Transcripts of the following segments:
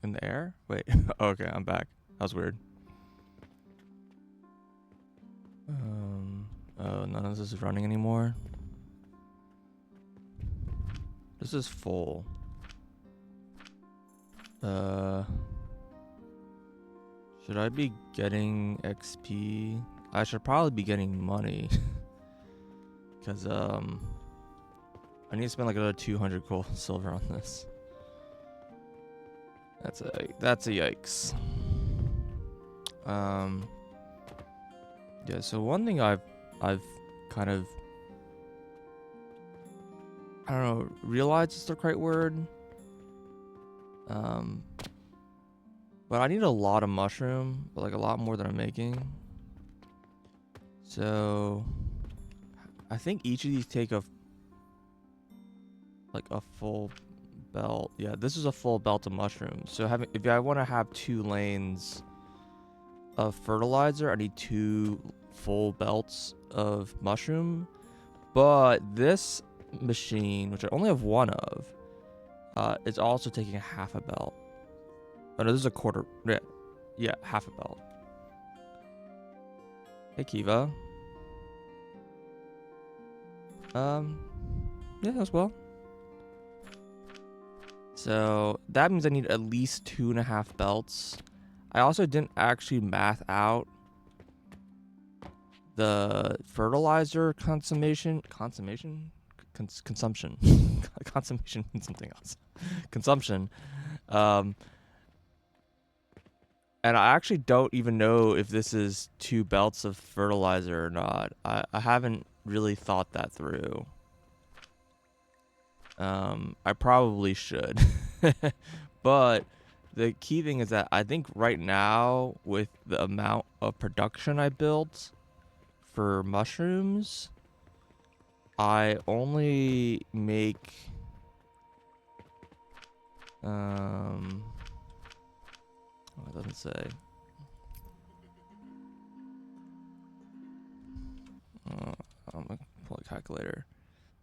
In the air? Wait. Okay, I'm back. That was weird. Oh, none of this is running anymore. This is full. Should I be getting XP? I should probably be getting money. Because, I need to spend like another 200 gold silver on this. That's a yikes. Yeah, so one thing I've kind of, I don't know, realized is the right word. But I need a lot of mushroom, but like a lot more than I'm making. So I think each of these take a full belt. Yeah, this is a full belt of mushrooms. So if I want to have 2 lanes of fertilizer, I need 2 full belts of mushroom. But this machine, which I only have 1 of, is also taking a half a belt. Oh no, this is a quarter. Yeah, half a belt. Hey Kiva. Yeah, as well. So that means I need at least 2.5 belts. I also didn't actually math out the fertilizer consumption. Consumption means something else. Consumption. And I actually don't even know if this is 2 belts of fertilizer or not. I haven't really thought that through. I probably should. But the key thing is that I think right now, with the amount of production I built for mushrooms, I only make it doesn't say. I'm gonna pull a calculator.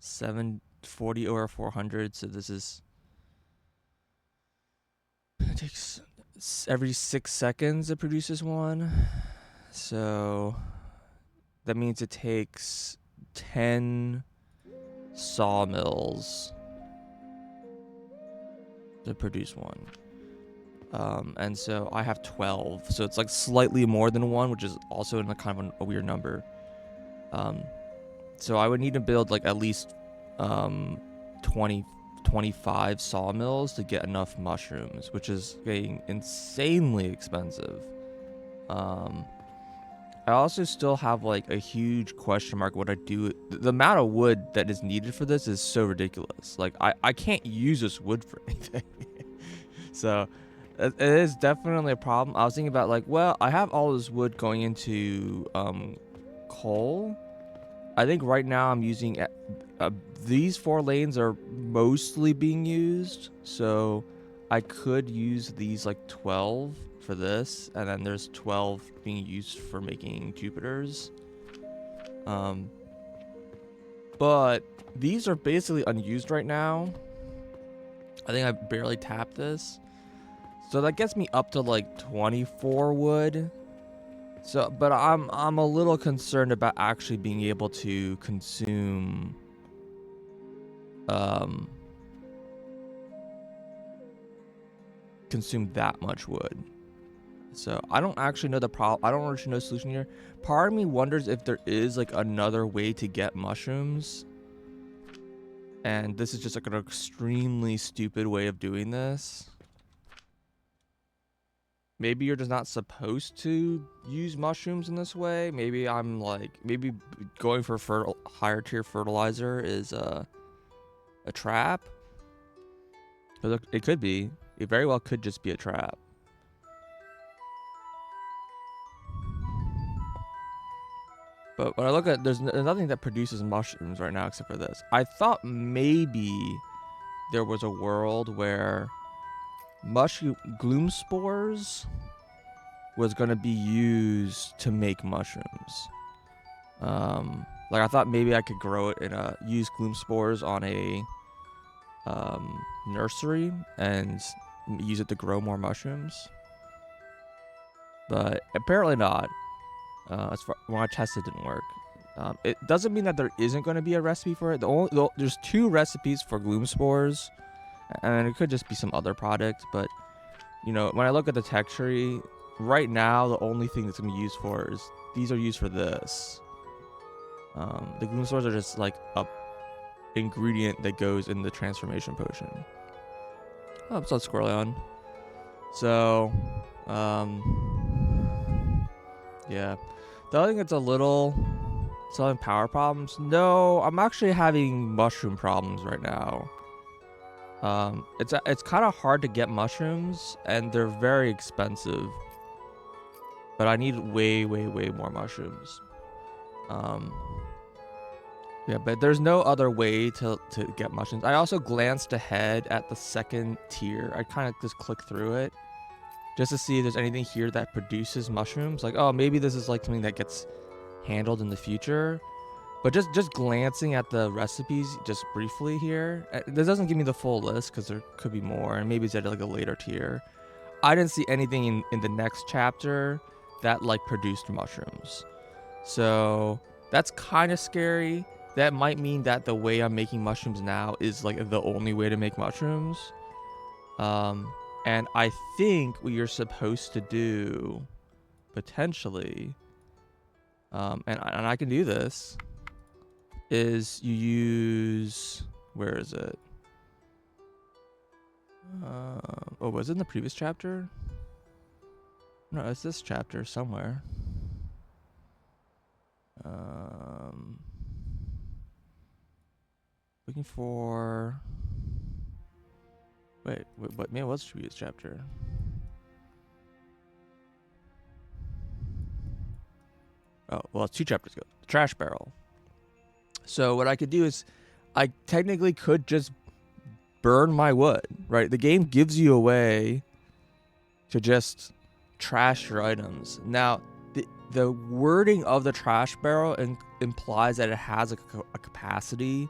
740 over 400. So this is. It takes every 6 seconds it produces one. So that means it takes 10 sawmills to produce one. And so I have 12, so it's like slightly more than 1, which is also in a kind of a weird number. So I would need to build like at least 25 sawmills to get enough mushrooms, which is getting insanely expensive. I also still have like a huge question mark what I do. The amount of wood that is needed for this is so ridiculous. Like I can't use this wood for anything. So it is definitely a problem. I was thinking about like, well, I have all this wood going into coal. I think right now I'm using these 4 lanes are mostly being used, so I could use these like 12 for this, and then there's 12 being used for making Jupiters. But these are basically unused right now. I think I barely tapped this. So that gets me up to like 24 wood. So, but I'm a little concerned about actually being able to consume that much wood. So I don't actually know the problem. I don't actually know the solution here. Part of me wonders if there is like another way to get mushrooms. And this is just like an extremely stupid way of doing this. Maybe you're just not supposed to use mushrooms in this way. Maybe I'm like, maybe going for higher tier fertilizer is a trap. It could be. It very well could just be a trap. But when I look at, there's nothing that produces mushrooms right now except for this. I thought maybe there was a world where mushroom gloom spores was going to be used to make mushrooms. Like I thought maybe I could grow it in use gloom spores on a nursery and use it to grow more mushrooms. But apparently not. As far when I tested, it didn't work. It doesn't mean that there isn't going to be a recipe for it. There's 2 recipes for gloom spores, and it could just be some other product. But you know, when I look at the tech tree, right now the only thing that's gonna be used for is these are used for this. The gloom spores are just like a ingredient that goes in the transformation potion. Oh, it's on Squirrelion. So, yeah. The other thing that's a little having power problems. No, I'm actually having mushroom problems right now. It's kind of hard to get mushrooms, and they're very expensive. But I need way more mushrooms. Yeah, but there's no other way to get mushrooms. I also glanced ahead at the 2nd tier. I kind of just clicked through it just to see if there's anything here that produces mushrooms. Like, oh, maybe this is like something that gets handled in the future. But just glancing at the recipes just briefly here, this doesn't give me the full list because there could be more, and maybe it's at like a later tier. I didn't see anything in the next chapter that like produced mushrooms. So that's kind of scary. That might mean that the way I'm making mushrooms now is like the only way to make mushrooms. And I think what you're supposed to do, potentially, and I can do this, is you use, where is it? Oh, was it in the previous chapter? No, it's this chapter somewhere. Looking for. Wait, what? Man, what's the previous chapter? Oh, well, it's 2 chapters ago. The trash barrel. So what I could do is, I technically could just burn my wood, right? The game gives you a way to just trash your items. Now, the wording of the trash barrel implies that it has a capacity.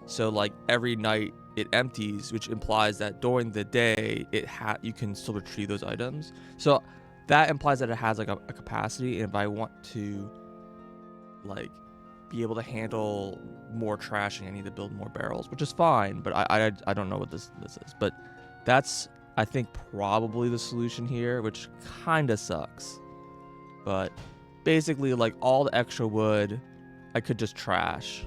So like every night it empties, which implies that during the day you can still retrieve those items. So that implies that it has like a capacity. And if I want to like be able to handle more trashing, I need to build more barrels, which is fine. But I don't know what this is. But that's, I think, probably the solution here, which kind of sucks. But basically, like all the extra wood, I could just trash.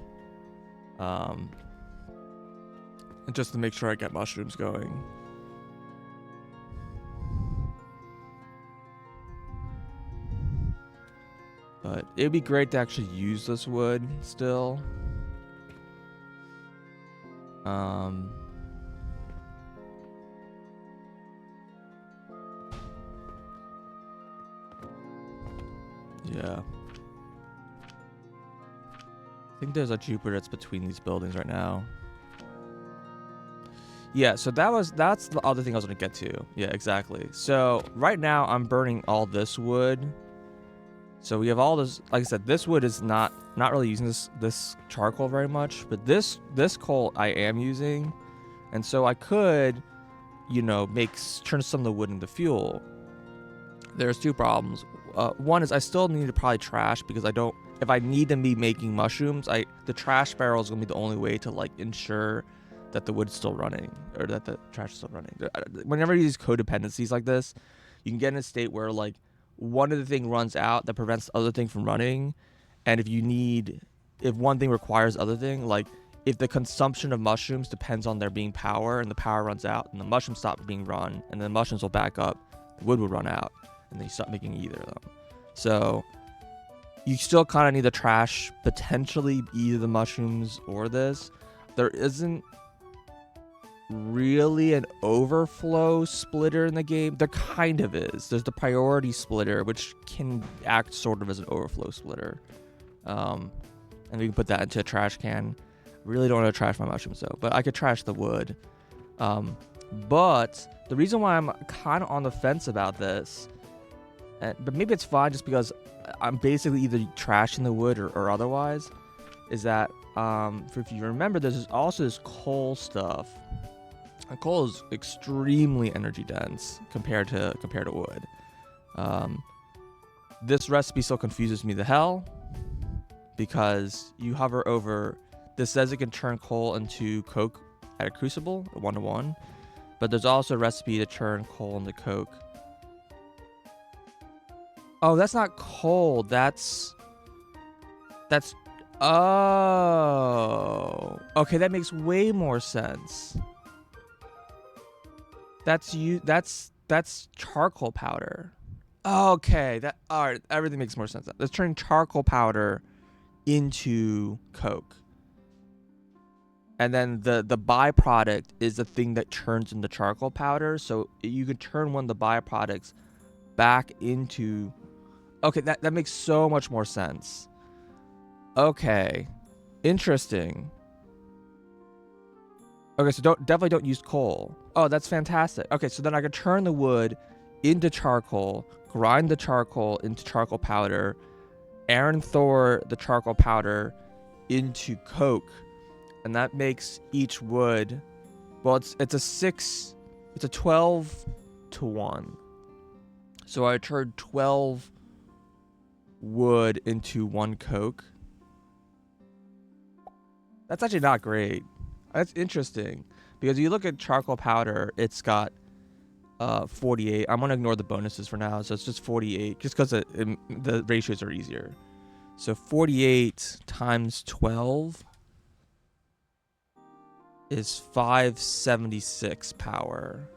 And just to make sure I get mushrooms going. But it'd be great to actually use this wood still. Yeah. I think there's a Jupiter that's between these buildings right now. Yeah, so that's the other thing I was gonna get to. Yeah, exactly. So right now I'm burning all this wood. So we have all this, like I said, this wood is not really using this charcoal very much, but this coal I am using. And so I could, you know, turn some of the wood into fuel. There's 2 problems. One is I still need to probably trash, because if I need to be making mushrooms, the trash barrel is gonna be the only way to like ensure that the wood's still running, or that the trash is still running. Whenever you use codependencies like this, you can get in a state where like one of the thing runs out that prevents the other thing from running. And if one thing requires other thing, like if the consumption of mushrooms depends on there being power, and the power runs out and the mushrooms stop being run, and then the mushrooms will back up, the wood will run out, and then you stop making either of them. So you still kind of need to trash potentially either the mushrooms or this. There isn't really an overflow splitter in the game. There kind of is. There's the priority splitter, which can act sort of as an overflow splitter. And we can put that into a trash can. Really don't want to trash my mushrooms though, but I could trash the wood. But the reason why I'm kind of on the fence about this, but maybe it's fine just because I'm basically either trashing the wood or otherwise, is that if you remember, there's also this coal stuff Coal is extremely energy dense compared to wood. Um, this recipe still confuses me the hell because you hover over. This says it can turn coal into coke at a crucible, 1-to-1, but there's also a recipe to turn coal into coke. Oh, that's not coal. That's. Oh. Okay, that makes way more sense. That's charcoal powder. Okay, all right. Everything makes more sense. Let's turn charcoal powder into coke, and then the byproduct is the thing that turns into charcoal powder. So you can turn one of the byproducts back into. Okay, that makes so much more sense. Okay, interesting. Okay, so definitely don't use coal. Oh, that's fantastic. Okay, so then I can turn the wood into charcoal, grind the charcoal into charcoal powder, Aaron Thor the charcoal powder into coke, and that makes each wood. Well, it's a 12-to-1. So I turned 12 wood into 1 coke. That's actually not great. That's interesting because you look at charcoal powder, it's got 48. I'm gonna ignore the bonuses for now, so it's just 48, just because the ratios are easier. So 48 times 12 is 576 power,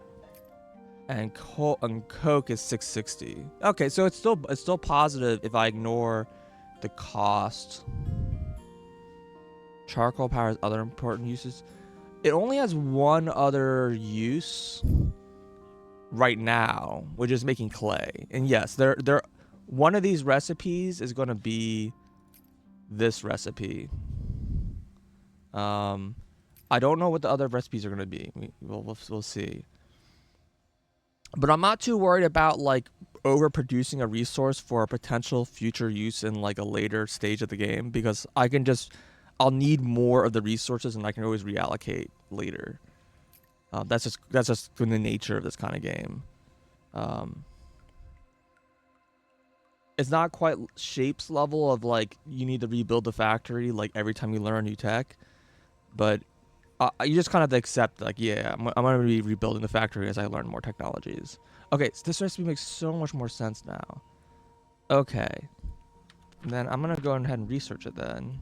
and coke is 660. Okay, so it's still positive if I ignore the cost. Charcoal power has other important uses. It only has one other use right now, which is making clay. And yes, one of these recipes is going to be this recipe. I don't know what the other recipes are going to be. We'll see. But I'm not too worried about like overproducing a resource for a potential future use in like a later stage of the game, because I'll need more of the resources and I can always reallocate later. That's just in the nature of this kind of game. It's not quite Shape's level of like you need to rebuild the factory like every time you learn a new tech, but you just kind of have to accept like, yeah, I'm going to be rebuilding the factory as I learn more technologies. Okay, so this recipe makes so much more sense now. Okay, and then I'm going to go ahead and research it then.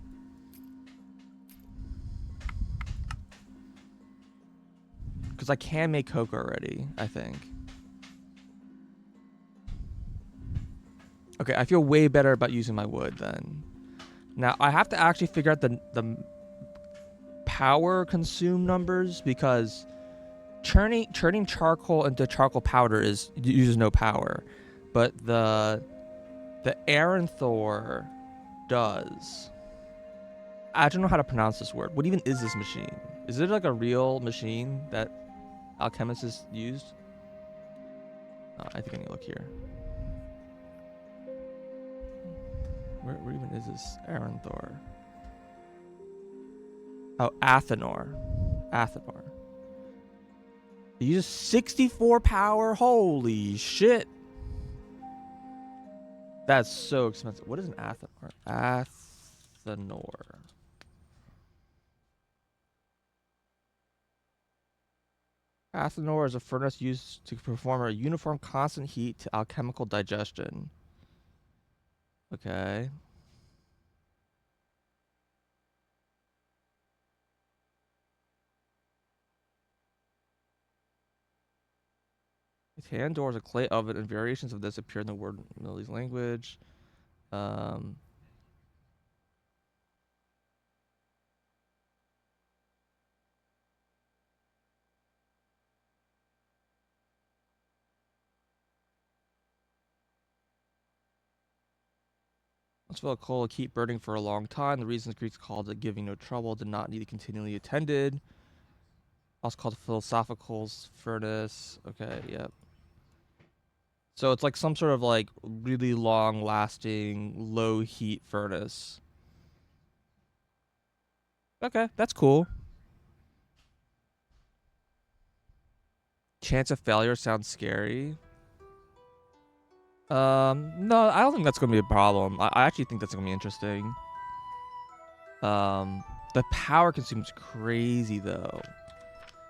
Because I can make coke already, I think. Okay, I feel way better about using my wood then. Now, I have to actually figure out the power consumed numbers, because turning charcoal into charcoal powder uses no power. But the Aaron Thor does. I don't know how to pronounce this word. What even is this machine? Is it like a real machine that alchemists used? I think I need to look here. Where even is this Aaron Thor? Oh, Athenor. It uses 64 power. Holy shit. That's so expensive. What is an Athenor? Athenor is a furnace used to perform a uniform constant heat to alchemical digestion. Okay. Tandor is a clay oven, and variations of this appear in the word Millie's language. Let's fill a coal to keep burning for a long time. The reasons Greeks called it giving no trouble, did not need to continually attended. Also called philosophical furnace. Okay, yep. So it's like some sort of like really long lasting low heat furnace. Okay, that's cool. Chance of failure sounds scary. No, I don't think that's gonna be a problem. I actually think that's gonna be interesting. The power consumes crazy though.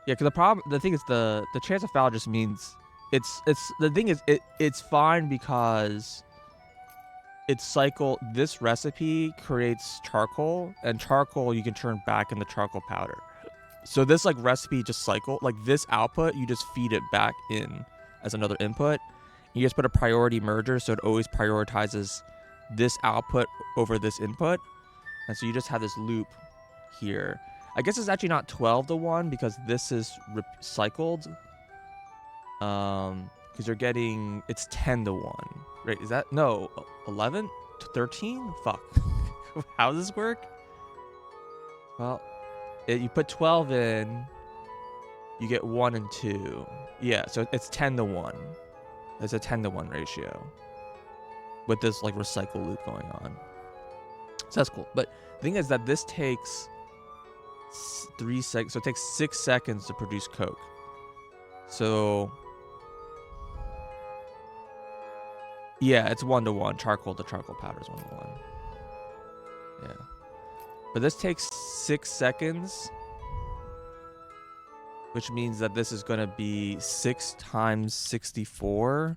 Yeah, because the thing is the chance of failure just means the thing is it's fine because it's cycle. This recipe creates charcoal, and charcoal you can turn back into charcoal powder. So this like recipe just cycle like this output you just feed it back in as another input. You just put a priority merger so it always prioritizes this output over this input, and so you just have this loop here. I guess it's actually not 12 to 1 because this is cycled. Because you're getting it's 10 to 1, right? Is that no 11 to 13? Fuck. How does this work? Well, you put 12 in, you get 1 and 2. Yeah, so it's 10 to 1. It's a 10 to 1 ratio with this like recycle loop going on. So that's cool. But the thing is that this takes 3 seconds. So it takes 6 seconds to produce coke. So yeah, it's 1 to 1. Charcoal to charcoal powder is 1 to 1. Yeah. But this takes 6 seconds, which means that this is going to be 6 times 64.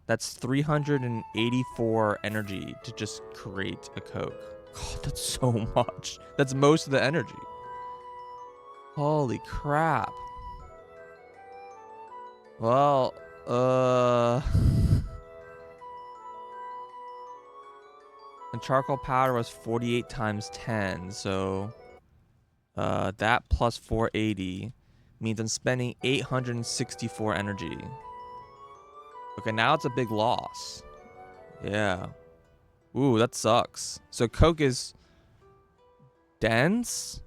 That's 384 energy to just create a coke. God, that's so much. That's most of the energy. Holy crap. Well, and charcoal powder was 48 times 10, so that plus 480 means I'm spending 864 energy. Okay, now it's a big loss. Yeah. Ooh, that sucks. So coke is dense,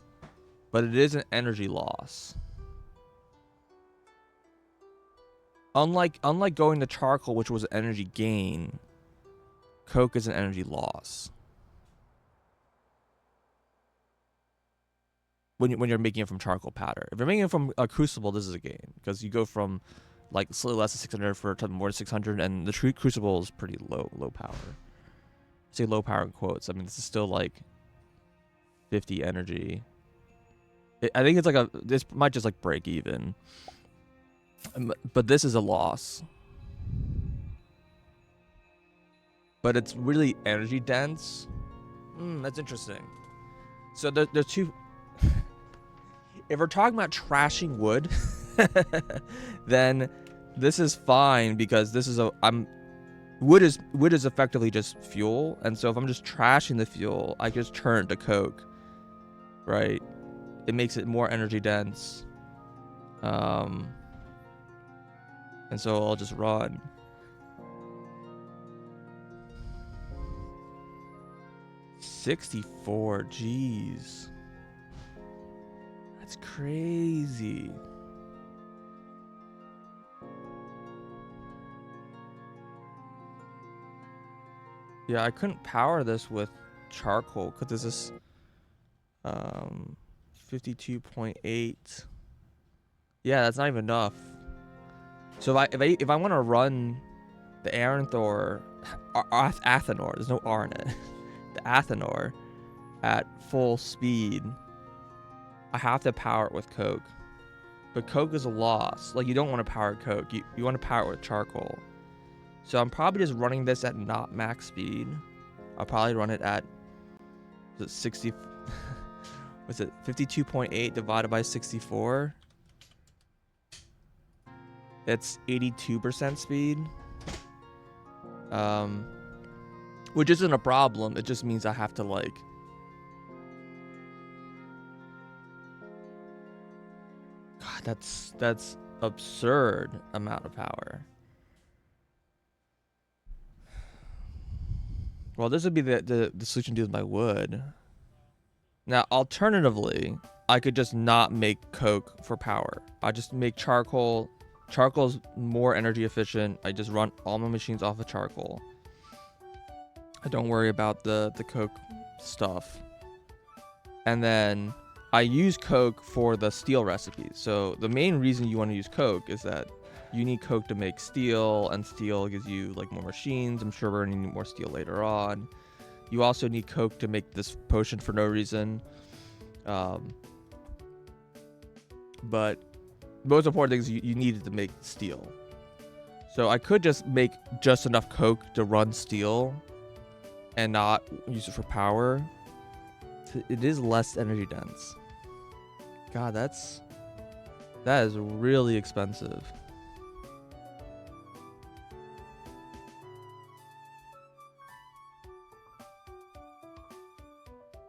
but it is an energy loss. Unlike going to charcoal, which was an energy gain, coke is an energy loss. When you're making it from charcoal powder. If you're making it from a crucible, this is a gain because you go from like slightly less than 600 for more than 600, and the crucible is pretty low power. I say low power in quotes. I mean, this is still like 50 energy. I think it's like this might just like break even. But this is a loss. But it's really energy dense. That's interesting. So there's two. If we're talking about trashing wood, then this is fine because this is wood is effectively just fuel, and so if I'm just trashing the fuel, I just turn it to coke, right? It makes it more energy dense, and so I'll just run. $64, jeez. That's crazy. Yeah, I couldn't power this with charcoal because this is 52.8. Yeah, that's not even enough. So if I want to run the Athenor, there's no R in it. The Athenor at full speed, I have to power it with coke. But coke is a loss. Like, you don't want to power coke. You want to power it with charcoal. So I'm probably just running this at not max speed. I'll probably run it at 60. What's it? 52.8 divided by 64. It's 82% speed. Which isn't a problem. It just means I have to like. God, that's absurd amount of power. Well, this would be the solution to my wood. Now, alternatively, I could just not make coke for power. I just make charcoal. Charcoal's more energy efficient. I just run all my machines off of charcoal. I don't worry about the coke stuff. And then I use coke for the steel recipes. So the main reason you want to use coke is that you need coke to make steel, and steel gives you like more machines. I'm sure we're gonna need more steel later on. You also need coke to make this potion for no reason. But most important thing is you needed to make steel. So I could just make just enough coke to run steel and not use it for power. It is less energy dense. God, that is really expensive.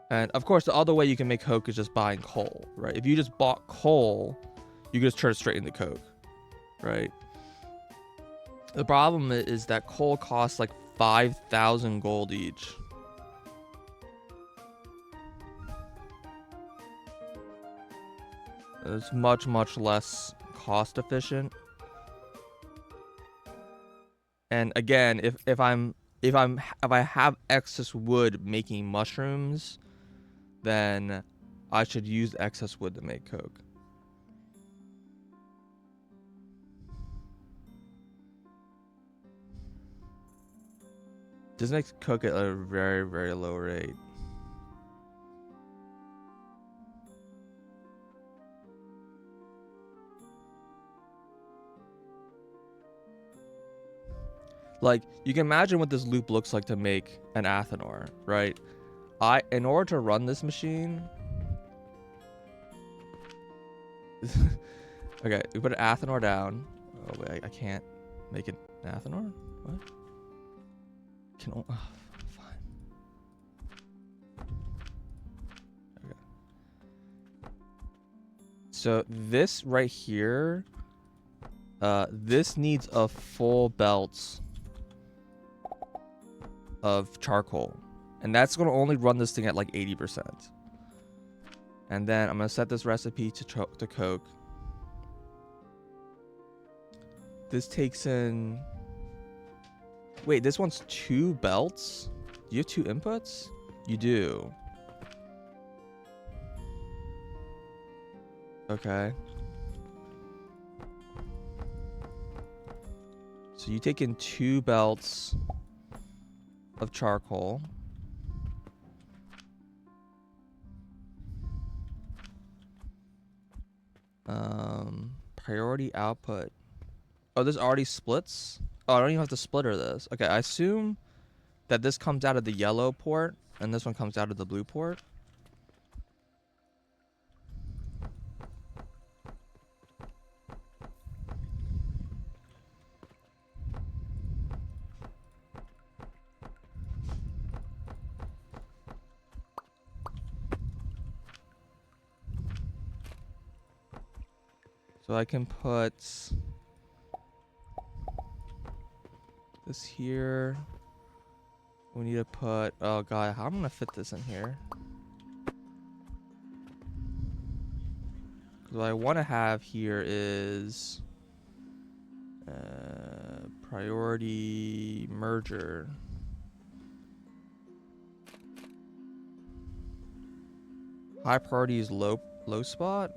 And of course, the other way you can make coke is just buying coal, right? If you just bought coal, you can just turn it straight into coke, right? The problem is that coal costs like 5,000 gold each. It's much, much less cost efficient. And again, if I have excess wood making mushrooms, then I should use excess wood to make coke. This makes coke at a very, very low rate. Like, you can imagine what this loop looks like to make an Athanor, right? In order to run this machine... Okay, we put an Athanor down. Oh, wait, I can't make an Athanor? What? Fine. Okay. So this right here, this needs a full belt of charcoal, and that's going to only run this thing at like 80%. And then I'm going to set this recipe to coke. This takes in... Wait, this one's 2 belts? Do you have 2 inputs? You do. Okay. So you take in 2 belts of charcoal. Priority output. Oh, this already splits? Oh, I don't even have to splitter this. Okay, I assume that this comes out of the yellow port and this one comes out of the blue port. So I can put this here. We need to put, oh god, how am I gonna fit this in here? Because what I want to have here is priority merger. High priority is low spot.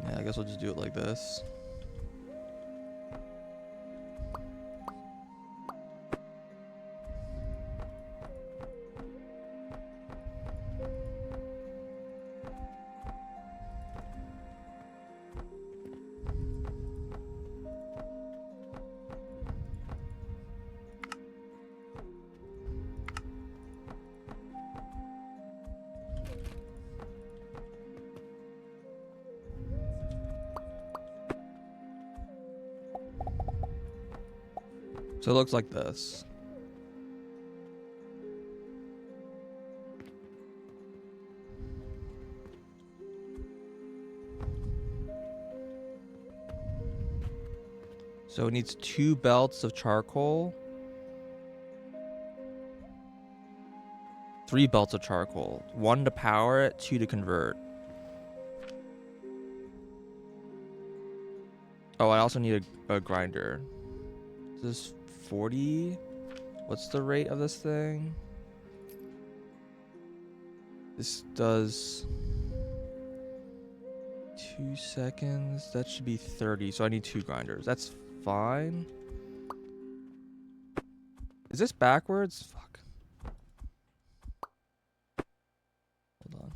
Yeah, I guess we'll just do it like this. So it looks like this. So it needs 2 belts of charcoal. 3 belts of charcoal. 1 to power it, 2 to convert. Oh, I also need a grinder. This is 40. What's the rate of this thing? This does 2 seconds. That should be 30. So I need 2 grinders. That's fine. Is this backwards? Fuck. Hold on.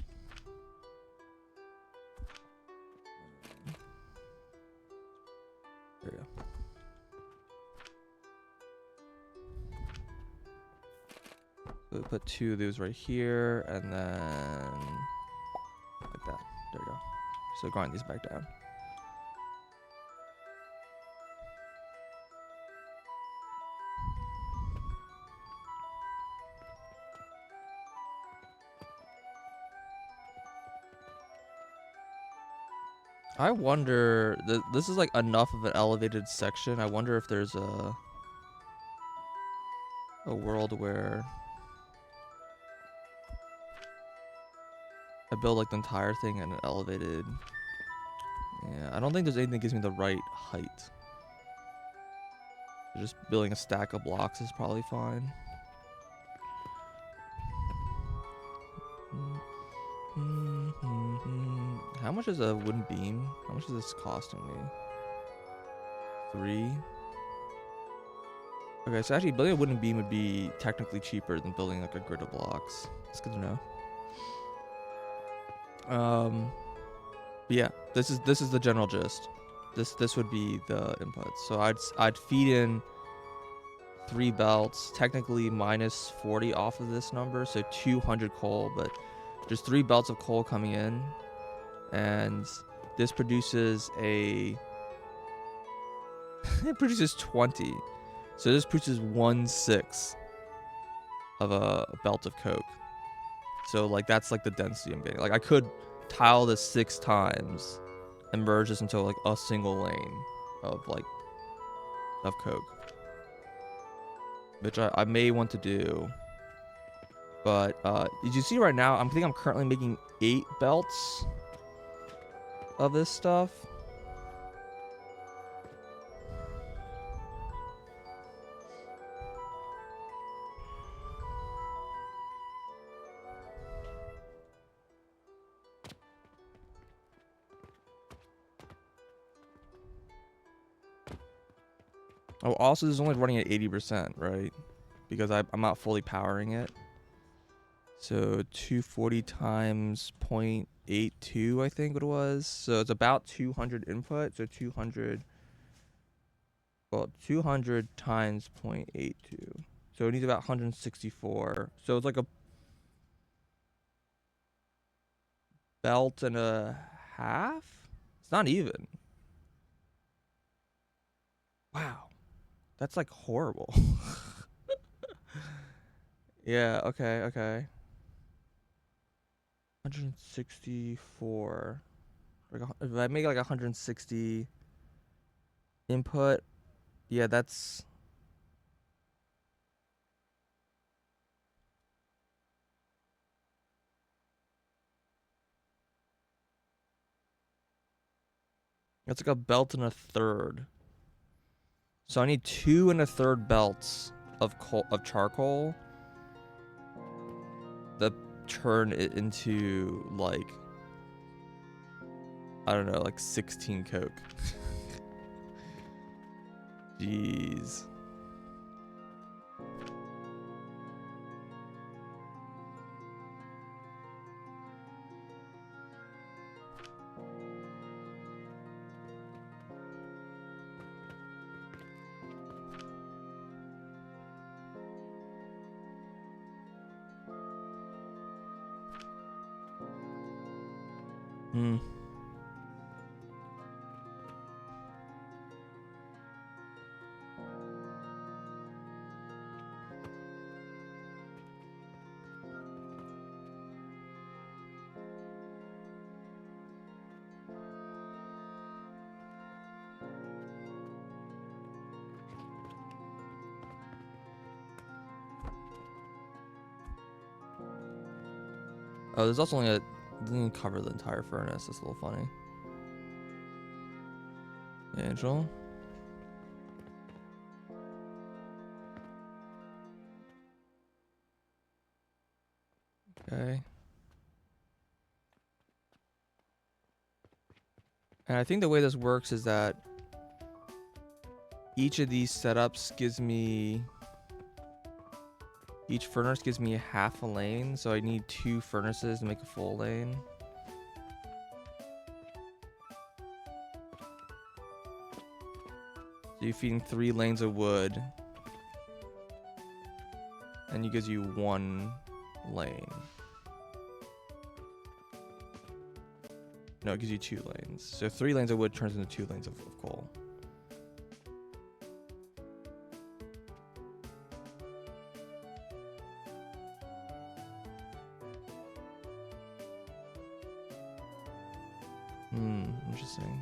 There we go. So we put 2 of those right here, and then like that. There we go. So grind these back down. I wonder, this is like enough of an elevated section. I wonder if there's a world where I build like the entire thing in an elevated. Yeah, I don't think there's anything that gives me the right height. Just building a stack of blocks is probably fine. How much is a wooden beam? How much is this costing me? 3. Okay, so actually building a wooden beam would be technically cheaper than building like a grid of blocks. It's good to know. But yeah, this is the general gist. This would be the inputs. So I'd feed in 3 belts, technically minus 40 off of this number, so 200 coal, but there's 3 belts of coal coming in, and this produces it produces 20. So this produces 1/6 of a belt of coke. So like that's like the density I'm getting. Like I could tile this 6 times and merge this into like a single lane of coke, which I may want to do. But did you see right now? I think I'm currently making 8 belts of this stuff. Oh, also this is only running at 80%, right? Because I'm not fully powering it. So 240 times 0.82, I think it was. So it's about 200 input. So 200 times 0.82. So it needs about 164. So it's like a belt and a half? It's not even. Wow. That's like horrible. Yeah, okay. 164. If I make like 160 input, yeah, that's like a belt and a third. So I need 2 1/3 belts of charcoal that turn it into like, I don't know, like 16 coke. Jeez. Oh, there's also only didn't cover the entire furnace. That's a little funny. Angel. And I think the way this works is that each of these setups gives me, each furnace gives me half a lane, so I need 2 furnaces to make a full lane. So you're feeding 3 lanes of wood, and it gives you 1 lane. No, it gives you 2 lanes. So 3 lanes of wood turns into 2 lanes of coal. Interesting.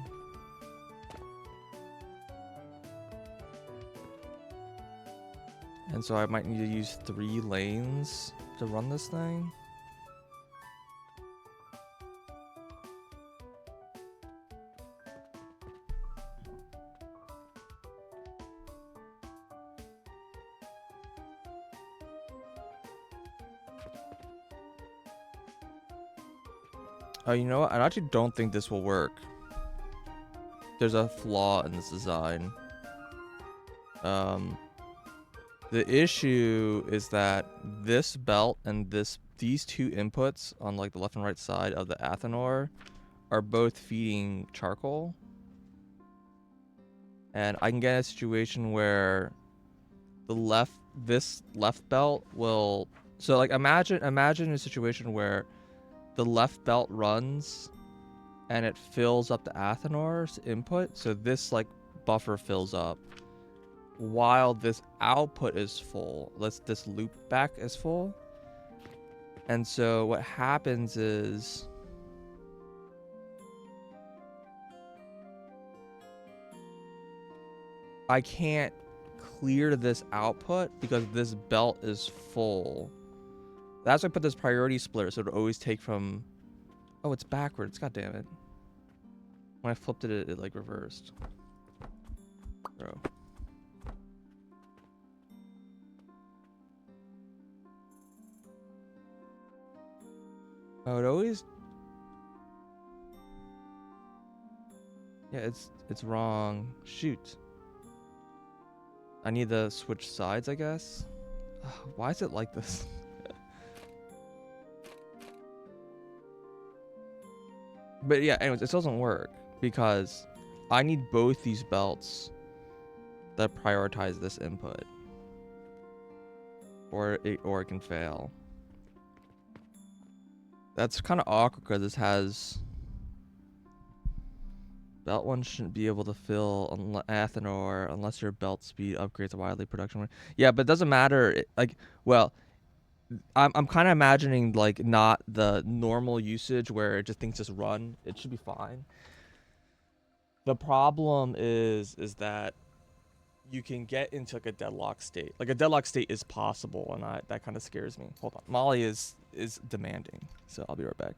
And so I might need to use 3 lanes to run this thing. Oh, you know what? I actually don't think this will work. There's a flaw in this design. The issue is that this belt and these 2 inputs on like the left and right side of the Athenor are both feeding charcoal. And I can get a situation where this left belt will, so like imagine a situation where the left belt runs and it fills up the Athenor's input, so this like buffer fills up while this output is full. This loop back is full. And so what happens is I can't clear this output because this belt is full. That's why I put this priority splitter, so it'll always take from... Oh, it's backwards. God damn it. When I flipped it, it like reversed. Bro. Oh, it always... Yeah, it's wrong. Shoot. I need to switch sides, I guess. Ugh, why is it like this? But yeah, anyways, it doesn't work because I need both these belts that prioritize this input, or it can fail. That's kind of awkward because this has belt 1 shouldn't be able to fill Athenor unless your belt speed upgrades wildly production. Yeah, but it doesn't matter. Well, I'm kind of imagining like not the normal usage where it just things just run. It should be fine. The problem is that you can get into like a deadlock state. Like a deadlock state is possible, and that kind of scares me. Hold on, Molly is demanding, so I'll be right back.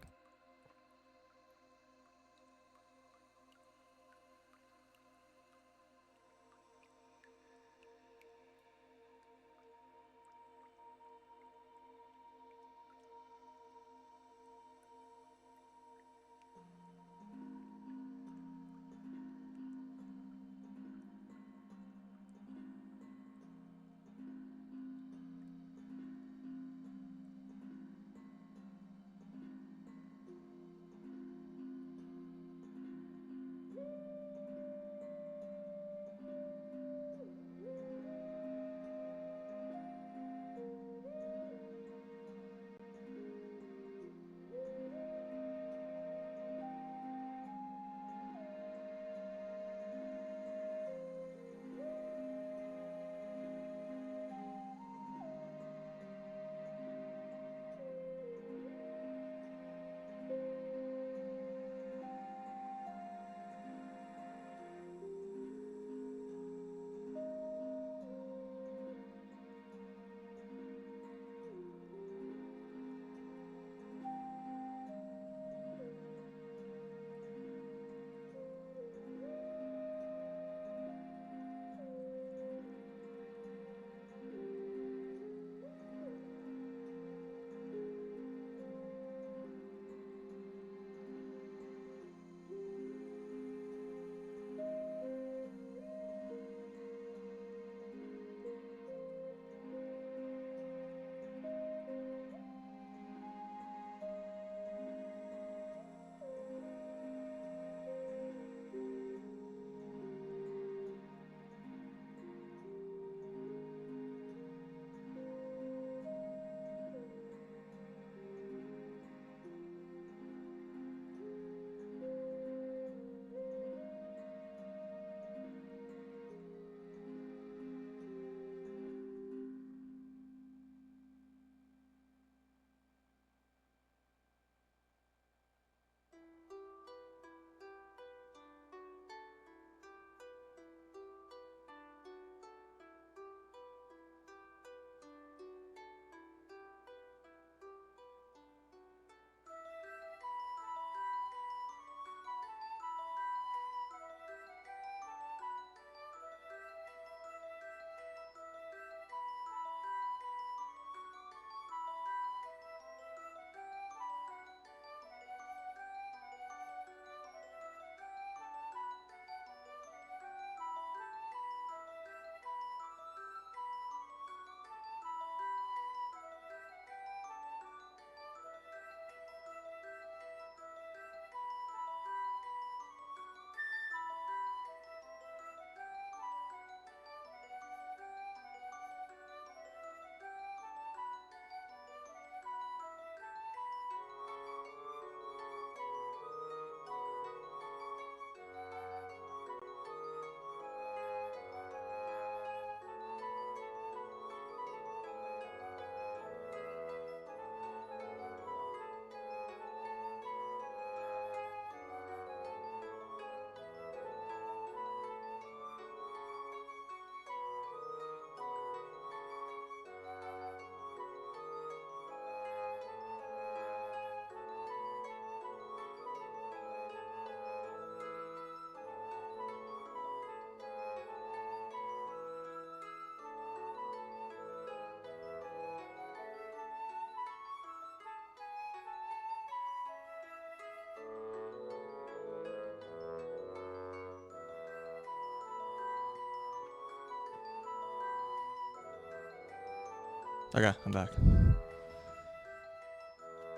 Okay, I'm back.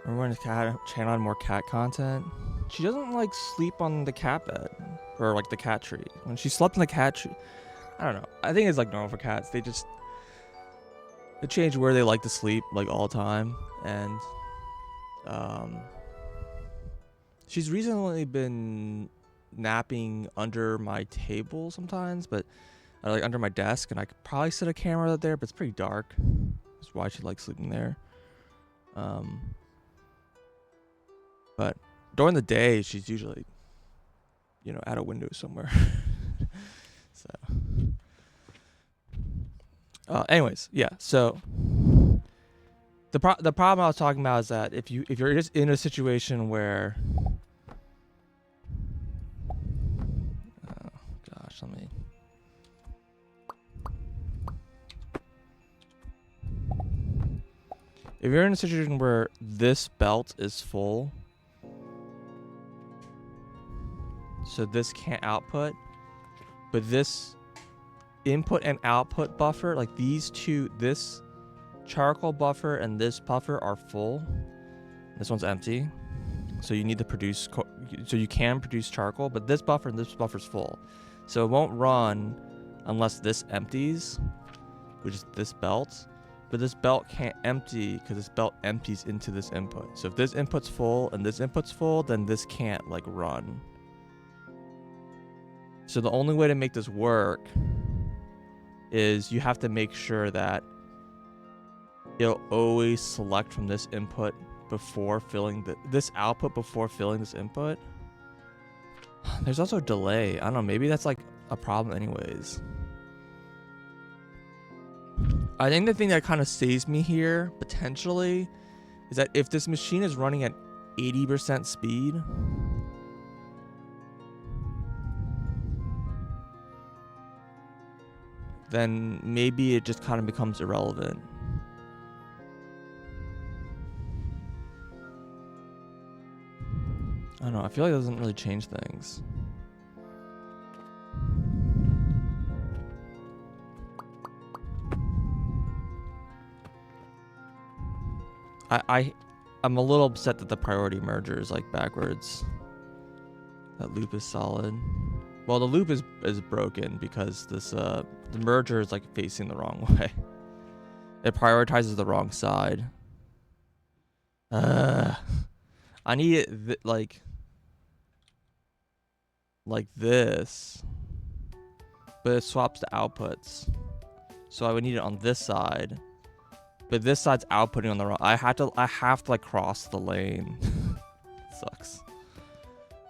Remember when cat channel had more cat content? She doesn't like sleep on the cat bed or like the cat tree. When she slept in the cat tree, I don't know. I think it's like normal for cats. They change where they like to sleep like all the time, and um, she's recently been napping under my table sometimes, but like under my desk, and I could probably set a camera there, but it's pretty dark. That's why she likes sleeping there. But during the day, she's usually, at a window somewhere. So, anyways, yeah. So the problem I was talking about is that if you're just in a situation where, oh gosh, let me. If you're in a situation where this belt is full, so this can't output, but this input and output buffer, like these two, this charcoal buffer and this buffer are full. This one's empty, so you need to produce. So you can produce charcoal, but this buffer and this buffer's full, so it won't run unless this empties, which is this belt. But this belt can't empty because this belt empties into this input. So if this input's full and this input's full, then this can't like run. So the only way to make this work is you have to make sure that it'll always select from this input before filling this output before filling this input. There's also a delay. I don't know, maybe that's like a problem anyways. I think the thing that kind of saves me here, potentially, is that if this machine is running at 80% speed, then maybe it just kind of becomes irrelevant. I don't know, I feel like it doesn't really change things. I'm a little upset that the priority merger is like backwards. That loop is solid. Well, the loop is broken because this the merger is like facing the wrong way. It prioritizes the wrong side. I need it like this, but it swaps the outputs. So I would need it on this side. But this side's outputting on the wrong. I have to like cross the lane. Sucks.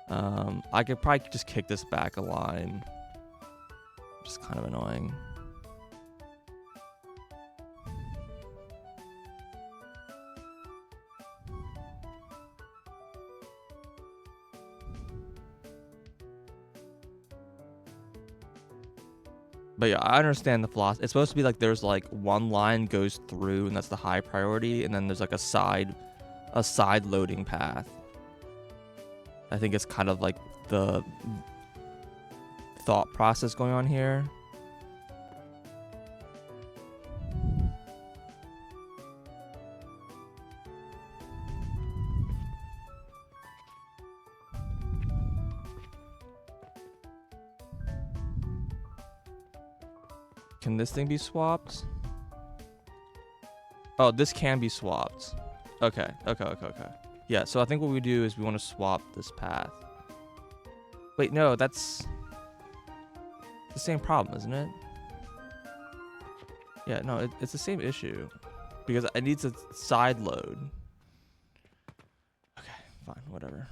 I could probably just kick this back a line. Just kind of annoying. But yeah, I understand the philosophy. It's supposed to be like there's like one line goes through and that's the high priority, and then there's like a side loading path. I think it's kind of like the thought process going on here. Can this thing be swapped? Oh, this can be swapped. Okay. Yeah, so I think what we do is we want to swap this path. Wait, no, that's the same problem, isn't it? Yeah, no, it's the same issue. Because it needs a side load. Okay, fine, whatever.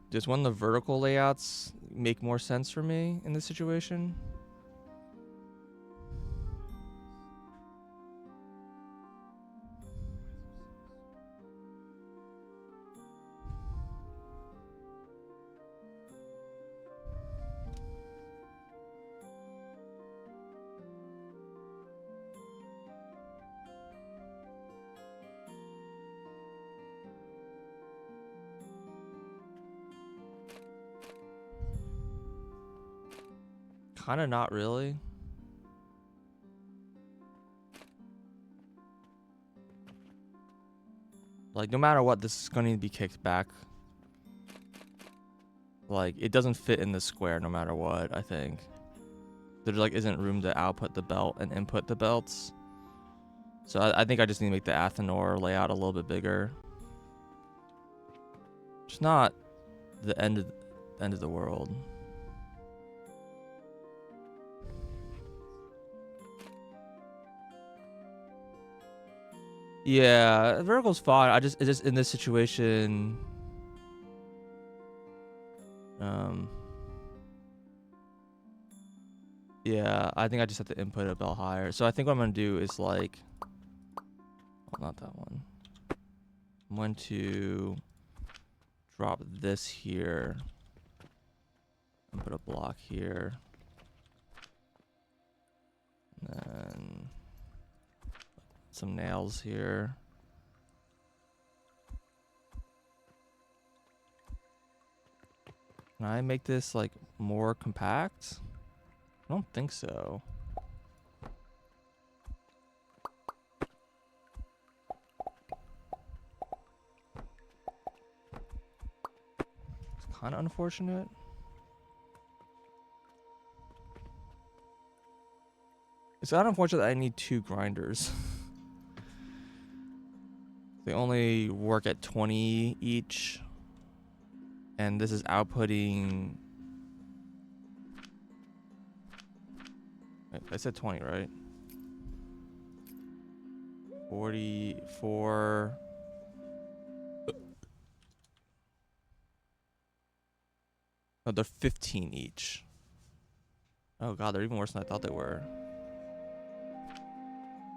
Does one of the vertical layouts make more sense for me in this situation? Kind of not really. Like, no matter what, this is going to be kicked back. Like, it doesn't fit in the square no matter what, I think. There, like, isn't room to output the belt and input the belts. So I think I just need to make the Athenor layout a little bit bigger. It's not the end of the world. Yeah, vertical's fine. It's just in this situation. Yeah, I think I just have to input a bell higher. So I think what I'm gonna do is like, well, not that one. I'm going to drop this here and put a block here. And then some nails here. Can I make this like more compact? I don't think so. It's kind of unfortunate. It's not unfortunate that I need 2 grinders. They only work at 20 each. And this is outputting... Wait, I said 20, right? 44... No, they're 15 each. Oh god, they're even worse than I thought they were.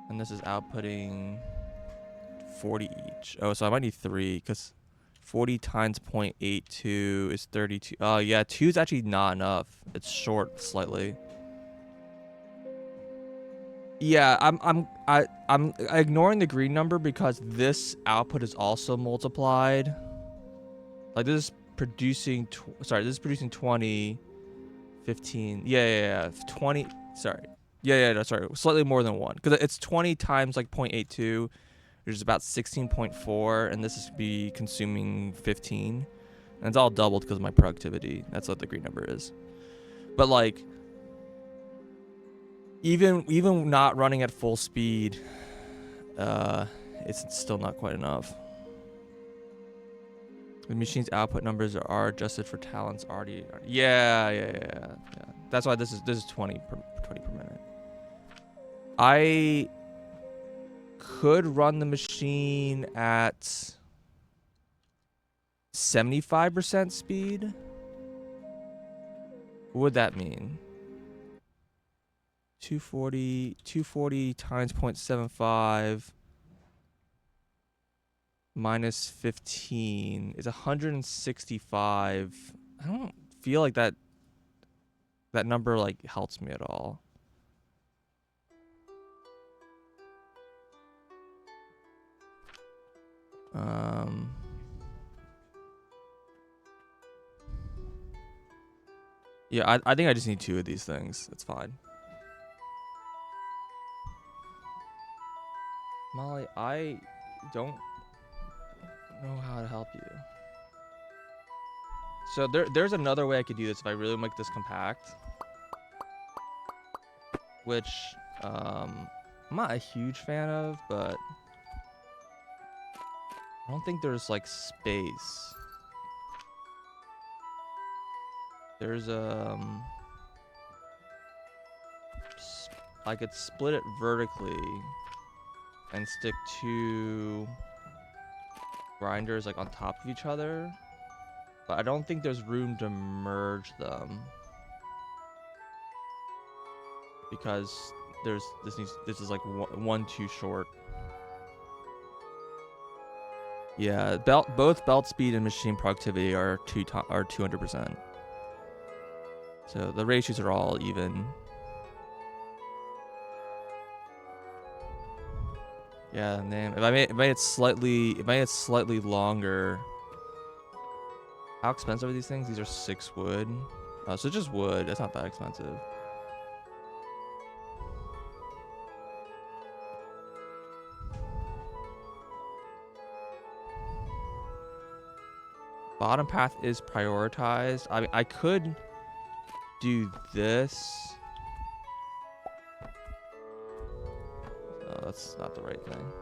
And this is outputting 40 each. Oh, so I might need 3, because 40 times 0.82 is 32. Oh, yeah, 2 is actually not enough. It's short slightly. Yeah, I'm ignoring the green number because this output is also multiplied. Like this is producing this is producing 20, 15. Yeah. 20. Sorry. Yeah, sorry. Slightly more than 1 because it's 20 times like 0.82, which is about 16.4, and this is be consuming 15. And it's all doubled because of my productivity. That's what the green number is. But like even not running at full speed, it's still not quite enough. The machine's output numbers are adjusted for talents already. Yeah. That's why this is 20 per minute. I could run the machine at 75% speed. What would that mean? 240 times 0.75 minus 15 is 165. I don't feel like that number like helps me at all. Yeah, I think I just need 2 of these things. It's fine. Molly, I don't know how to help you. So there's another way I could do this if I really make this compact. Which I'm not a huge fan of, but I don't think there's like space. There's I could split it vertically and stick 2 grinders like on top of each other, but I don't think there's room to merge them because this is like one too short. Yeah, both belt speed and machine productivity are 200%. So the ratios are all even. Yeah, man. If I made it slightly longer. How expensive are these things? These are 6 wood. So just wood. That's not that expensive. Bottom path is prioritized. I mean, I could do this. No, that's not the right thing.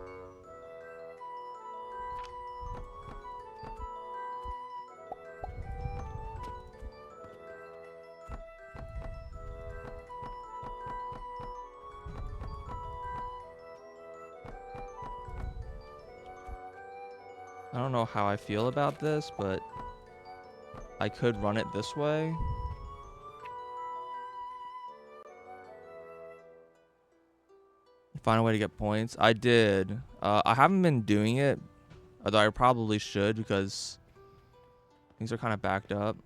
I don't know how I feel about this, but I could run it this way. Find a way to get points. I did. I haven't been doing it, although I probably should because things are kind of backed up.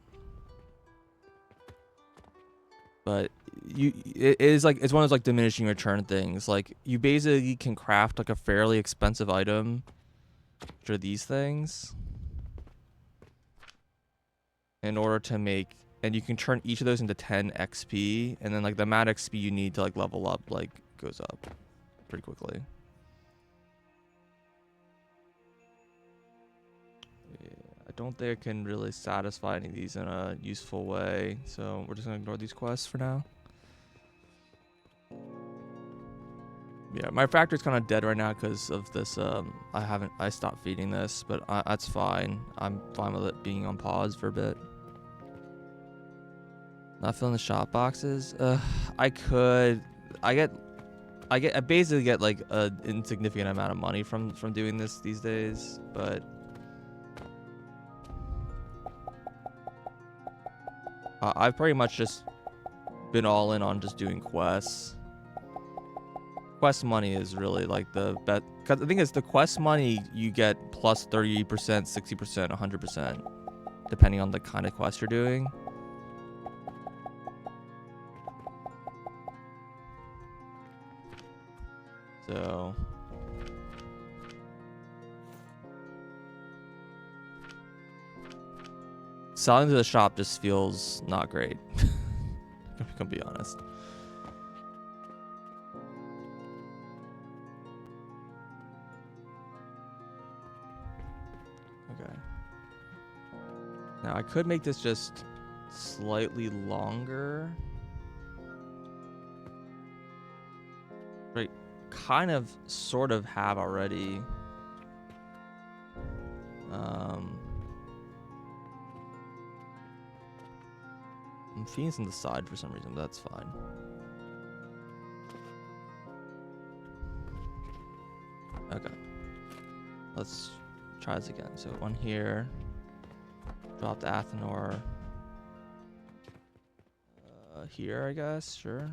But it is like, it's one of those like diminishing return things. Like you basically can craft like a fairly expensive item, which are these things, in order to make, and you can turn each of those into 10 XP, and then like the amount of XP you need to like level up like goes up pretty quickly. Yeah, I don't think I can really satisfy any of these in a useful way, so we're just gonna ignore these quests for now. Yeah, my factory's kind of dead right now because of this. I stopped feeding this, but that's fine. I'm fine with it being on pause for a bit. Not filling the shop boxes. I could. I basically get like an insignificant amount of money from doing this these days, but I've pretty much just been all in on just doing quests. Quest money is really like the bet, because the thing is, the quest money you get plus 30%, 60%, 100%, depending on the kind of quest you're doing. So selling to the shop just feels not great. I'm gonna be honest. Okay. Now I could make this just slightly longer. Right, kind of, sort of have already. I'm feeding some to the side for some reason, but that's fine. Okay. Let's try this again. So one here. Drop the Athenor. Here, I guess. Sure.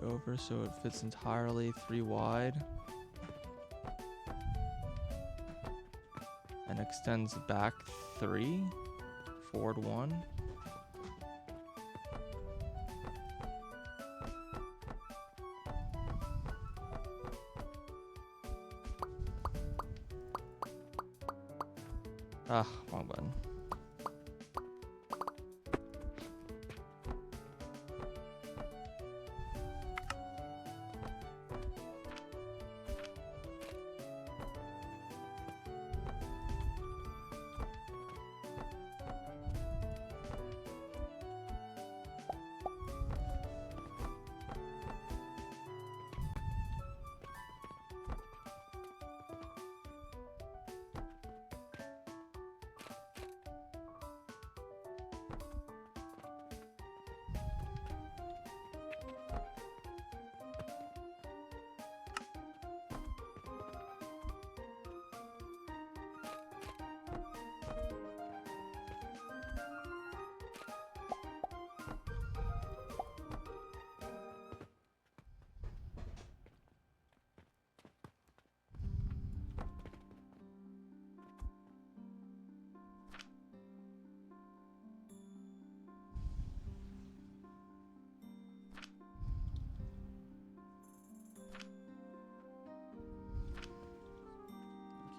Over so it fits entirely 3 wide and extends back 3, forward 1. Ah, wrong button.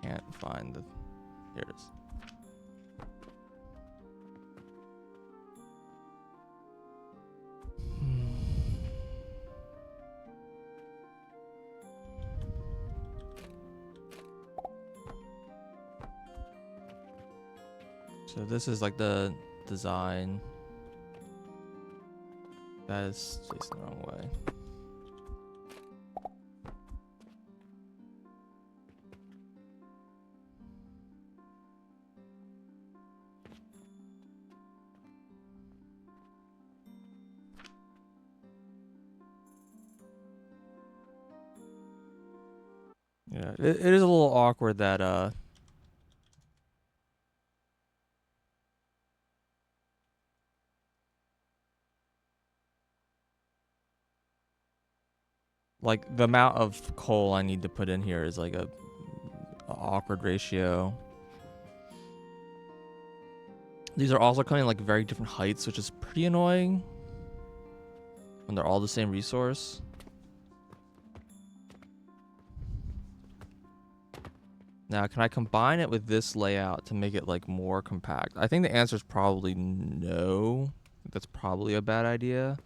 Can't find the... Here it is. So this is like the design. That is facing the wrong way. Yeah, it is a little awkward that like the amount of coal I need to put in here is like a awkward ratio. These are also coming like very different heights, which is pretty annoying when they're all the same resource. Now, can I combine it with this layout to make it like more compact? I think the answer is probably no. That's probably a bad idea.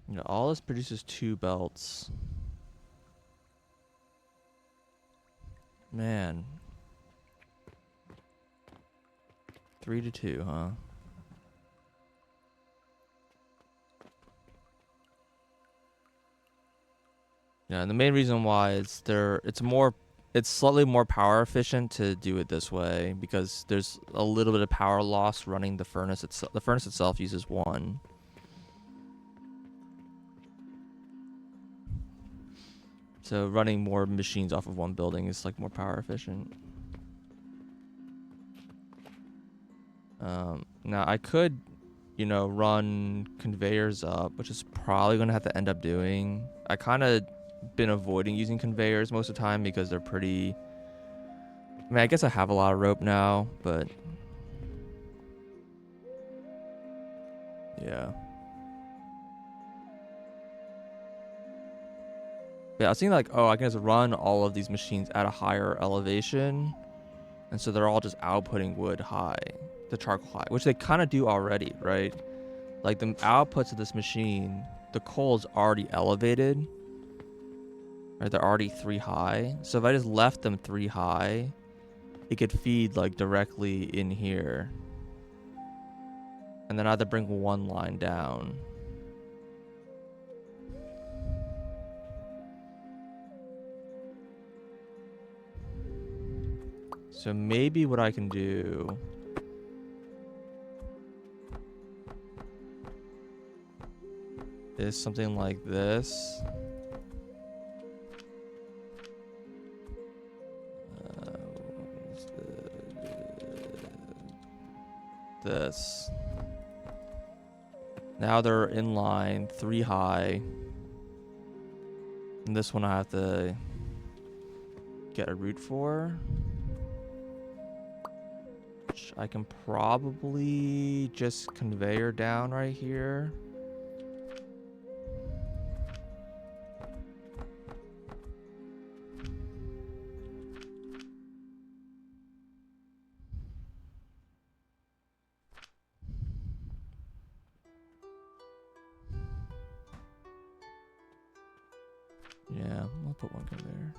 You know, all this produces 2 belts. Man. 3 to 2, huh? Yeah, and the main reason why is it's slightly more power efficient to do it this way because there's a little bit of power loss running the furnace itself. The furnace itself uses 1. So running more machines off of one building is like more power efficient. Now I could, you know, run conveyors up, which is probably going to have to end up doing. I kind of been avoiding using conveyors most of the time because they're pretty... I mean, I guess I have a lot of rope now, but... yeah. Yeah, I was thinking like, oh, I can just run all of these machines at a higher elevation. And so they're all just outputting wood high, the charcoal high, which they kind of do already, right? Like the outputs of this machine, the coal is already elevated. Right, they're already 3 high. So if I just left them 3 high, it could feed like directly in here. And then I have to bring 1 line down. So maybe what I can do is something like this. This. Now they're in line 3 high. And this one I have to get a route for. Which I can probably just conveyor down right here. Yeah, I'll put 1 conveyor.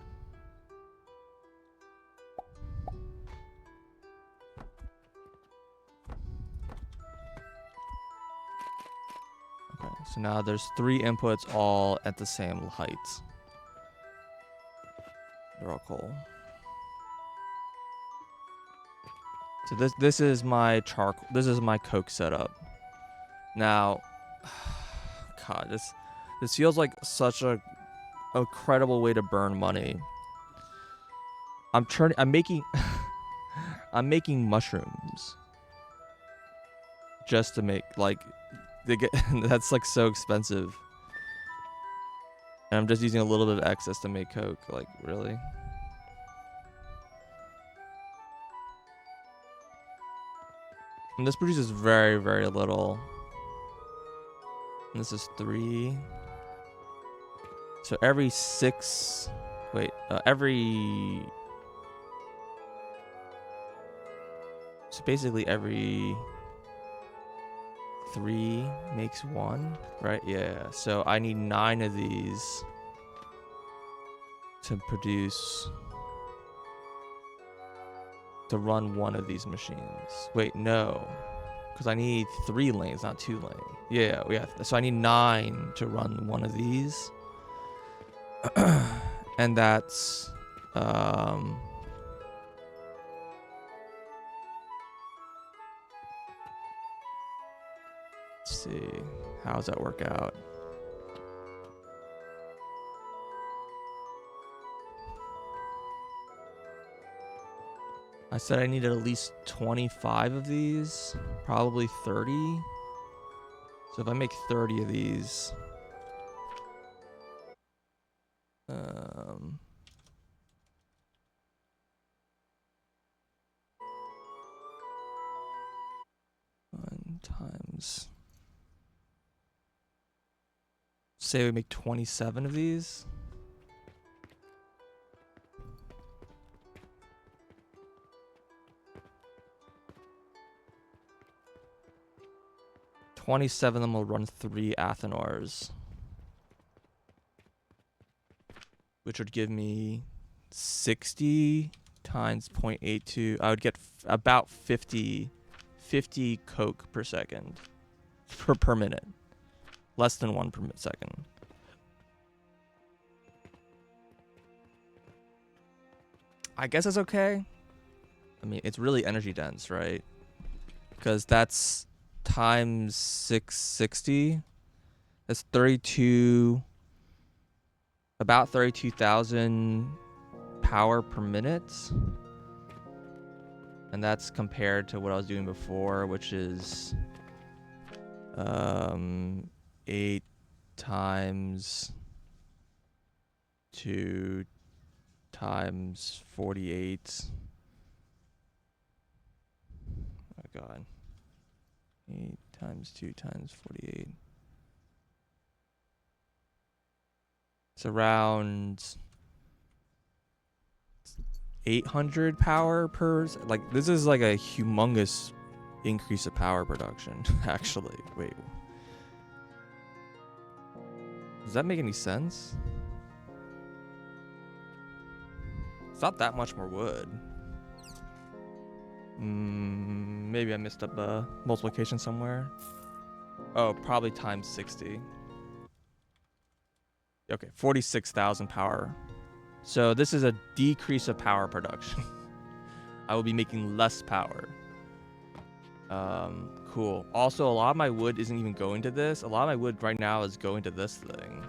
Okay, so now there's 3 inputs all at the same height. They're all coal. So this is my this is my coke setup. Now, God, this feels like such a incredible way to burn money. I'm making I'm making mushrooms just to make like that's like so expensive. And I'm just using a little bit of excess to make coke, like really? And this produces very, very little. And this is 3. So every 6... Wait, every... So basically every 3 makes 1, right? Yeah, so I need 9 of these to produce, to run one of these machines. Wait, no. Because I need 3 lanes, not 2 lanes. Yeah, so I need 9 to run one of these. And that's... let's see. How does that work out? I said I needed at least 25 of these, probably 30. So if I make 30 of these, 1 times, say we make 27 of these. $27 of them will run 3 Athenors, which would give me 60 times 0.82. I would get about 50 coke per second, per minute, less than 1 per second. I guess it's okay. I mean, it's really energy dense, right? Because that's times 660. That's 32, about 32,000 power per minute. And that's compared to what I was doing before, which is 8 times 2 times 48. Oh god. 8 times 2 times 48. It's around 800 power per, like, this is like a humongous increase of power production. Actually, wait, does that make any sense? It's not that much more wood. Maybe I missed up a multiplication somewhere. Oh, probably times 60. Okay, 46,000 power. So this is a decrease of power production. I will be making less power. Cool. Also, a lot of my wood isn't even going to this. A lot of my wood right now is going to this thing.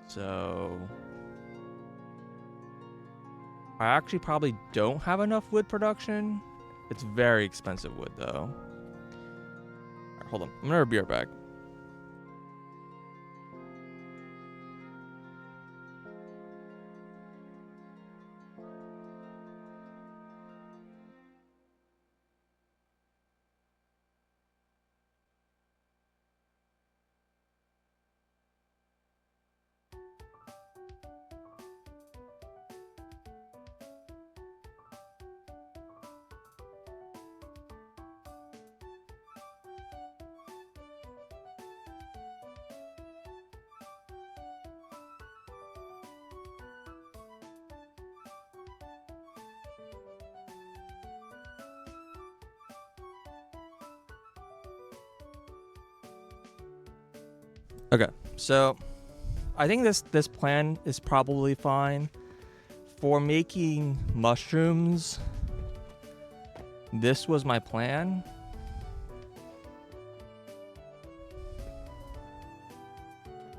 So I actually probably don't have enough wood production. It's very expensive wood, though. All right, hold on. I'm gonna be right back. Okay, so I think this plan is probably fine for making mushrooms. This was my plan.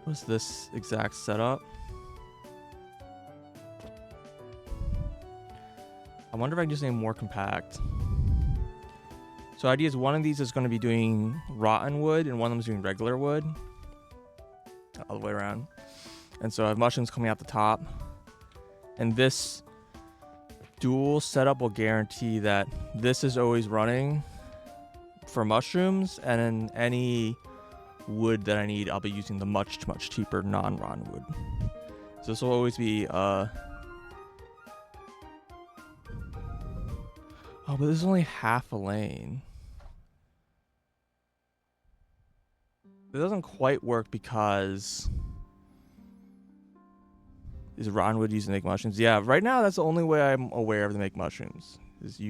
Was this exact setup? I wonder if I can just make more compact. So idea is one of these is going to be doing rotten wood and one of them is doing regular wood. All the way around. And so I have mushrooms coming out the top. And this dual setup will guarantee that this is always running for mushrooms, and then any wood that I need, I'll be using the much cheaper non-rotten wood. So this will always be oh, but this is only half a lane. It doesn't quite work because Is rotten wood used to make mushrooms? Yeah, right now that's the only way I'm aware of to make mushrooms. Is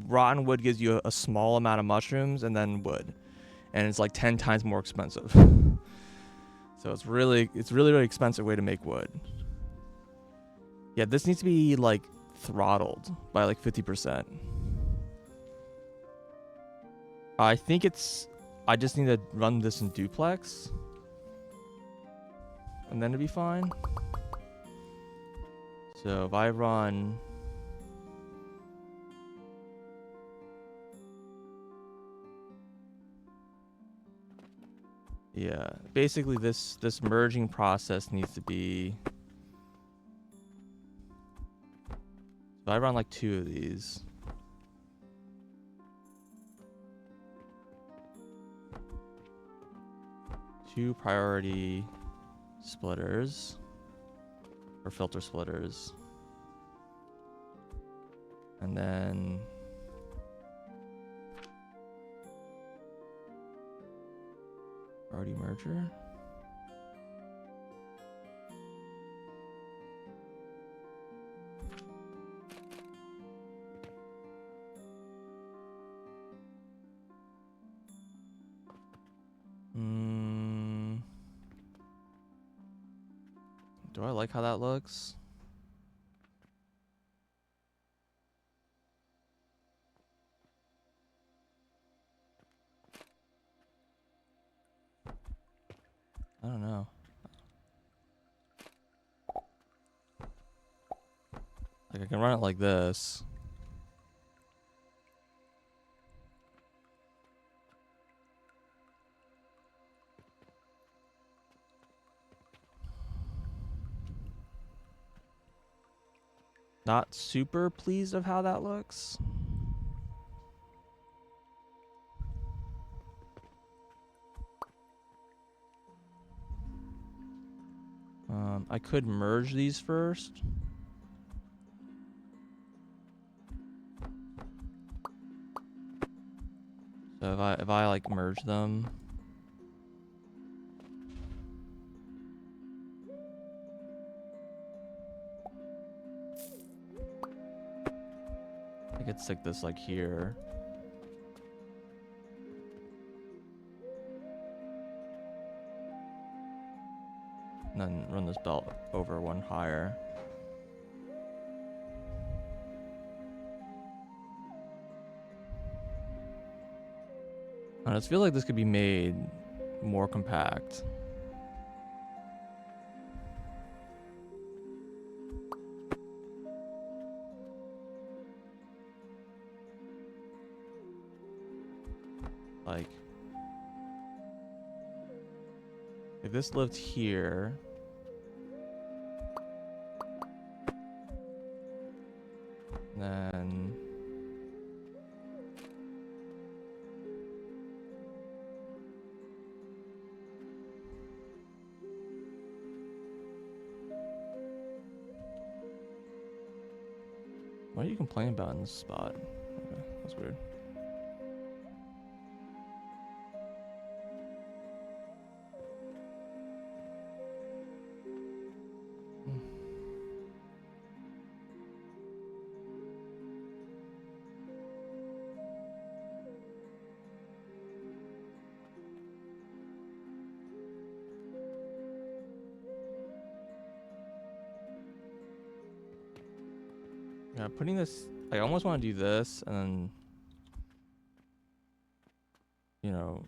rotten wood gives you a small amount of mushrooms and then wood, and it's like 10 times more expensive. So it's really expensive way to make wood. Yeah, this needs to be like throttled by like 50%. I think I just need to run this in duplex, and then it'll be fine. So if I run, yeah, basically this merging process needs to be. If I run like 2 of these, two priority splitters or filter splitters, and then priority merger. Do I like how that looks? I don't know. Like I can run it like this. Not super pleased of how that looks. I could merge these first. So if I like merge them. I could stick this like here. And then run this belt over one higher. I just feel like this could be made more compact. Like, if this lived here, then what are you complaining about in this spot? Okay, that's weird. Yeah, putting this, I almost want to do this and then, you know,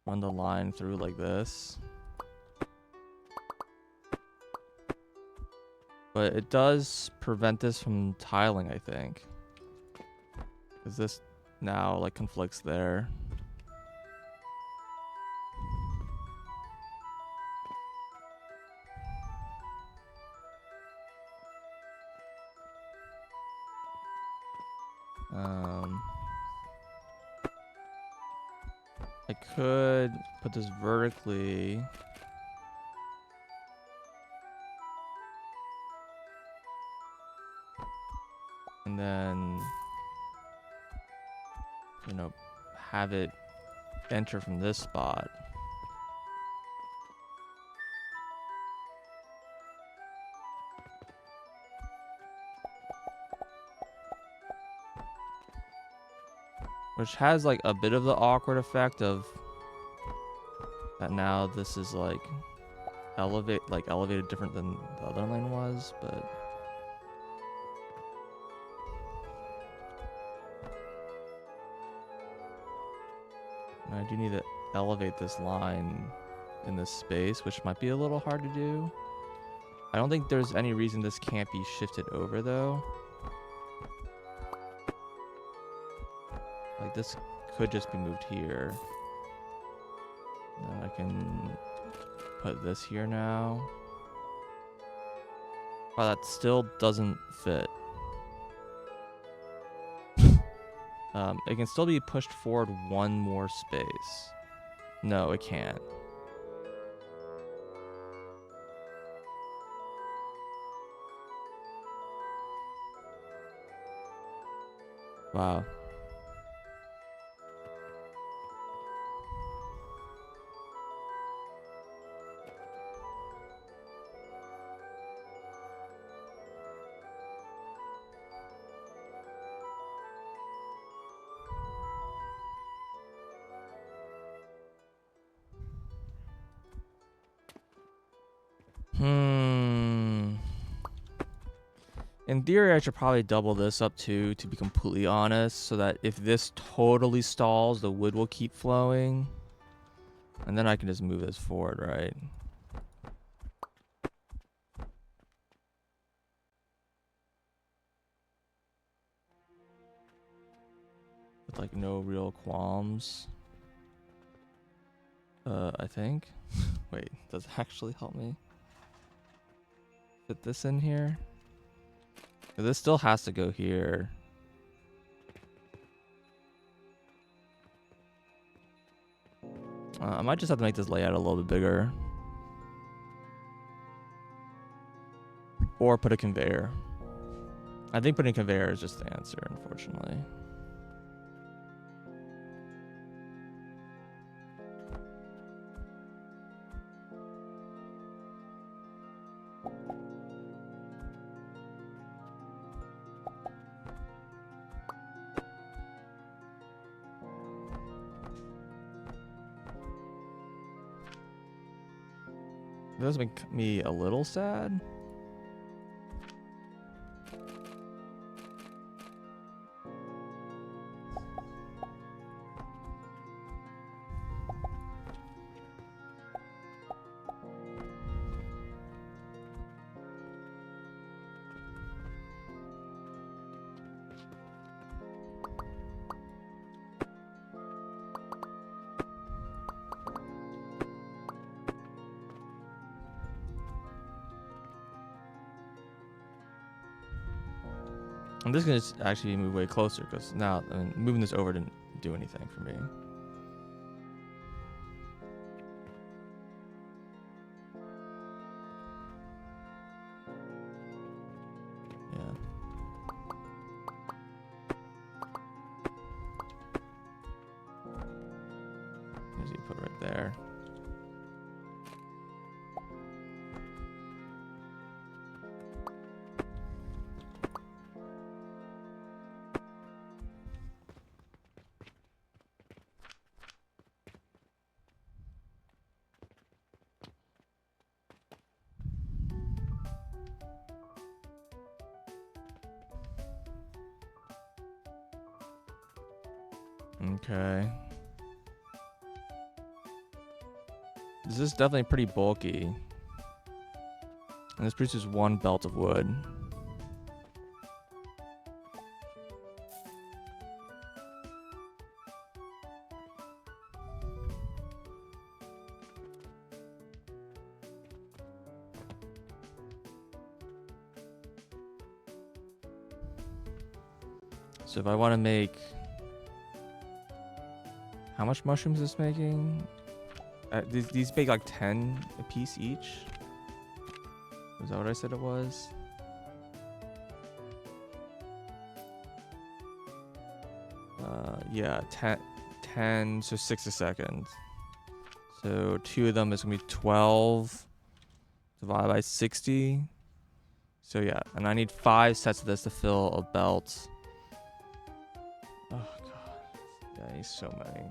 run the line through like this. But it does prevent this from tiling, I think. Because this now like conflicts there. I could put this vertically. And then, you know, have it enter from this spot. which has like a bit of the awkward effect of that now this is like elevated different than the other lane was, but I do need to elevate this line in this space, which might be a little hard to do. I don't think there's any reason this can't be shifted over though. Like this could just be moved here. Then I can put this here now. Oh, that still doesn't fit. It can still be pushed forward one more space. No, it can't. Wow. In theory, I should probably double this up too, to be completely honest, so that if this totally stalls, the wood will keep flowing. And then I can just move this forward, right? With like no real qualms. I think. Wait, does it actually help me fit this in here? This still has to go here. I might just have to make this layout a little bit bigger. Or put a conveyor. I think putting a conveyor is just the answer, unfortunately. Does make me a little sad. I'm just gonna actually move way closer because now moving this over didn't do anything for me. Yeah. There's you put right there. Okay. This is definitely pretty bulky. And this produces one belt of wood. So if I want to make... How much mushrooms is this making? These make like 10 a piece each. Was that what I said it was? Yeah, 10, so 6 a second. So 2 of them is gonna be 12 divided by 60. So yeah, and I need 5 sets of this to fill a belt. Oh god. Yeah, he's so many.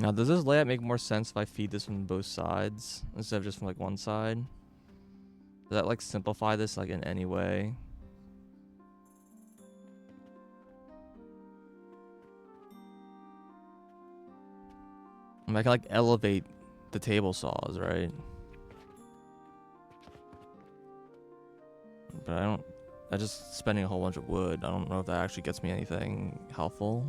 Now, does this layout make more sense if I feed this from both sides instead of just from like one side? Does that like simplify this like in any way? I mean, I can like elevate the table saws, right? But I don't. I just spending a whole bunch of wood. I don't know if that actually gets me anything helpful.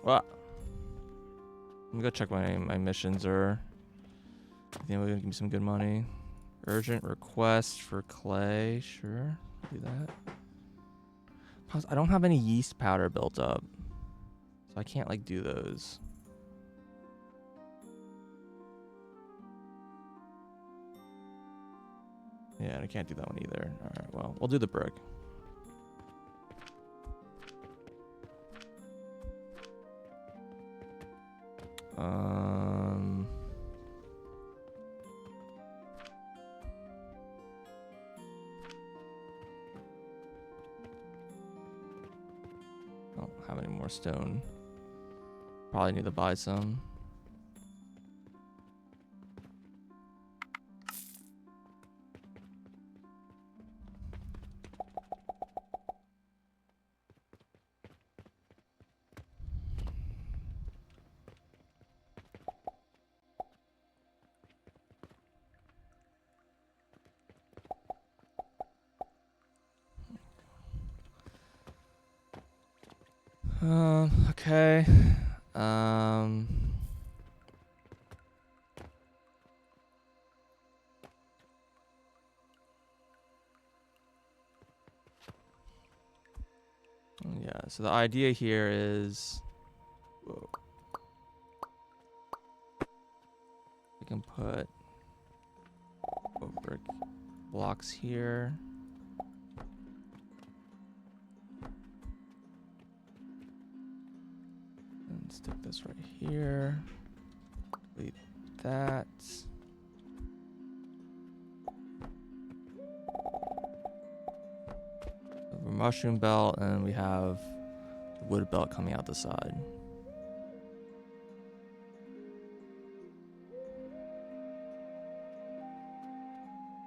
Well, I'm gonna check my missions are. I think we're gonna give me some good money. Urgent request for clay. Sure, do that. Plus, I don't have any yeast powder built up, so I can't like do those. Yeah, I can't do that one either. All right, well, we'll do the brick. I don't have any more stone. Probably need to buy some. Okay. Yeah, so the idea here is we can put brick blocks here. And stick this right here. Delete that. A mushroom belt, and we have the wood belt coming out the side.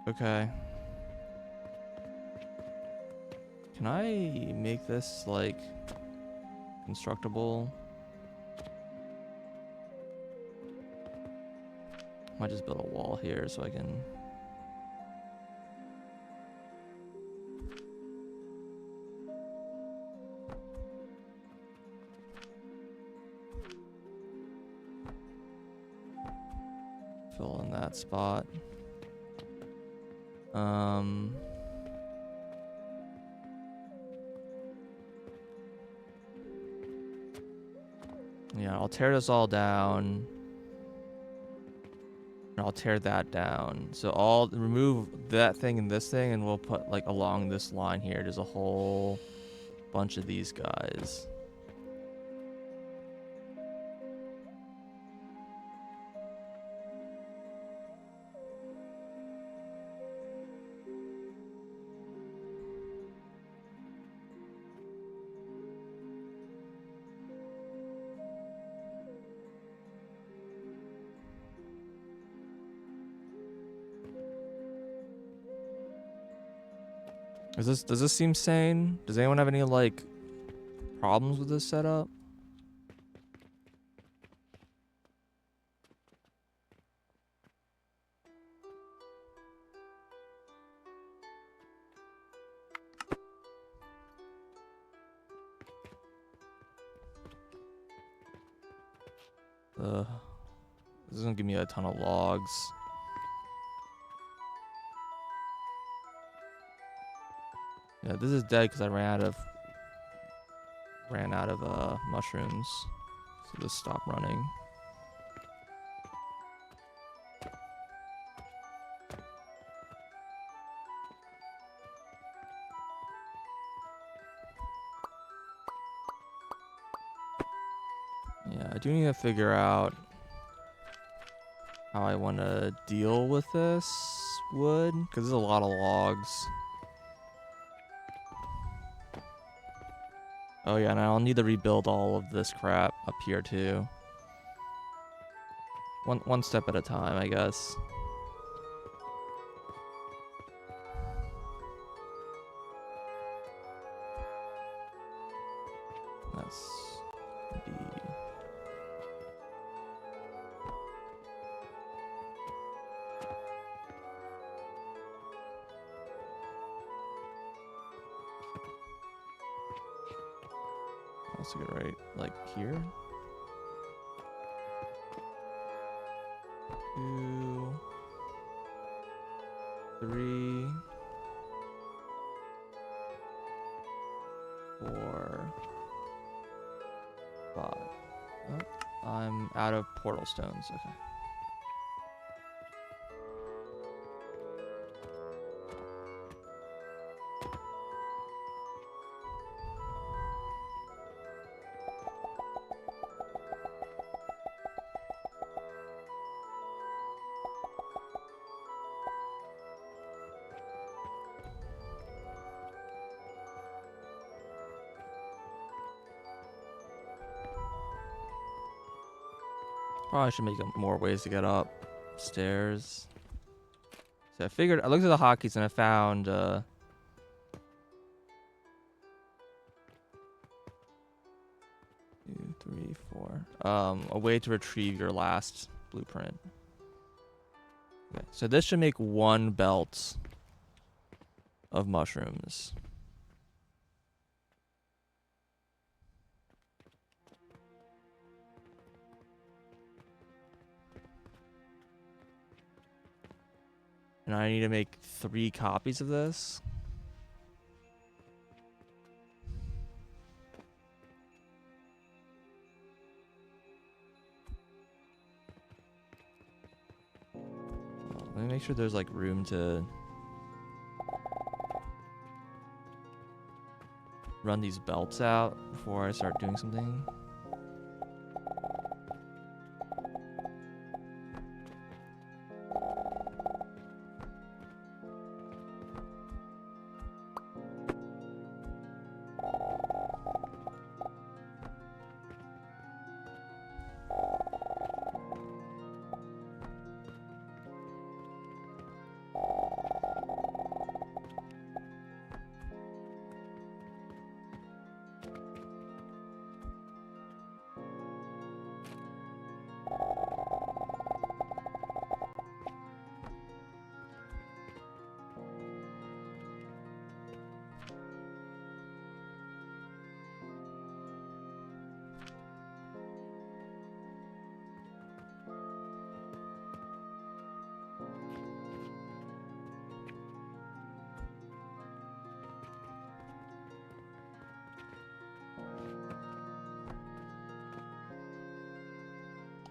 Okay. Can I make this like constructible? Might just build a wall here so I can. Fill in that spot. Yeah, I'll tear this all down. And I'll tear that down. So I'll remove that thing and this thing, and we'll put like along this line here. There's a whole bunch of these guys. Does this seem sane? Does anyone have any like problems with this setup? This is gonna give me a ton of logs. Yeah, this is dead because I ran out of mushrooms. So just stop running. Yeah, I do need to figure out how I want to deal with this wood, because there's a lot of logs. Oh yeah, and I'll need to rebuild all of this crap up here too. One step at a time, I guess. That's D. Also get right like here. 2, 3, 4, 5. Oh, I'm out of portal stones. Okay. Probably should make more ways to get upstairs. So I figured, I looked at the hotkeys and I found, 2, 3, 4. A way to retrieve your last blueprint. Okay, so this should make 1 belt of mushrooms. And I need to make 3 copies of this. Let me make sure there's like room to run these belts out before I start doing something.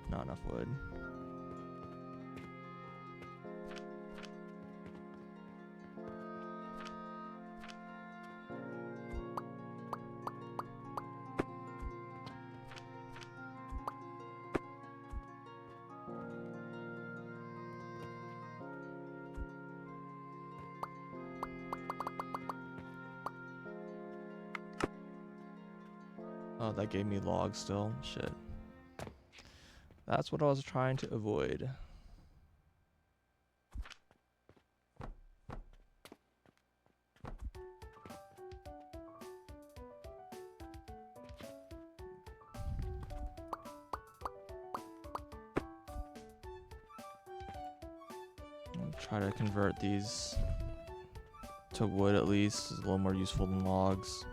Not enough wood. Oh, that gave me logs still. Shit. That's what I was trying to avoid. I'll try to convert these to wood at least. It's a little more useful than logs.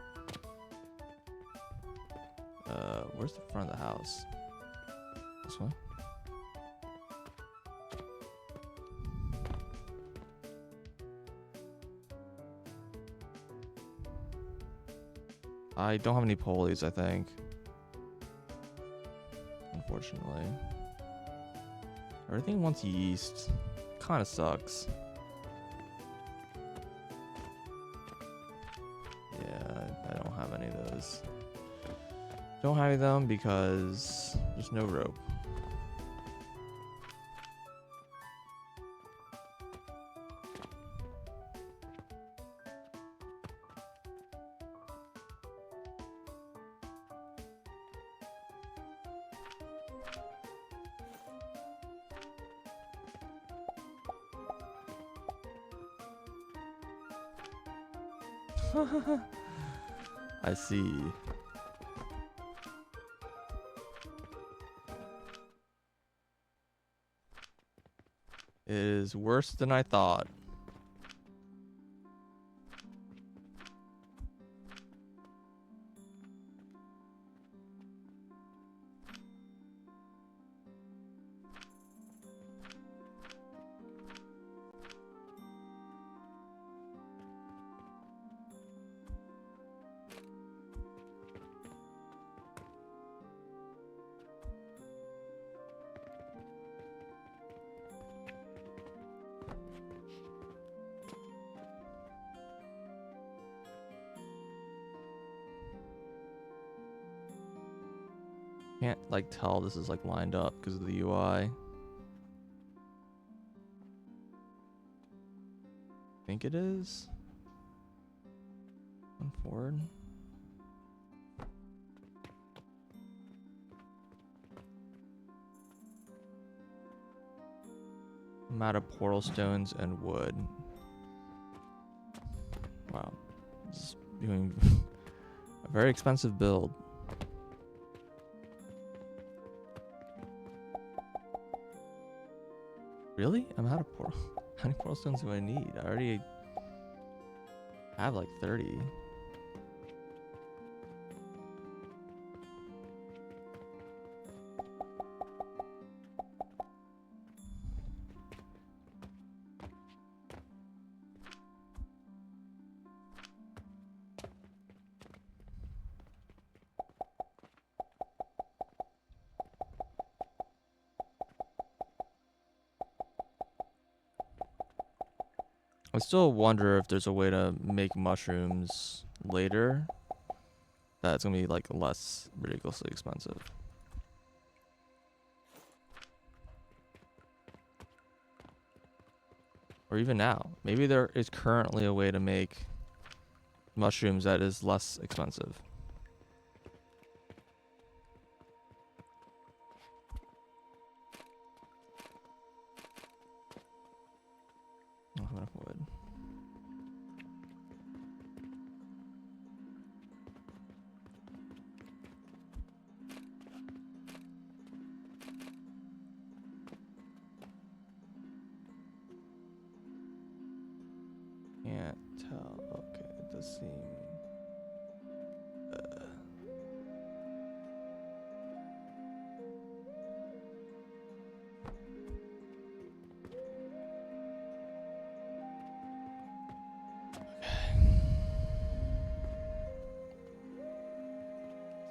Where's the front of the house? This one? I don't have any pulleys, I think. unfortunately. Everything wants yeast. Kind of sucks. Yeah, I don't have any of those. Don't have them because there's no rope. I see. It is worse than I thought. Can't like tell this is like lined up because of the UI. Think it is. One forward. I'm out of portal stones and wood. Wow, this is doing a very expensive build. Really? I'm out of portal. How many portal stones do I need? I already have like 30. I still wonder if there's a way to make mushrooms later that's gonna be like less ridiculously expensive. Or even now. Maybe there is currently a way to make mushrooms that is less expensive. I don't have enough wood. Can't tell. Okay, it does seem.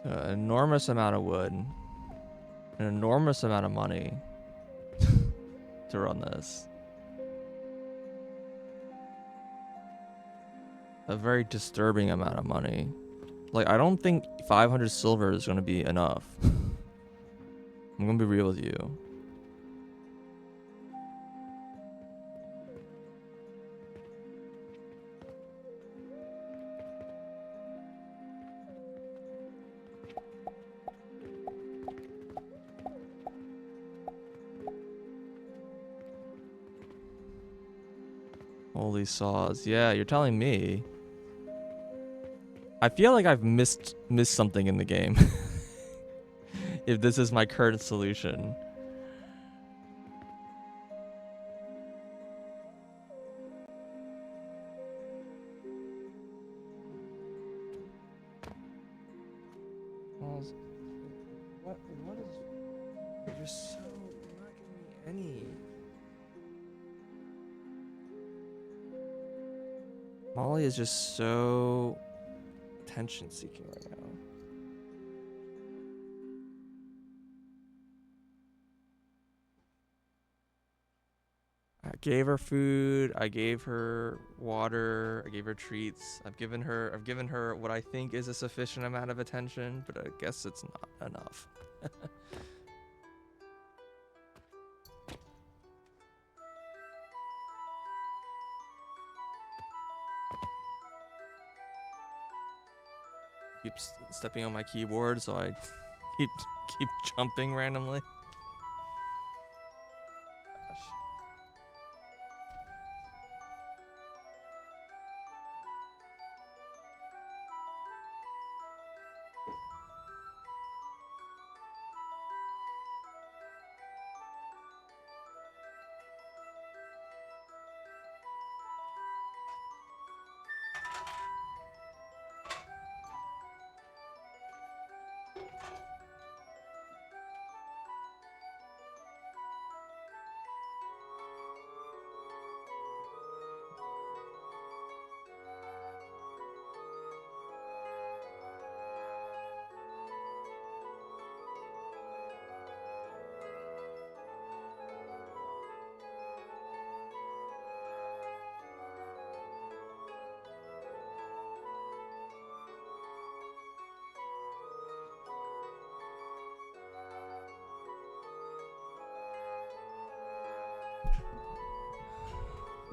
An enormous amount of wood, an enormous amount of money to run this. A very disturbing amount of money. Like, I don't think 500 silver is going to be enough. I'm going to be real with you. Holy saws. Yeah, you're telling me. I feel like I've missed something in the game. If this is my current solution. What is... You're so... You're not giving me any... Molly is just so attention seeking right now. gave her food, I gave her water, I gave her treats. I've given her what I think is a sufficient amount of attention, but I guess it's not enough. Keep stepping on my keyboard, so I keep jumping randomly. Gosh.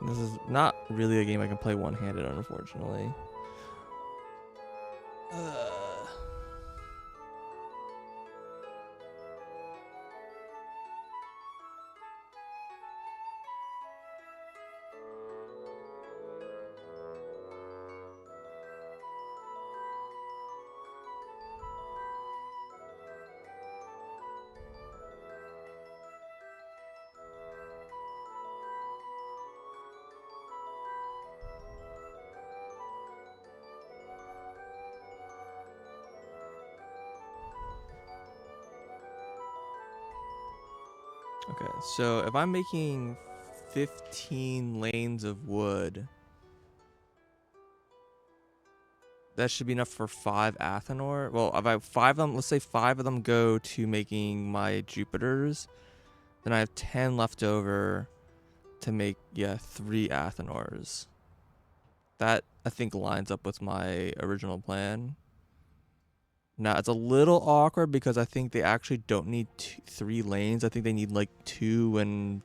This is not really a game I can play one-handed, unfortunately. Okay, so if I'm making 15 lanes of wood, that should be enough for 5 Athenor. Well, if I have 5 of them, let's say 5 of them go to making my Jupiters, then I have 10 left over to make, 3 Athenors. That, I think, lines up with my original plan. Now, it's a little awkward because I think they actually don't need 3 lanes. I think they need like 2 and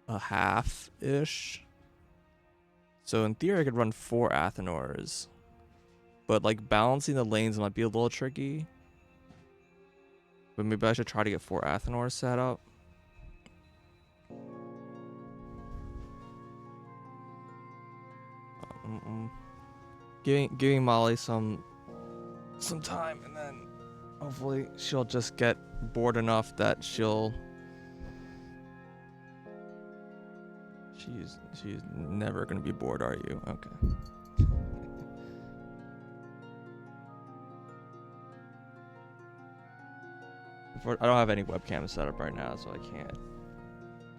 a half-ish. So in theory, I could run 4 Athenors. But like balancing the lanes might be a little tricky. But maybe I should try to get 4 Athenors set up. Giving Molly some time, and then hopefully she'll just get bored enough that she's never gonna be bored, are you? Okay. I don't have any webcam set up right now, so I can't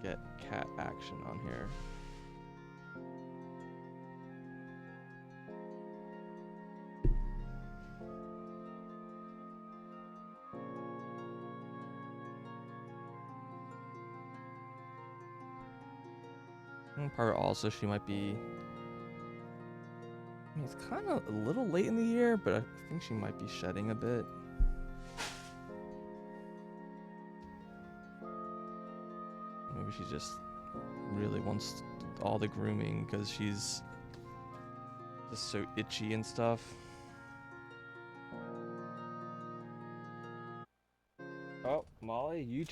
get cat action on here. Part also she might be. I mean, it's kind of a little late in the year, but I think she might be shedding a bit. Maybe she just really wants all the grooming because she's just so itchy and stuff. Oh, Molly,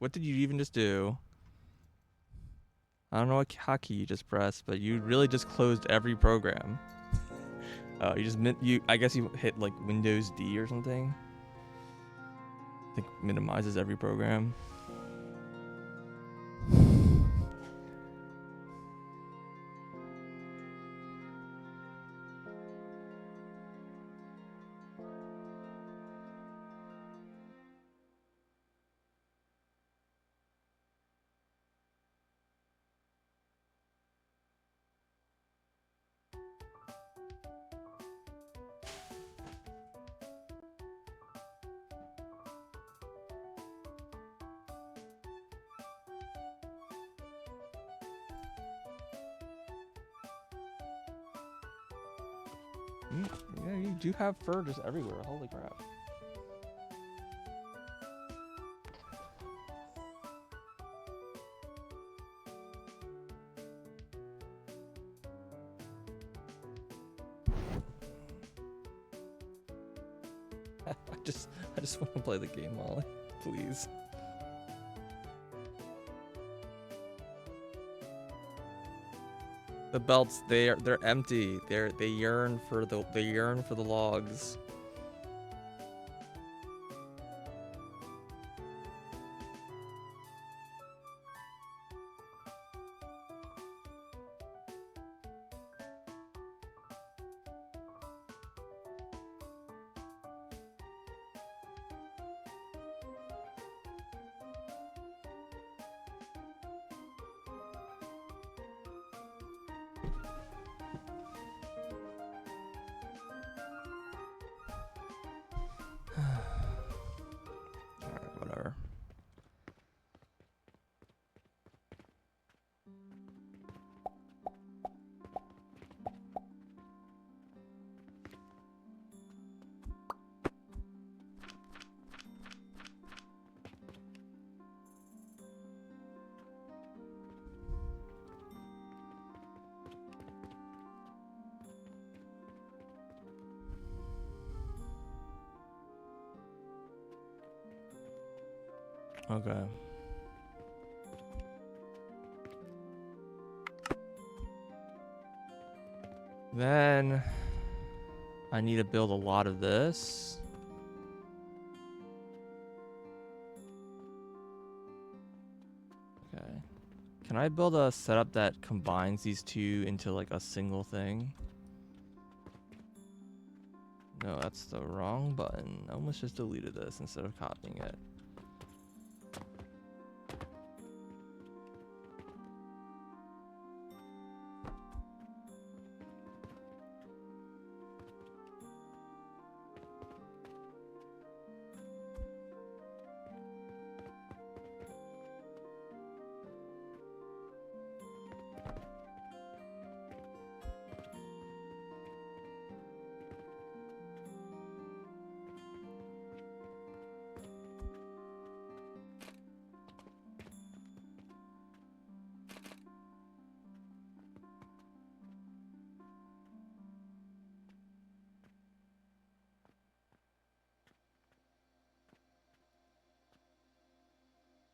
what did you even just do? I don't know what hotkey you just pressed, but you really just closed every program. I guess you hit like Windows D or something. I think minimizes every program. Yeah, you do have fur just everywhere. Holy crap. I just want to play the game, Molly. Please. The belts, they're empty. They yearn for the logs. Alright, whatever. Okay. Then I need to build a lot of this. Okay. Can I build a setup that combines these two into like a single thing? No, that's the wrong button. I almost just deleted this instead of copying it.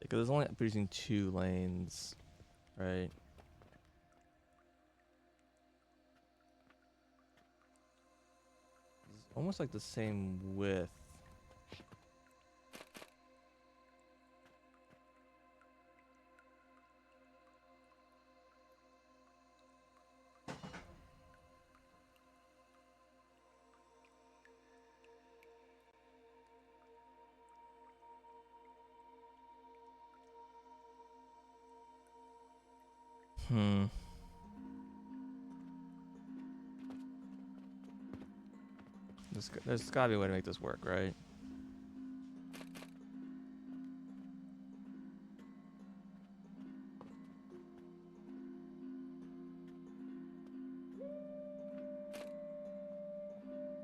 Because it's only producing 2 lanes, right? It's almost like the same width. Hmm. There's gotta be a way to make this work, right?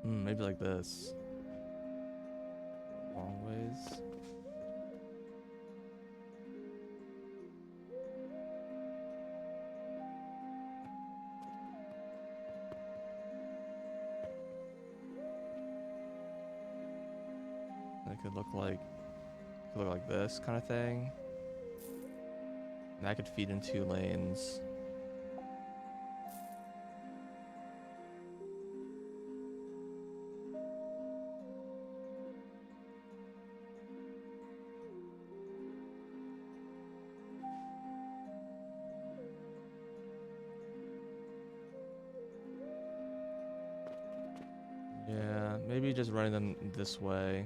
Maybe like this. Long ways. It could look like this kind of thing. And that could feed in 2 lanes. Yeah, maybe just running them this way.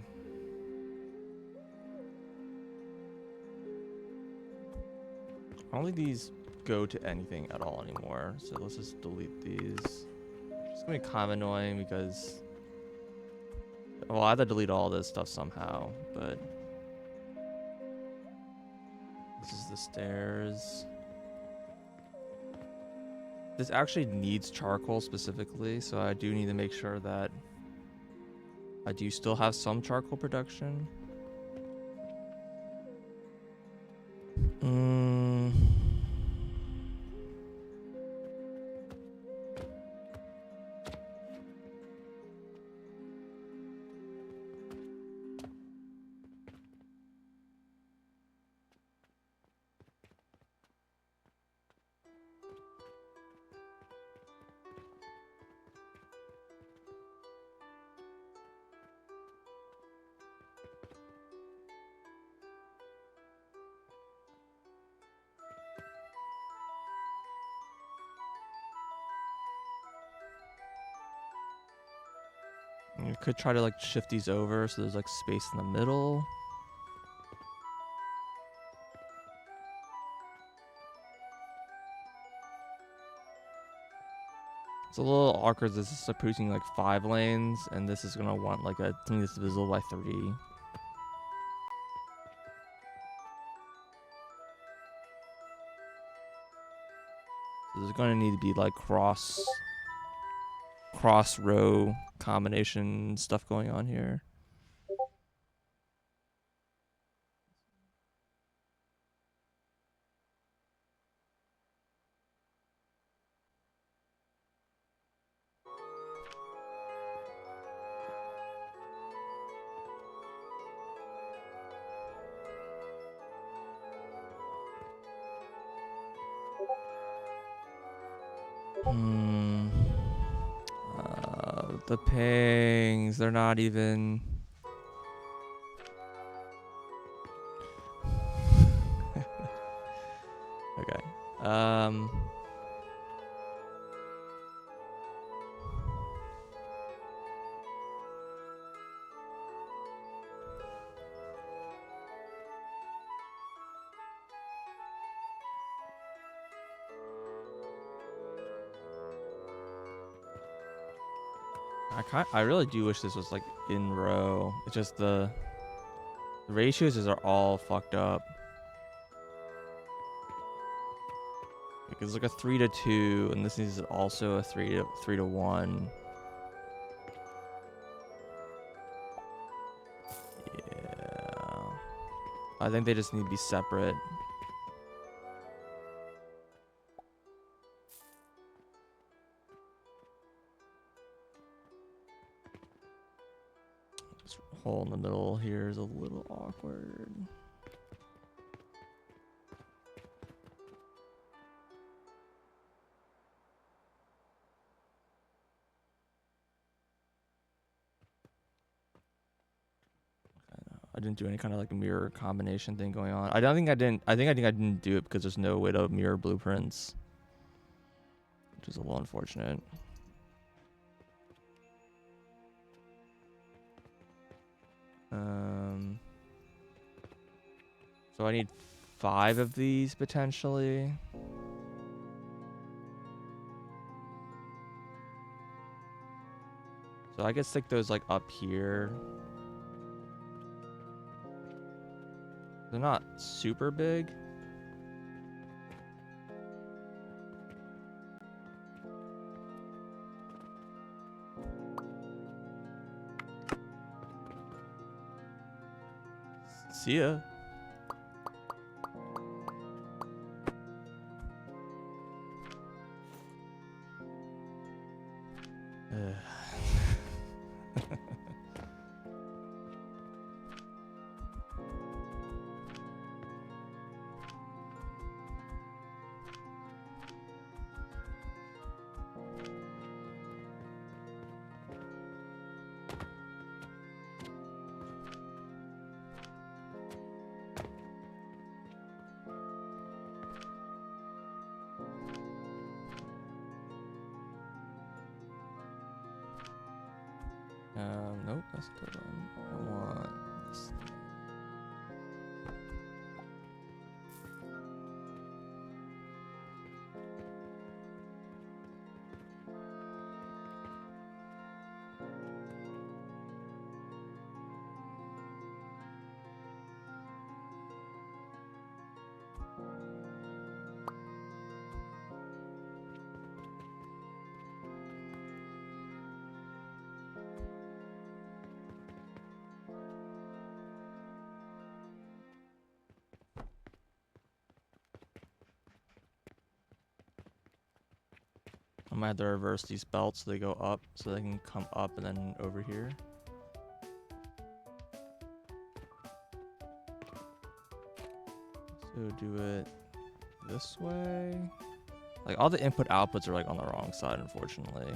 I don't think these go to anything at all anymore, so let's just delete these. It's gonna be kind of annoying because, well, I have to delete all this stuff somehow, but this is the stairs. This actually needs charcoal specifically, so I do need to make sure that I do still have some charcoal production. Mm. You could try to like shift these over so there's like space in the middle. It's a little awkward. This is producing like 5 lanes, and this is gonna want like a something that's divisible by 3. So there's gonna need to be like cross row combination stuff going on here. The pings, they're not even. Okay. I really do wish this was like in row. It's just the ratios are all fucked up. It's like a 3-2, and this is also a 3-1. Yeah, I think they just need to be separate. This hole in the middle here is a little awkward. I didn't do any kind of like mirror combination thing going on. I think I didn't do it because there's no way to mirror blueprints, which is a little unfortunate. So I need 5 of these potentially. So I could stick those like up here. They're not super big. See ya. Nope, that's a good one. I want this. I might have to reverse these belts so they go up, so they can come up and then over here. So do it this way. Like all the input outputs are like on the wrong side, unfortunately.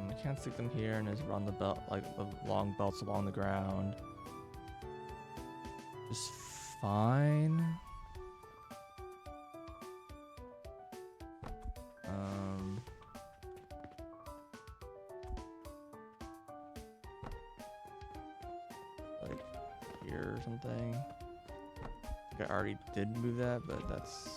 I can't stick them here and just run the belt, like the long belts along the ground. Just fine. Like here or something. I think I already did move that, but that's.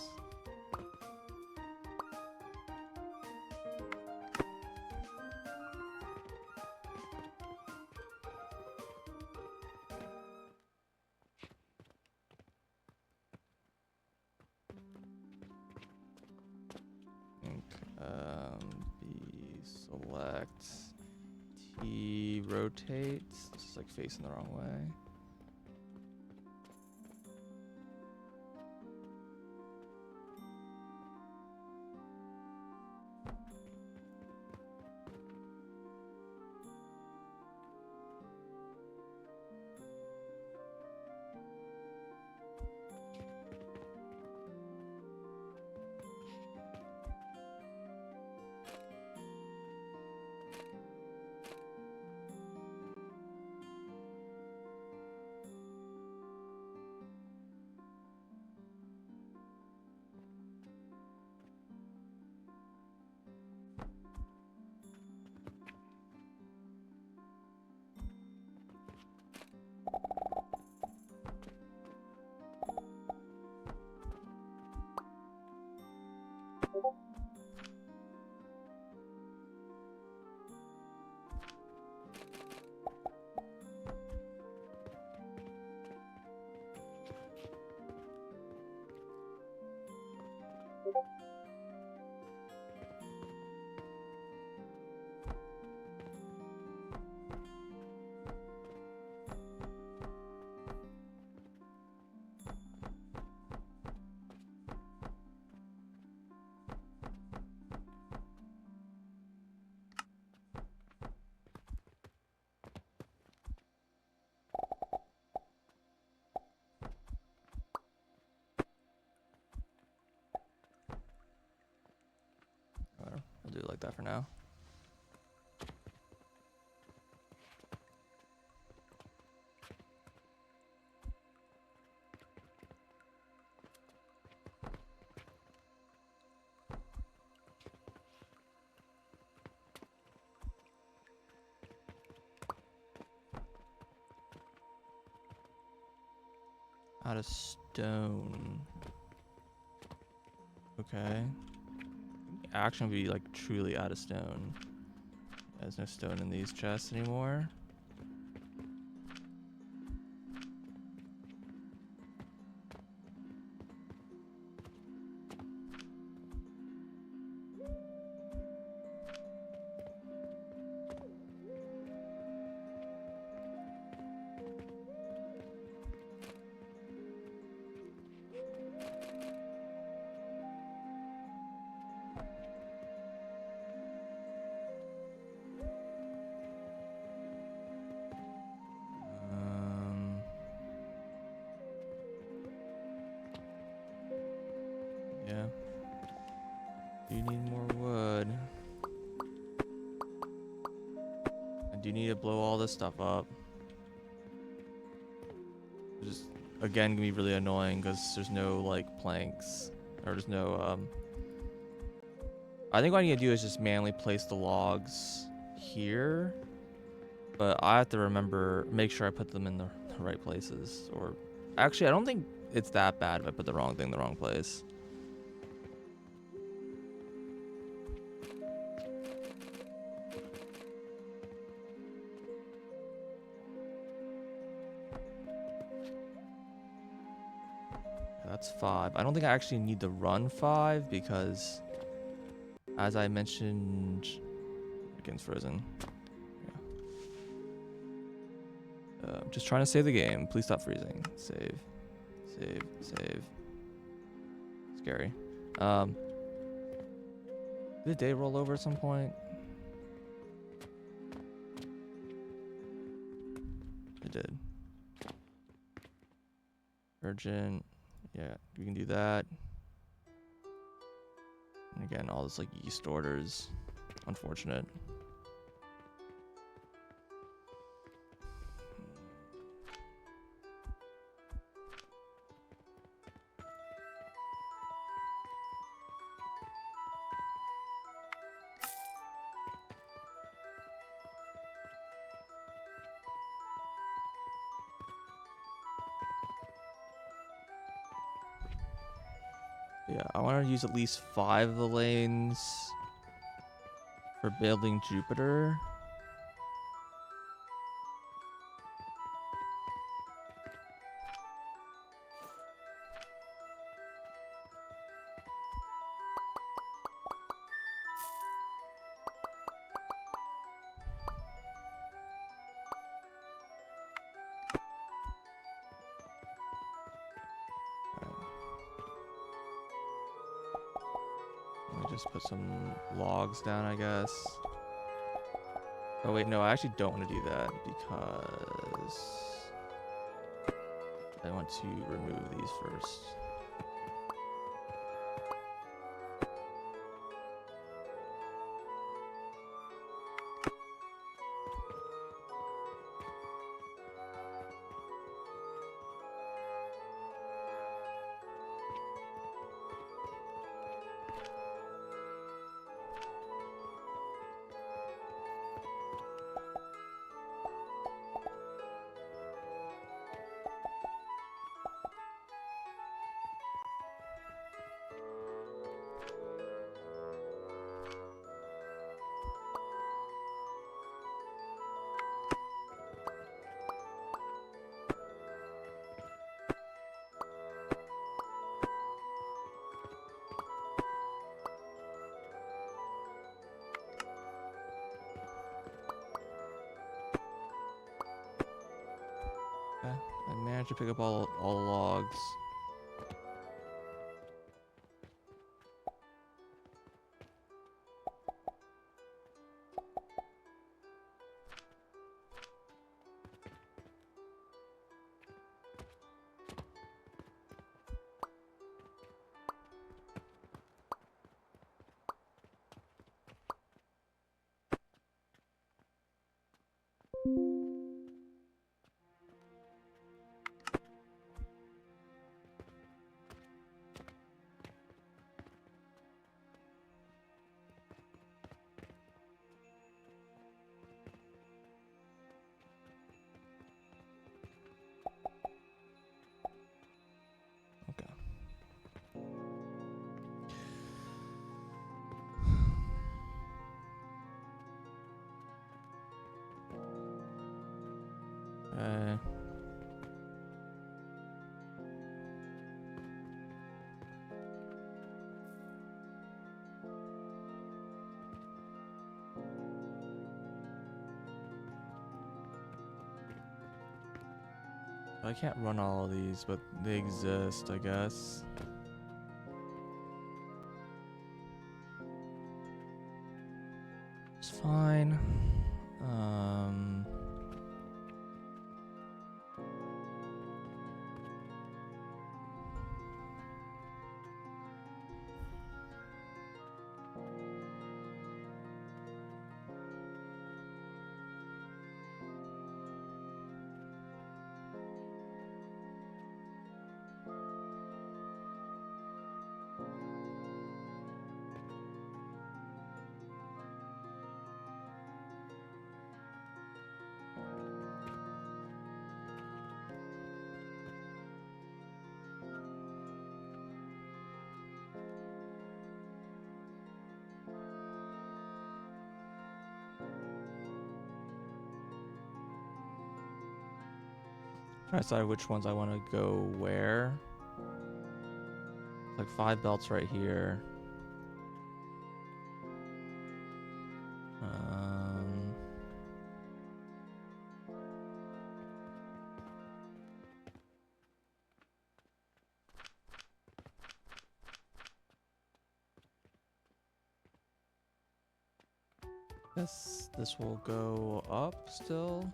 B select T rotate. This is like facing the wrong way. I'll do it like that for now. Out of stone. Okay. Action would be like truly out of stone. There's no stone in these chests anymore. Yeah. Do you need more wood? I do need to blow all this stuff up. Just again gonna be really annoying because there's no like planks or there's no I think what I need to do is just manually place the logs here, but I have to make sure I put them in the right places. Or actually, I don't think it's that bad if I put the wrong thing in the wrong place. That's 5. I don't think I actually need to run 5 because, as I mentioned, against frozen. Yeah. Just trying to save the game. Please stop freezing. Save. Save. Save. Scary. Did the day roll over at some point? It did. Urgent. Yeah, we can do that. And again, all this like yeast orders. Unfortunate. Yeah, I want to use at least 5 of the lanes for building Jupiter. Let me just put some logs down, I guess. Oh wait, no, I actually don't want to do that because I want to remove these first. Okay, I managed to pick up all logs. Okay. Okay. I can't run all of these, but they exist, I guess. It's fine. Trying to decide which ones I want to go where. Like 5 belts right here. This will go up still.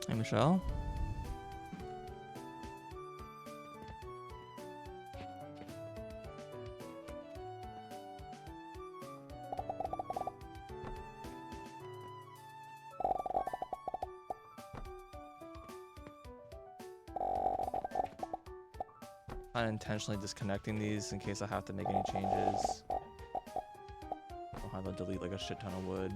Hey, Michelle. Unintentionally disconnecting these in case I have to make any changes. I'll have to delete like a shit ton of wood.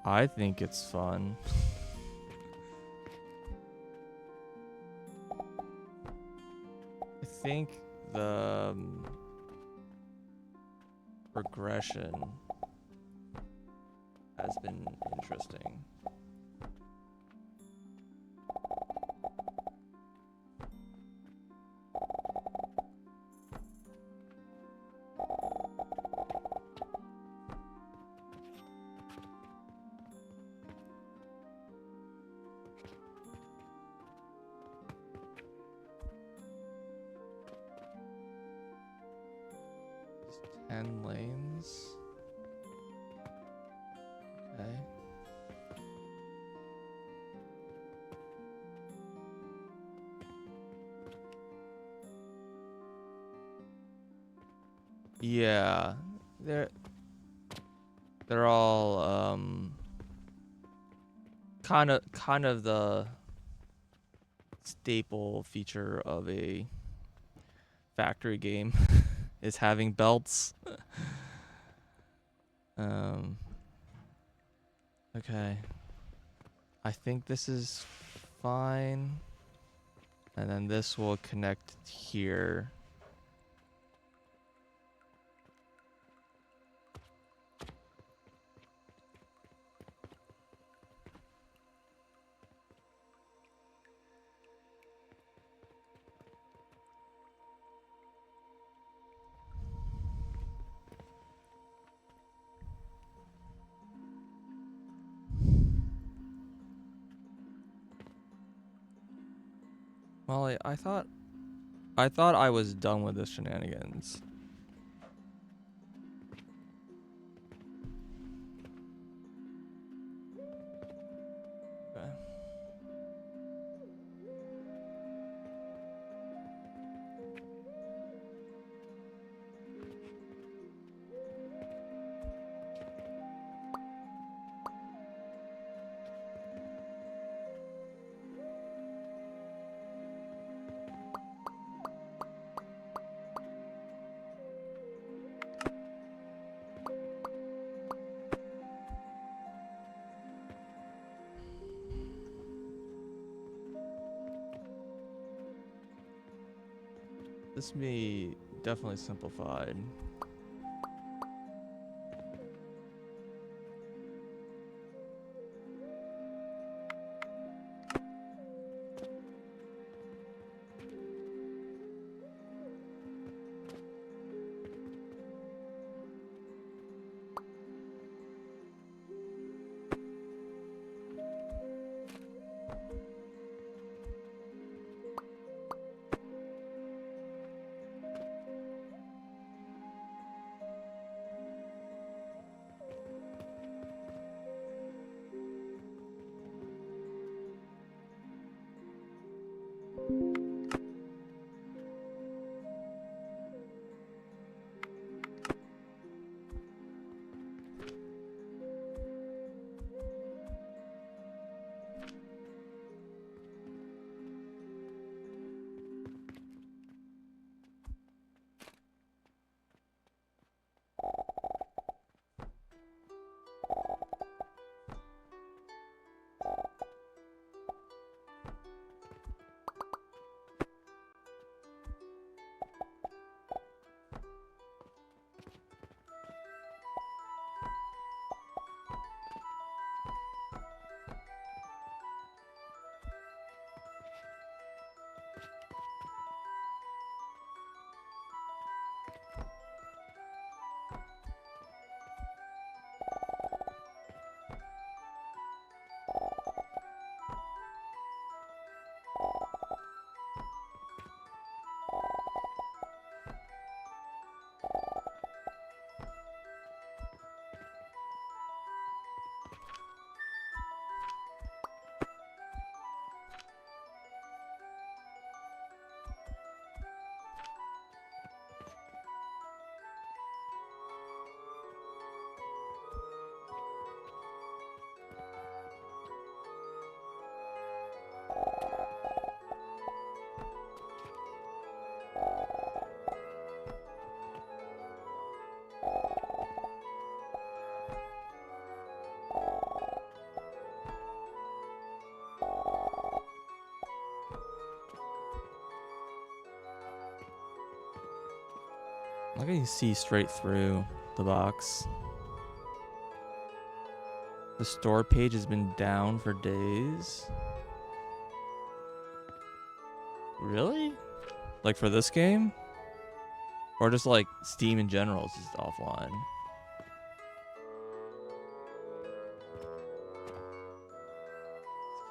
I think it's fun. I think the progression has been interesting. There's 10 lanes. Okay. Yeah, they're all kind of the staple feature of a factory game is having belts. Okay. I think this is fine. And then this will connect here. Molly, I thought I was done with this shenanigans. Okay. This may definitely simplified. can you see straight through the box. The store page has been down for days. Really? Like for this game? Or just like Steam in general is just offline?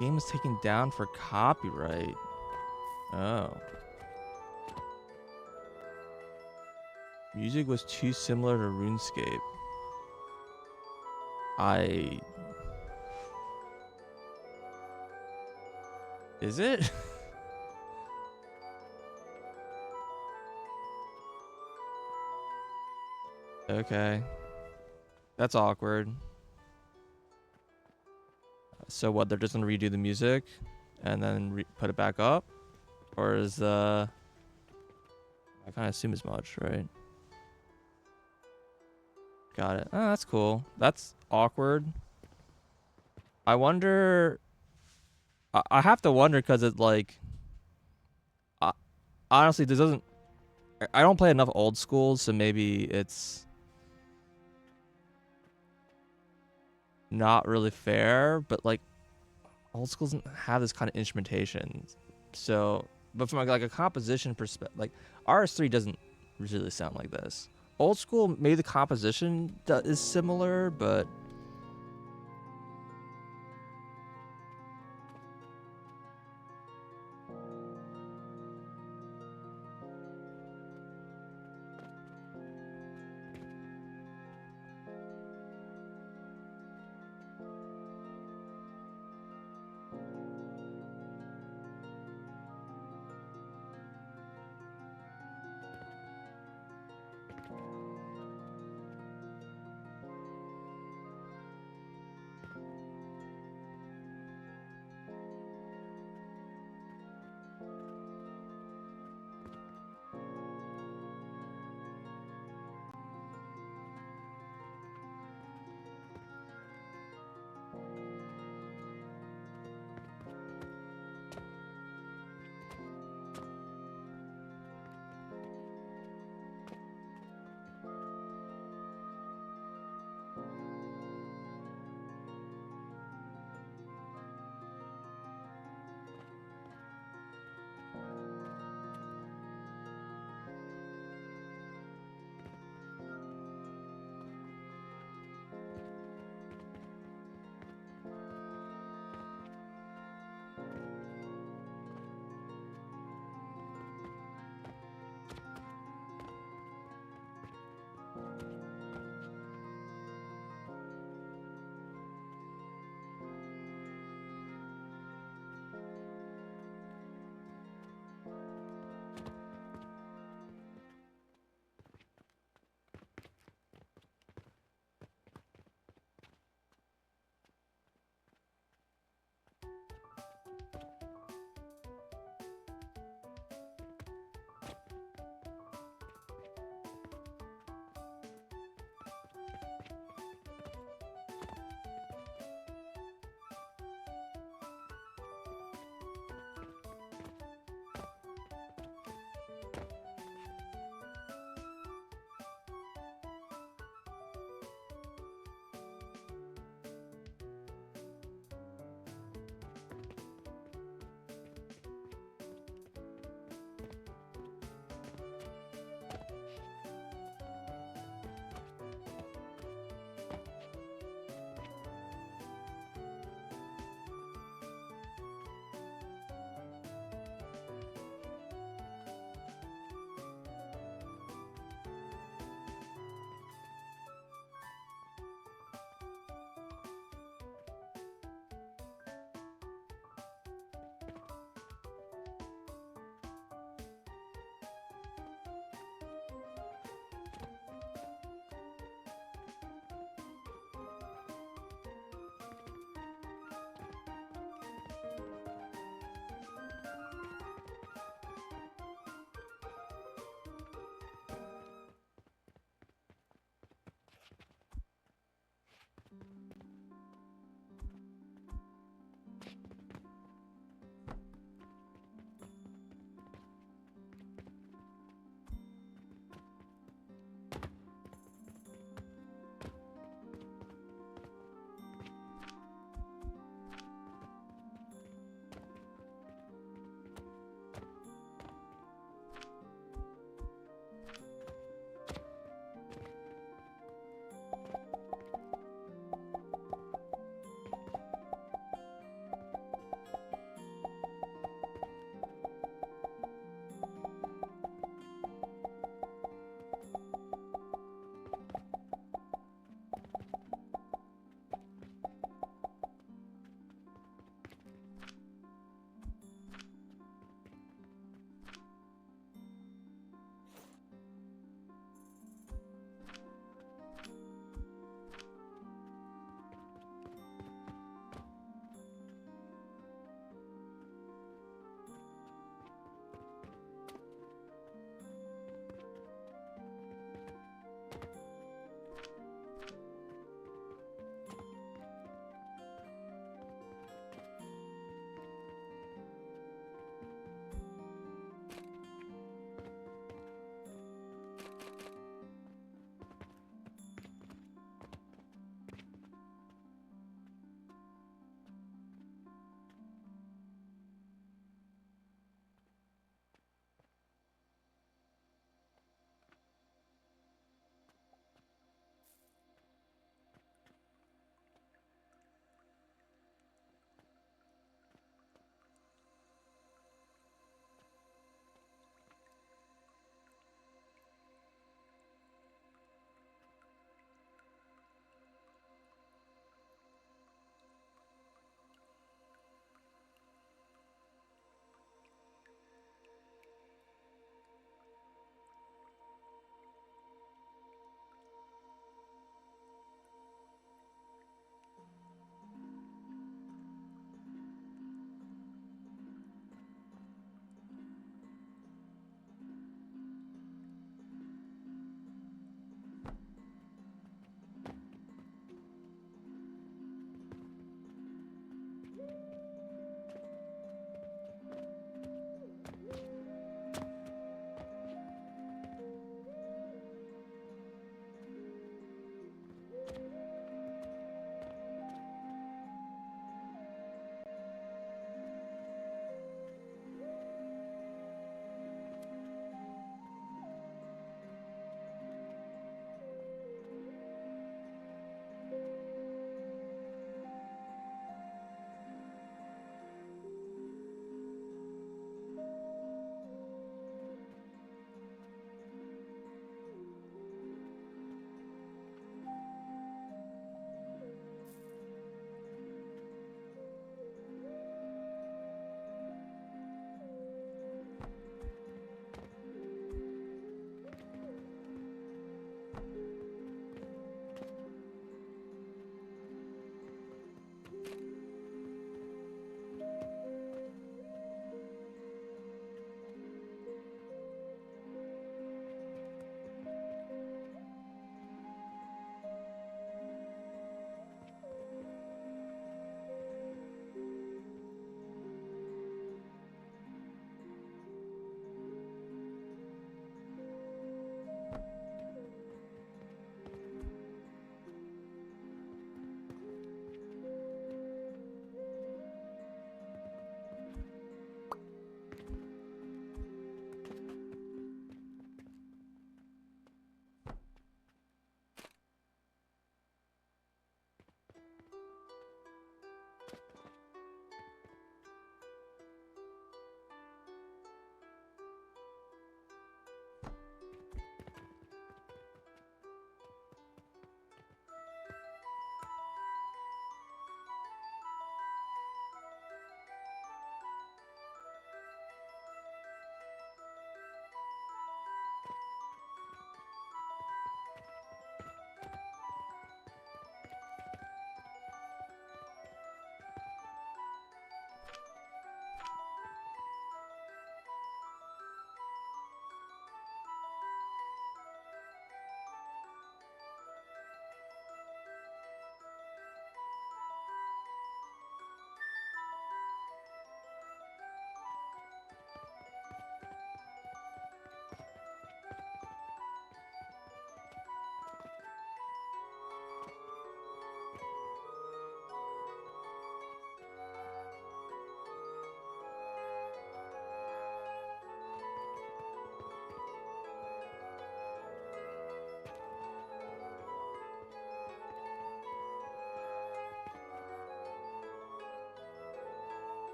This game was taken down for copyright. Oh. Music was too similar to RuneScape. Is it? Okay. That's awkward. So what, they're just gonna redo the music and then put it back up? Or is I kinda assume as much, right? Got it. Oh, that's cool. That's awkward. I wonder... I have to wonder because it like... honestly, this doesn't... I don't play enough old schools, so maybe it's... not really fair, but like... old schools don't have this kind of instrumentation. So... but from like a composition perspective... like, RS3 doesn't really sound like this. Old school, maybe the composition is similar, but...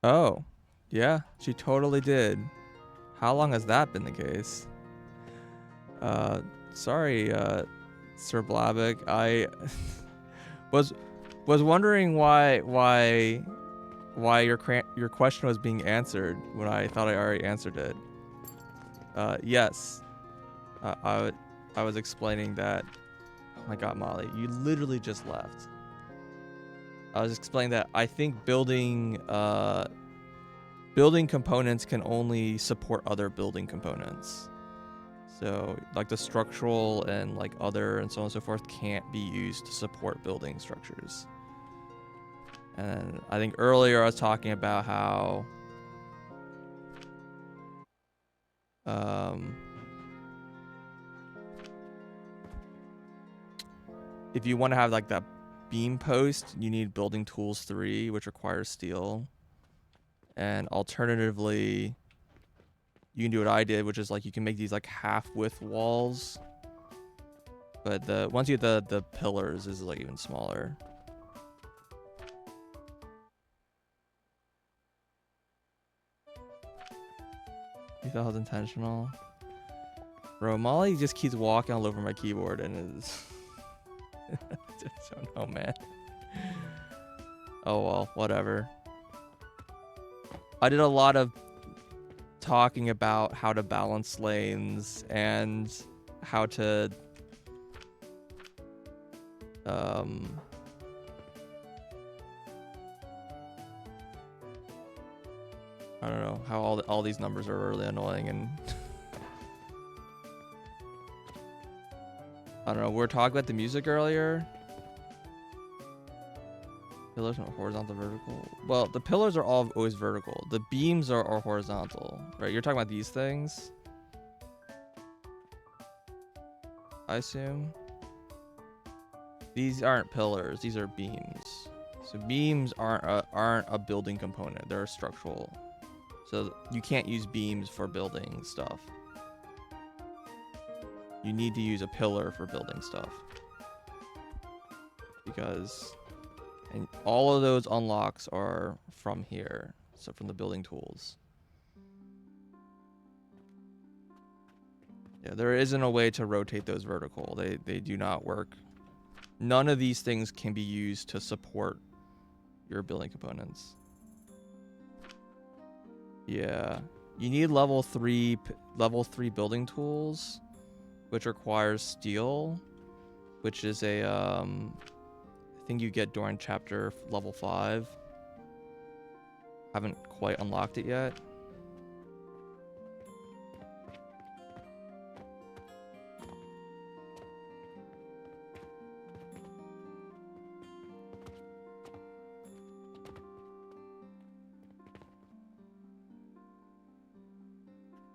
Oh, yeah, she totally did. How long has that been the case? Uh, sorry, Sir Blavik. I was wondering why your question was being answered when I thought I already answered it. Yes. I was explaining that. Oh my God, Molly, you literally just left. I was explaining that I think building components can only support other building components. So like the structural and like other and so on and so forth can't be used to support building structures. And I think earlier I was talking about how if you want to have like that beam post, you need building tools 3, which requires steel. And alternatively, you can do what I did, which is like you can make these like half width walls. But once you get the pillars, is like even smaller. You thought it was intentional? Bro, Molly just keeps walking all over my keyboard and is I just don't know, man. Oh well, whatever. I did a lot of talking about how to balance lanes and how to I don't know how all these numbers are really annoying, and I don't know. We were talking about the music earlier. Pillars are horizontal, vertical. Well, the pillars are all always vertical. The beams are horizontal, right? You're talking about these things, I assume. These aren't pillars. These are beams. So beams aren't a building component. They're structural. So you can't use beams for building stuff. You need to use a pillar for building stuff. Because and all of those unlocks are from here. So from the building tools. Yeah, there isn't a way to rotate those vertical. They do not work. None of these things can be used to support your building components. Yeah, you need level 3 building tools, which requires steel, which is a thing you get during chapter level 5. Haven't quite unlocked it yet.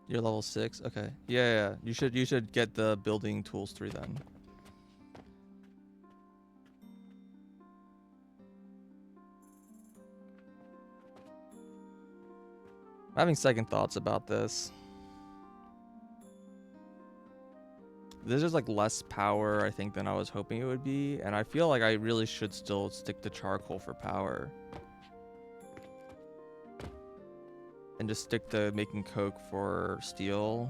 You're level 6. Okay. Yeah. You should get the building tools 3 then. I'm having second thoughts about this. This is like less power, I think, than I was hoping it would be, and I feel like I really should still stick to charcoal for power. And just stick to making coke for steel.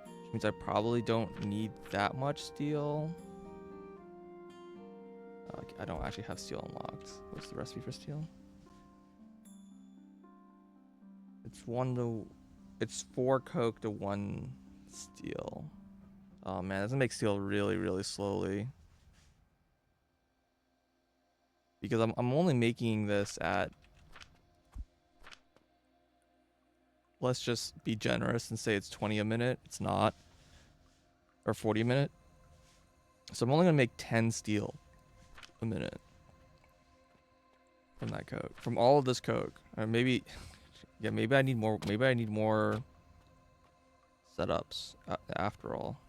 Which means I probably don't need that much steel. I don't actually have steel unlocked. What's the recipe for steel? It's 4 coke to 1 steel. Oh man, that's gonna make steel really, really slowly. Because I'm only making this at, let's just be generous and say it's 20 a minute. It's not. Or 40 a minute. So I'm only gonna make 10 steel a minute from that coke. From all of this coke. Or maybe yeah, maybe I need more setups after all.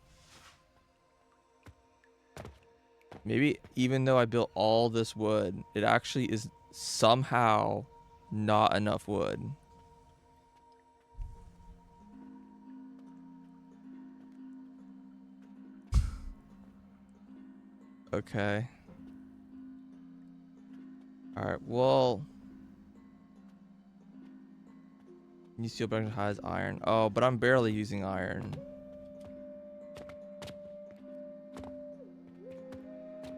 Maybe even though I built all this wood, it actually is somehow not enough wood. Okay. Alright, well, New steel production has iron. Oh, but I'm barely using iron.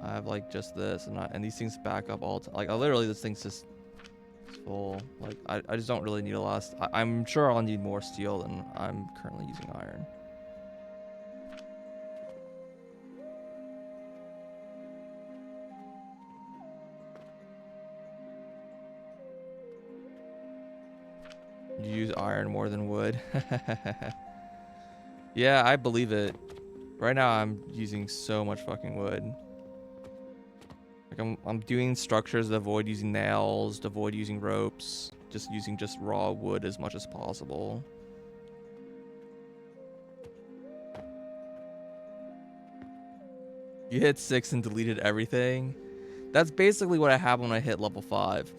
I have like just this, and these things back up all like literally this thing's just full. Like I just don't really need a lot. I'm sure I'll need more steel than I'm currently using iron. You use iron more than wood. Yeah, I believe it. Right now I'm using so much fucking wood. Like I'm doing structures to avoid using nails, to avoid using ropes, just using just raw wood as much as possible. You hit 6 and deleted everything. That's basically what I have when I hit level 5.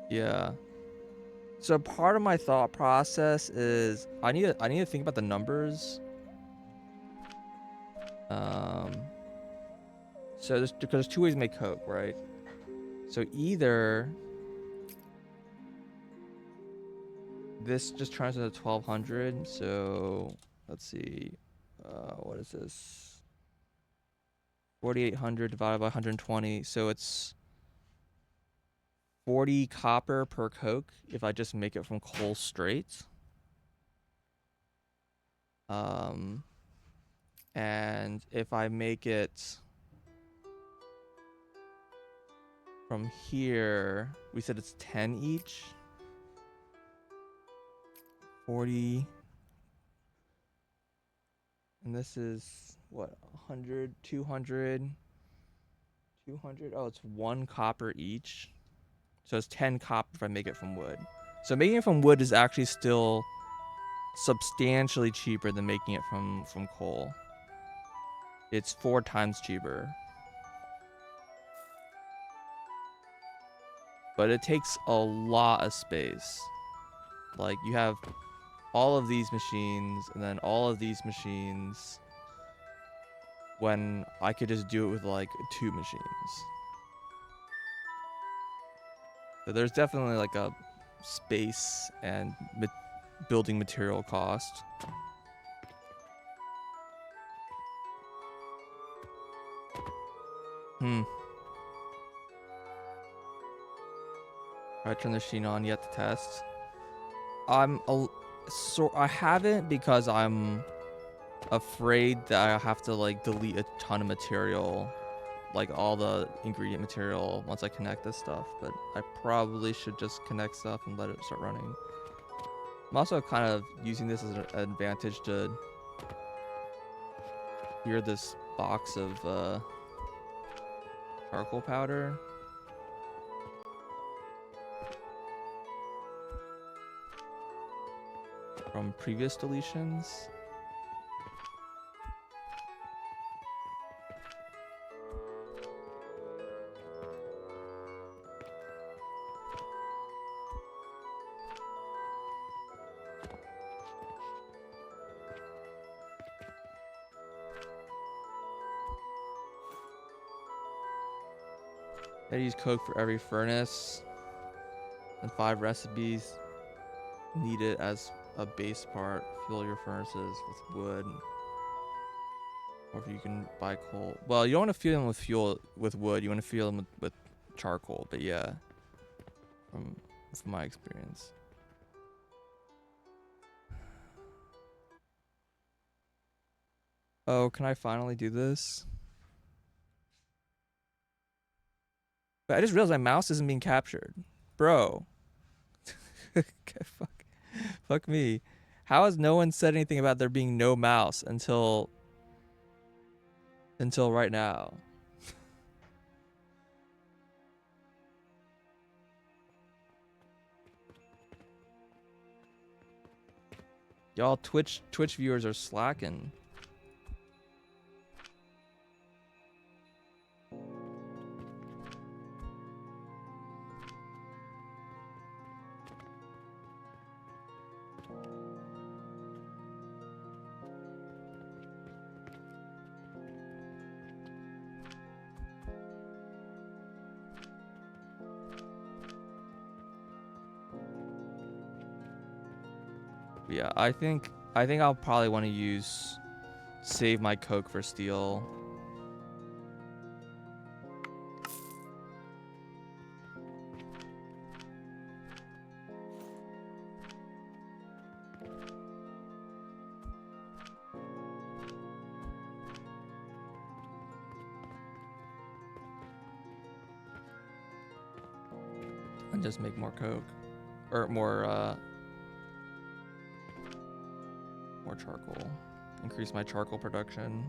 Yeah. So part of my thought process is I need to think about the numbers. So because there's 2 ways to make coke, right? So either this just turns into 1200. So let's see, what is this? 4800 divided by 120. So it's 40 copper per coke if I just make it from coal straight. And if I make it from here, we said it's 10 each. 40. And this is what, 100, 200, 200. Oh, it's 1 copper each. So it's 10 copper if I make it from wood. So making it from wood is actually still substantially cheaper than making it from coal. It's 4 times cheaper. But it takes a lot of space. Like you have all of these machines and then all of these machines when I could just do it with like 2 machines. So there's definitely like a space and building material cost. I turn the machine on yet to test. I haven't because I'm afraid that I have to like delete a ton of material, like all the ingredient material once I connect this stuff, but I probably should just connect stuff and let it start running. I'm also kind of using this as an advantage to clear this box of charcoal powder. From previous deletions. I use coke for every furnace, and 5 recipes needed as a base part. Fuel your furnaces with wood, or if you can buy coal. Well, you don't want to fuel them with wood. You want to fuel them with charcoal. But yeah, from my experience. Oh, can I finally do this? But I just realized my mouse isn't being captured. Bro. Okay, fuck me. How has no one said anything about there being no mouse until right now? Y'all Twitch viewers are slacking. Yeah, I think I'll probably want to save my coke for steel. And just make more coke. Or more charcoal. Increase my charcoal production.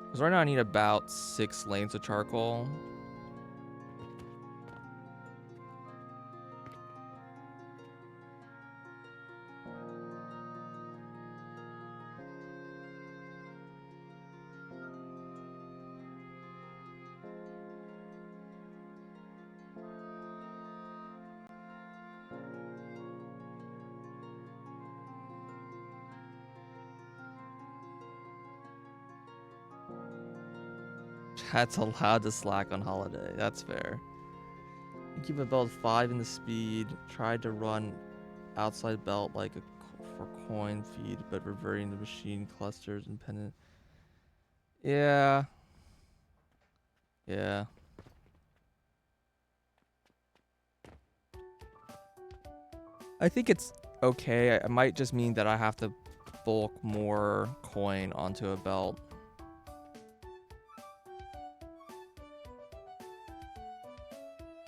Because right now I need about 6 lanes of charcoal. Chat's allowed to slack on holiday. That's fair. Keep a belt 5 in the speed. Tried to run outside belt like for coin feed, but reverting the machine clusters and pendant. Yeah. Yeah. I think it's okay. It might just mean that I have to bulk more coin onto a belt.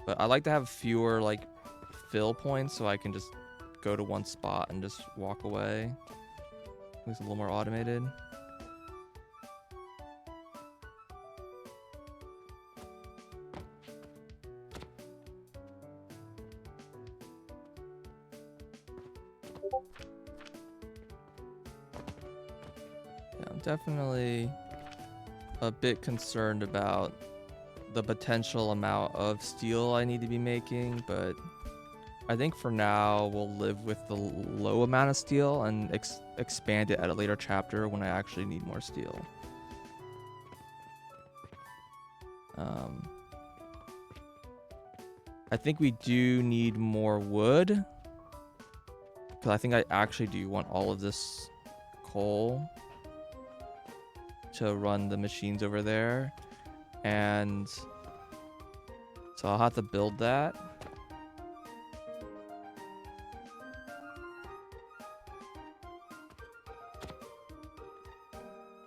But I like to have fewer like fill points so I can just go to one spot and just walk away. It's a little more automated. Yeah, I'm definitely a bit concerned about the potential amount of steel I need to be making, but I think for now we'll live with the low amount of steel and expand it at a later chapter when I actually need more steel. I think we do need more wood, because I think I actually do want all of this coal to run the machines over there. And so I'll have to build that.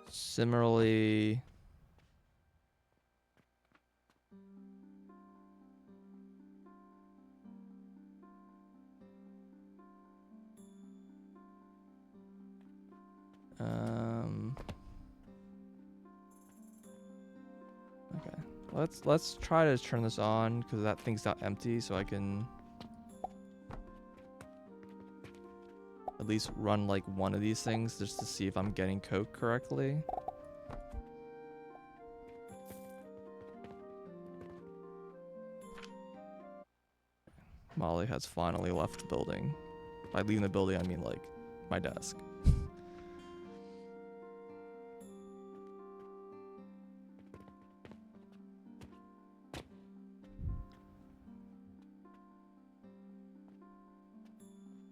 Similarly, okay. Let's try to turn this on because that thing's not empty, so I can at least run like one of these things just to see if I'm getting coke correctly. Molly has finally left the building. By leaving the building, I mean like my desk.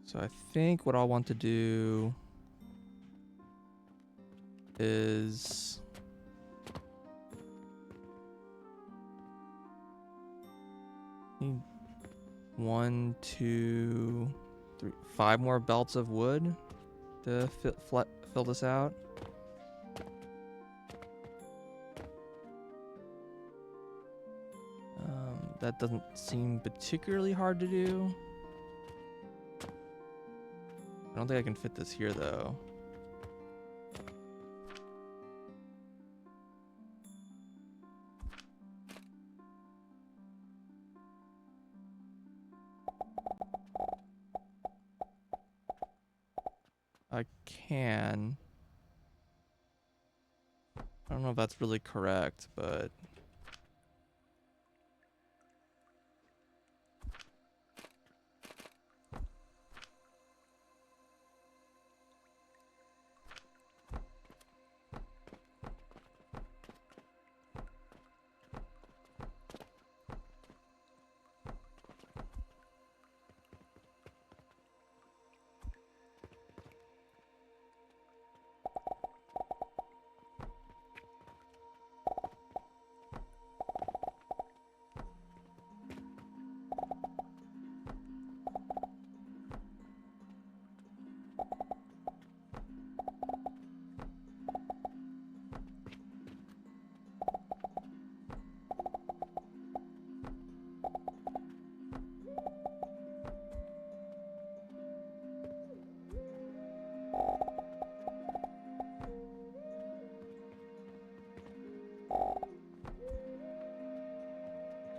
So I think what I want to do is need 1, 2, 3, 5 more belts of wood to fill this out. That doesn't seem particularly hard to do. I don't think I can fit this here though. I can. I don't know if that's really correct, but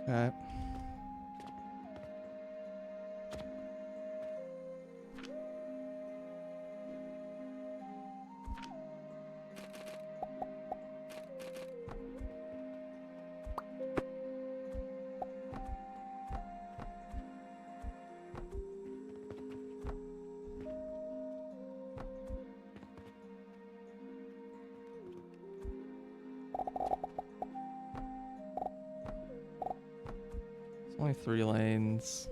Okay. It's only 3 lanes.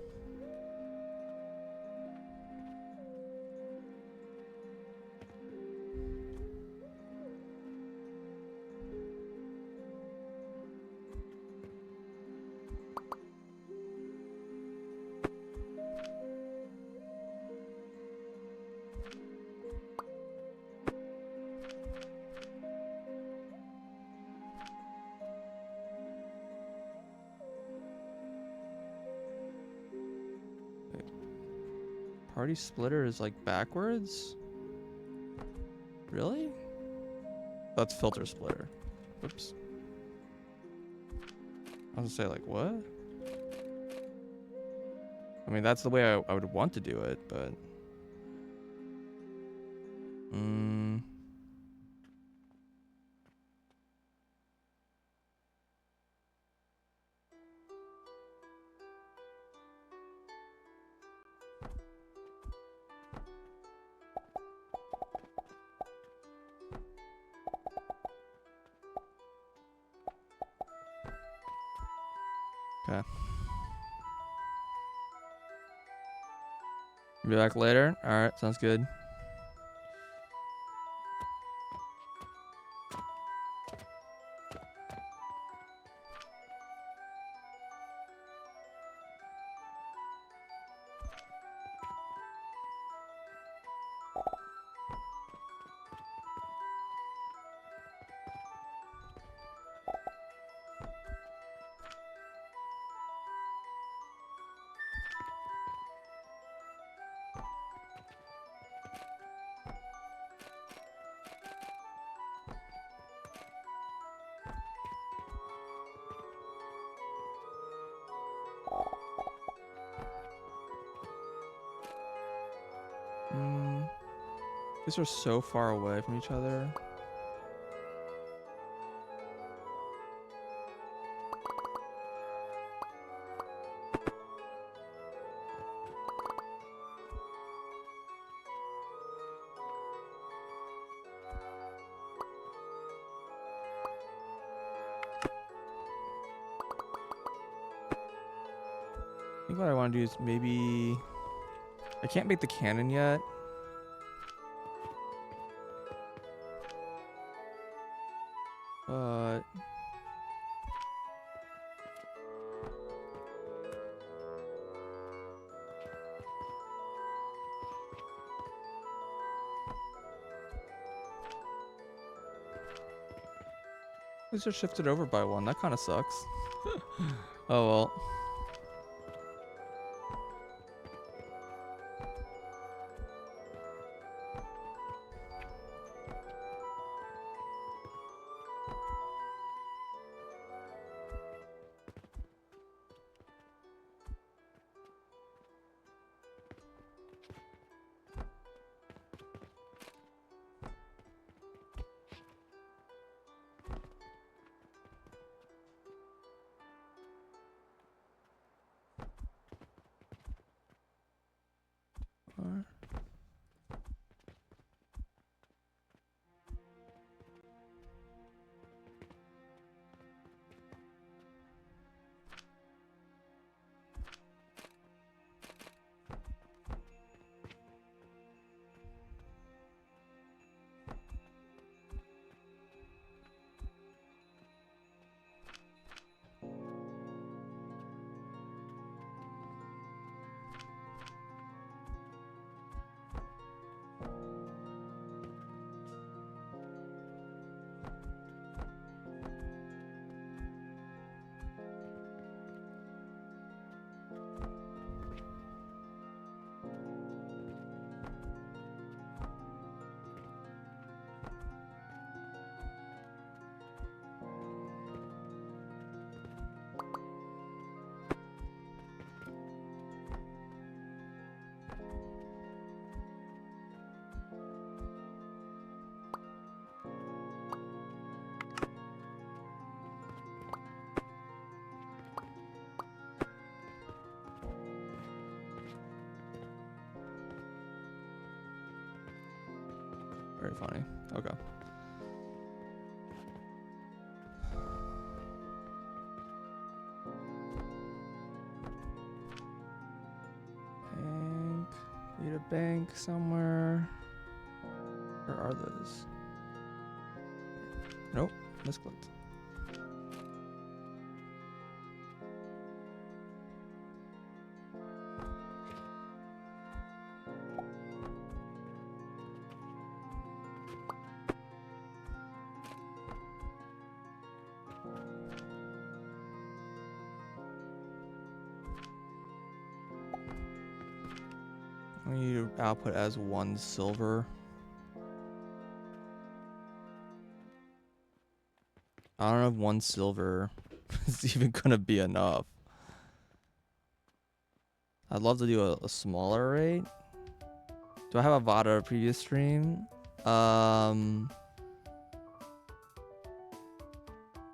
Party splitter is like backwards? Really? That's filter splitter. Whoops. I was gonna say, like, what? I mean, that's the way I would want to do it, but... Okay. Be back later? Alright, sounds good. These are so far away from each other. I think what I want to do is maybe... I can't make the cannon yet. But... these are shifted over by 1. That kind of sucks. Oh well. very funny. Okay. Bank. Need a bank somewhere. Where are those? Nope. Misclicked. I need to output as 1 silver. I don't know if 1 silver is even gonna be enough. I'd love to do a smaller rate. Do I have a VOD previous stream?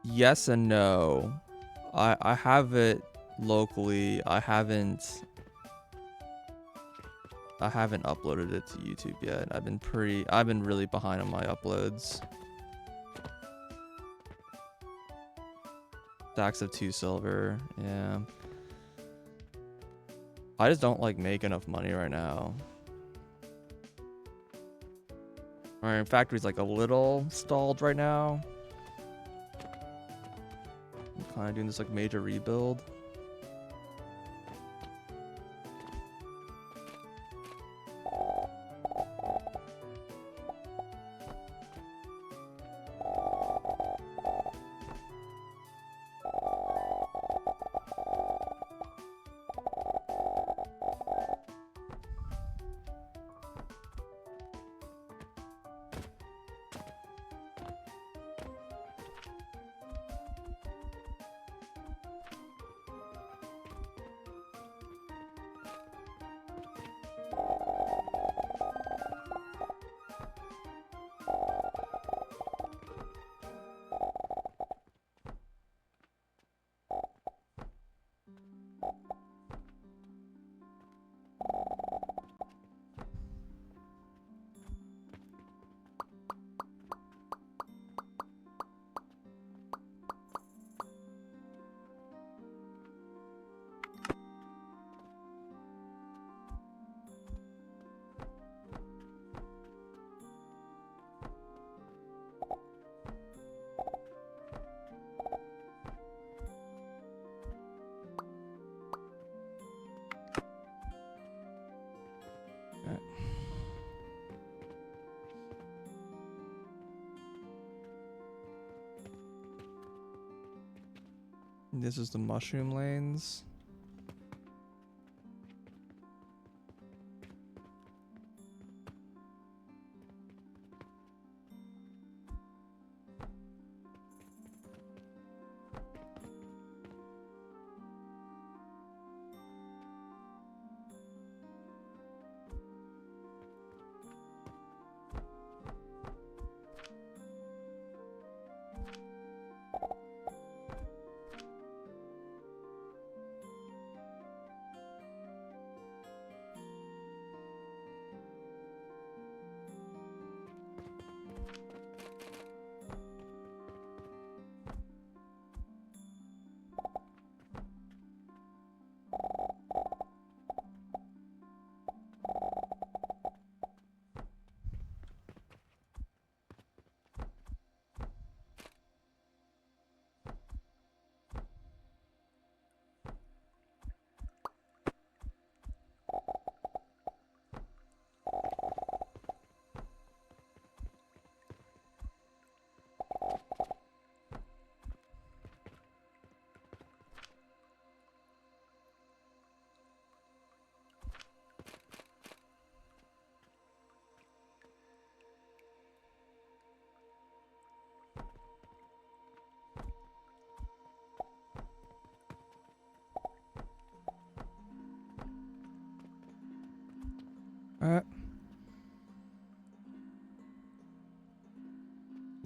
Yes and no. I have it locally. I haven't uploaded it to YouTube yet. I've been really behind on my uploads. Stacks of 2 silver. Yeah. I just don't like make enough money right now. Our factory's like a little stalled right now. I'm kind of doing this like major rebuild. This is the mushroom lanes.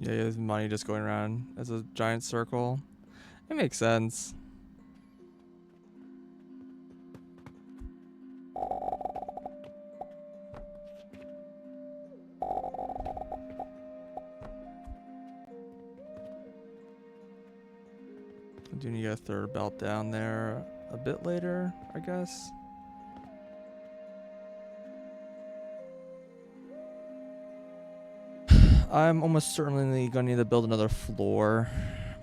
Yeah, there's money just going around as a giant circle. It makes sense. I do need a third belt down there a bit later, I guess. I'm almost certainly going to need to build another floor,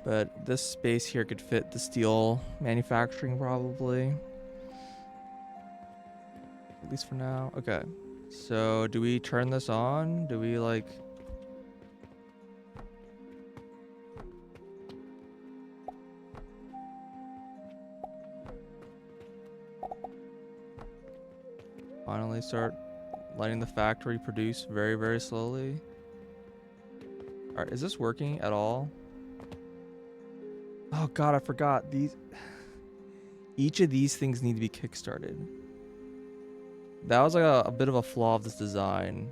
but this space here could fit the steel manufacturing probably. At least for now. Okay. So do we turn this on? Do we like... finally start letting the factory produce very, very slowly? Alright, is this working at all? Oh god, I forgot. These... each of these things need to be kickstarted. That was like a bit of a flaw of this design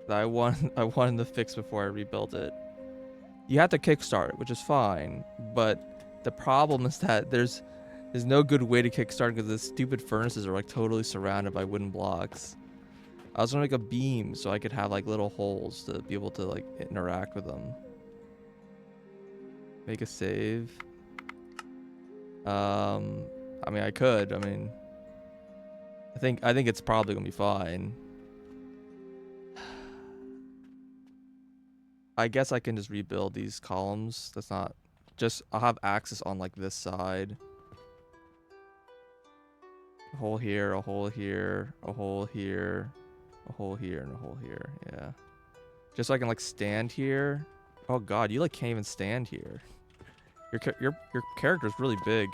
that I wanted to fix before I rebuilt it. You have to kickstart it, which is fine, but the problem is that there's no good way to kickstart because the stupid furnaces are like totally surrounded by wooden blocks. I was gonna make a beam so I could have like little holes to be able to like interact with them. Make a save. I mean, I could. I mean, I think it's probably gonna be fine. I guess I can just rebuild these columns. That's not just... I'll have access on like this side. A hole here, a hole here, a hole here, a hole here, and a hole here. Yeah. Just so I can like stand here. Oh god, you like can't even stand here. Your character's really big.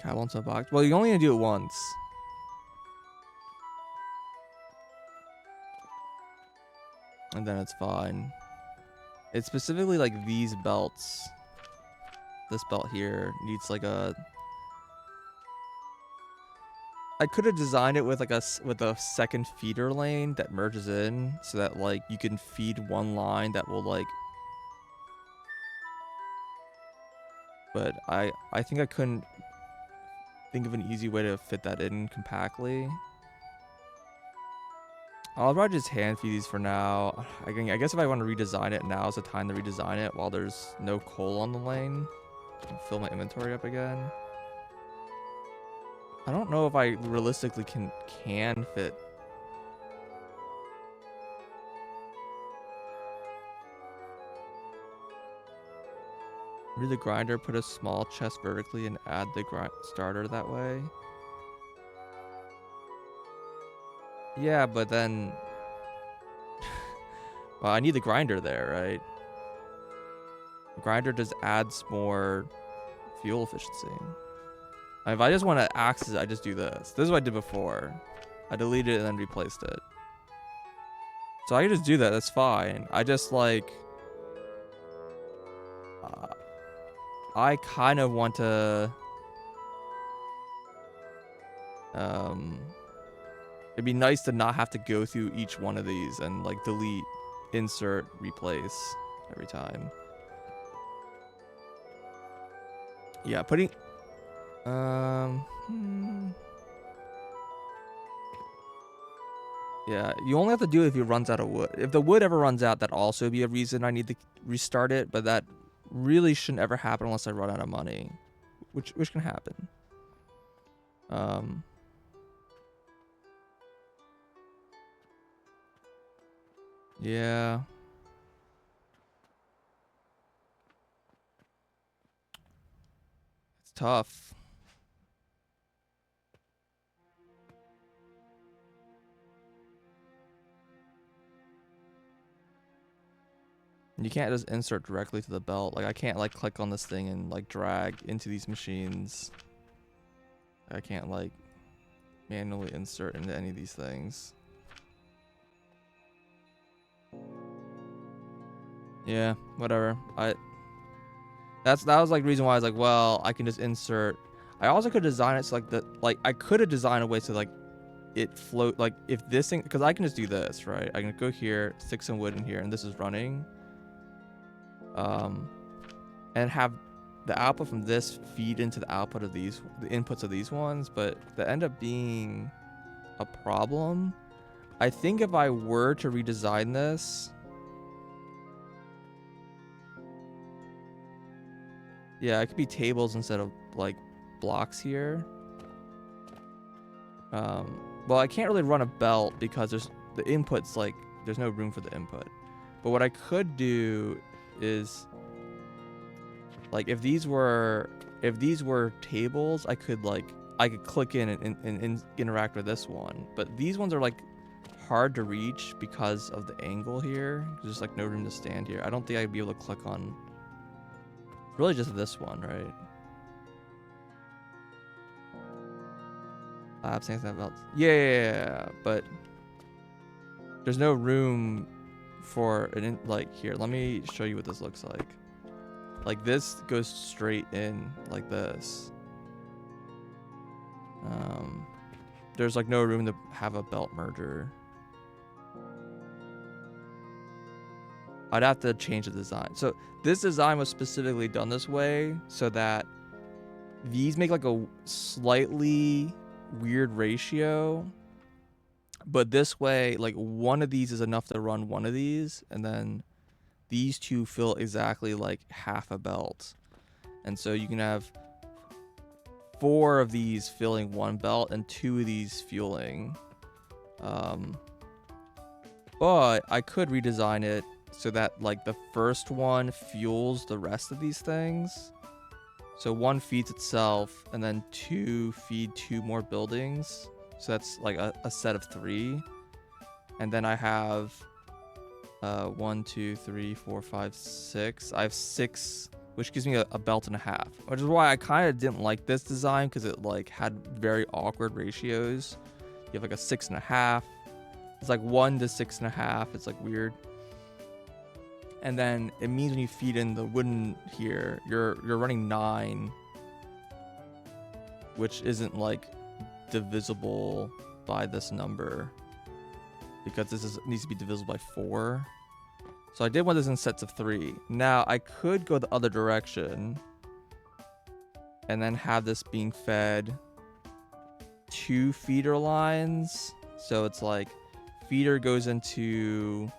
Cat wants a box. Well, you only gonna do it once. And then it's fine. It's specifically like these belts. This belt here needs like a... I could have designed it with like a second feeder lane that merges in so that like you can feed one line that will like... But I think I couldn't think of an easy way to fit that in compactly. I'll probably just hand feed these for now. I guess if I want to redesign it, now is the time to redesign it while there's no coal on the lane. Fill my inventory up again. I don't know if I realistically can fit. Read the grinder, put a small chest vertically and add the starter that way. Yeah, but then... well, I need the grinder there, right? The grinder just adds more fuel efficiency. If I just want to access it, I just do this. This is what I did before. I deleted it and then replaced it. So I can just do that, that's fine. I just like... I kind of want to... it'd be nice to not have to go through each one of these and like delete, insert, replace every time. Yeah, putting... yeah, you only have to do it if it runs out of wood. If the wood ever runs out, that'd also be a reason I need to restart it, but that really shouldn't ever happen unless I run out of money, which can happen. Yeah. It's tough. You can't just insert directly to the belt. Like I can't like click on this thing and like drag into these machines. I can't like manually insert into any of these things. Yeah, whatever. That was like the reason why I was like, well, I can just insert. I also could design it so like I could have designed a way so like it float, like if this thing, because I can just do this, right? I can go here, stick some wood in here, and this is running. And have the output from this feed into the output of these, the inputs of these ones, but that end up being a problem. I think if I were to redesign this, yeah, it could be tables instead of like blocks here. Well, I can't really run a belt because there's the inputs, like there's no room for the input. But what I could do is, like, if these were tables, I could click in and interact with this one. But these ones are like hard to reach because of the angle here. There's just like no room to stand here. I don't think I'd be able to click on really just this one, right? Yeah, but there's no room for an like here. Let me show you what this looks like. Like this goes straight in like this. There's like no room to have a belt merger. I'd have to change the design. So this design was specifically done this way so that these make like a slightly weird ratio, but this way, like one of these is enough to run one of these, and then these two fill exactly like half a belt. And so you can have 4 of these filling one belt and 2 of these fueling. But I could redesign it so that like the first one fuels the rest of these things. So 1 feeds itself, and then 2 feed 2 more buildings. So that's like a set of 3. And then I have 1, 2, 3, 4, 5, 6. I have 6, which gives me a belt and a half, which is why I kind of didn't like this design, because it like had very awkward ratios. You have like a 6.5. It's like 1 to 6.5. It's like weird. And then it means when you feed in the wooden here, you're running 9, which isn't like divisible by this number, because this needs to be divisible by 4. So I did want this in sets of 3. Now I could go the other direction and then have this being fed 2 feeder lines. So it's like feeder goes into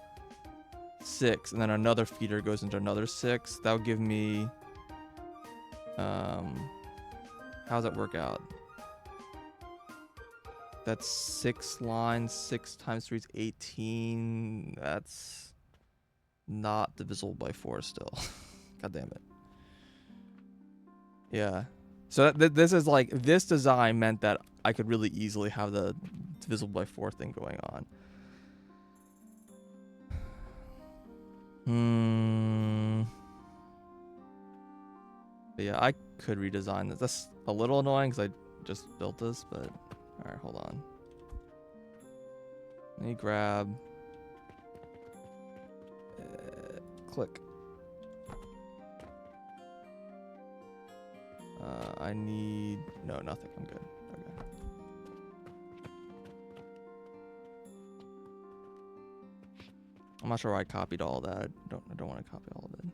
6, and then another feeder goes into another 6. That would give me, how does that work out? That's 6 lines. 6 times 3 is 18. That's not divisible by 4 still. God damn it. Yeah. So this is like, this design meant that I could really easily have the divisible by 4 thing going on. But yeah, I could redesign this. That's a little annoying because I just built this, but alright, hold on. Let me grab, click. I need, no, nothing, I'm good. Okay. I'm not sure why I copied all that. I don't want to copy all of it.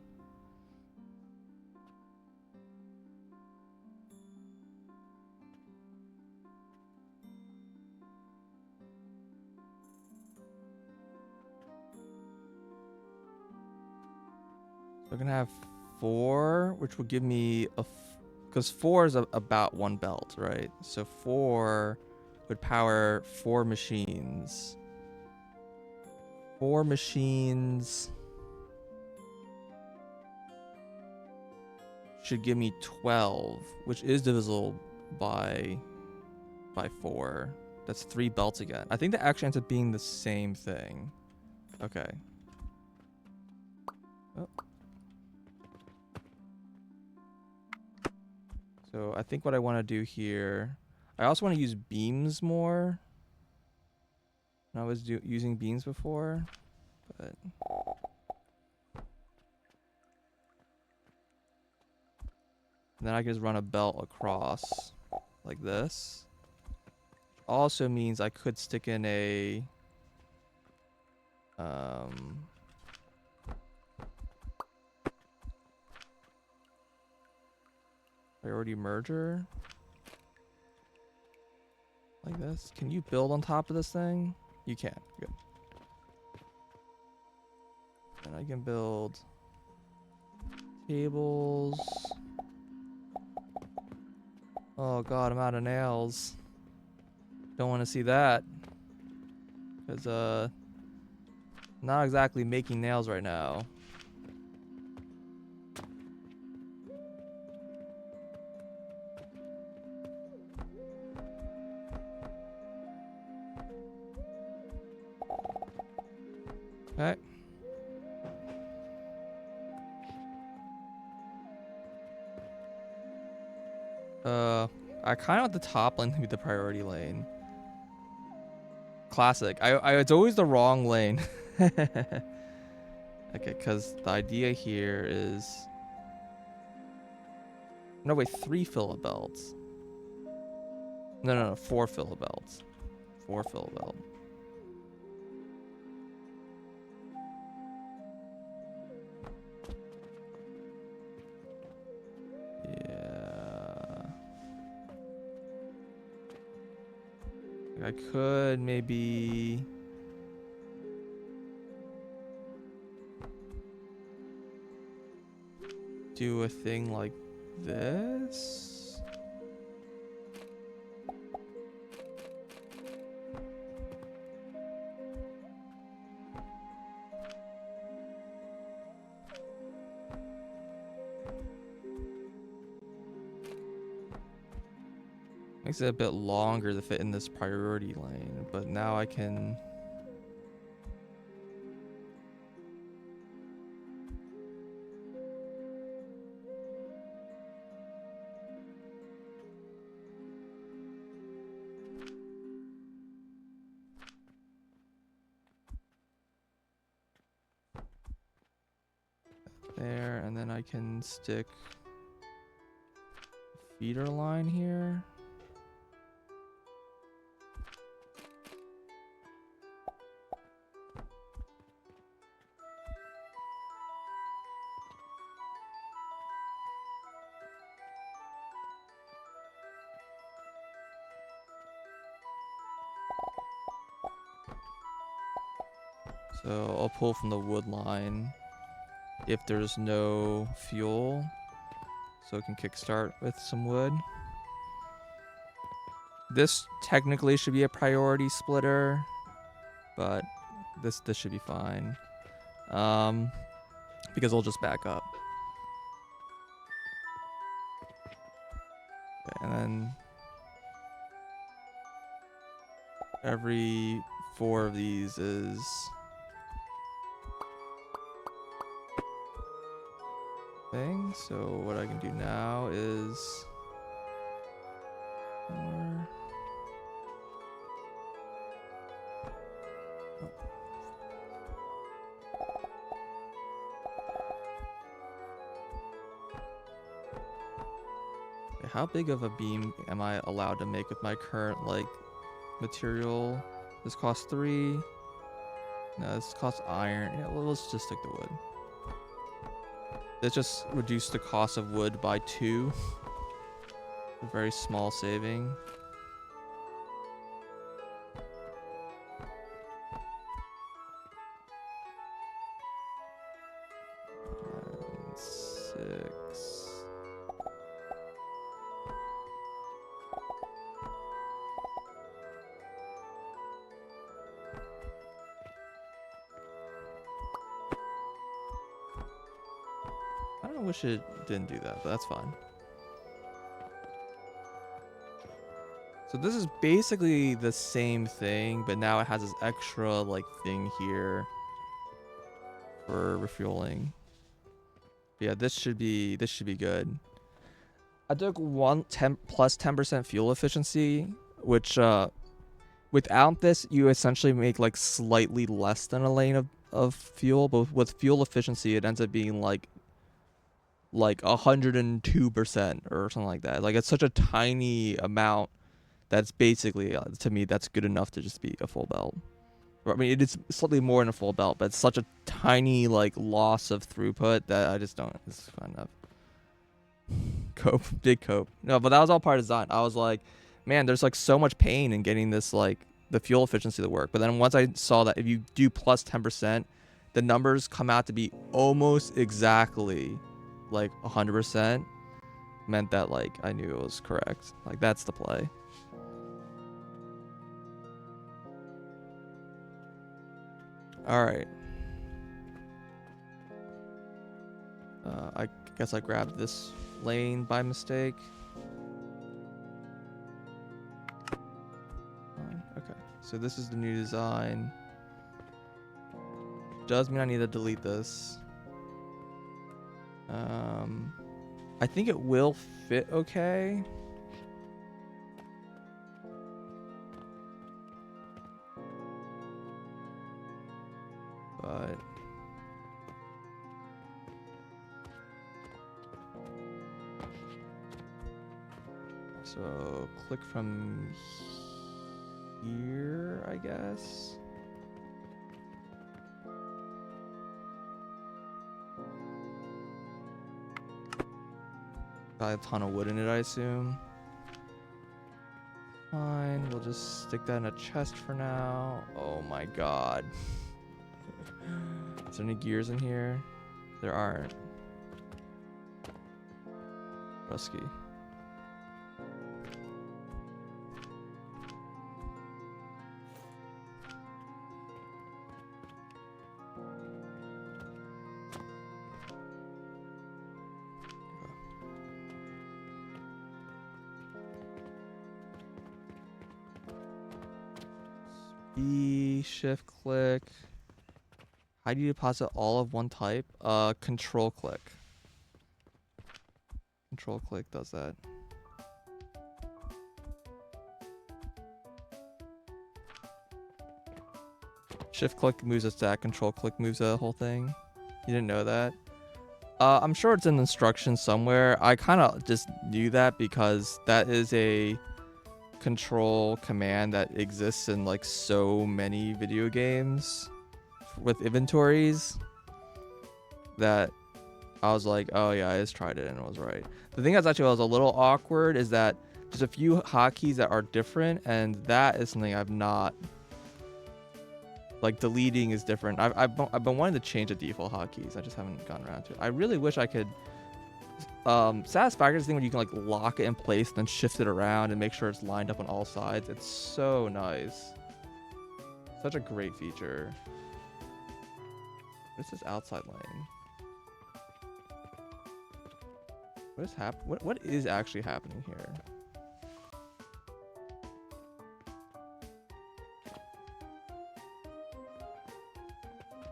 So I'm gonna have 4, which will give me because 4 is about 1 belt, right? So 4 would power 4 machines. 4 machines should give me 12, which is divisible by 4. That's 3 belts again. I think that actually ends up being the same thing. Okay. Oh. So I think what I want to do here, I also want to use beams more. I was using beams before, but then I can just run a belt across like this. Also means I could stick in a priority merger like this. Can you build on top of this thing? You can. Good. And I can build tables. Oh god, I'm out of nails. Don't want to see that. Because, not exactly making nails right now. Okay. I kind of want the top lane to be the priority lane. Classic. It's always the wrong lane. Okay, because the idea here is... No, wait, 3 filler belts. No, 4 filler belts. 4 filler belt. Yeah. I could maybe... do a thing like this. Makes it a bit longer to fit in this priority lane, but now I can... there, and then I can stick a feeder line here. So I'll pull from the wood line if there's no fuel, so it can kickstart with some wood. This technically should be a priority splitter, but this should be fine, because I'll just back up. Okay, and then every 4 of these is... thing. So what I can do now is... more... How big of a beam am I allowed to make with my current, like, material? This costs 3. No, this costs iron. Yeah, well, let's just stick to wood. This just reduced the cost of wood by 2. A very small saving. And 6. I wish it didn't do that, but that's fine. So this is basically the same thing, but now it has this extra like thing here for refueling. But yeah, this should be good. I took plus 10% fuel efficiency, which without this you essentially make like slightly less than a lane of fuel, but with fuel efficiency it ends up being like 102% or something like that. Like, it's such a tiny amount that's basically, to me, that's good enough to just be a full belt. I mean, it is slightly more than a full belt, but it's such a tiny, like, loss of throughput that I just don't, it's fine enough. Big cope. No, but that was all part of design. I was like, man, there's like so much pain in getting this, like, the fuel efficiency of the work. But then once I saw that if you do plus 10%, the numbers come out to be almost exactly like 100%, meant that like I knew it was correct. Like that's the play. All right. I guess I grabbed this lane by mistake. Fine. Okay. So this is the new design. Does mean I need to delete this. I think it will fit okay. But so click from here, I guess. Got a ton of wood in it, I assume. Fine, we'll just stick that in a chest for now. Oh my god. Is there any gears in here? There aren't. Rusky. B, shift click. How do you deposit all of one type? Control click. Control click does that. Shift click moves a stack, control click moves the whole thing. You didn't know that? I'm sure it's in the instructions somewhere. I kind of just knew that because that is a control command that exists in like so many video games with inventories that I was like, oh yeah, I just tried it and it was right. The thing that's actually was a little awkward is that there's a few hotkeys that are different, and that is something I've not, like deleting is different. I've been wanting to change the default hotkeys. I just haven't gotten around to it. I really wish I could. Satisfactory thing when you can like lock it in place, then shift it around and make sure it's lined up on all sides. It's so nice. Such a great feature. What's this outside lane? What is what is actually happening here?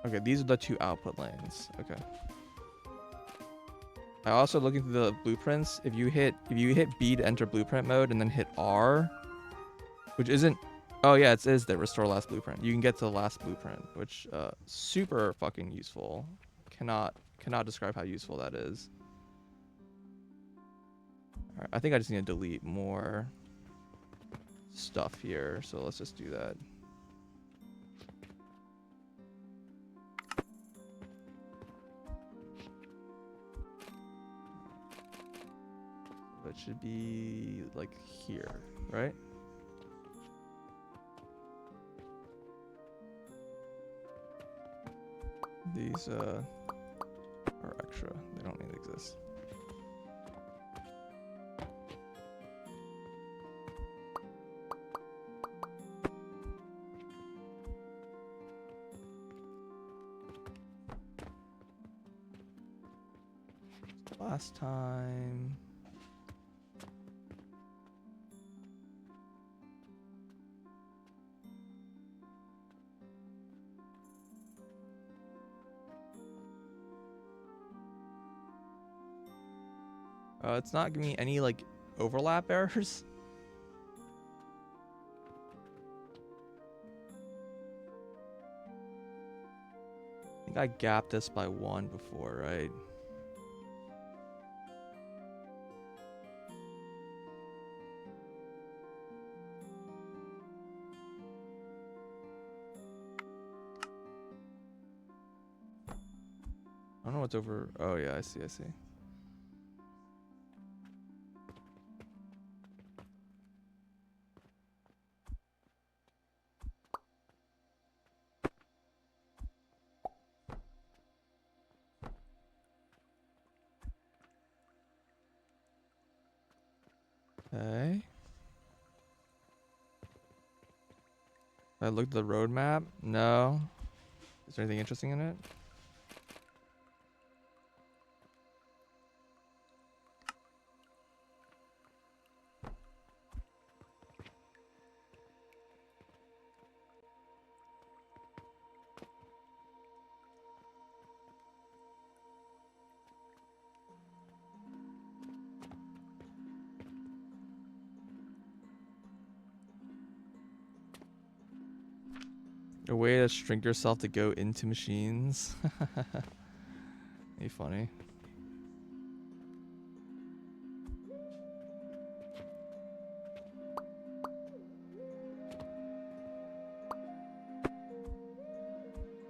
Okay, these are the two output lanes. Okay. I also looking through the blueprints. If you hit B to enter blueprint mode and then hit R, which isn't, oh yeah, it is the restore last blueprint. You can get to the last blueprint, which super fucking useful. Cannot describe how useful that is. All right, I think I just need to delete more stuff here, so let's just do that. It should be like here, right? These are extra. They don't need to exist. Last time. It's not giving me any like overlap errors. I think I gapped this by 1 before, right? I don't know what's over. Oh yeah, I see. Okay. I looked at the roadmap. No. Is there anything interesting in it? A way to shrink yourself to go into machines. Be funny.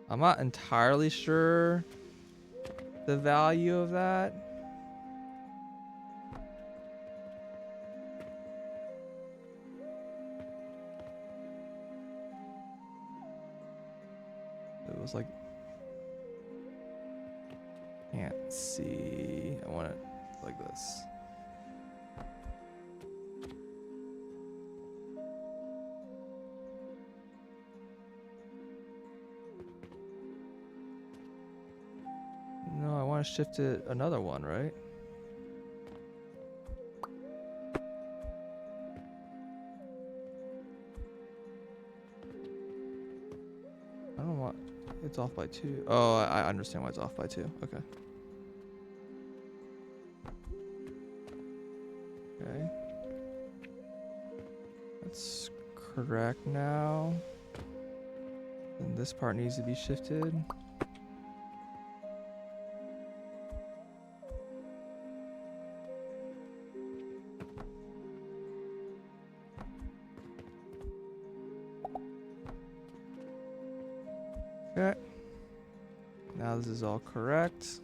I'm not entirely sure the value of that. It was like, can't see. I want it like this. No, I want to shift to another one, right? I don't know why it's off by 2. Oh, I understand why it's off by 2. Okay. Okay. That's correct now. And this part needs to be shifted. Okay. Now this is all correct.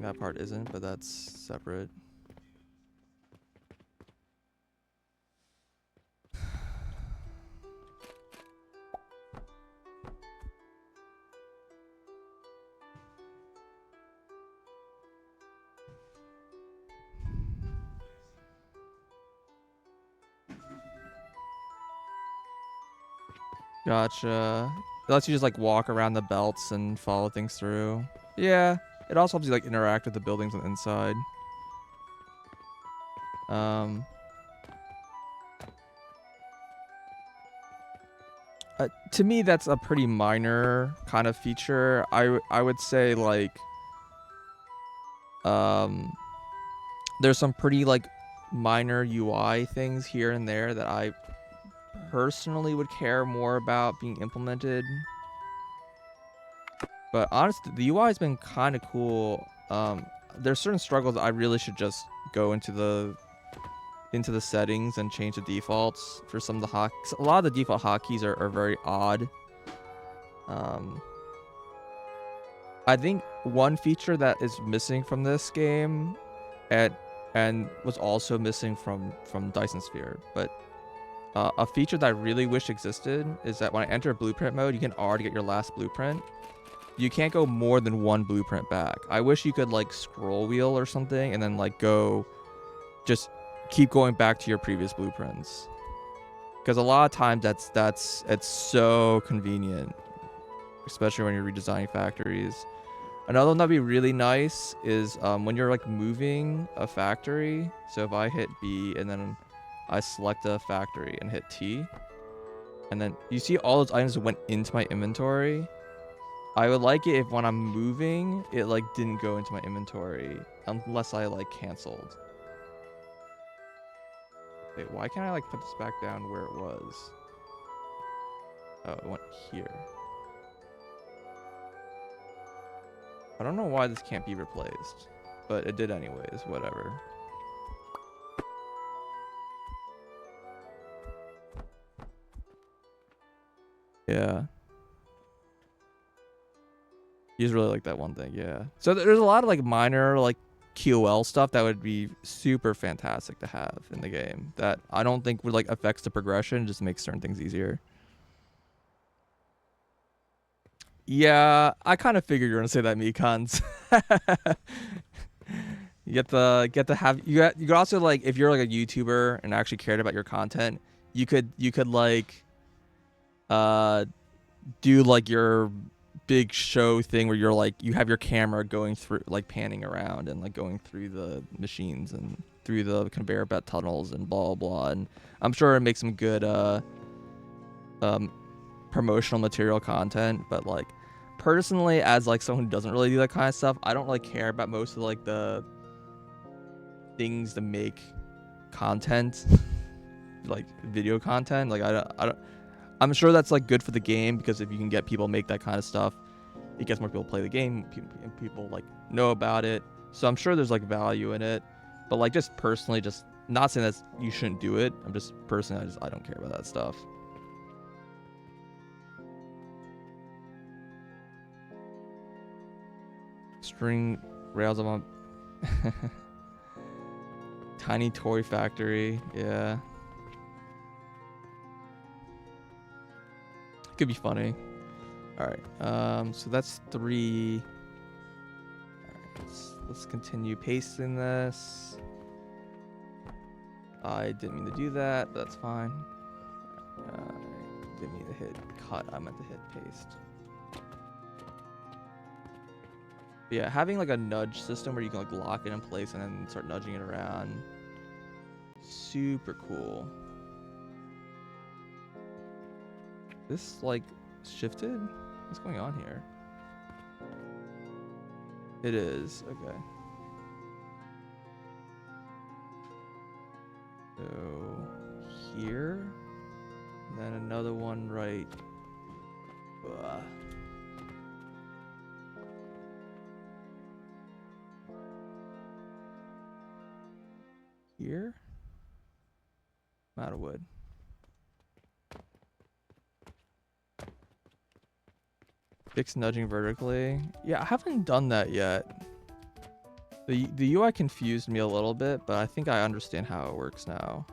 That part isn't, but that's separate. Gotcha. It lets you just like walk around the belts and follow things through. Yeah. It also helps you like interact with the buildings on the inside. To me, that's a pretty minor kind of feature. I would say like, there's some pretty like minor UI things here and there that I personally would care more about being implemented. But honestly, the UI has been kind of cool. There's certain struggles I really should just go into the settings and change the defaults for some of the hotkeys. A lot of the default hotkeys are very odd. I think one feature that is missing from this game, and was also missing from Dyson Sphere, but a feature that I really wish existed is that when I enter blueprint mode, you can already get your last blueprint. You can't go more than one blueprint back. I wish you could like scroll wheel or something and then like go, just keep going back to your previous blueprints. Because a lot of times it's so convenient, especially when you're redesigning factories. Another one that'd be really nice is when you're like moving a factory. So if I hit B and then I select a factory and hit T, and then you see all those items that went into my inventory. I would like it if when I'm moving, it like didn't go into my inventory unless I like canceled. Wait, why can't I like put this back down where it was? Oh, it went here. I don't know why this can't be replaced, but it did anyways, whatever. Yeah. You just really like that one thing, yeah. So there's a lot of like minor like QOL stuff that would be super fantastic to have in the game that I don't think would like affects the progression, just makes certain things easier. Yeah, I kind of figured you were gonna say that, Mekons. You get to have you could also like if you're like a YouTuber and actually cared about your content, you could like uh do like your big show thing where you're like you have your camera going through like panning around and like going through the machines and through the conveyor belt tunnels and blah blah blah. And I'm sure it makes some good um promotional material content, but like personally as like someone who doesn't really do that kind of stuff, I don't really care about most of like the things to make content like video content. Like I don't I'm sure that's like good for the game because if you can get people to make that kind of stuff, it gets more people to play the game and people like know about it. So I'm sure there's like value in it, but like just personally, just not saying that you shouldn't do it. I'm just personally, I don't care about that stuff. String rails on tiny toy factory. Yeah, could be funny. All right. So that's 3. All right, let's continue pasting this. I didn't mean to do that, but that's fine. Didn't mean to hit cut. I meant to hit paste. But yeah, having like a nudge system where you can like lock it in place and then start nudging it around. Super cool. This like shifted? What's going on here? It is. Okay. So here. And then another one right. Here. I'm out of wood. Fix nudging vertically. Yeah, I haven't done that yet. The UI confused me a little bit, but I think I understand how it works now.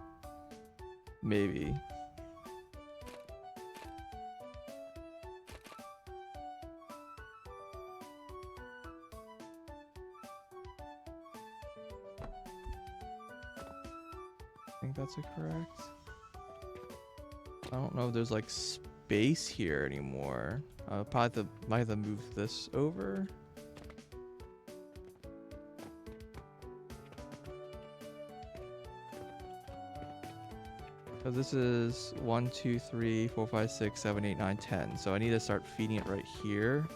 Maybe. I think that's correct. I don't know if there's like space here anymore. Might have to move this over. So this is 1, 2, 3, 4, 5, 6, 7, 8, 9, 10. So I need to start feeding it right here.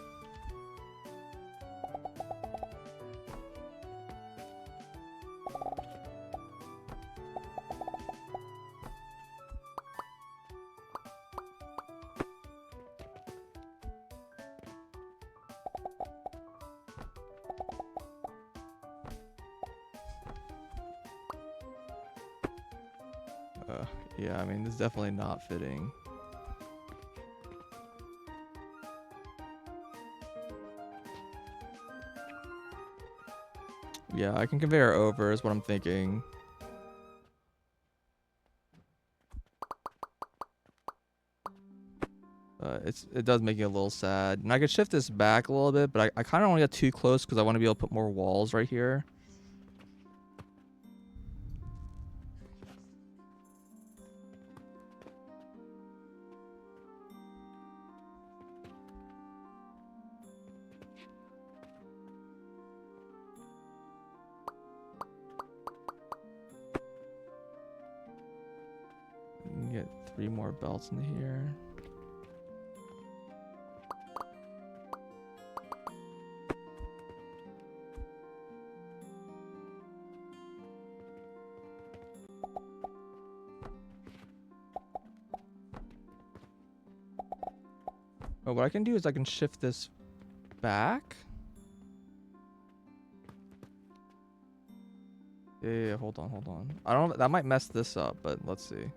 Yeah, I mean, this is definitely not fitting. Yeah, I can conveyor over is what I'm thinking. It does make it a little sad. And I could shift this back a little bit, but I kind of don't want to get too close because I want to be able to put more walls right here. Get 3 more belts in here. Oh, what I can do is I can shift this back. Yeah, hold on. I don't. That might mess this up, but let's see.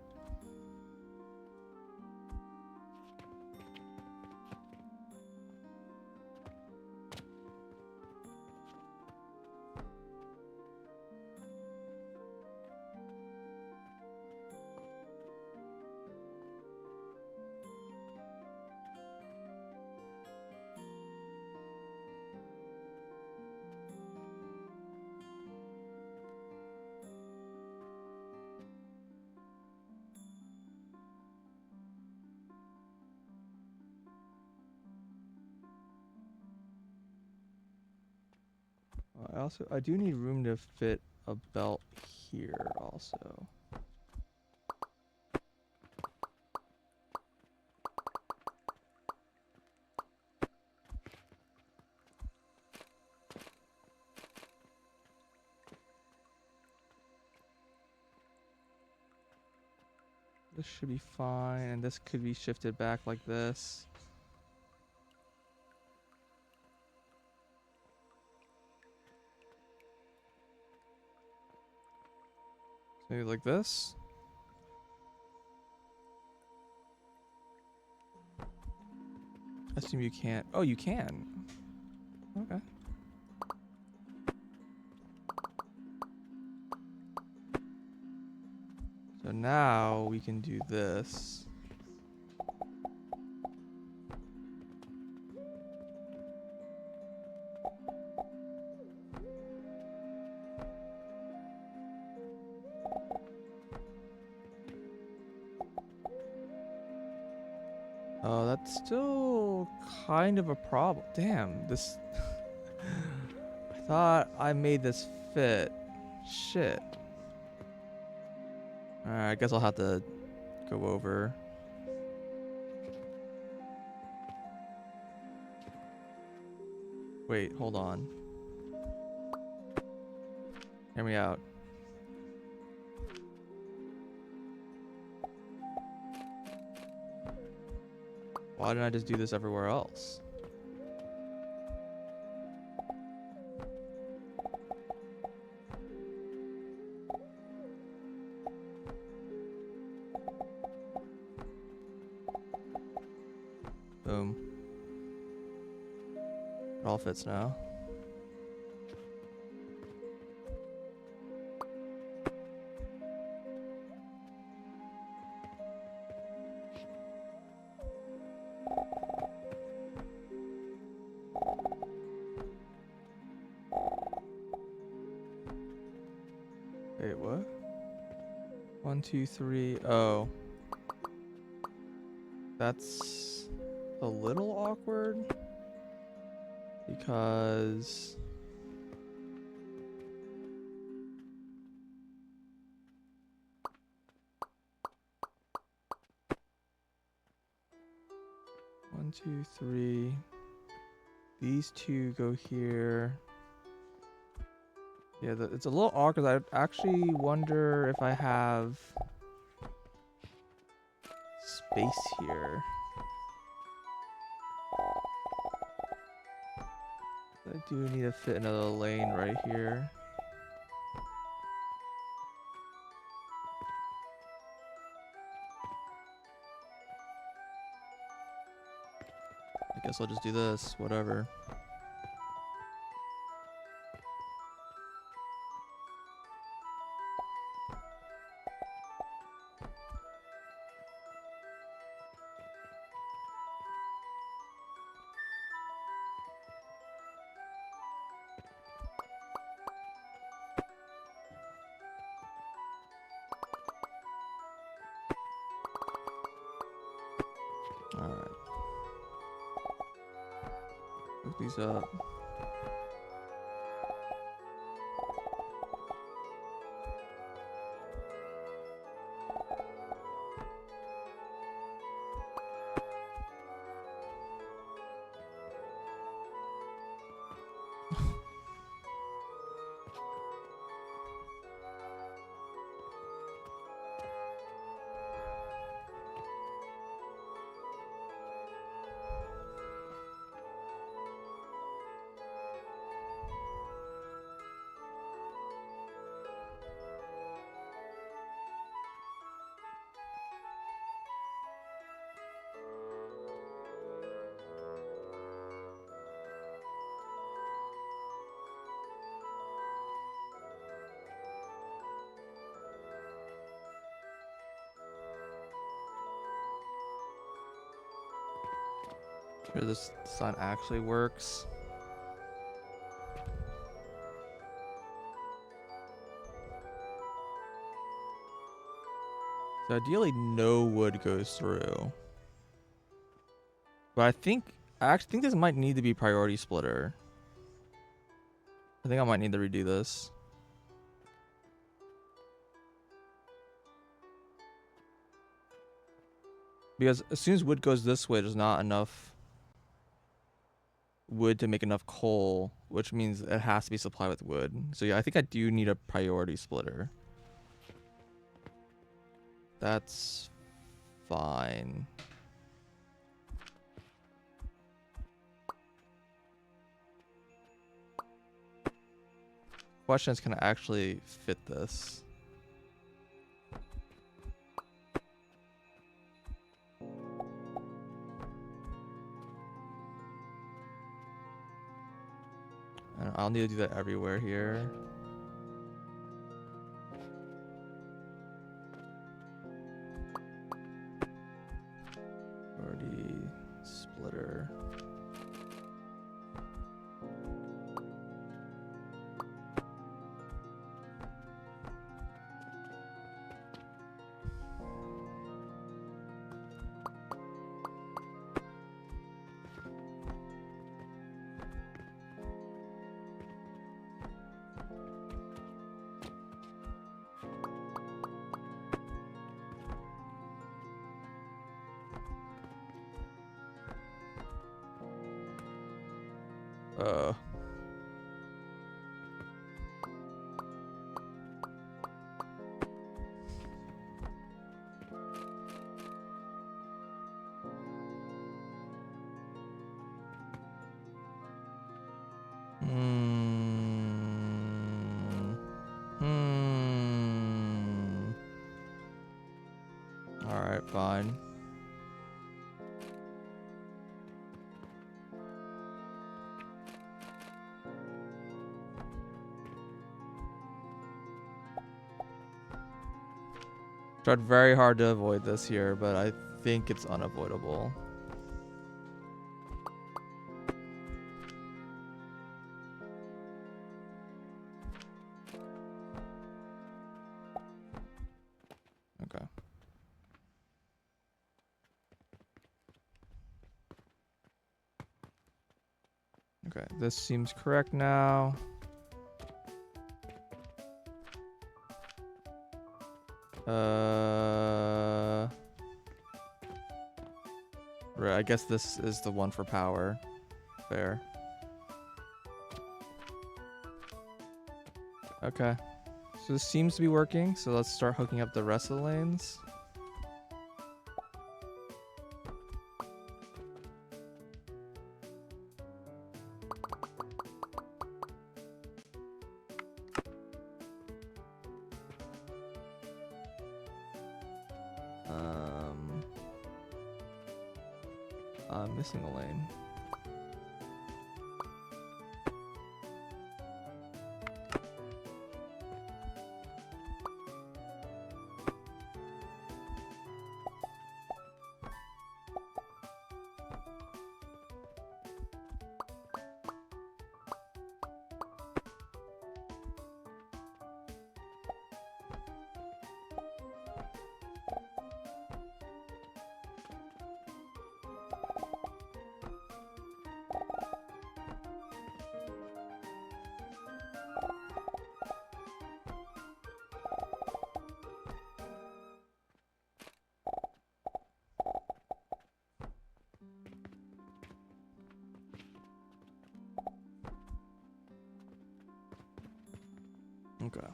I do need room to fit a belt here also. This should be fine, and this could be shifted back like this. Maybe like this. I assume you can't. Oh, you can. Okay. So now we can do this. Oh, that's still kind of a problem. Damn, this... I thought I made this fit. Shit. Alright, I guess I'll have to go over. Wait, hold on. Hear me out. Why didn't I just do this everywhere else? Boom. It all fits now. Wait, what? 1, 2, 3. Oh. That's a little awkward. Because... One, two, three. These two go here. Yeah, it's a little awkward. I actually wonder if I have space here. I do need to fit another lane right here. I guess I'll just do this, whatever. Alright. Hook these up. Sure this sign actually works. So ideally no wood goes through. But I actually think this might need to be priority splitter. I think I might need to redo this. Because as soon as wood goes this way, there's not enough wood to make enough coal, which means it has to be supplied with wood. So yeah, I think I do need a priority splitter. That's fine. Question is, can I actually fit this? I'll need to do that everywhere here. Priority splitter. Uh. All right, fine. Tried very hard to avoid this here, but I think it's unavoidable. Okay. Okay, this seems correct now. Right, I guess this is the one for power. Fair. Okay. So this seems to be working, so let's start hooking up the rest of the lanes. I'm missing a lane. Okay.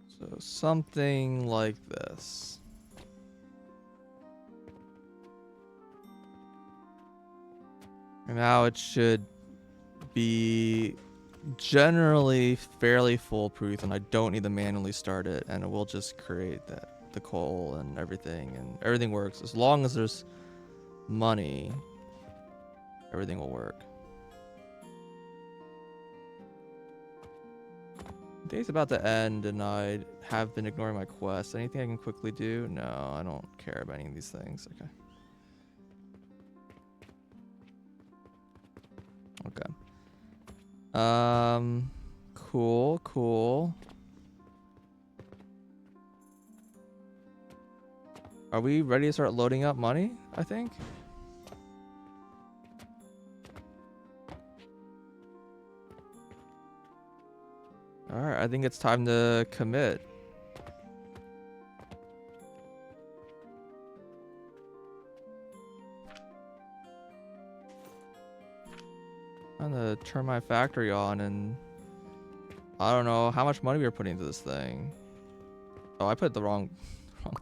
So something like this. And now it should be generally fairly foolproof, and I don't need to manually start it, and it will just create the coal and everything works. As long as there's money, everything will work. Day's about to end, and I have been ignoring my quest. Anything I can quickly do? No, I don't care about any of these things. Okay. Okay. Cool. Are we ready to start loading up money? I think. Alright, I think it's time to commit. I'm gonna turn my factory on and I don't know how much money we were putting into this thing. Oh, I put the wrong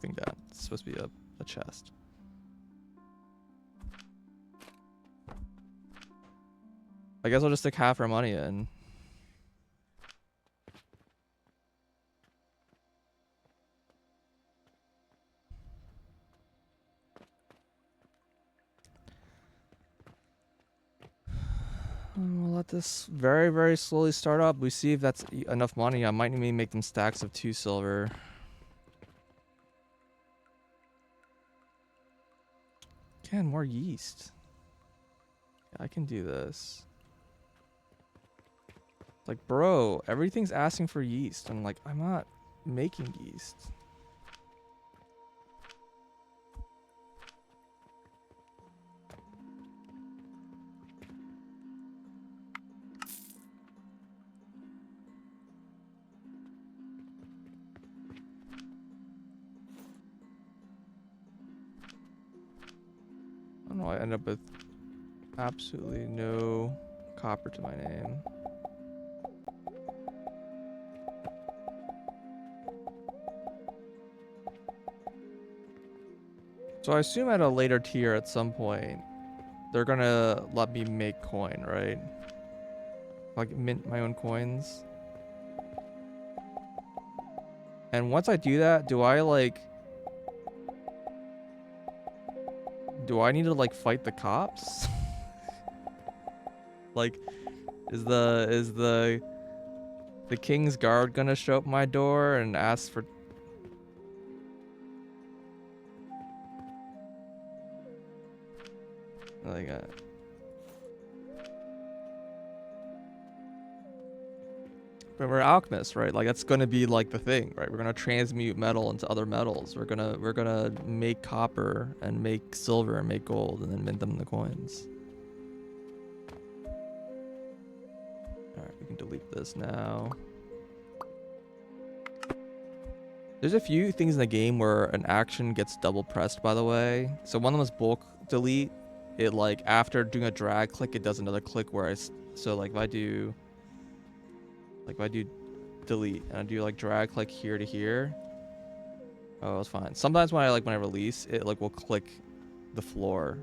thing down. It's supposed to be a chest. I guess I'll just stick half our money in. We'll let this very, very slowly start up. We see if that's enough money. I might need to make them stacks of 2 silver. Again, more yeast. Yeah, I can do this. Like, bro, everything's asking for yeast. I'm like, I'm not making yeast. I don't know, I end up with absolutely no copper to my name. So I assume at a later tier at some point, they're gonna let me make coin, right? Like mint my own coins. And once I do that, do I need to like fight the cops? Like, is the King's Guard gonna show up my door and ask for? Like, but we're alchemists, right? Like that's gonna be like the thing, right? We're gonna transmute metal into other metals. We're gonna make copper and make silver and make gold and then mint them in the coins. All right, we can delete this now. There's a few things in the game where an action gets double pressed, by the way. So one of them is bulk delete. It like after doing a drag click, it does another click where so like if I do delete and I do like drag click here to here. Oh, it's fine. Sometimes when I release, it like will click the floor.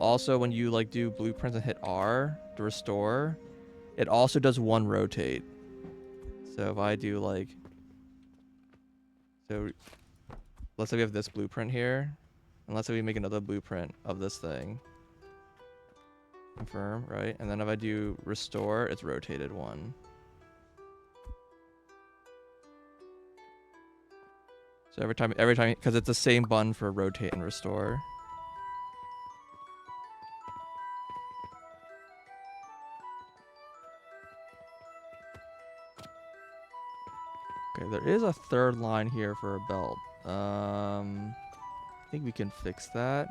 Also when you like do blueprints and hit R to restore, it also does one rotate. So if I do like, so let's say we have this blueprint here, and let's say we make another blueprint of this thing. Confirm, right? And then if I do restore, it's rotated one. So every time, because it's the same button for rotate and restore. Okay, there is a third line here for a belt. I think we can fix that.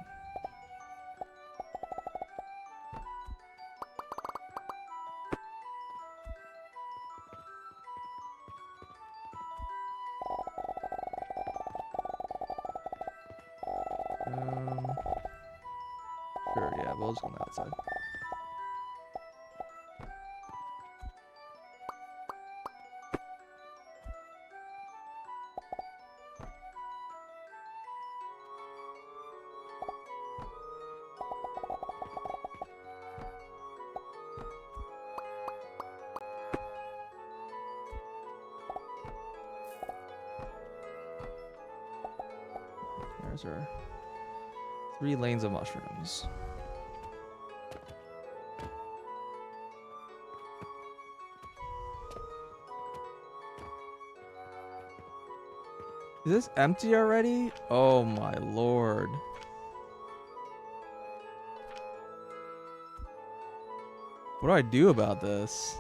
Sure, yeah, we'll just go on the outside. There's our 3 lanes of mushrooms. Is this empty already? Oh my lord. What do I do about this?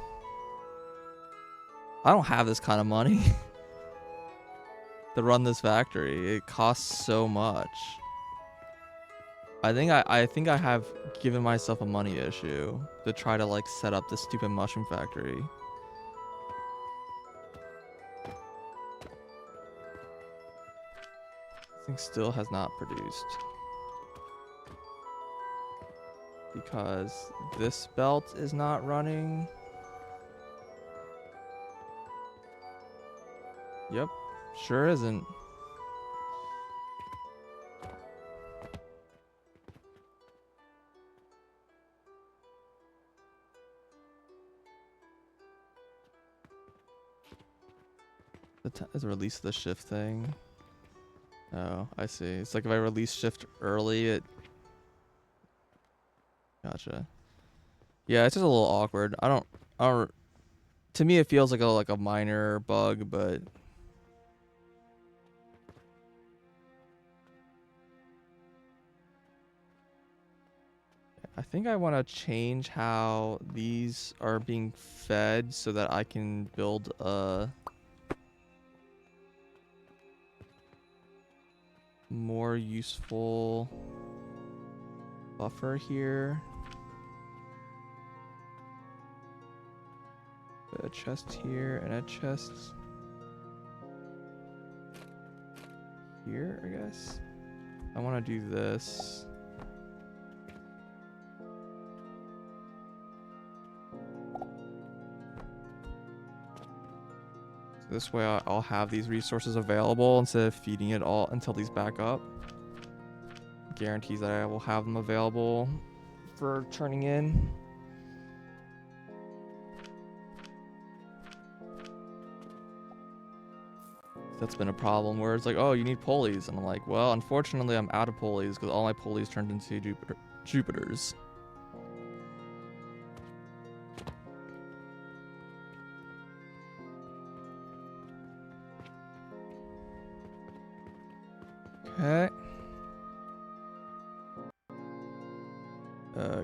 I don't have this kind of money to run this factory. It costs so much. I think I have given myself a money issue to try to like set up this stupid mushroom factory. This thing still has not produced. Because this belt is not running. Yep, sure isn't. Is release the shift thing? Oh, I see. It's like if I release shift early, it... Gotcha. Yeah, it's just a little awkward. I don't... To me, it feels like a minor bug, but... I think I want to change how these are being fed so that I can build a more useful buffer here. Put a chest here and a chest here, I guess. I want to do this. This way I'll have these resources available instead of feeding it all until these back up. Guarantees that I will have them available for turning in. That's been a problem where it's like, oh, you need pulleys. And I'm like, well, unfortunately, I'm out of pulleys because all my pulleys turned into Jupiters. Okay.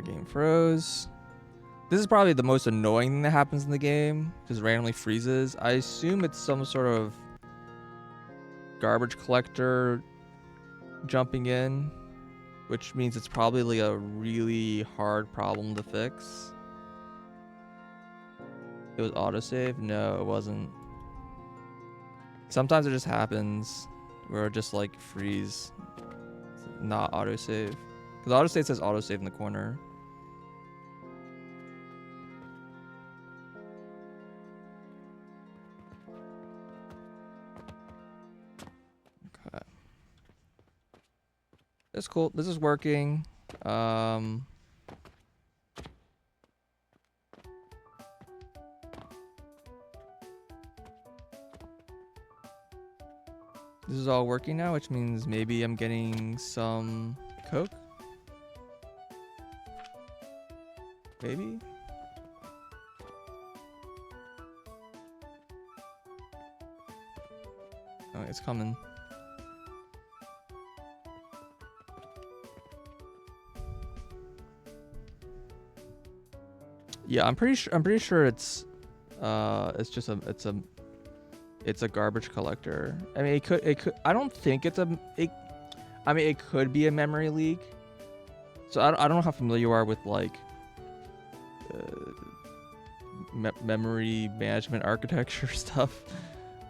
Game froze. This is probably the most annoying thing that happens in the game. Just randomly freezes. I assume it's some sort of garbage collector jumping in, which means it's probably a really hard problem to fix. It was autosave? No, it wasn't. Sometimes it just happens where it just like freeze, not autosave. Because autosave says autosave in the corner. Okay. That's cool. This is working. This is all working now, which means maybe I'm getting some coke. Maybe? Oh, it's coming. Yeah, I'm pretty sure it's just it's a garbage collector. I mean, it could I don't think it's I mean, it could be a memory leak. So I don't know how familiar you are with like memory management architecture stuff,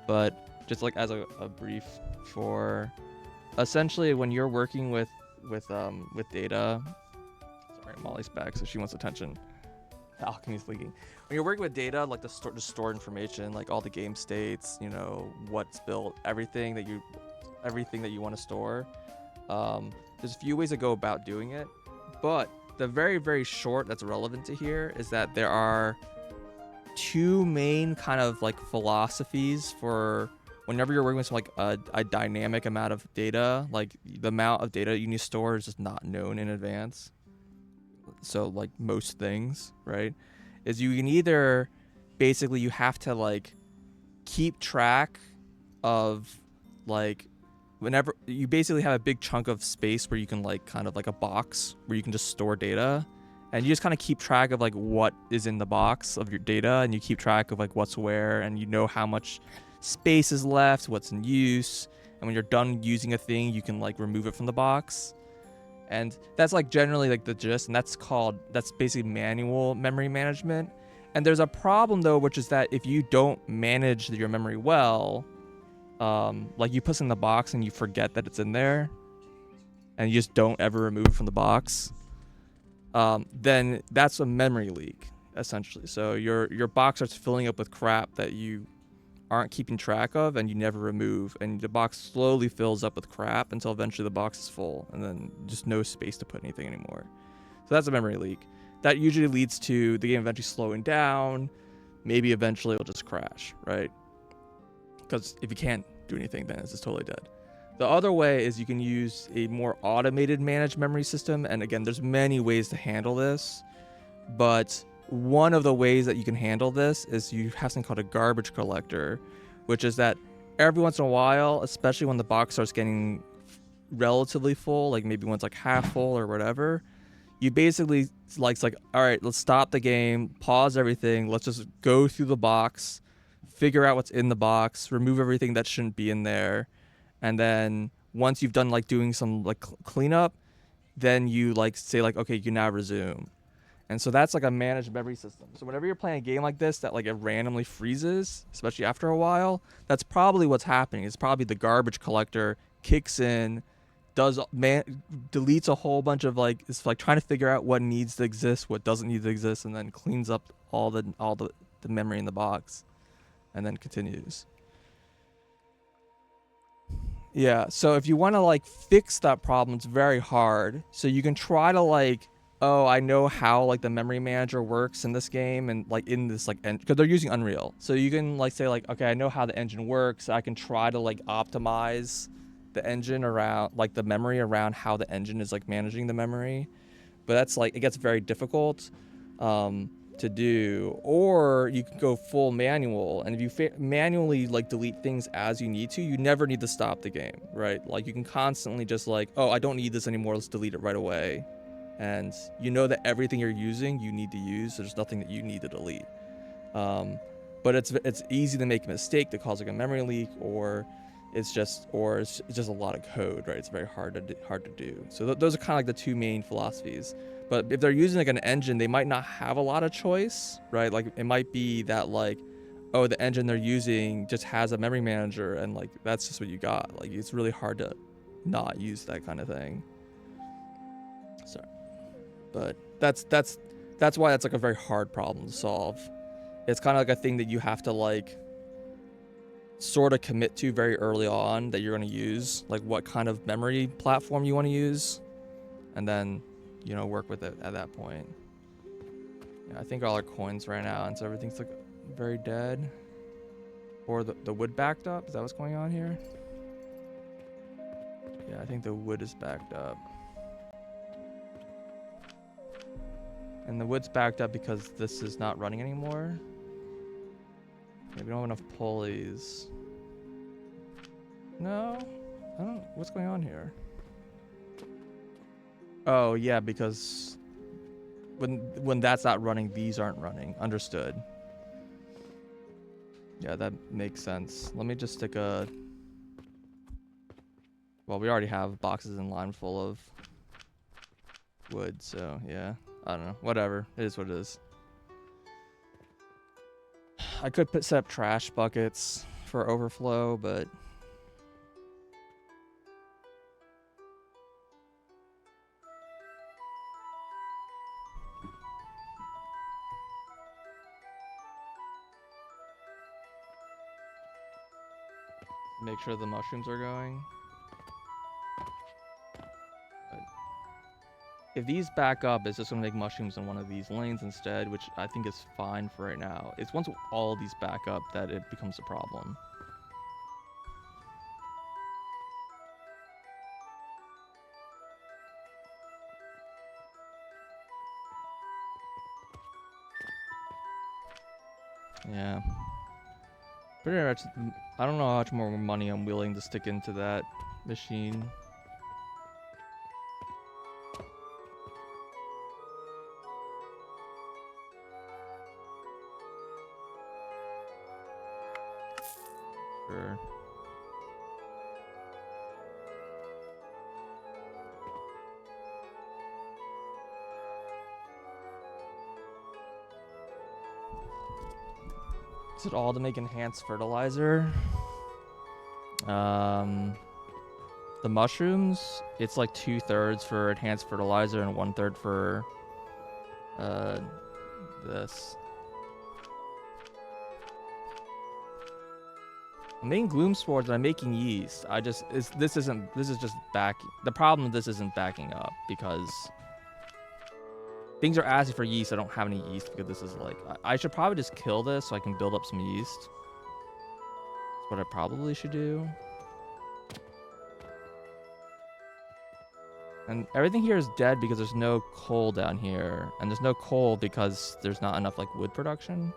but just like as a brief for essentially when you're working with data. Sorry, Molly's back, so she wants attention. Alchemy's leaking. When you're working with data, like to store information, like all the game states, you know, what's built, everything that you want to store. There's a few ways to go about doing it, but the very, very short that's relevant to here is that there are two main kind of like philosophies for whenever you're working with some, like a dynamic amount of data, like the amount of data you need to store is just not known in advance. So like most things, right, is you can either basically you have to like keep track of like whenever you basically have a big chunk of space where you can like kind of like a box where you can just store data, and you just kind of keep track of like what is in the box of your data, and you keep track of like what's where, and you know how much space is left, what's in use, and when you're done using a thing you can like remove it from the box. And that's like generally like the gist, and that's basically manual memory management. And there's a problem though, which is that if you don't manage your memory well, like you put something in the box and you forget that it's in there, and you just don't ever remove it from the box, then that's a memory leak essentially. So your box starts filling up with crap that you aren't keeping track of and you never remove, and the box slowly fills up with crap until eventually the box is full and then just no space to put anything anymore. So that's a memory leak. That usually leads to the game eventually slowing down. Maybe eventually it'll just crash, right? Because if you can't do anything, then it's just totally dead. The other way is you can use a more automated managed memory system. And again, there's many ways to handle this, but one of the ways that you can handle this is you have something called a garbage collector, which is that every once in a while, especially when the box starts getting relatively full, like maybe when it's like half full or whatever, you basically it's like, all right, let's stop the game, pause everything, let's just go through the box, figure out what's in the box, remove everything that shouldn't be in there, and then once you've done like doing some like cleanup, then you like say like, okay, you can now resume. And so that's like a managed memory system. So whenever you're playing a game like this that like it randomly freezes, especially after a while, that's probably what's happening. It's probably the garbage collector kicks in, deletes a whole bunch of like, it's like trying to figure out what needs to exist, what doesn't need to exist, and then cleans up all the memory in the box, and then continues. Yeah, so if you want to like fix that problem, it's very hard. So you can try to like, oh, I know how like the memory manager works in this game, and like in this like, because they're using Unreal. So you can like say like, okay, I know how the engine works. I can try to like optimize the engine around like the memory around how the engine is like managing the memory. But that's like, it gets very difficult to do. Or you can go full manual, and if you manually like delete things as you need to, you never need to stop the game, right? Like you can constantly just like, oh, I don't need this anymore, let's delete it right away. And you know that everything you're using you need to use, so there's nothing that you need to delete. But it's easy to make a mistake that causes like a memory leak, or it's just a lot of code, right? It's very hard to do. So those are kind of like the two main philosophies. But if they're using like an engine, they might not have a lot of choice, right? Like it might be that like, oh, the engine they're using just has a memory manager, and like that's just what you got. Like it's really hard to not use that kind of thing. Sorry, but that's why that's like a very hard problem to solve. It's kind of like a thing that you have to like sort of commit to very early on that you're going to use, like what kind of memory platform you want to use, and then work with it at that point. Yeah, I think all our coins ran out, and so everything's like very dead. Or the wood backed up. Is that what's going on here? Yeah, I think the wood is backed up. And the wood's backed up because this is not running anymore. Yeah, we don't have enough pulleys. No? I don't... What's going on here? Oh, yeah, because when that's not running, these aren't running. Understood. Yeah, that makes sense. Let me just stick a... Well, we already have boxes in line full of wood, so yeah. I don't know. Whatever. It is what it is. I could set up trash buckets for overflow, but... Make sure the mushrooms are going. But if these back up, it's just going to make mushrooms in one of these lanes instead, which I think is fine for right now. It's once all of these back up that it becomes a problem. Yeah. Pretty much, I don't know how much more money I'm willing to stick into that machine. Sure. Is it all to make enhanced fertilizer? Um, the mushrooms, it's like 2/3 for enhanced fertilizer and 1/3 for uh this. I'm making gloom spores and I'm making yeast. This is just back. The problem with this isn't backing up because things are asking for yeast. I don't have any yeast because this is like I should probably just kill this so I can build up some yeast. That's what I probably should do. And everything here is dead because there's no coal down here, and there's no coal because there's not enough like wood production.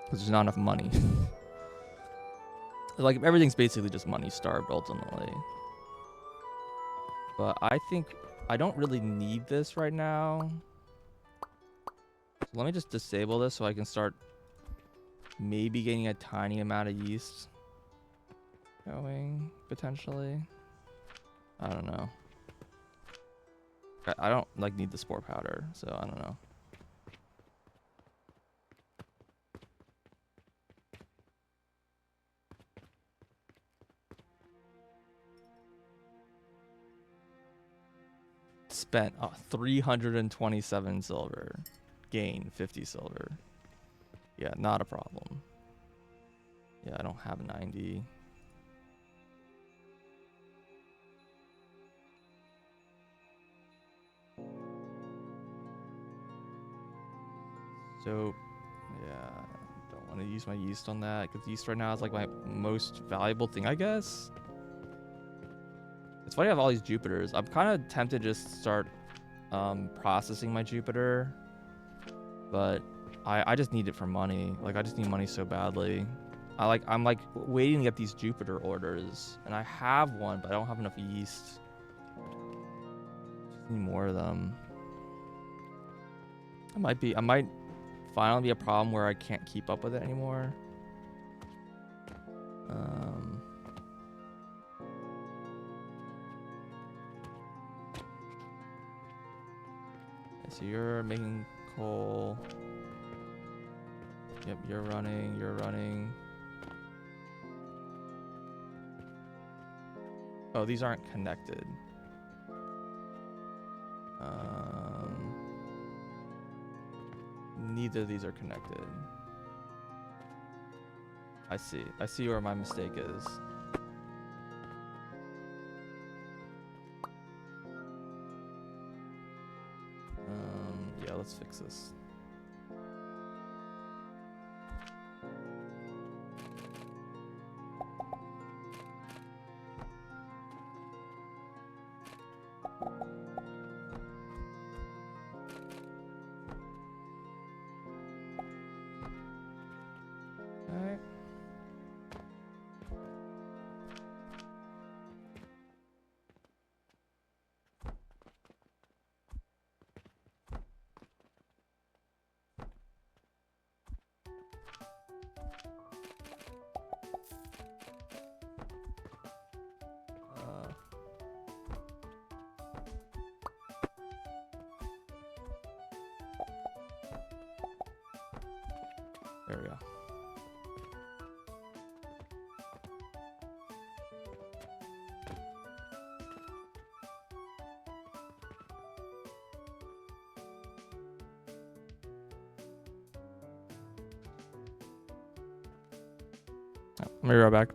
Because there's not enough money. Like everything's basically just money starved ultimately. But I think I don't really need this right now. So let me just disable this so I can start maybe getting a tiny amount of yeast going potentially. I don't know. I don't like need the spore powder, so I don't know. Spent 327 silver. Gain 50 silver. Yeah, not a problem. Yeah, I don't have 90. So, yeah, I don't want to use my yeast on that because yeast right now is like my most valuable thing, I guess. It's funny I have all these Jupiters. I'm kind of tempted to just start processing my Jupiter, but I just need it for money. Like I just need money so badly. I'm like waiting to get these Jupiter orders, and I have one, but I don't have enough yeast. Just need more of them. I might finally be a problem where I can't keep up with it anymore. So you're making coal. Yep, you're running. Oh, these aren't connected. Neither of these are connected. I see where my mistake is. Yeah, let's fix this. Alright. There we go. I'll be right back.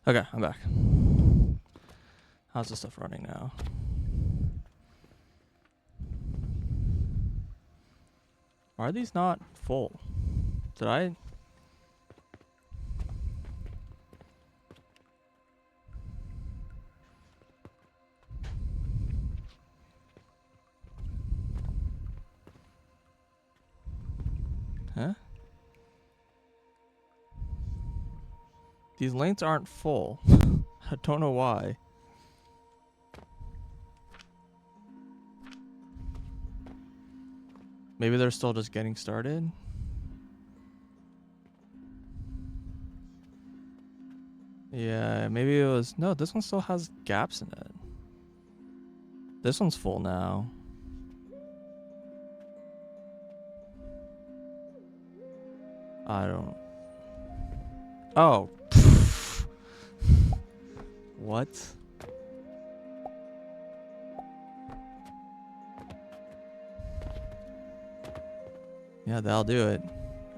Okay, I'm back. How's this stuff running now? Why are these not full? Did I? Huh? These lanes aren't full. I don't know why. Maybe they're still just getting started. Yeah, maybe it was... No, this one still has gaps in it. This one's full now. I don't... Oh. What? Yeah, that'll do it.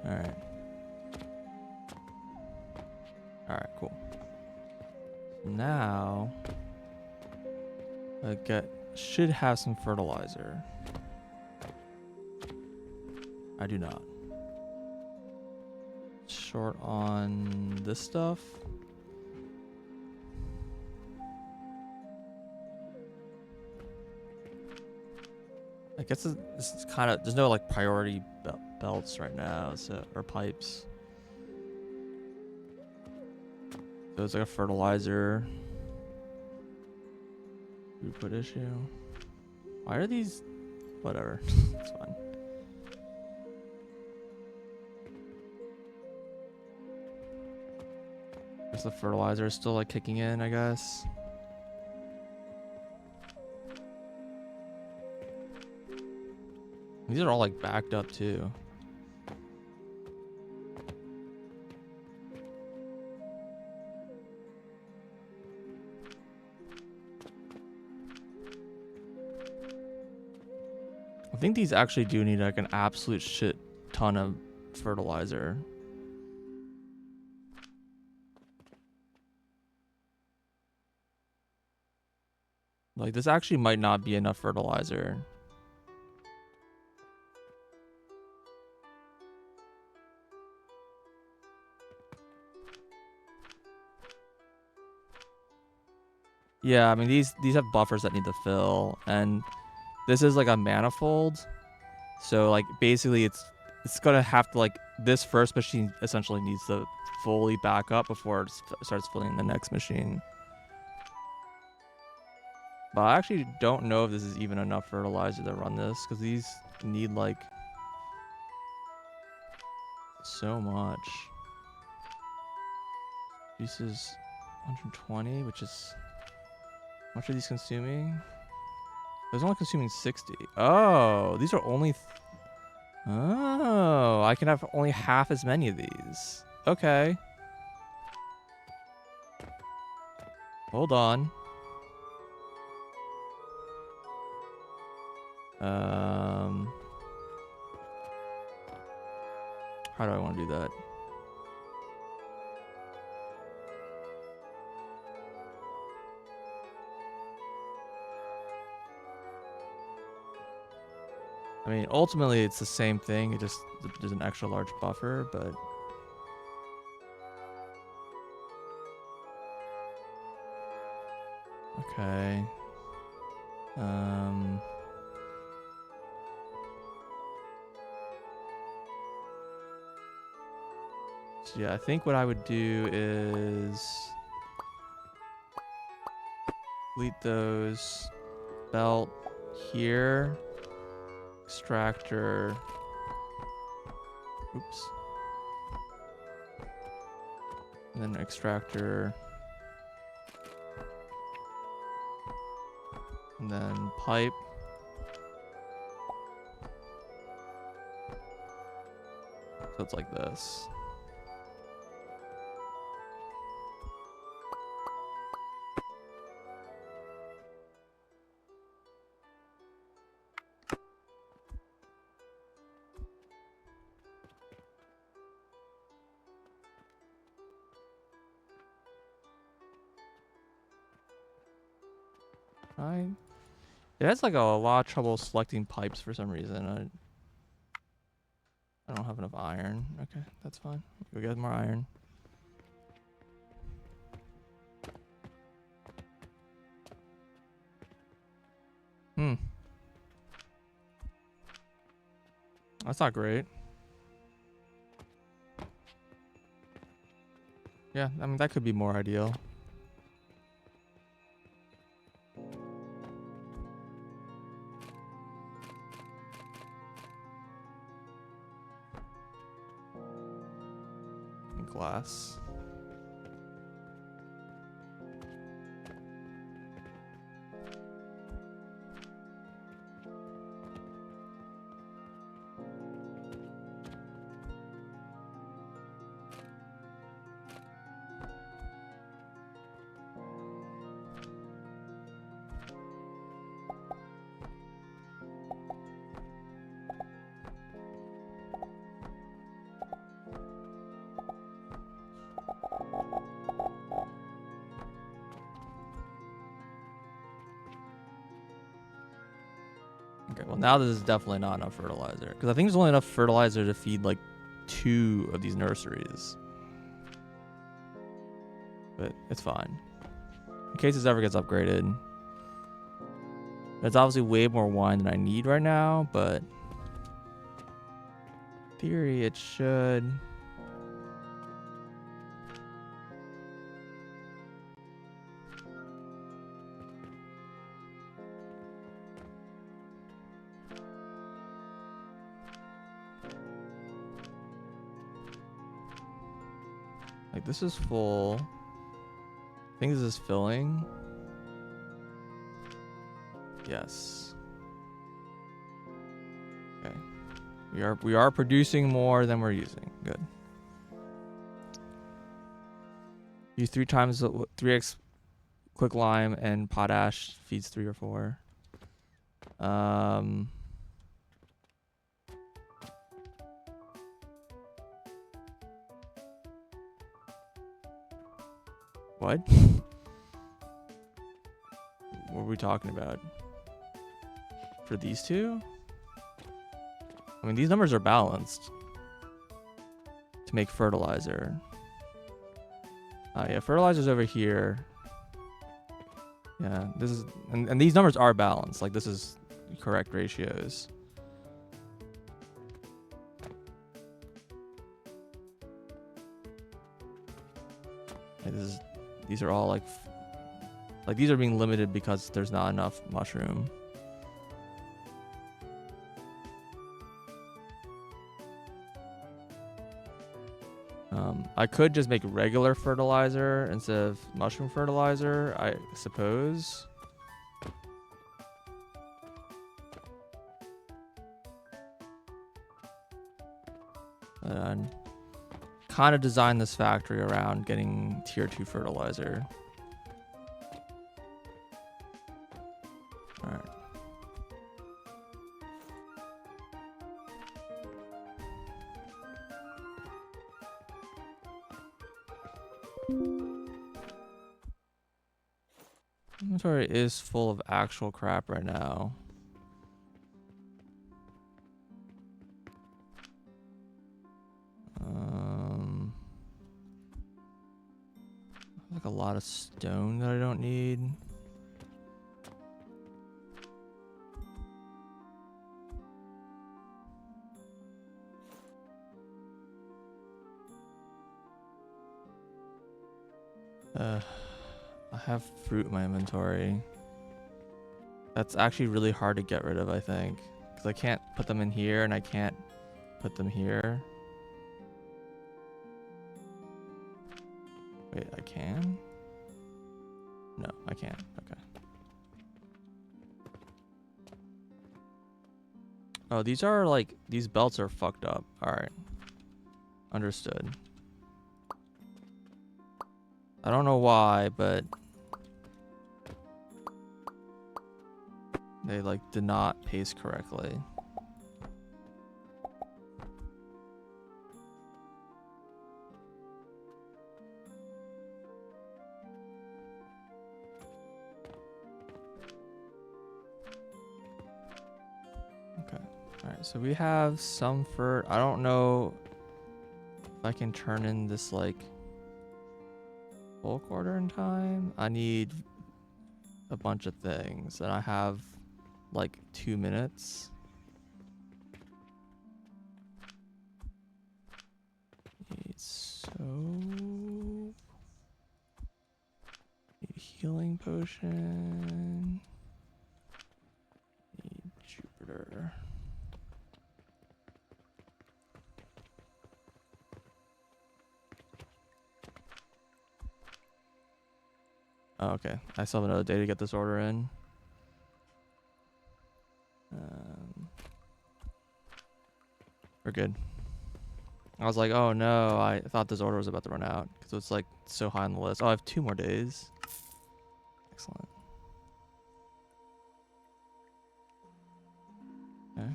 Alright. Alright, cool. Now... I should have some fertilizer. I do not. Short on this stuff. I guess this is kind of... There's no like priority belts right now, so, or pipes. So it's like a fertilizer. Throughput issue. Why are these... Whatever. It's fine. There's the fertilizer still like kicking in, I guess. These are all like backed up too. I think these actually do need like an absolute shit ton of fertilizer. Like this actually might not be enough fertilizer. Yeah, I mean these have buffers that need to fill, and this is like a manifold, so like basically it's gonna have to like this first machine essentially needs to fully back up before it starts filling the next machine. But I actually don't know if this is even enough fertilizer to run this, because these need like so much. This is 120, which is... How much are these consuming? It's only consuming 60. Oh, these are only... Oh, I can have only half as many of these. Okay. Hold on. How do I want to do that? I mean, ultimately it's the same thing. It just there's an extra large buffer, but okay. So yeah, I think what I would do is delete those, belt here, extractor, oops, and then extractor, and then pipe. So it's like this. Trying. It has like a lot of trouble selecting pipes for some reason. I don't have enough iron. Okay, that's fine. Go get more iron. That's not great. Yeah, I mean, that could be more ideal. Glass. Okay, well now this is definitely not enough fertilizer. Because I think there's only enough fertilizer to feed like 2 of these nurseries. But it's fine. In case this ever gets upgraded. It's obviously way more wine than I need right now, but in theory it should. Like this is full. I think this is filling. Yes. Okay. We are producing more than we're using. Good. Use 3 times 3x quick lime and potash feeds 3 or 4. What? What are we talking about? For these 2? I mean, these numbers are balanced to make fertilizer. Yeah, fertilizer's over here. Yeah, this is, and these numbers are balanced. Like, this is correct ratios. Like these are all like these are being limited because there's not enough mushroom. I could just make regular fertilizer instead of mushroom fertilizer, I suppose. And kind of design this factory around getting tier 2 fertilizer. All right. Inventory is full of actual crap right now. Like a lot of stone that I don't need. I have fruit in my inventory. That's actually really hard to get rid of, I think. Because I can't put them in here and I can't put them here. Wait, I can? No, I can't. Okay. Oh, these are like, these belts are fucked up. Alright. Understood. I don't know why, but they like did not paste correctly. Alright, so we have some for... I don't know if I can turn in this, like, bulk order in time. I need a bunch of things, and I have, like, 2 minutes. Need soap. Need a healing potion. Need Jupiter. Oh, okay. I still have another day to get this order in. We're good. I was like, oh no, I thought this order was about to run out because it's like so high on the list. Oh, I have 2 more days. Excellent. Okay.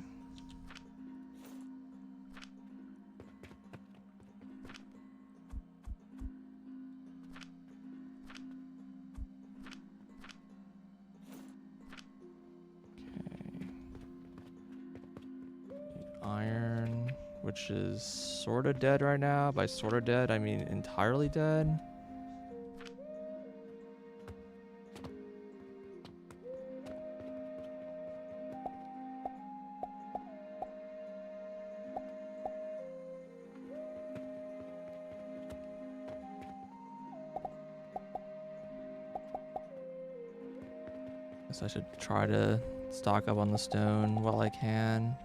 Iron, which is sort of dead right now. By sort of dead, I mean entirely dead. Guess I should try to stock up on the stone while I can.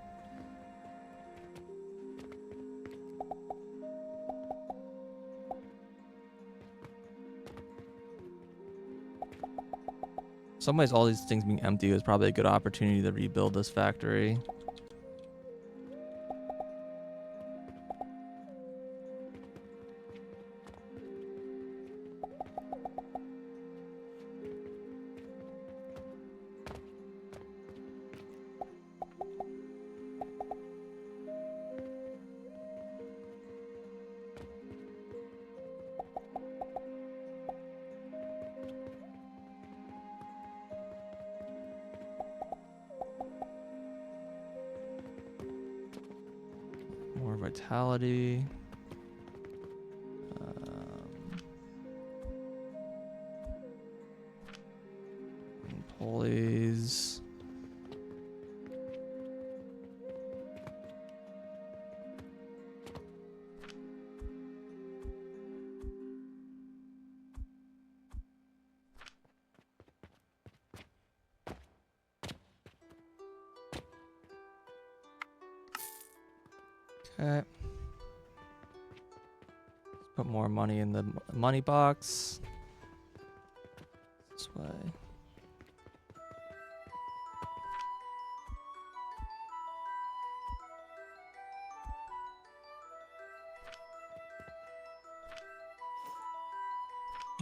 In some ways, all these things being empty is probably a good opportunity to rebuild this factory. More vitality. Pulleys. Okay. Put more money in the money box. This way.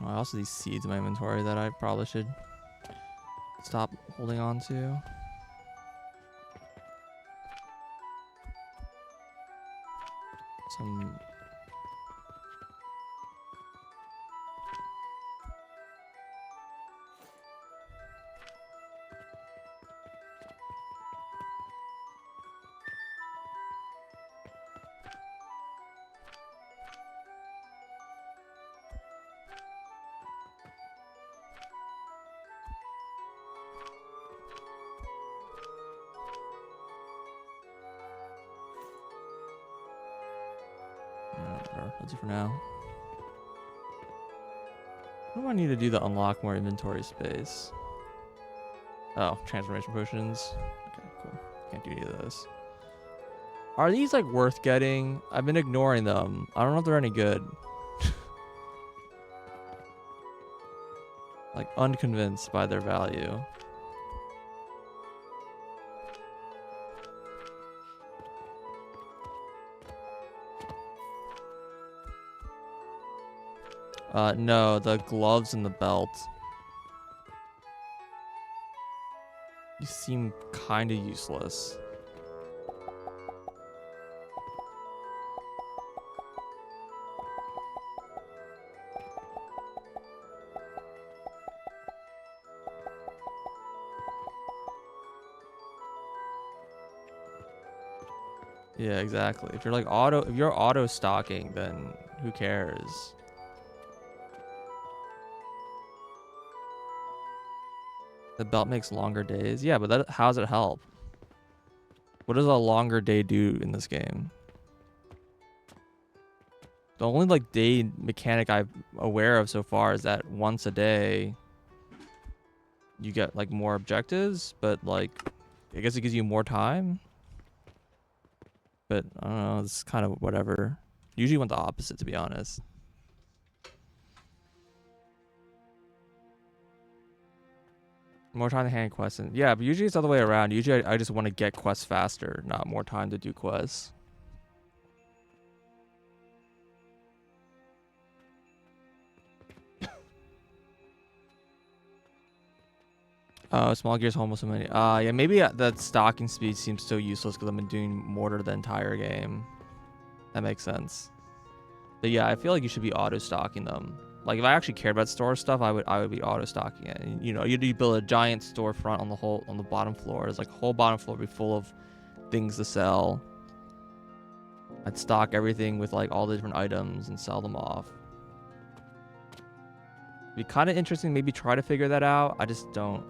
Oh, I also these seeds in my inventory that I probably should stop holding on to. Some whatever, that's it for now. What do I need to do to unlock more inventory space? Oh, transformation potions. Okay, cool. Can't do any of those. Are these like worth getting? I've been ignoring them. I don't know if they're any good. Like unconvinced by their value. No, the gloves and the belt. You seem kind of useless. Yeah, exactly. If you're auto stocking, then who cares? The belt makes longer days. Yeah, but how does it help? What does a longer day do in this game? The only like day mechanic I'm aware of so far is that once a day you get like more objectives, but like I guess it gives you more time. But I don't know, it's kind of whatever. Usually want the opposite, to be honest. More time to hand quests. Yeah, but usually it's the other way around. Usually I just want to get quests faster, not more time to do quests. Small gears almost so many. Yeah, maybe that stocking speed seems so useless because I've been doing mortar the entire game. That makes sense. But yeah, I feel like you should be auto stocking them. Like if I actually cared about store stuff, I would be auto stocking it. And, you know, you'd build a giant storefront on the bottom floor. There's like a whole bottom floor would be full of things to sell. I'd stock everything with like all the different items and sell them off. It'd be kind of interesting. Maybe try to figure that out. I just don't.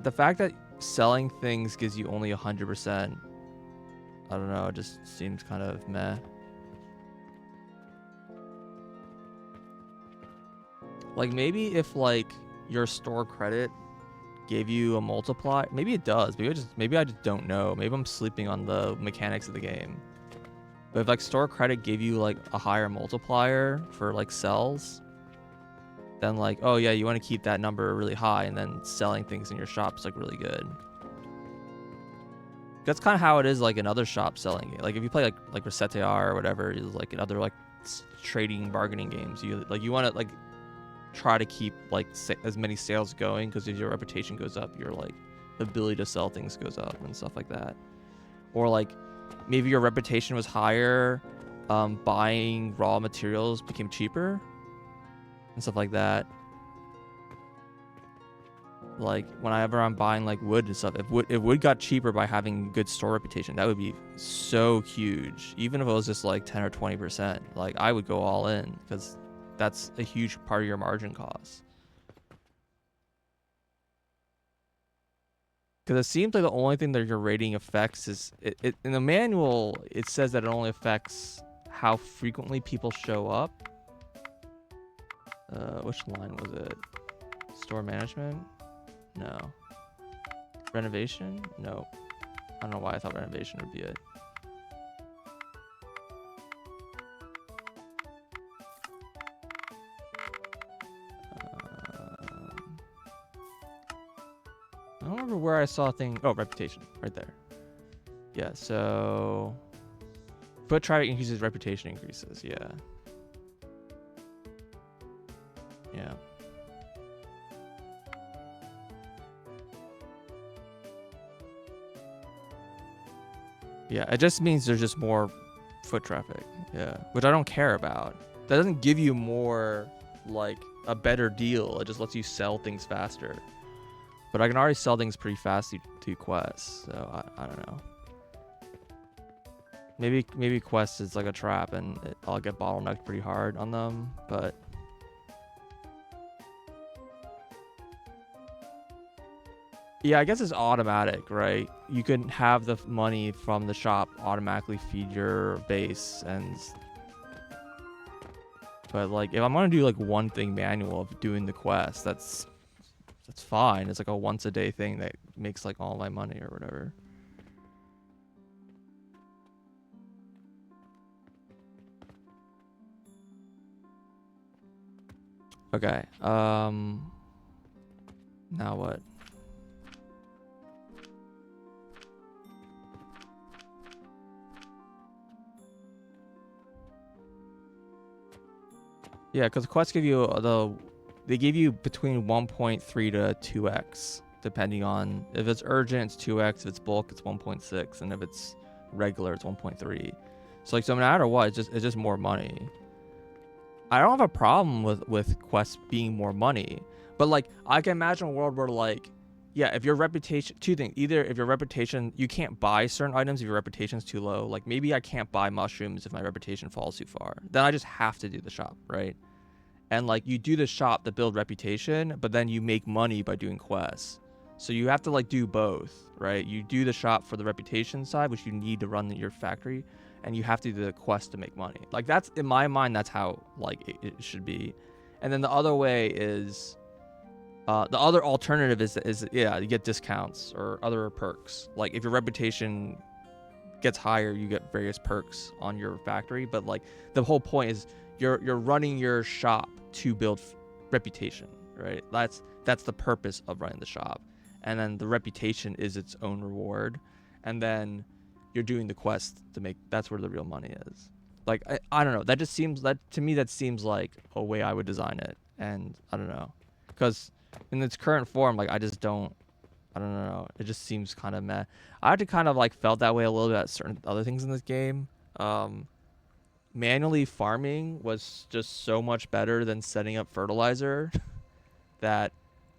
The fact that selling things gives you only 100%. I don't know. It just seems kind of meh. Like maybe if like your store credit gave you a multiplier, maybe it does. Maybe I just don't know. Maybe I'm sleeping on the mechanics of the game. But if like store credit gave you like a higher multiplier for like sells, then like, oh yeah, you want to keep that number really high, and then selling things in your shop is like really good. That's kind of how it is like in other shops selling it. Like if you play like Resetear or whatever, is like in other like trading bargaining games, you want to like try to keep like as many sales going, because if your reputation goes up, your like ability to sell things goes up and stuff like that. Or like maybe your reputation was higher, buying raw materials became cheaper and stuff like that. Like whenever I'm buying like wood and stuff, if wood got cheaper by having good store reputation, that would be so huge. Even if it was just like 10 or 20%, like I would go all in, because that's a huge part of your margin cost. Because it seems like the only thing that your rating affects is it in the manual. It says that it only affects how frequently people show up. Which line was it? Store management? No. Renovation? No. I don't know why I thought renovation would be it. I don't remember where I saw a thing. Oh, reputation. Right there. Yeah, so foot traffic increases, reputation increases. Yeah. Yeah. Yeah, it just means there's just more foot traffic. Yeah, which I don't care about. That doesn't give you more, like, a better deal. It just lets you sell things faster. But I can already sell things pretty fast to quests, so I don't know. Maybe quests is like a trap, and I'll get bottlenecked pretty hard on them, but... Yeah, I guess it's automatic, right? You can have the money from the shop automatically feed your base, but like if I'm gonna do like one thing manual of doing the quest, that's fine. It's like a once a day thing that makes like all my money or whatever. Okay. Now what? Yeah, because quests give you they give you between 1.3 to 2x, depending on if it's urgent, it's 2x, if it's bulk, it's 1.6, and if it's regular, it's 1.3. So like, so no matter what, it's just more money. I don't have a problem with quests being more money, but like I can imagine a world where like, yeah, if your reputation, two things, either if your reputation, you can't buy certain items if your reputation's too low. Like maybe I can't buy mushrooms if my reputation falls too far. Then I just have to do the shop, right? And like you do the shop to build reputation, but then you make money by doing quests. So you have to like do both, right? You do the shop for the reputation side, which you need to run your factory, and you have to do the quest to make money. Like that's, in my mind, that's how like it should be. And then the other way is, the other alternative is yeah, you get discounts or other perks. Like if your reputation gets higher, you get various perks on your factory. But like the whole point is you're running your shop to build reputation, right? That's the purpose of running the shop. And then the reputation is its own reward. And then you're doing the quest to make, that's where the real money is. Like I don't know, that just seems, that to me that seems like a way I would design it. And I don't know, because in its current form, like I don't know, it just seems kind of meh. I actually kind of like felt that way a little bit at certain other things in this game. Manually farming was just so much better than setting up fertilizer that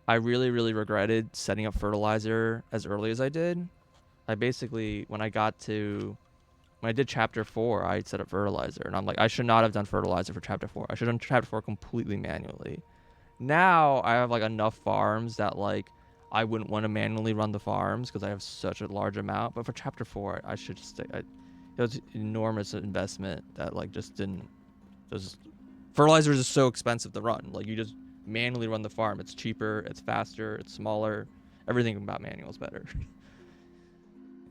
I really, really regretted setting up fertilizer as early as I did. I basically, when I did chapter 4, I set up fertilizer, and I'm like, I should not have done fertilizer for chapter 4. I should have done chapter 4 completely manually. Now I have like enough farms that like I wouldn't want to manually run the farms because I have such a large amount. But for chapter 4, I should just it was an enormous investment that like just didn't. Fertilizers is so expensive to run. Like you just manually run the farm. It's cheaper. It's faster. It's smaller. Everything about manual is better.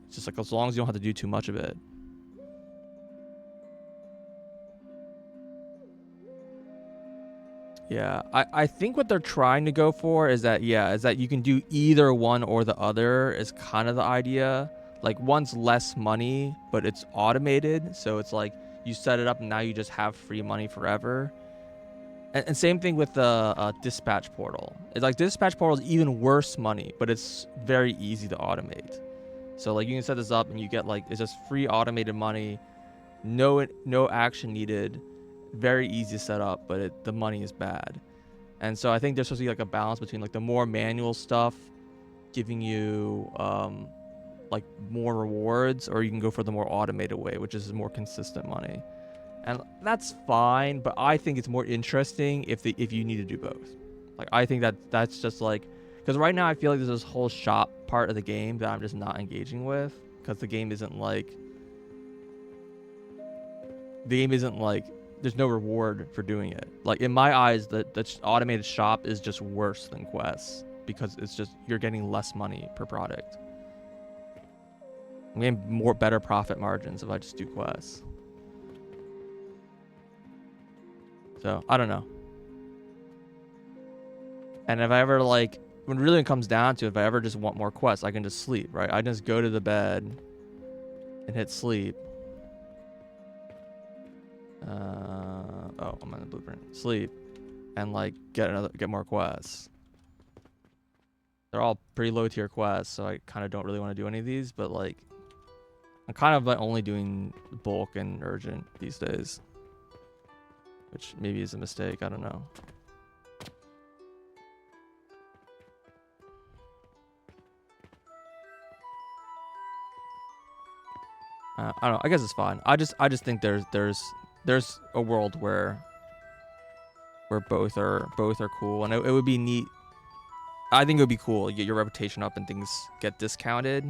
It's just like as long as you don't have to do too much of it. Yeah, I think what they're trying to go for is that, yeah, is that you can do either one or the other is kind of the idea. Like one's less money, but it's automated. So it's like you set it up and now you just have free money forever. And same thing with the dispatch portal. It's like dispatch portal is even worse money, but it's very easy to automate. So like you can set this up and you get like, it's just free automated money, no action needed. Very easy to set up, but the money is bad. And so I think there's supposed to be like a balance between like the more manual stuff giving you like more rewards, or you can go for the more automated way, which is more consistent money. And that's fine, but I think it's more interesting if you need to do both. Like I think that's just like, because right now I feel like there's this whole shop part of the game that I'm just not engaging with, because the game isn't like there's no reward for doing it. Like in my eyes, the automated shop is just worse than quests, because it's just you're getting less money per product. I'm getting better profit margins if I just do quests. So I don't know. And if I ever like, when really it comes down to, if I ever just want more quests, I can just sleep, right? I just go to the bed and hit sleep. Oh, I'm on the blueprint. Sleep, and like get more quests. They're all pretty low tier quests, so I kind of don't really want to do any of these. But like, I'm kind of like only doing bulk and urgent these days, which maybe is a mistake. I don't know. I don't know. I guess it's fine. I just think there's a world where both are cool, and it would be neat. I think it would be cool. You get your reputation up and things get discounted,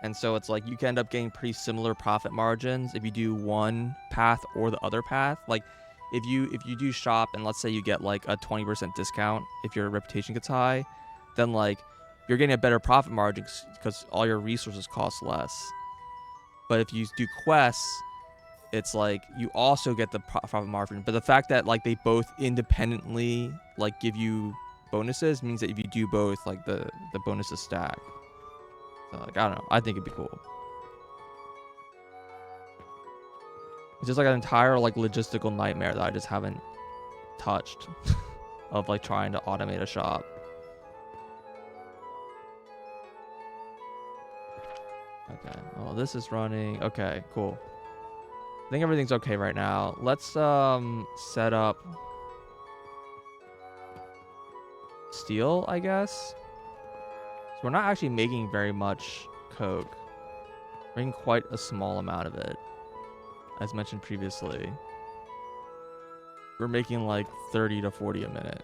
and so it's like you can end up getting pretty similar profit margins if you do one path or the other path. Like if you do shop and let's say you get like a 20% discount if your reputation gets high, then like you're getting a better profit margin because all your resources cost less. But if you do quests, it's like you also get the profit margin. But the fact that like they both independently like give you bonuses means that if you do both, like the bonuses stack. So like I don't know. I think it'd be cool. It's just like an entire like logistical nightmare that I just haven't touched of like trying to automate a shop. Okay, well this is running. Okay, cool. I think everything's okay right now. Let's set up steel, I guess. we're not actually making very much coke. We're making quite a small amount of it. As mentioned previously, we're making like 30 to 40 a minute.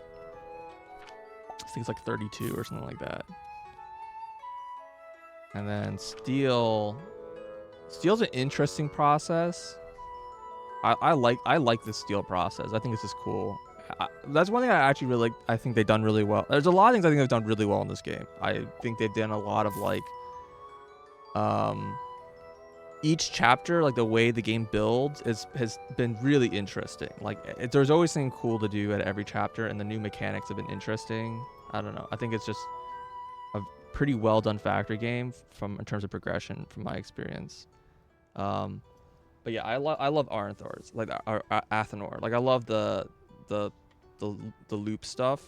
I think it's like 32 or something like that. And then steel. Steel's an interesting process. I like the steel process. I think it's just cool. That's one thing I actually really like. I think they've done really well. There's a lot of things I think they've done really well in this game. I think they've done a lot of like, each chapter, like the way the game builds, has been really interesting. Like there's always something cool to do at every chapter, and the new mechanics have been interesting. I don't know. I think it's just a pretty well done factory game in terms of progression, from my experience. But yeah, I love Arnthor's, like Athenor. Like I love the loop stuff.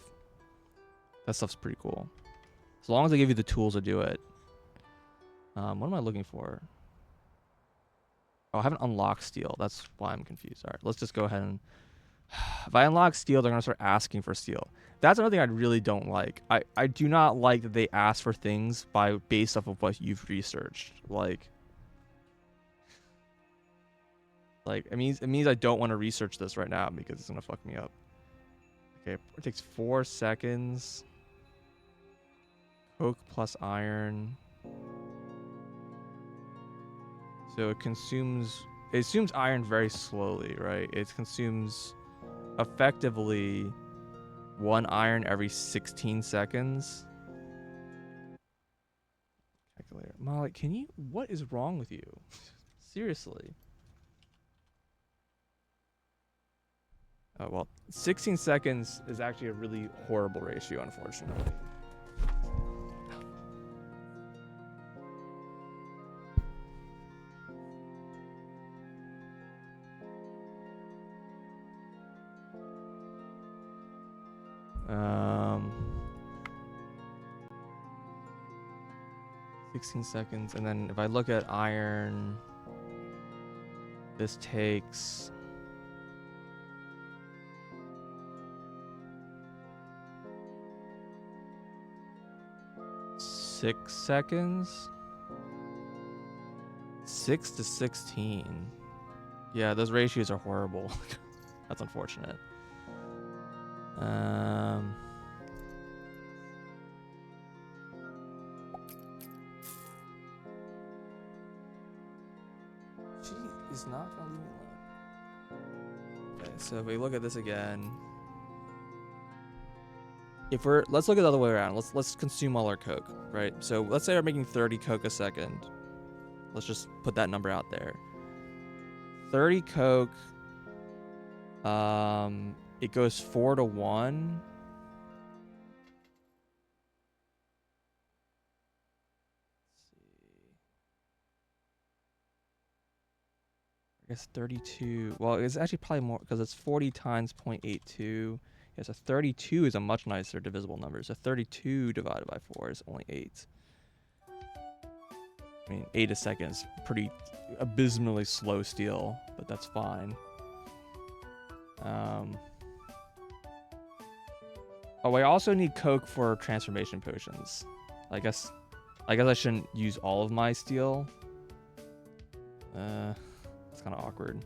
That stuff's pretty cool. As long as they give you the tools to do it. What am I looking for? Oh, I haven't unlocked steel. That's why I'm confused. All right, let's just go ahead and... If I unlock steel, they're going to start asking for steel. That's another thing I really don't like. I do not like that they ask for things based off of what you've researched. Like it means I don't want to research this right now because it's going to fuck me up. Okay, it takes 4 seconds. Coke plus iron. So it consumes iron very slowly, right? It consumes effectively 1 iron every 16 seconds. Calculator. Molly, what is wrong with you? Seriously. Oh, well, 16 seconds is actually a really horrible ratio, unfortunately. Um, 16 seconds, and then if I look at iron, this takes 6 seconds. 6 to 16. Yeah, those ratios are horrible. That's unfortunate. She is not gonna leave me alone. Okay, so if we look at this again, let's look at the other way around. Let's consume all our coke, right? So let's say we're making 30 coke a second. Let's just put that number out there. 30 coke. It goes 4 to 1. I guess 32. Well, it's actually probably more because it's 40 times 0.82. Yeah, so 32 is a much nicer divisible number. So 32 divided by 4 is only 8. I mean, 8 a second is pretty abysmally slow steel, but that's fine. Oh, I also need coke for transformation potions. I guess I shouldn't use all of my steel. It's kind of awkward.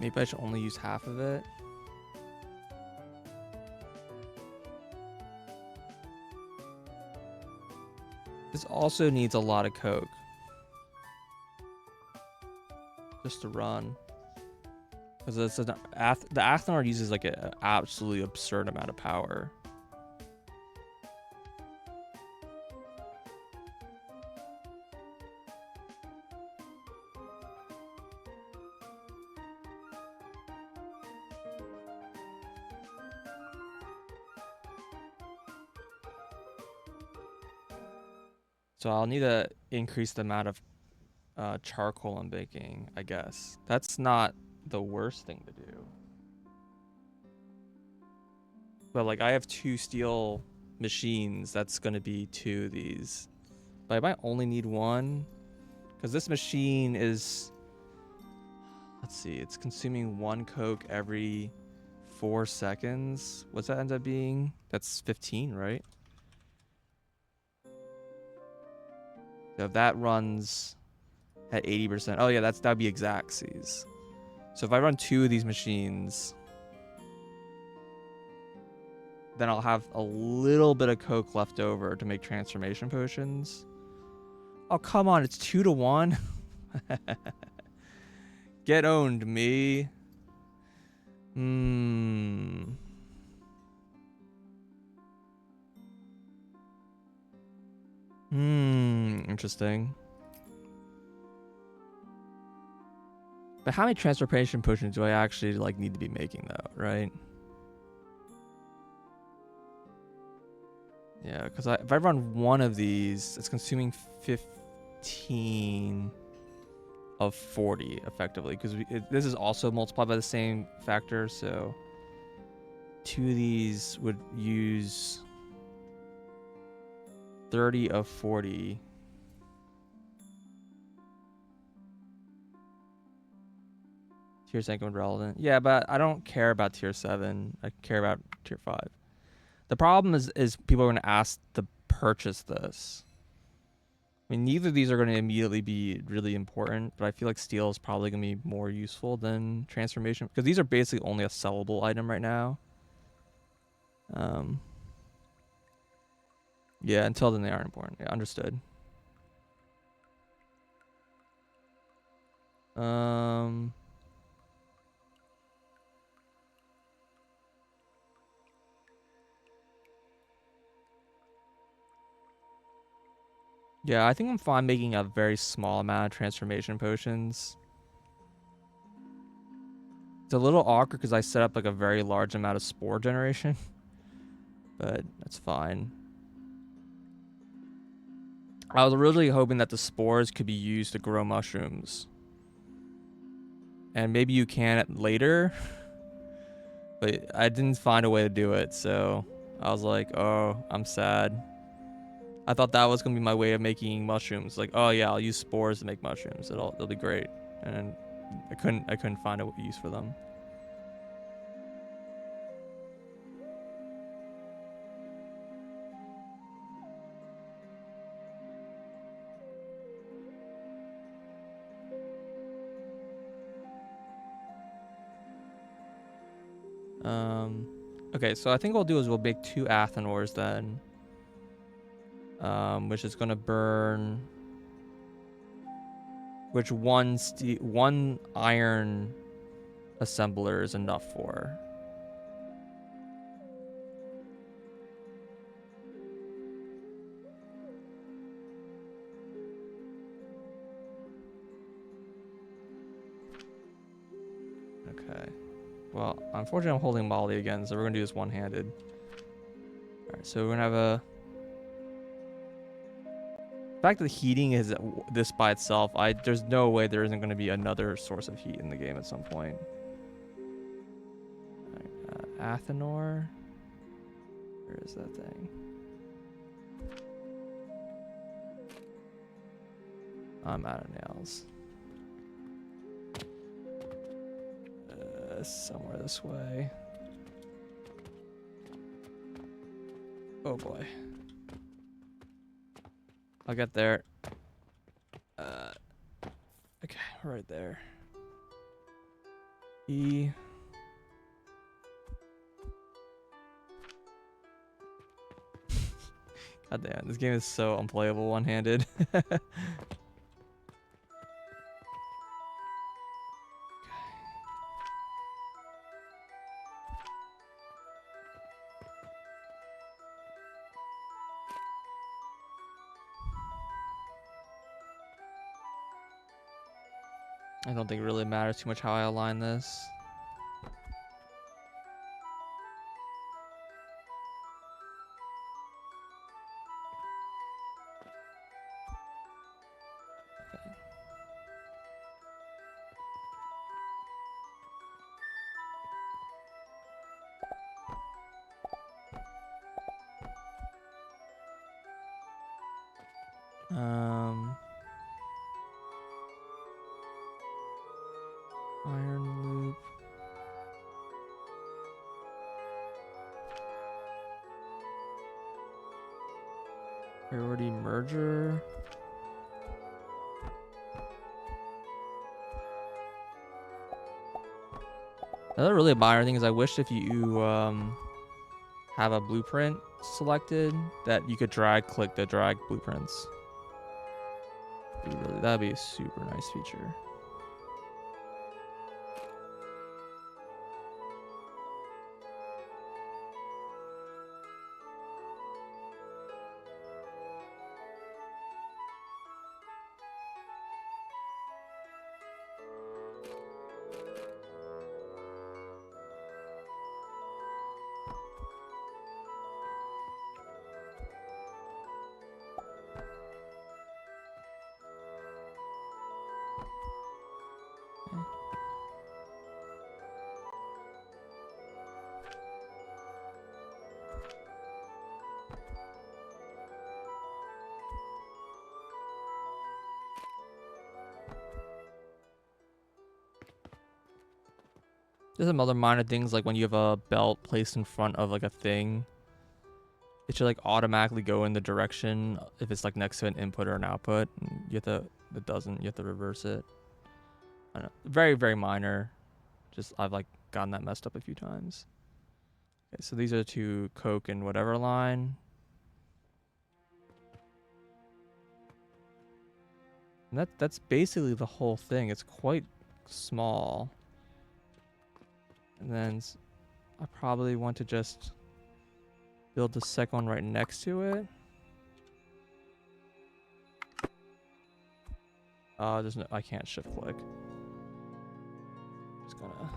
Maybe I should only use half of it. This also needs a lot of coke. Just to run. Because the Athenor uses like an absolutely absurd amount of power. So I'll need to increase the amount of charcoal I'm baking, I guess. That's not the worst thing to do. But like I have 2 steel machines, that's going to be 2 of these. But I might only need one. Because this machine is... Let's see. It's consuming 1 coke every 4 seconds. What's that end up being? That's 15, right? So if that runs at 80%... Oh, yeah, that'd be exactsies. So if I run 2 of these machines... then I'll have a little bit of coke left over to make transformation potions. Oh, come on. It's 2 to 1. Get owned, me. Interesting. But how many transformation potions do I actually like need to be making though, right? Yeah, because if I run 1 of these, it's consuming 15 of 40 effectively, because this is also multiplied by the same factor, so 2 of these would use 30 of 40. Tier 7 relevant. Yeah, but I don't care about tier 7. I care about tier 5. The problem is people are going to ask to purchase this. I mean, neither of these are going to immediately be really important, but I feel like steel is probably going to be more useful than transformation, because these are basically only a sellable item right now. Yeah, until then they aren't important. Yeah, understood. Yeah, I think I'm fine making a very small amount of transformation potions. It's a little awkward because I set up like a very large amount of spore generation, but that's fine. I was originally hoping that the spores could be used to grow mushrooms. And maybe you can later, but I didn't find a way to do it, so I was like, oh, I'm sad. I thought that was gonna be my way of making mushrooms. Like, oh yeah, I'll use spores to make mushrooms. It'll be great. And I couldn't find a use for them. Okay, so I think what we'll do is we'll make 2 Athenors then. Which is gonna burn... Which one iron assembler is enough for. Okay. Well, unfortunately I'm holding Molly again, so we're gonna do this one-handed. Alright, so we're gonna have a... The fact that heating is this by itself, there's no way there isn't going to be another source of heat in the game at some point. Right, Athenor. Where is that thing? I'm out of nails. Somewhere this way. Oh boy. I'll get there. Okay, right there. E. God damn, this game is so unplayable one-handed. I don't think it really matters too much how I align this. Okay. Iron loop. Priority merger. Another really minor thing is I wish if you have a blueprint selected that you could drag click the drag blueprints. That'd be a super nice feature. There's some other minor things like when you have a belt placed in front of like a thing, it should like automatically go in the direction if it's like next to an input or an output. And you have to, it doesn't, you have to reverse it. I don't know. Very, very minor. Just I've like gotten that messed up a few times. Okay, so these are to Coke and whatever line. And that's basically the whole thing. It's quite small. And then I probably want to just build the second one right next to it. There's no, I can't shift click. Just gonna.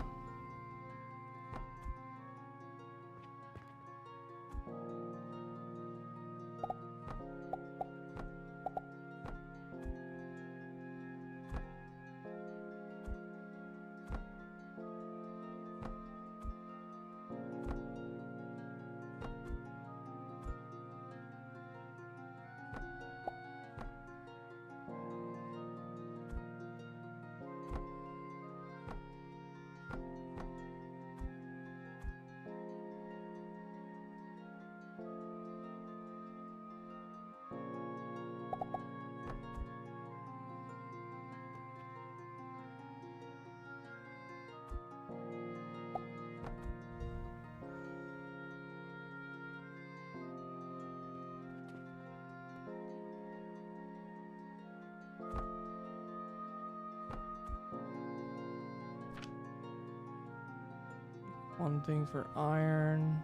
One thing for iron.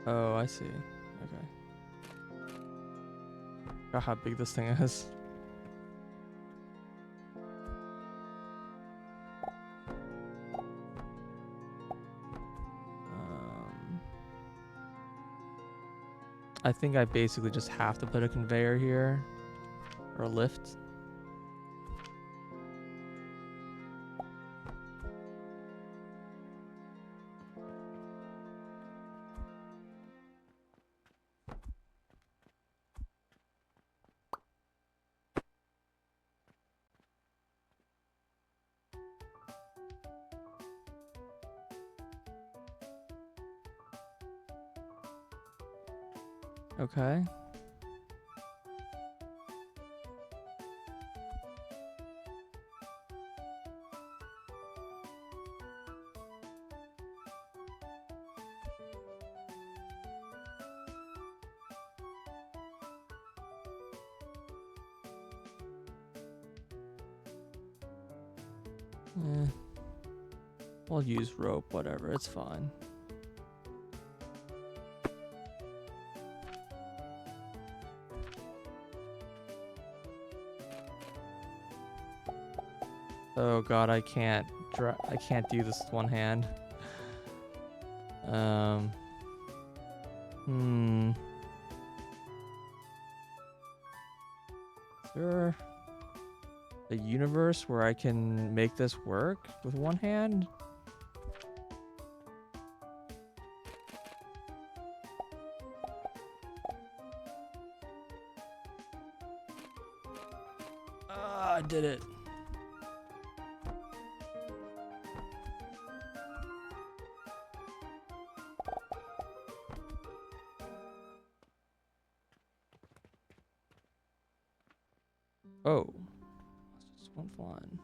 Oh, I see. Okay. Forgot how big this thing is. I think I basically just have to put a conveyor here. Or a lift. Okay. We'll use rope, whatever, it's fine. Oh god, I can't do this with one hand. Is there a universe where I can make this work with one hand? I did it. Oh, that's just one flying.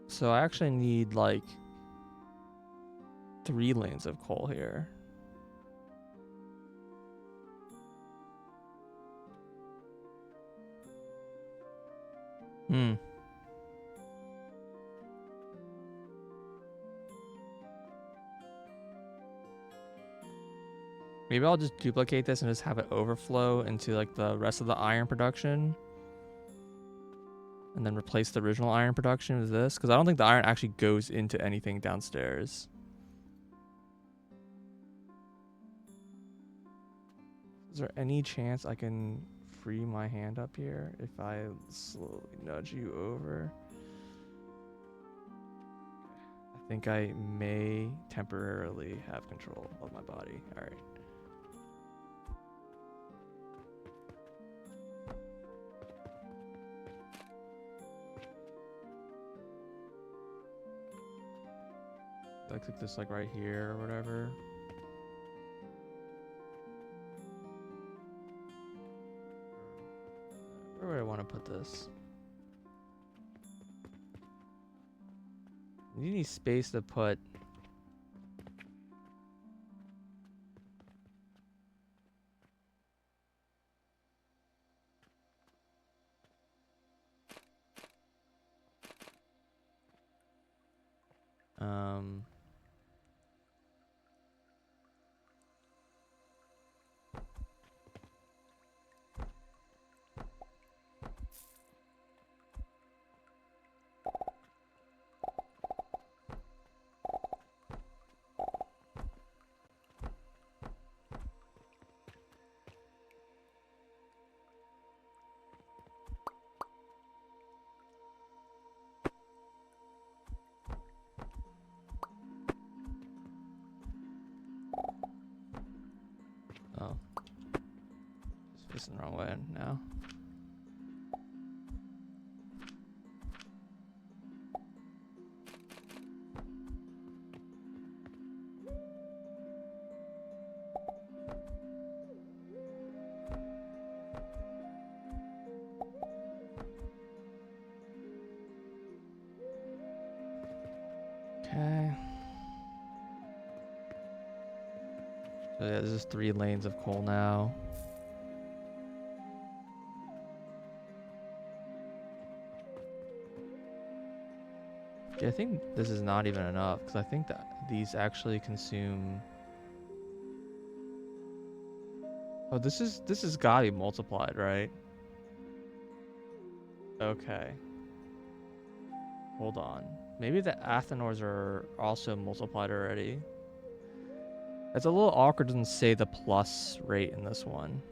So I actually need like 3 lanes of coal here. Hmm. Maybe I'll just duplicate this and just have it overflow into like the rest of the iron production. And then replace the original iron production with this. Because I don't think the iron actually goes into anything downstairs. Is there any chance I can free my hand up here if I slowly nudge you over? I think I may temporarily have control of my body. All right. I click this like right here or whatever. Where would I want to put this? You need space to put. Oh, it's facing the wrong way now. Okay. So yeah, this is 3 lanes of coal now. Yeah, I think this is not even enough because I think that these actually consume. Oh, this is gotta be multiplied, right? Okay. Hold on. Maybe the Athenors are also multiplied already. It's a little awkward to say the plus rate in this one.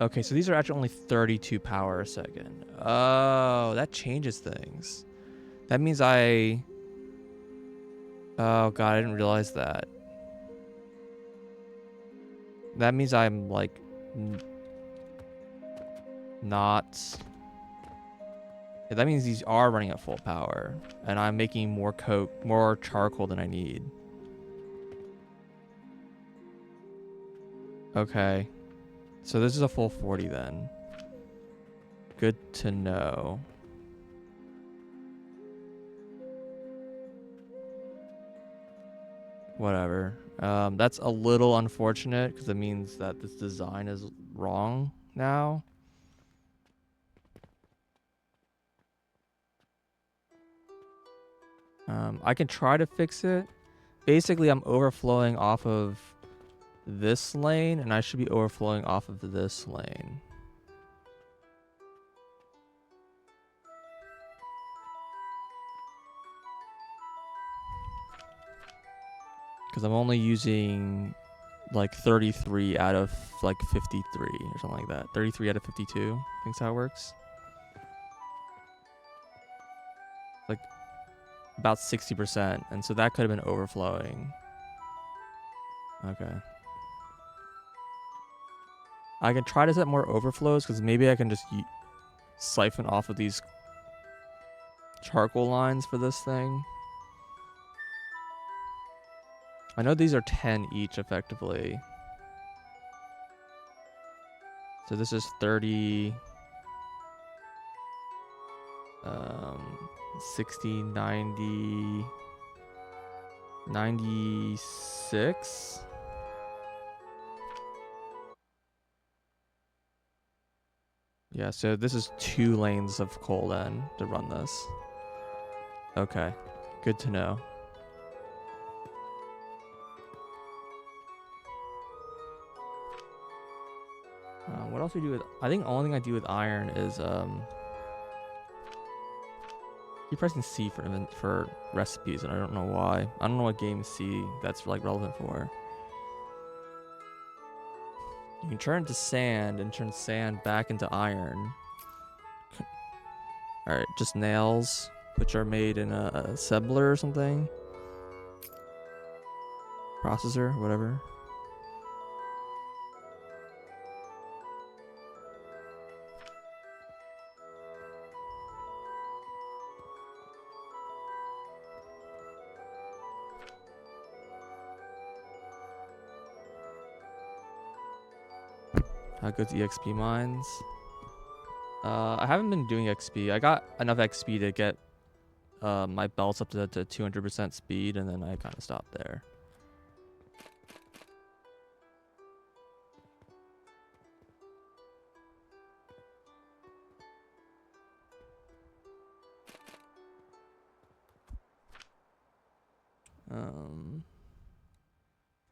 Okay, so these are actually only 32 power a second. Oh, that changes things. That means I... Oh god, I didn't realize that. That means I'm like... not... Yeah, that means these are running at full power. And I'm making more coke, more charcoal than I need. Okay. So this is a full 40 then. Good to know. Whatever. That's a little unfortunate because it means that this design is wrong now. I can try to fix it. Basically, I'm overflowing off of this lane, and I should be overflowing off of this lane. Because I'm only using like 33 out of like 53 or something like that. 33 out of 52. I think that's how it works. Like, about 60%, and so that could have been overflowing. Okay. I can try to set more overflows because maybe I can just siphon off of these charcoal lines for this thing. I know these are 10 each effectively. So this is 30, 60, 90, 96. Yeah, so this is 2 lanes of coal then to run this. Okay, good to know. What else we do with? I think the only thing I do with iron is keep pressing C for recipes, and I don't know why. I don't know what game C that's like relevant for. You can turn it to sand and turn sand back into iron. All right, just nails, which are made in a assembler or something, processor, whatever. How good's EXP mines? I haven't been doing XP. I got enough XP to get my belts up to 200% speed, and then I kind of stopped there.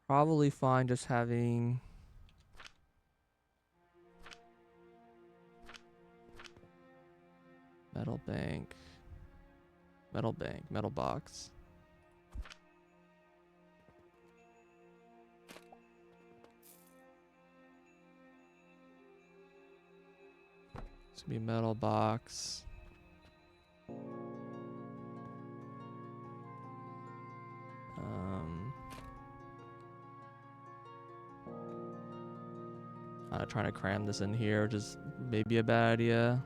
Probably fine just having metal bank, metal box. It's gonna be metal box. I'm trying to cram this in here, which is maybe a bad idea.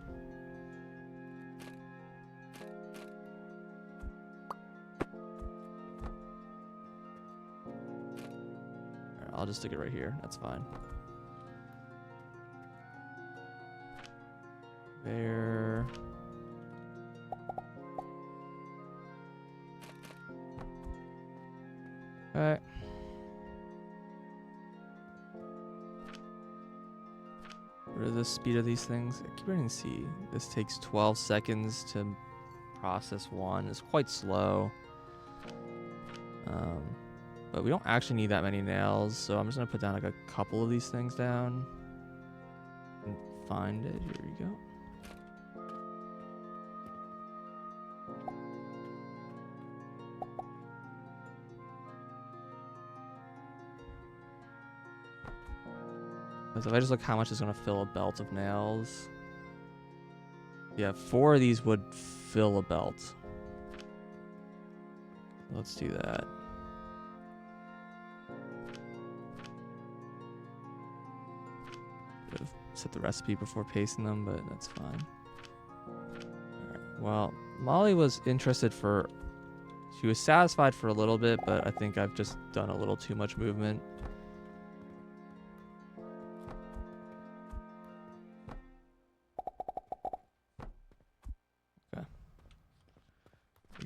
Right, I'll just stick it right here. That's fine. There. Alright. What is the speed of these things? I keep reading C. This takes 12 seconds to process one. It's quite slow. But we don't actually need that many nails, so I'm just gonna put down like a couple of these things down. And find it. Here we go. So if I just look how much is going to fill a belt of nails. Yeah, 4 of these would fill a belt. Let's do that. Could have set the recipe before pasting them, but that's fine. Alright, well, Molly was interested for... She was satisfied for a little bit, but I think I've just done a little too much movement.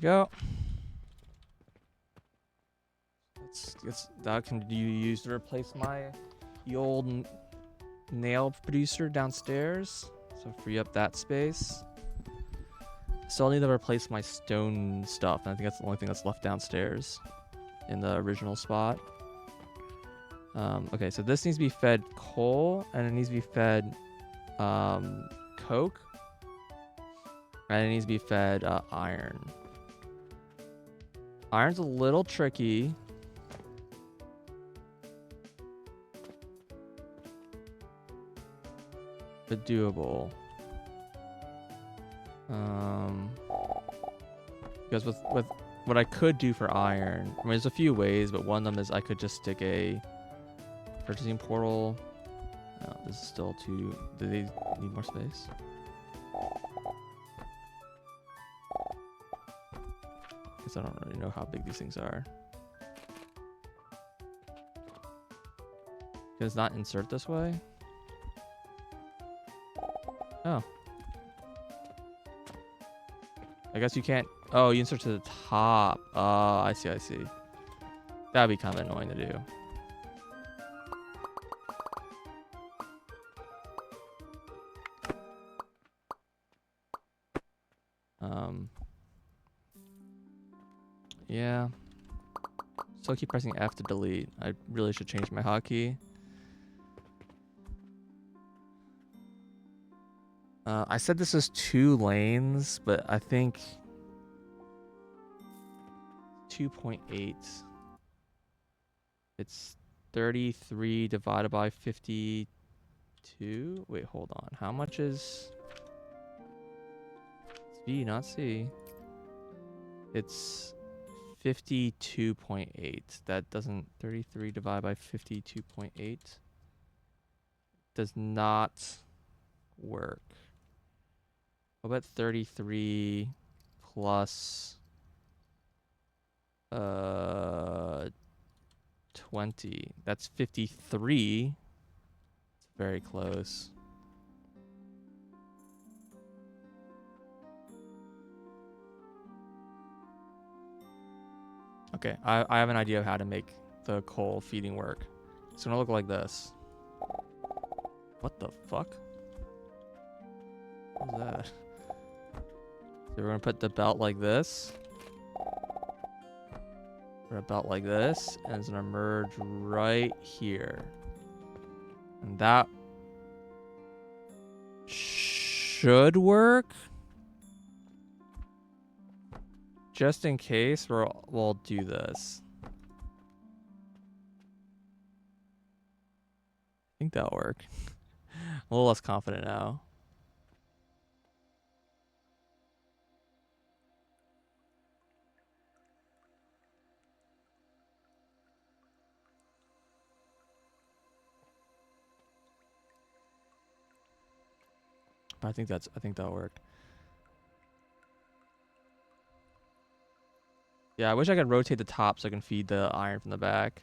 Go. That can you use to replace my old nail producer downstairs, so free up that space. Still need to replace my stone stuff, and I think that's the only thing that's left downstairs in the original spot. Okay, so this needs to be fed coal, and it needs to be fed coke, and it needs to be fed iron. Iron's a little tricky. But doable. Because with what I could do for iron, I mean, there's a few ways, but one of them is I could just stick a purchasing portal. No, this is still too. Do they need more space? Because I don't really know how big these things are. Can it not insert this way? Oh. I guess you can't. Oh, you insert to the top. Oh, I see, I see. That'd be kind of annoying to do. Yeah. Still keep pressing F to delete. I really should change my hotkey. I said this is 2 lanes, but I think 2.8. It's 33 divided by 52. Wait, hold on. How much is it's B, not C? It's 52.8. That doesn't 33 divided by 52.8 does not work. What about 33 plus 20? That's 53. It's very close. Okay, I have an idea of how to make the coal feeding work. It's gonna look like this. What the fuck? What was that? So we're gonna put the belt like this. Or a belt like this, and it's gonna merge right here. And that should work. Just in case, we'll do this. I think that'll work. I'm a little less confident now. But I think that'll work. Yeah, I wish I could rotate the top so I can feed the iron from the back.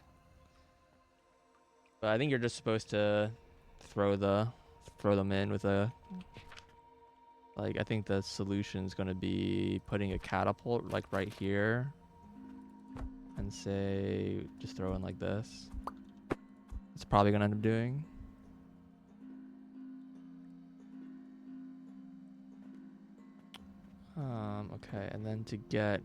But I think you're just supposed to throw them in with a, like, I think the solution is going to be putting a catapult like right here and say just throw in like this. It's probably going to end up doing. Okay, and then to get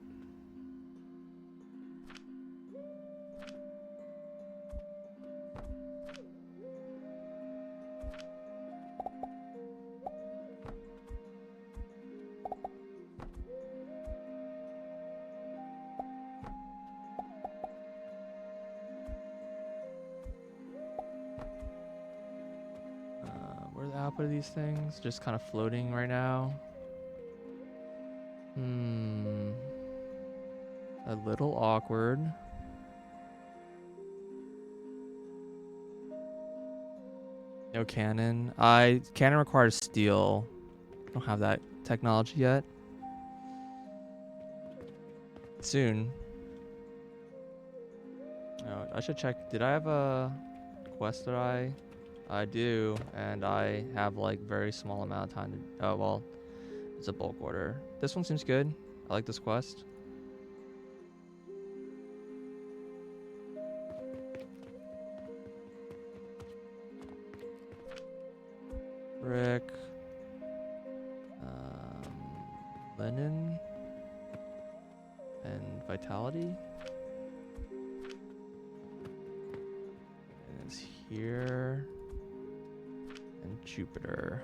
where's the output of these things? Just kind of floating right now. A little awkward. No cannon. Cannon requires steel. I don't have that technology yet. Soon. Oh, I should check. Did I have a quest that I do, and I have like very small amount of time to. Oh well, it's a bulk order. This one seems good. I like this quest. Brick. Linen. And vitality. And it's here. And Jupiter.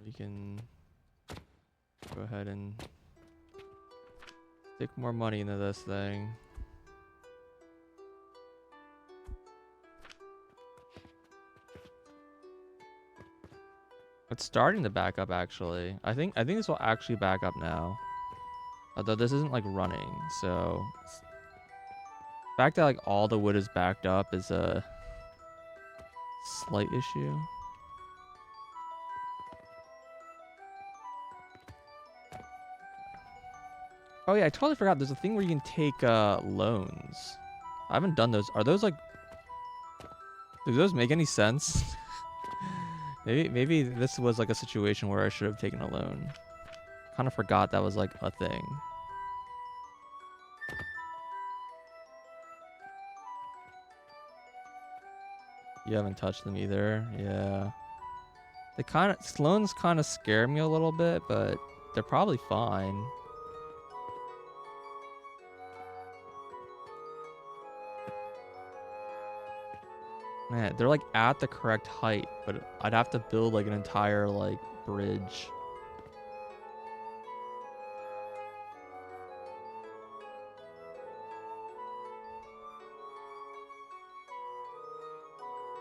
We can go ahead and Stick more money into this thing. It's starting to back up actually. I think this will actually back up now. Although this isn't like running, so the fact that like all the wood is backed up is a slight issue. Oh yeah, I totally forgot. There's a thing where you can take loans. I haven't done those. Are those like? Do those make any sense? maybe this was like a situation where I should have taken a loan. Kind of forgot that was like a thing. You haven't touched them either. Yeah. They kind of loans kind of scare me a little bit, but they're probably fine. Man, they're like at the correct height, but I'd have to build like an entire like bridge.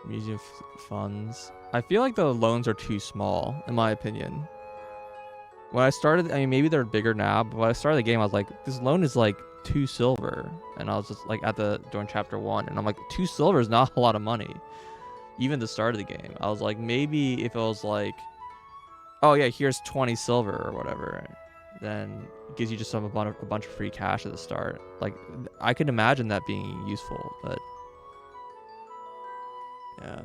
Museum funds. I feel like the loans are too small, in my opinion. When I started, I mean, maybe they're bigger now, but when I started the game, I was like, this loan is like 2 silver. And I was just like during chapter 1, and I'm like, 2 silver is not a lot of money. Even the start of the game. I was like, maybe if it was like, oh yeah, here's 20 silver or whatever, then it gives you just a bunch of free cash at the start. Like, I could imagine that being useful, but yeah.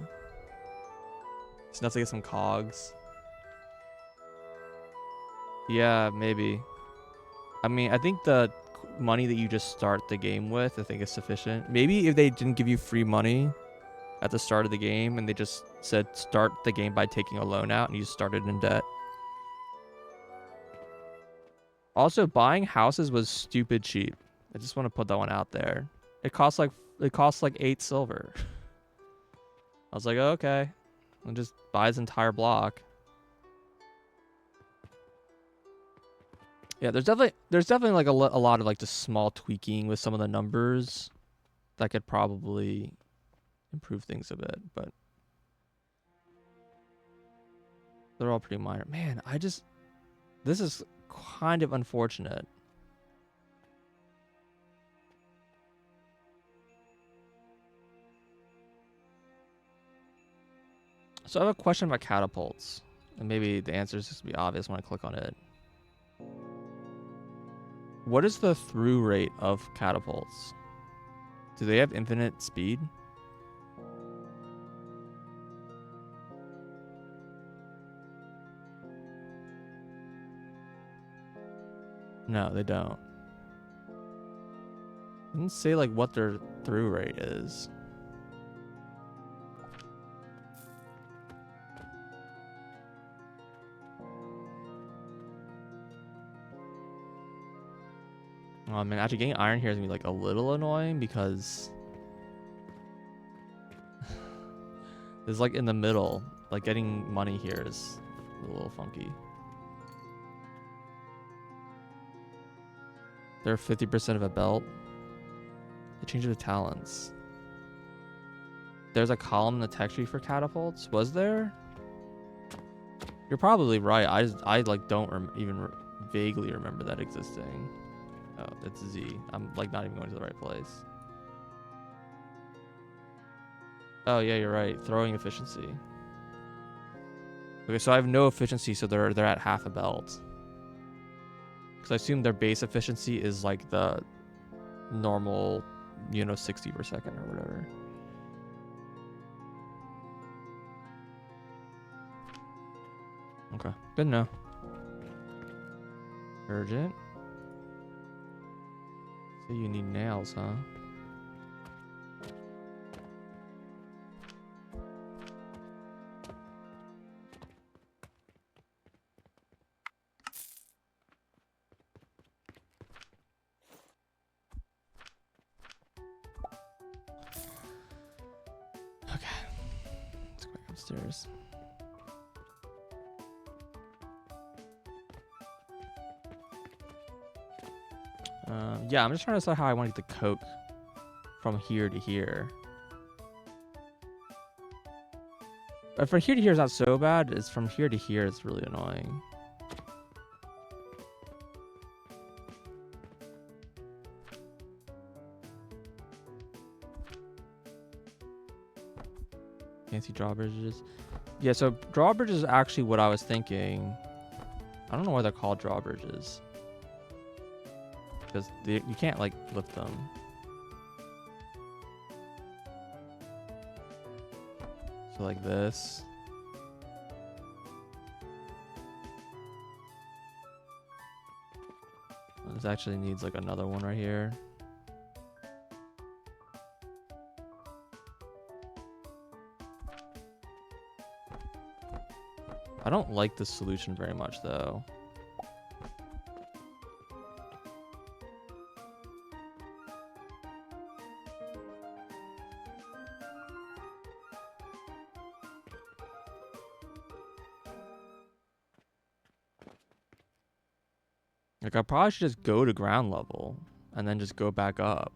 It's enough to get some cogs. Yeah, maybe. I mean, I think the money that you just start the game with, I think is sufficient. Maybe if they didn't give you free money at the start of the game and they just said start the game by taking a loan out and you started in debt. Also, buying houses was stupid cheap. I just want to put that one out there. It costs like 8 silver. I was like, oh, okay. I'll just buy this entire block. Yeah, there's definitely like a lot of like just small tweaking with some of the numbers that could probably improve things a bit, but they're all pretty minor. Man, this is kind of unfortunate. So I have a question about catapults, and maybe the answer is just to be obvious when I click on it. What is the through rate of catapults? Do they have infinite speed? No, they don't. It didn't say like what their through rate is. Oh man, actually getting iron here is gonna be like a little annoying because it's like in the middle. Like getting money here is a little funky. They're 50% of a belt. They changed the talents. There's a column in the tech tree for catapults. Was there? You're probably right. I like don't even vaguely remember that existing. Oh, it's Z. I'm like not even going to the right place. Oh yeah, you're right. Throwing efficiency. Okay, so I have no efficiency, so they're at half a belt. Because I assume their base efficiency is like the normal, 60 per second or whatever. Okay, good to know. Urgent. So you need nails, huh? Okay. Let's go back upstairs. Yeah, I'm just trying to decide how I want to get the coke from here to here. But from here to here is not so bad. It's from here to here it's really annoying. Fancy drawbridges. Yeah, so drawbridges is actually what I was thinking. I don't know why they're called drawbridges. Because you can't, like, lift them. So, like this. This actually needs, like, another one right here. I don't like this solution very much, though. Like, I probably should just go to ground level and then just go back up.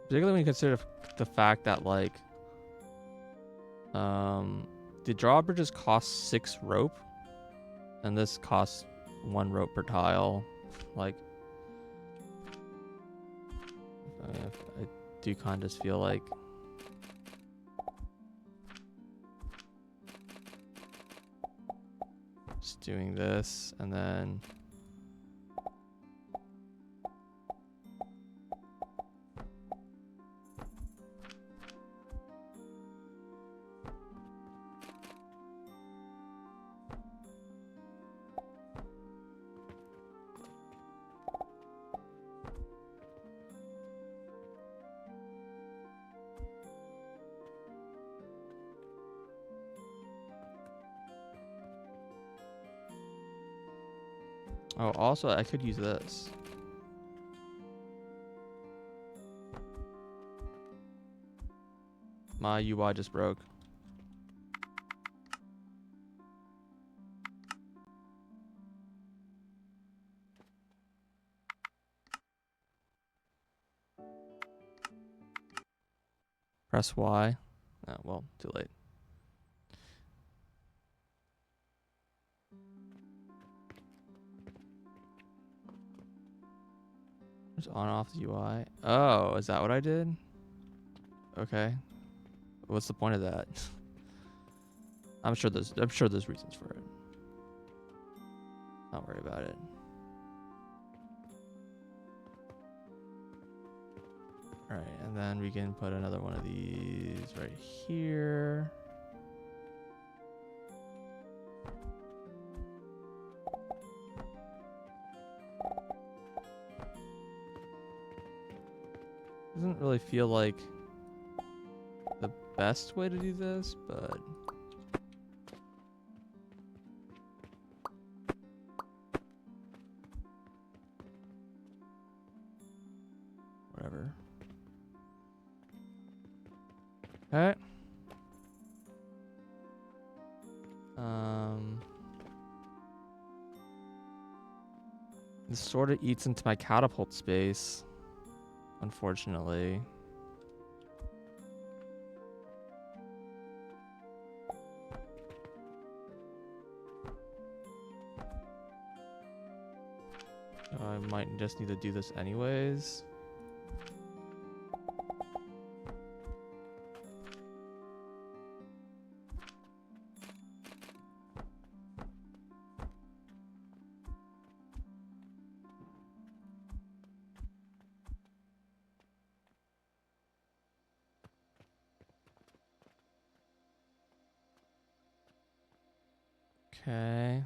Particularly when you consider the fact that, like, the drawbridges cost 6 rope, and this costs 1 rope per tile. Like, I do kind of just feel like just doing this and then oh, also I could use this. My UI just broke. Press Y. Oh, well, too late. Just on off the UI. Oh, is that what I did? Okay. What's the point of that? I'm sure there's reasons for it. Don't worry about it. Alright, and then we can put another one of these right here. Doesn't really feel like the best way to do this, but whatever. Okay. This sort of eats into my catapult space, unfortunately. I might just need to do this anyways. Okay.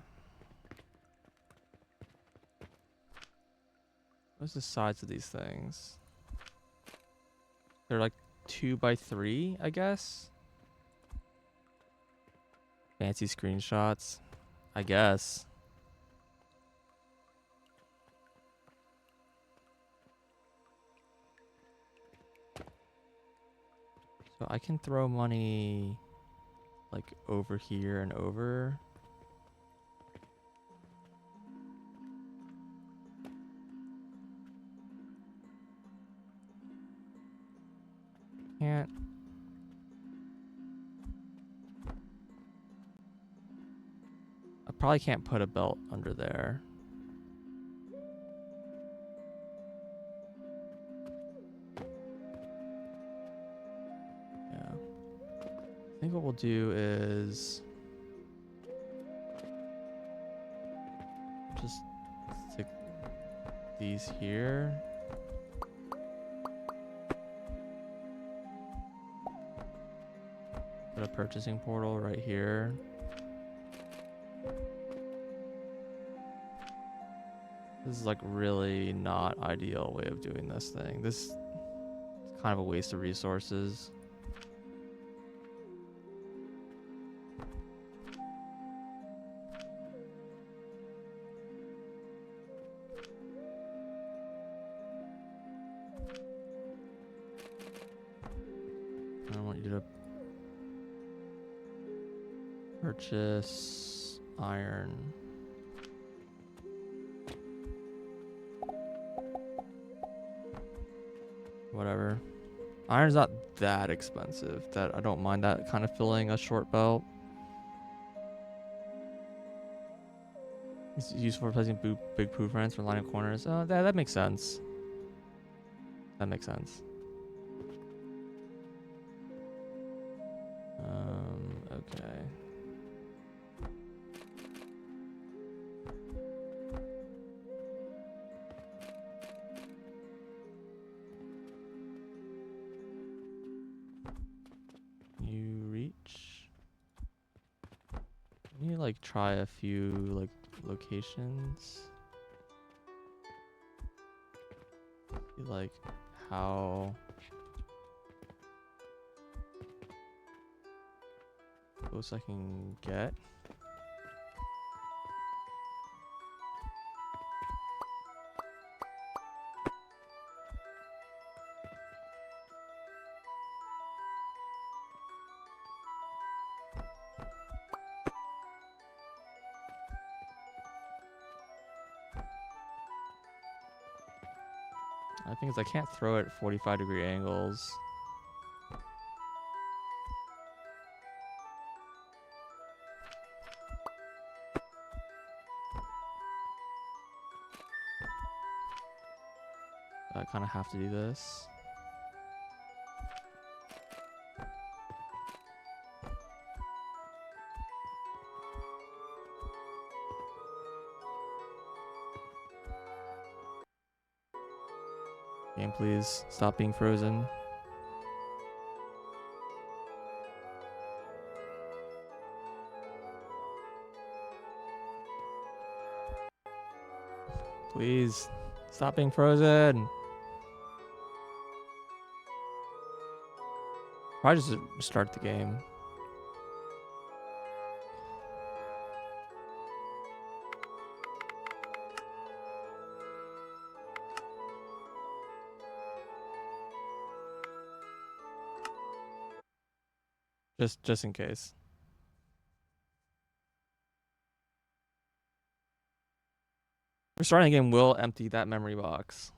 What's the size of these things? They're like 2 by 3, I guess. Fancy screenshots, I guess. So I can throw money like over here and over. Can't. I probably can't put a belt under there. Yeah. I think what we'll do is just stick these here. Put a purchasing portal right here. This is like really not ideal way of doing this thing. This is kind of a waste of resources. I want you to purchase iron. Whatever. Iron's not that expensive that I don't mind that kind of filling a short belt. It's useful for placing big proof rents for lining corners. That makes sense. That makes sense. Okay. You reach. Can you like try a few like locations? See like how close I can get. I think is I can't throw it at 45-degree angles. I kind of have to do this. Game, please stop being frozen. Please stop being frozen. Probably just start the game. Just in case. Restarting the game will empty that memory box.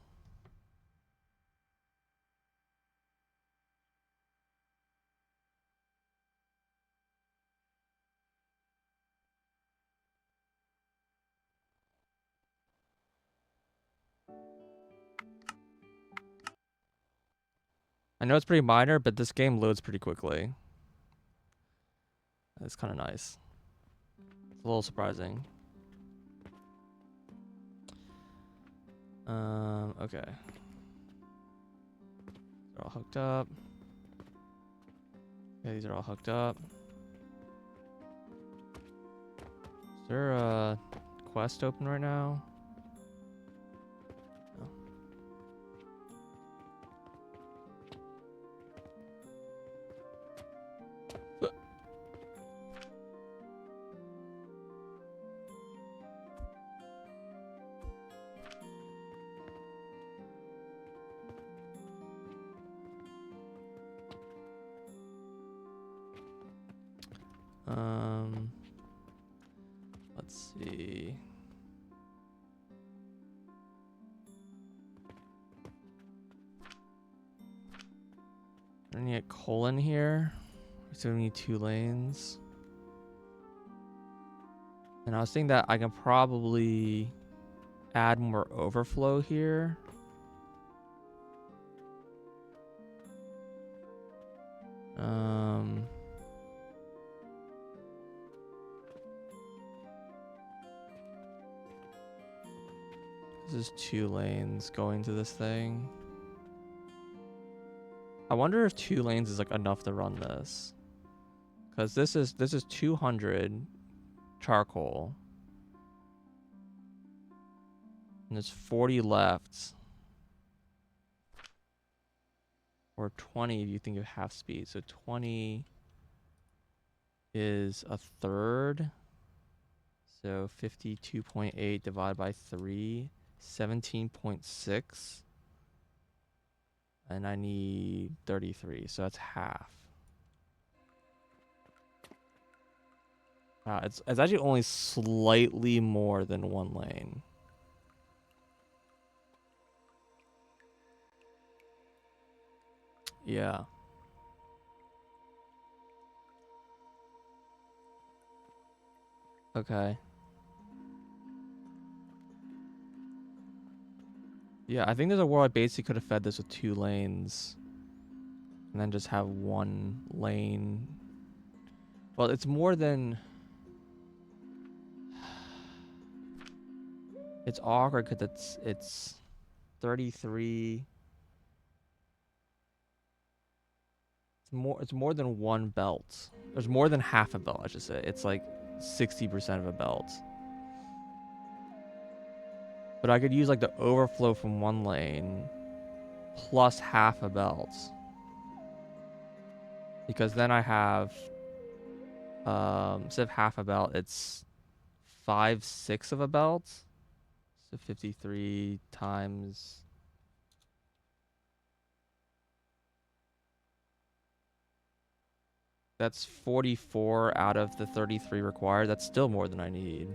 I know it's pretty minor, but this game loads pretty quickly. It's kind of nice. It's a little surprising. Okay. They're all hooked up. Okay, these are all hooked up. Is there a quest open right now? No. Let's see. I need a colon here. So we need 2 lanes. And I was thinking that I can probably add more overflow here. This is 2 lanes going to this thing. I wonder if 2 lanes is like enough to run this. Cause this is 200 charcoal. And there's 40 left. Or 20 if you think of half speed. So 20 is a third. So 52.8 divided by 3. 17.6. And I need 33. So that's half. It's actually only slightly more than 1 lane. Yeah. Okay. Yeah, I think there's a world I basically could have fed this with 2 lanes. And then just have 1 lane. Well, it's more than... It's awkward because it's 33... It's more than 1 belt. There's more than half a belt, I should say. It's like 60% of a belt. But I could use like the overflow from 1 lane plus half a belt. Because then I have instead of half a belt, it's 5/6 of a belt. So 53 times... That's 44 out of the 33 required. That's still more than I need.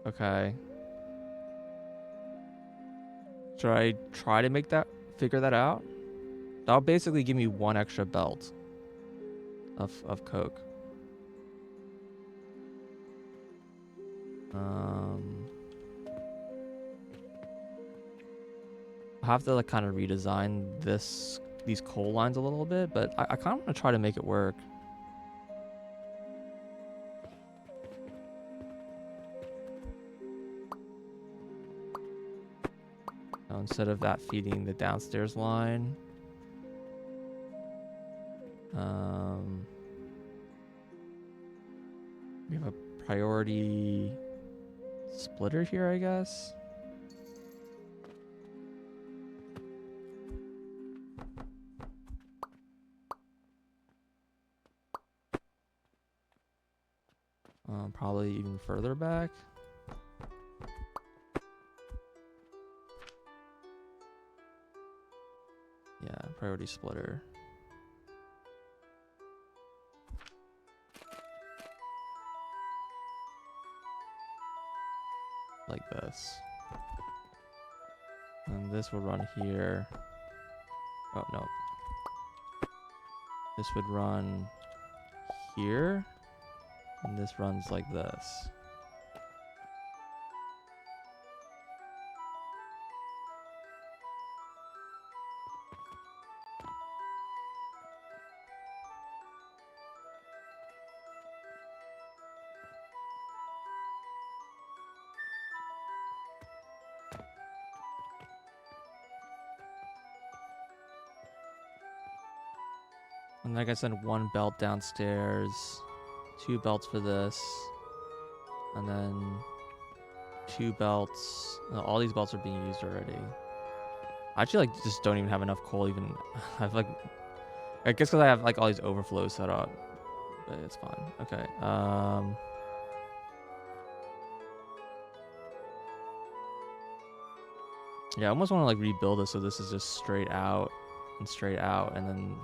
Okay. Should I try to figure that out? That'll basically give me 1 extra belt of coke. I'll have to like kind of redesign these coal lines a little bit, but I kind of want to try to make it work. Now, instead of that feeding the downstairs line, we have a priority splitter here, I guess. Probably even further back. Yeah, priority splitter. Like this. And this will run here. Oh, no. This would run here. And this runs like this. And like I said, 1 belt downstairs, 2 belts for this, and then 2 belts. All these belts are being used already. I actually like just don't even have enough coal. Even I've like, I guess because I have like all these overflows set up, but it's fine. Okay. Yeah, I almost want to like rebuild this so this is just straight out, and then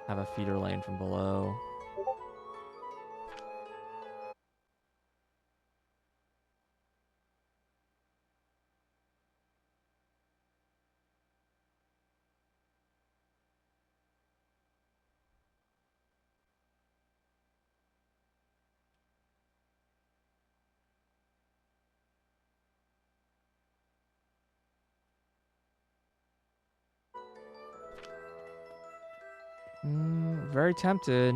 have a feeder lane from below. Very tempted.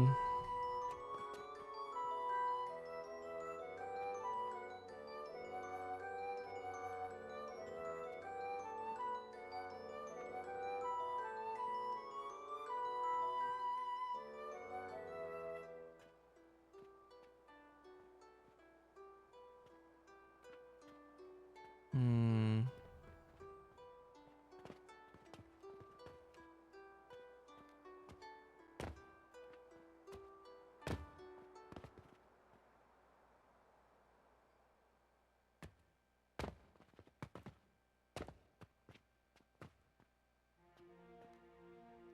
Hmm.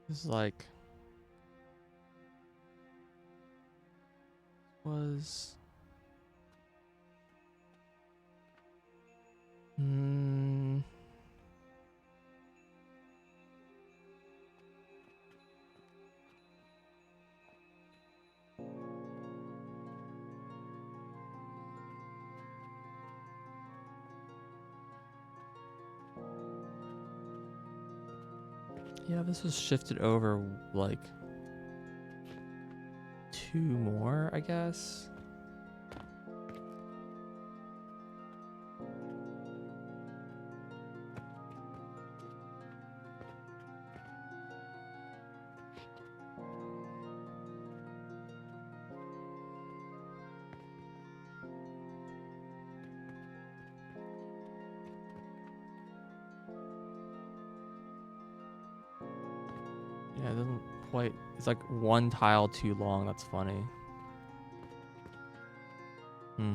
This is like was. Hmm. Yeah, this was shifted over like 2 more, I guess. Yeah, it doesn't quite. It's like 1 tile too long. That's funny. Hmm.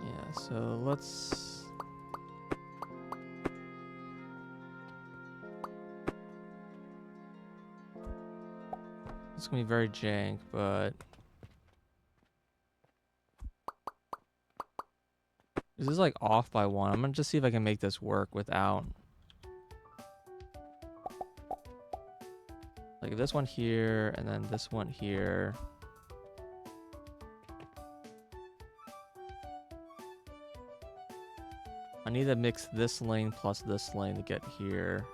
Yeah, so let's. It's gonna be very jank, but. This is like off by 1. I'm gonna just see if I can make this work without. Like this one here, and then this one here. I need to mix this lane plus this lane to get here.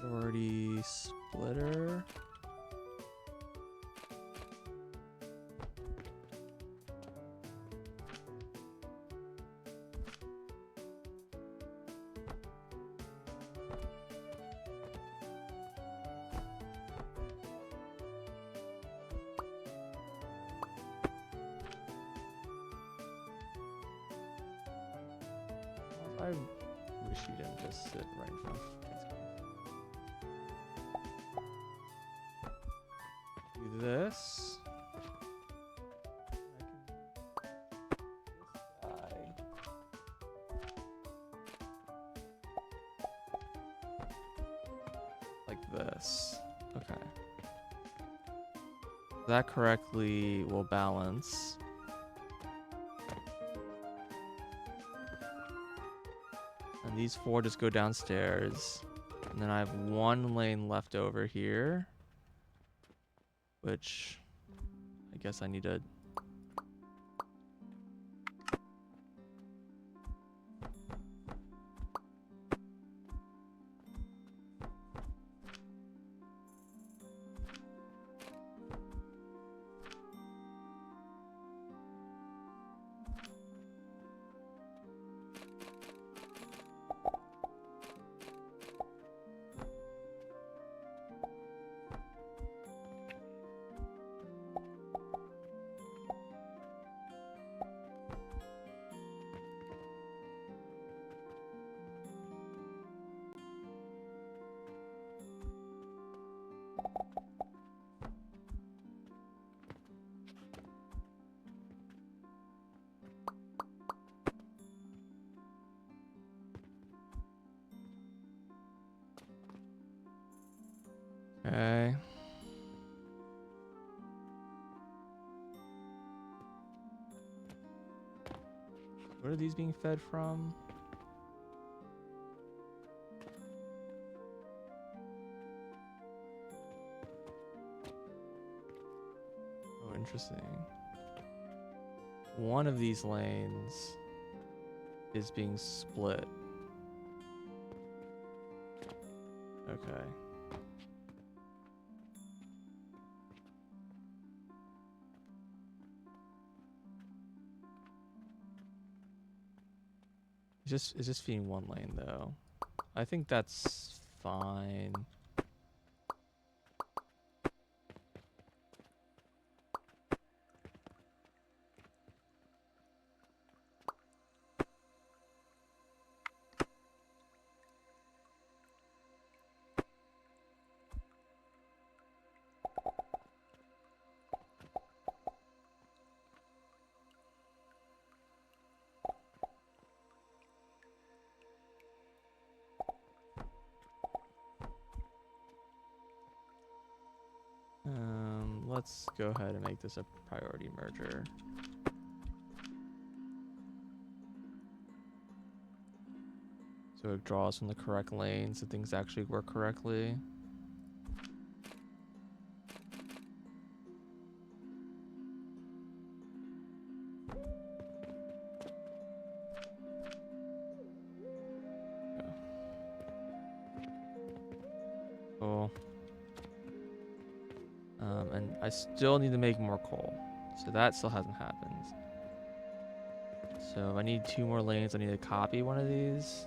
Priority splitter. I wish you didn't just sit right in front of do this. Like this. Okay. That correctly will balance. And these 4 just go downstairs. And then I have 1 lane left over here. Which I guess I need to. Okay. What are these being fed from? Oh, interesting. One of these lanes is being split. Okay. It's just feeding one lane though. I think that's fine. Let's go ahead and make this a priority merger. So it draws from the correct lanes so things actually work correctly. Yeah. Cool. And I still need to make more coal. So that still hasn't happened. So I need 2 more lanes. I need to copy one of these.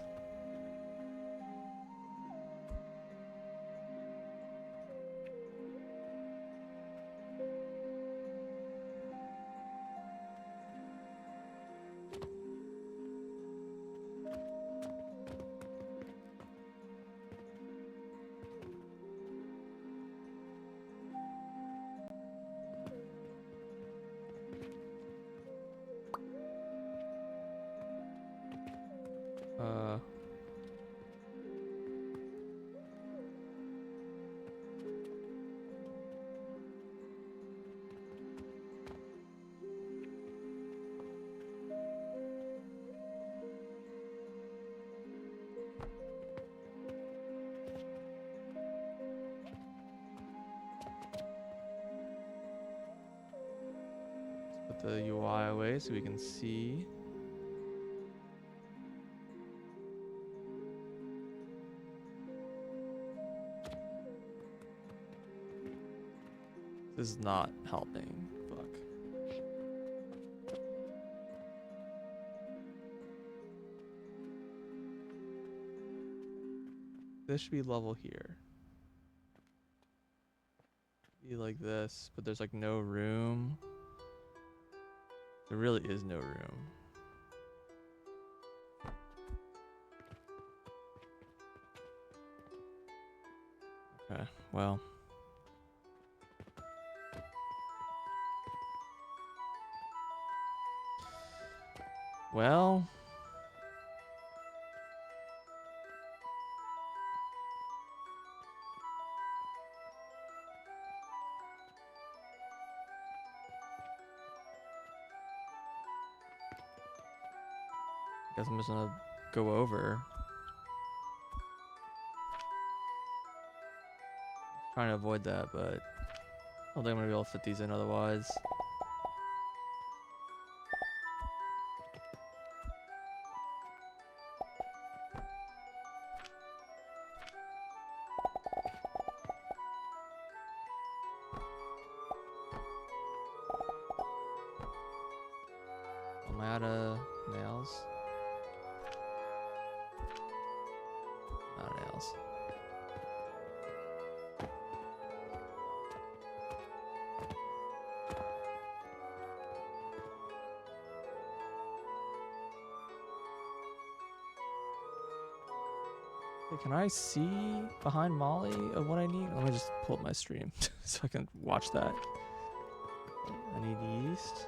Uh, let's put the UI away so we can see. This is not helping. Fuck. This should be level here. Be like this, but there's like no room. There really is no room. Okay, well. Well. Guess I'm just gonna go over. Trying to avoid that, but I don't think I'm gonna be able to fit these in otherwise. Am I out of nails? Out of nails. Hey, can I see behind Molly of what I need? Let me just pull up my stream so I can watch that. I need yeast.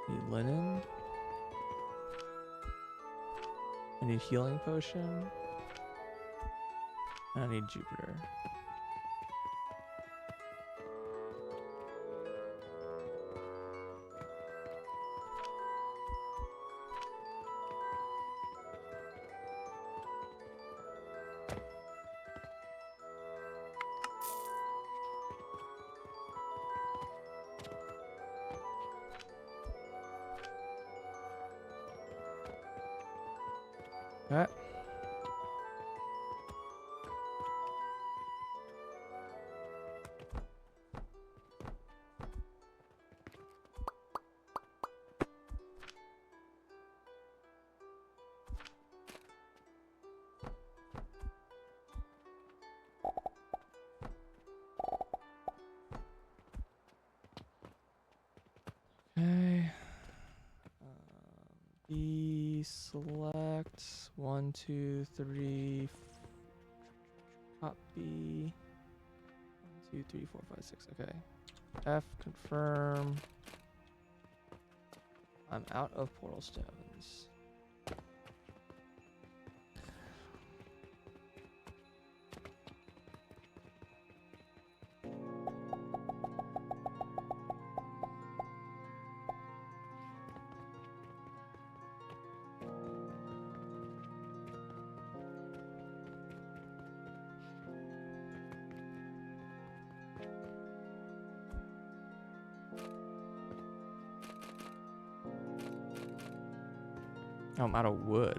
I need linen. I need healing potion. I need Jupiter. Okay. Okay. B select 1, 2, 3. Copy 1, 2, 3, 4, 5, 6. Okay. F confirm. I'm out of portal stones. Oh, I'm out of wood.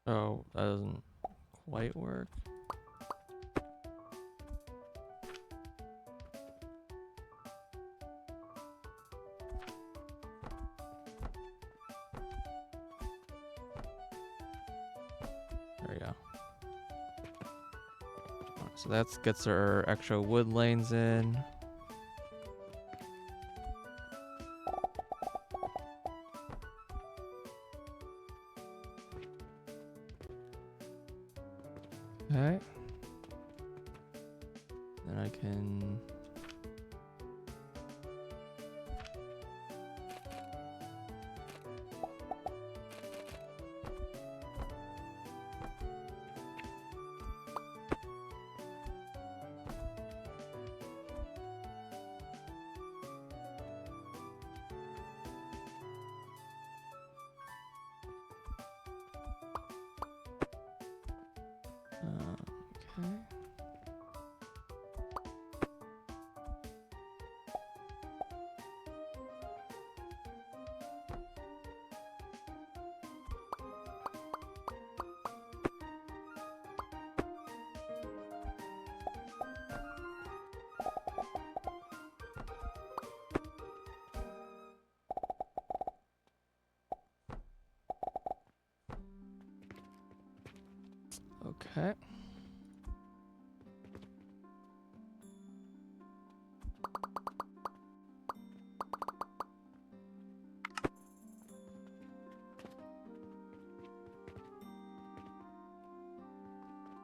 Oh, that doesn't quite work. There we go. So that gets our extra wood lanes in. Okay. Then I can... okay. Okay.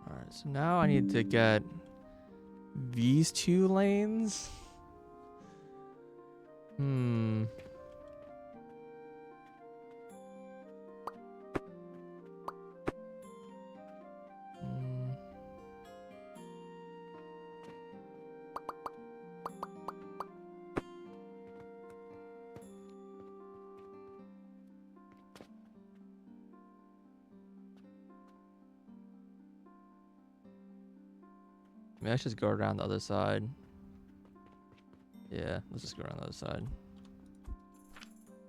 Alright, so now I need to get these 2 lanes. Maybe I should just go around the other side. Yeah, let's just go around the other side.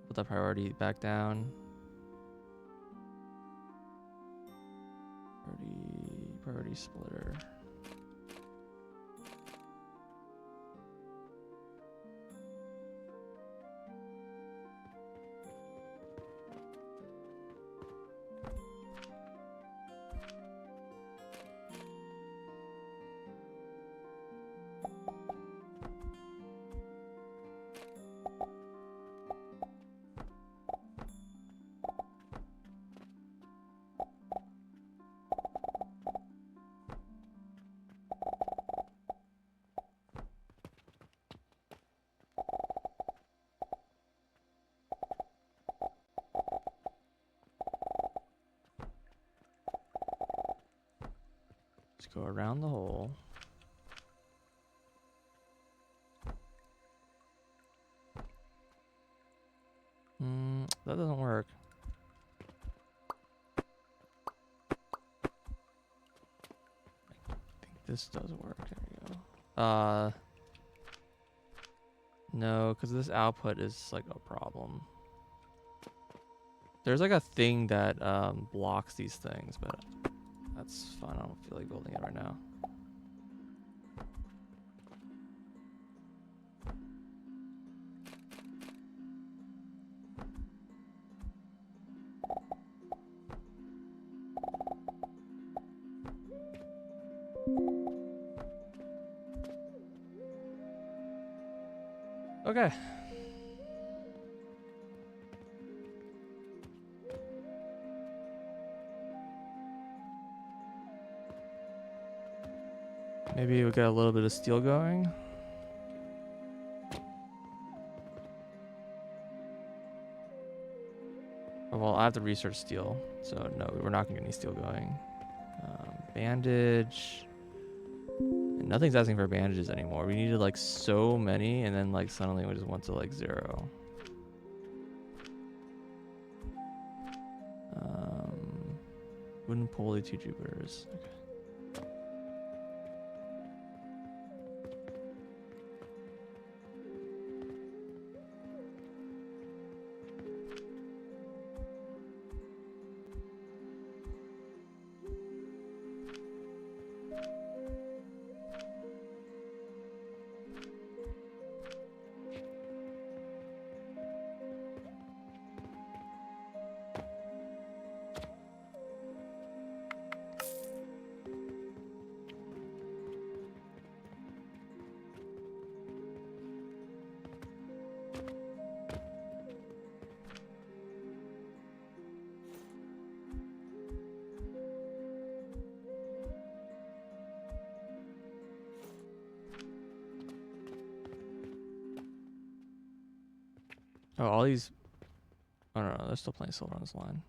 Put that priority back down. Priority splitter. Let's go around the hole. That doesn't work. I think this does work. There we go. No, because this output is like a problem. There's like a thing that blocks these things, but that's fine. I don't feel like building it right now. Okay. Maybe we got a little bit of steel going. Oh, well, I have to research steel, so no, we're not gonna get any steel going. Bandage. And nothing's asking for bandages anymore. We needed like so many, and then like suddenly we just went to like 0. Wooden pulley, 2 Jupiters. Okay. Oh, all these. Oh no, there's still plenty of silver on this line.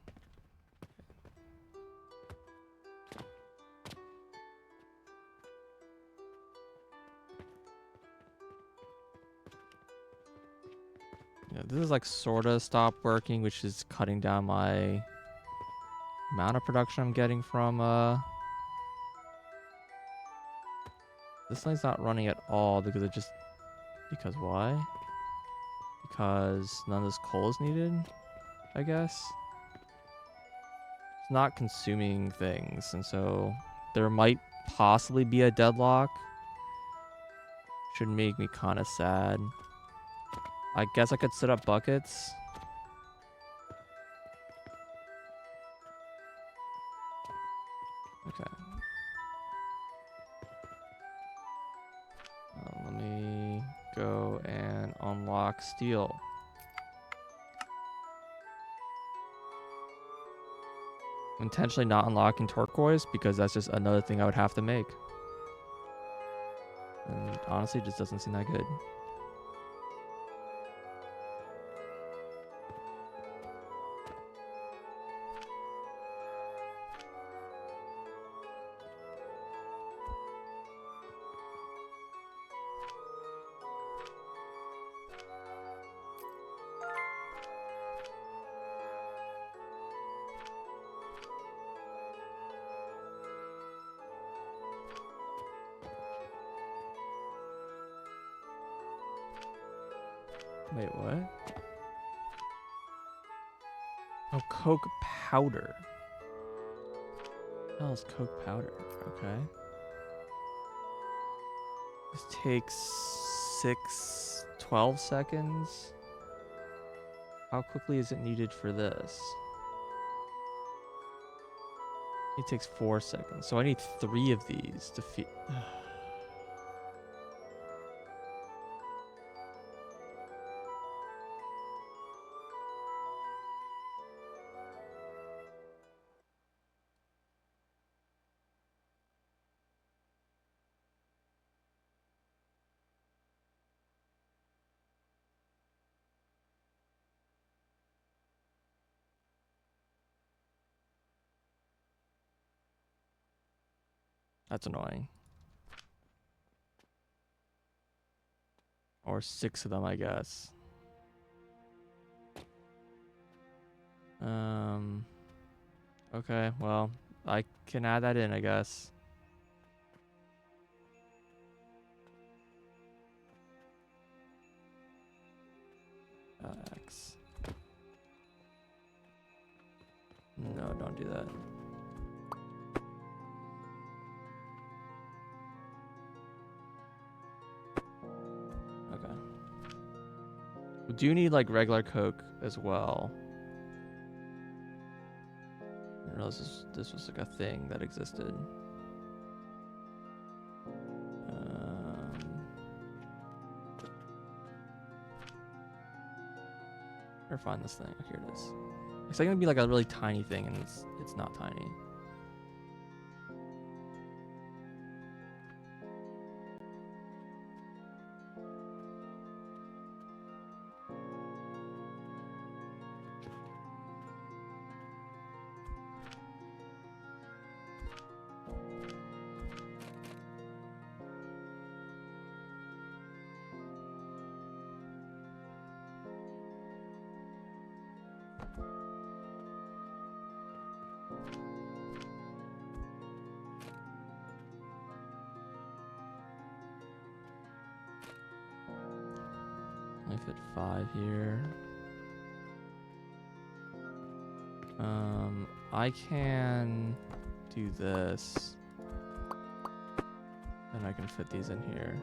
Yeah, this is like sorta stopped working, which is cutting down my amount of production I'm getting from this thing's not running at all because because why? Because none of this coal is needed, I guess. It's not consuming things, and so there might possibly be a deadlock. Should make me kind of sad. I guess I could set up buckets. Okay. Let me go and unlock steel. I'm intentionally not unlocking turquoise because that's just another thing I would have to make. And honestly, it just doesn't seem that good. Wait, what? Oh, Coke powder. What the hell is Coke powder? Okay. This takes 12 seconds. How quickly is it needed for this? It takes 4 seconds. So I need 3 of these to feed. That's annoying. Or 6 of them, I guess. Okay, well, I can add that in, I guess. X. No, don't do that. Okay. We do need like regular Coke as well. I didn't realize this was like a thing that existed. Where find this thing? Oh, here it is. It's like gonna be like a really tiny thing, and it's not tiny. I fit 5 here. I can do this. And I can fit these in here.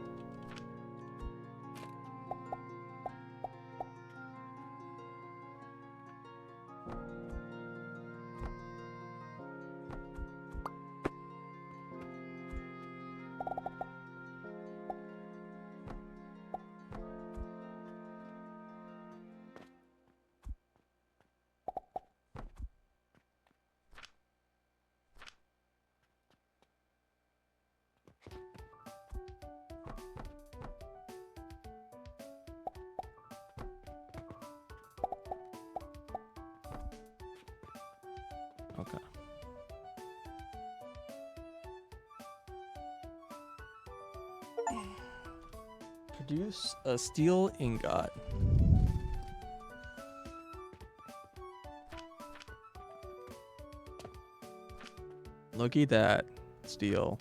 Okay. Produce a steel ingot. Look at that. Steel.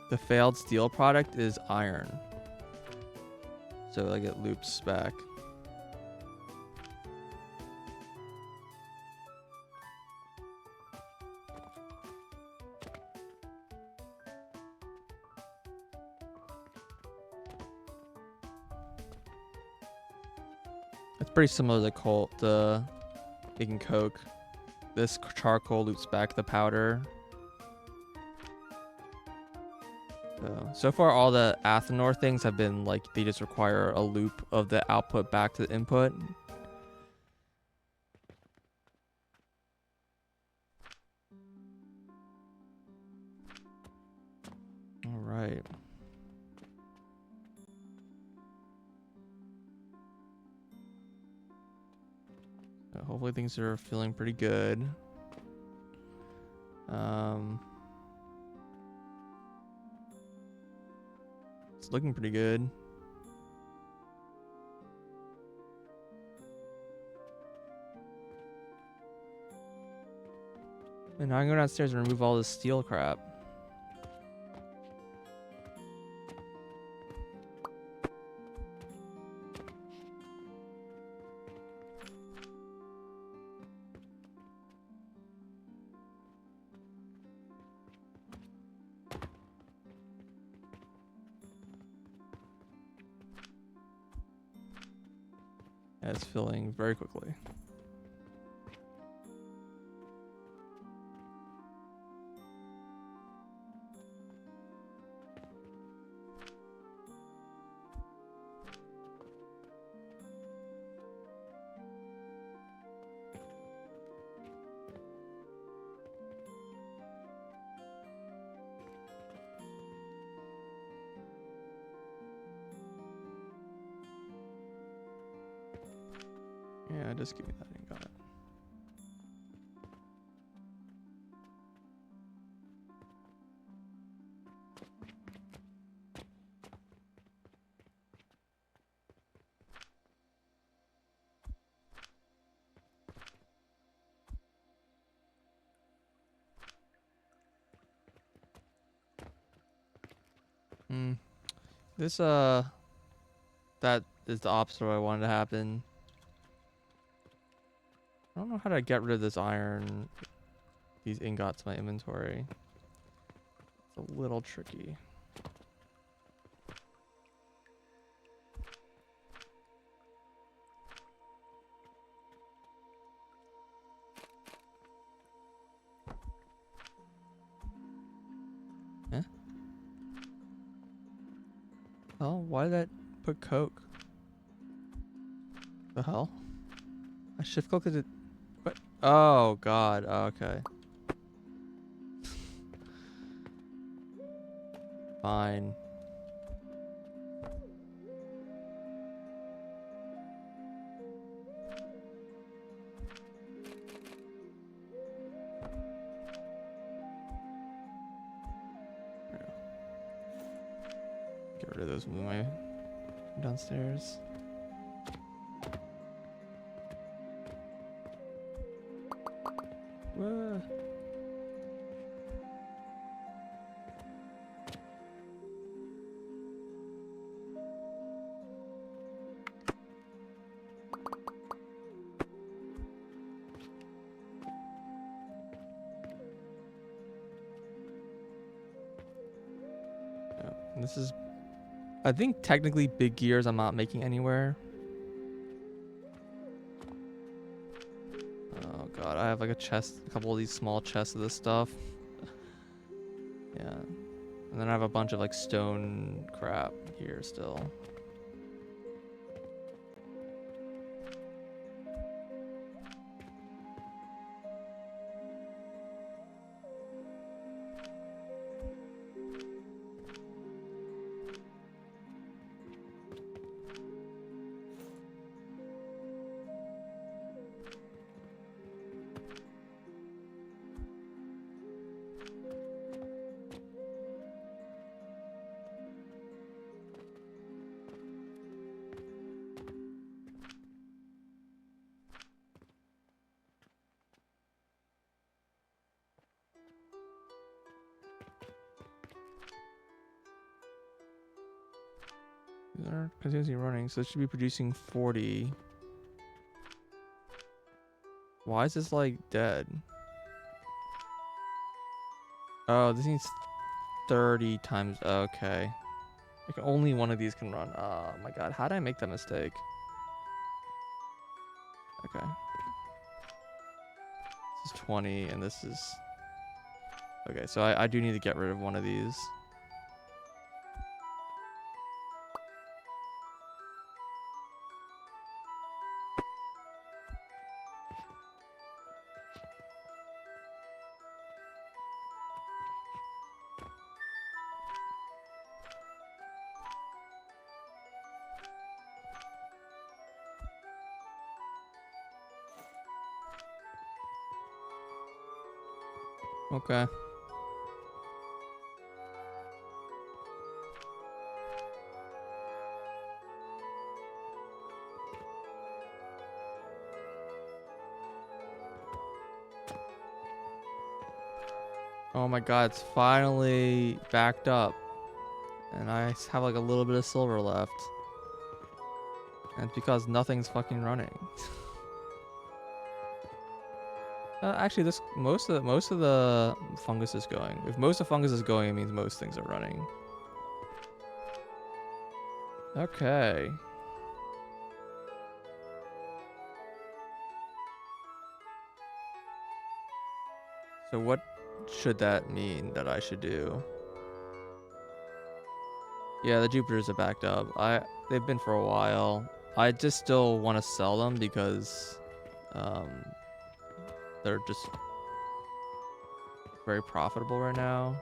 The failed steel product is iron. So like it loops back. It's pretty similar to making Coke. This charcoal loops back the powder. So far all the Athenor things have been like they just require a loop of the output back to the input. All right. Hopefully things are feeling pretty good. It's looking pretty good. And now I can go downstairs and remove all this steel crap. Yeah, it's filling very quickly. Yeah, just give me that and got it. This that is the opposite of what I wanted to happen. I don't know how to get rid of this iron, these ingots in my inventory. It's a little tricky. Eh? Oh, why did that put coke? The hell? I shift clicked it. What? Oh god. Oh, okay. Fine. Get rid of those with my downstairs. Whoa. Yeah, this is, I think technically big gears I'm not making anywhere. Oh god, I have like a chest, a couple of these small chests of this stuff. Yeah. And then I have a bunch of like stone crap here still. These are continuously running, so it should be producing 40. Why is this like dead? Oh, this needs 30 times. Okay. Like only one of these can run. Oh my god, how did I make that mistake? Okay. This is 20 and this is... Okay, so I do need to get rid of one of these. Okay. Oh my god, it's finally backed up. And I have like a little bit of silver left. And it's because nothing's fucking running. Actually, this most of the fungus is going. If most of the fungus is going, it means most things are running. Okay. So what should that mean that I should do? Yeah, the Jupiters are backed up. They've been for a while. I just still want to sell them because um, they're just very profitable right now.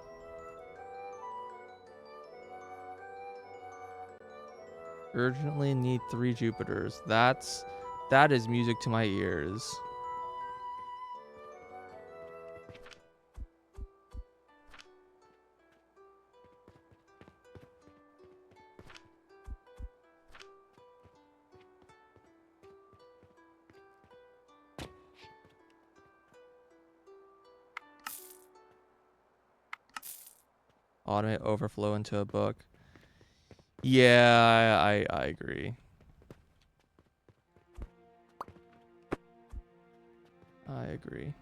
Urgently need 3 Jupiters. That is music to my ears. Automate overflow into a book. Yeah, I agree. I agree.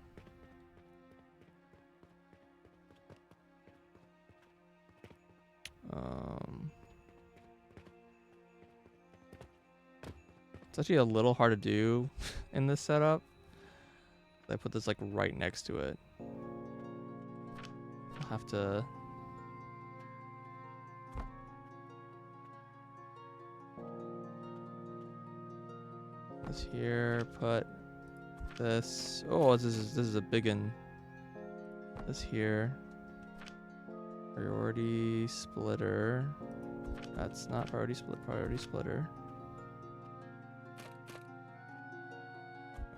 It's actually a little hard to do in this setup. I put this like right next to it. I'll have to... This here, put this... Oh, this is a big one. This here. Priority splitter. That's not priority split, priority splitter.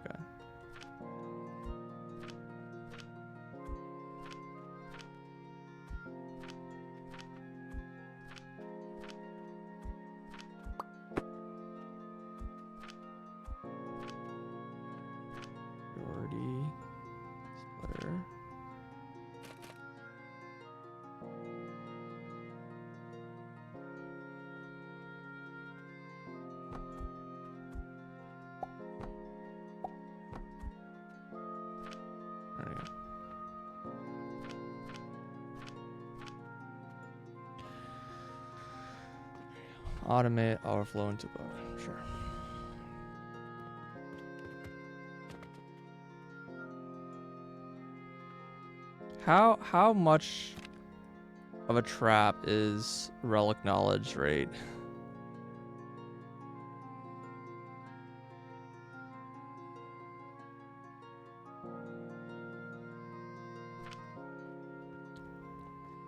Okay. Priority splitter. Automate overflow into book. Sure. How much of a trap is relic knowledge rate?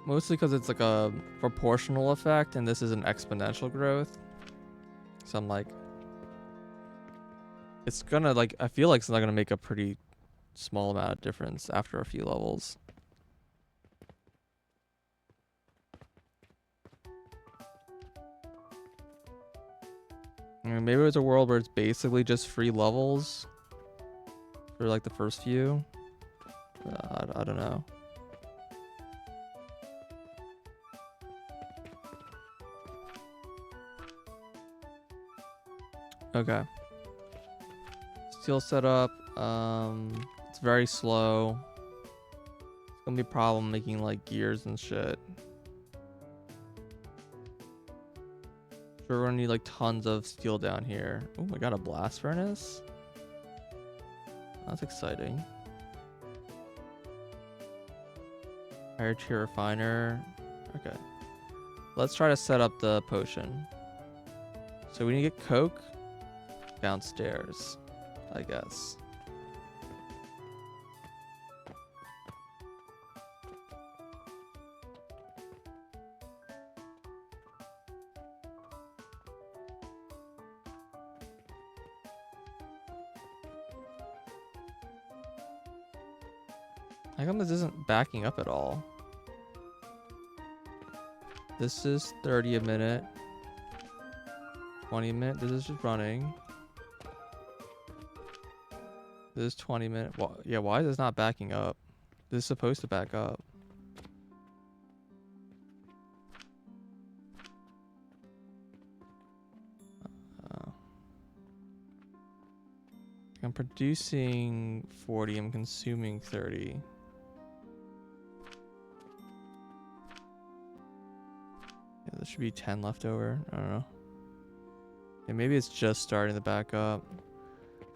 Mostly because it's like a proportional effect and this is an exponential growth. So I'm like, it's gonna like, I feel like it's not gonna make a pretty small amount of difference after a few levels. I mean, maybe it's a world where it's basically just free levels for like the first few. I don't know. Okay. Steel setup. It's very slow. It's gonna be a problem making like gears and shit. Sure, we're gonna need like tons of steel down here. Oh, I got a blast furnace. That's exciting. Higher tier refiner. Okay. Let's try to set up the potion. So we need to get coke downstairs, I guess. How come this isn't backing up at all? This is 30 a minute. 20 a minute. This is just running. This is 20 minute. Well, yeah, why is this not backing up? This is supposed to back up. I'm producing 40, I'm consuming 30. Yeah, there should be 10 left over. I don't know. Yeah, maybe it's just starting to back up.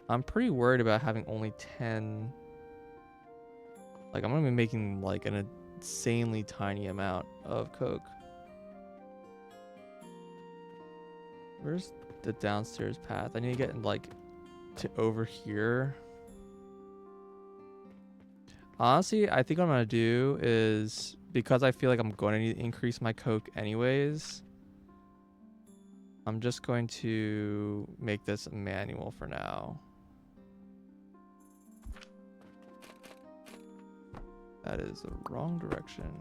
I'm pretty worried about having only 10. Like, I'm gonna be making like an insanely tiny amount of coke. Where's the downstairs path? I need to get like to over here. Honestly, I think what I'm gonna do is, because I feel like I'm going to need to increase my coke anyways, I'm just going to make this manual for now. That is the wrong direction.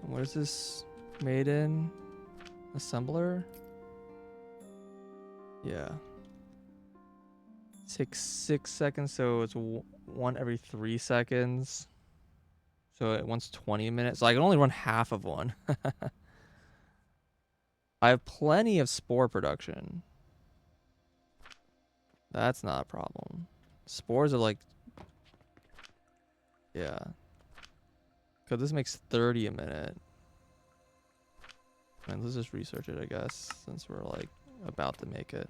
What is this made in? Assembler? Yeah. Takes 6 seconds, so it's one every 3 seconds. So it wants 20 minutes. So I can only run half of one. I have plenty of spore production. That's not a problem. Spores are like... Yeah. Because this makes 30 a minute. And let's just research it, I guess, since we're like about to make it.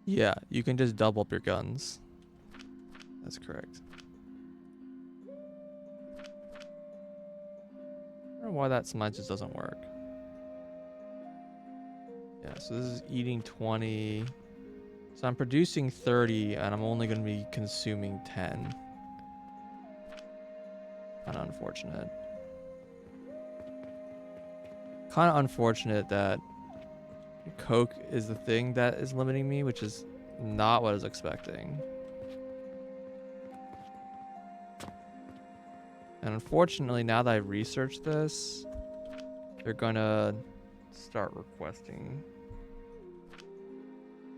Yeah, you can just double up your guns. That's correct. I don't know why that smudge just doesn't work. Yeah, so this is eating 20. So I'm producing 30, and I'm only going to be consuming 10. Kind of unfortunate. Kind of unfortunate that coke is the thing that is limiting me, which is not what I was expecting. And unfortunately, now that I researched this, they're gonna start requesting.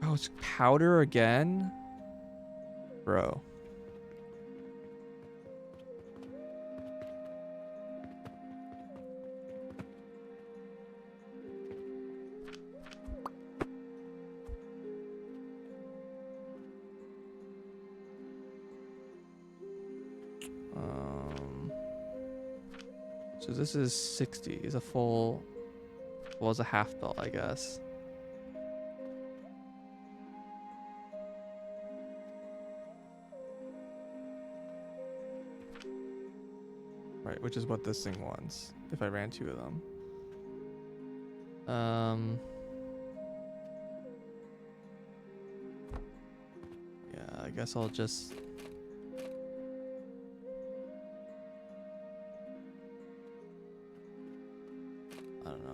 Oh, it's powder again? Bro. So this is 60. Is a full... Well, it's a half belt, I guess. Right, which is what this thing wants, if I ran 2 of them. Yeah, I guess I'll just... I don't know.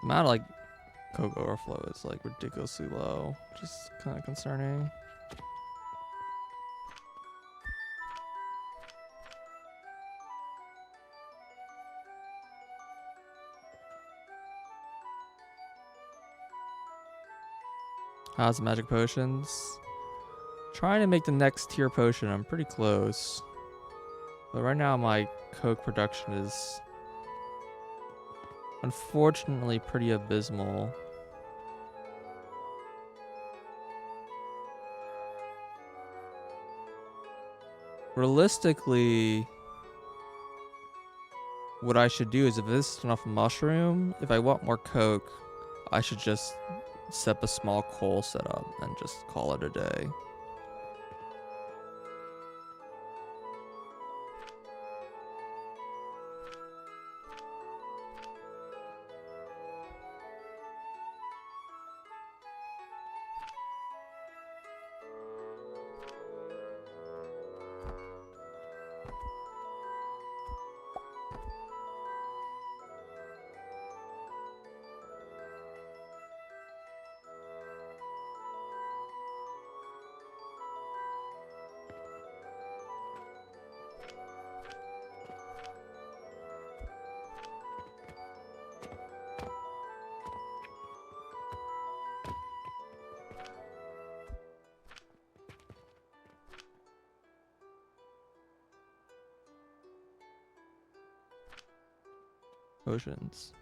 The amount of like coke overflow is like ridiculously low, which is kind of concerning. How's magic potions? Trying to make the next tier potion. I'm pretty close. But right now my coke production is unfortunately pretty abysmal. Realistically, what I should do is if this is enough mushroom, if I want more coke, I should just set up a small coal setup and just call it a day. Potions.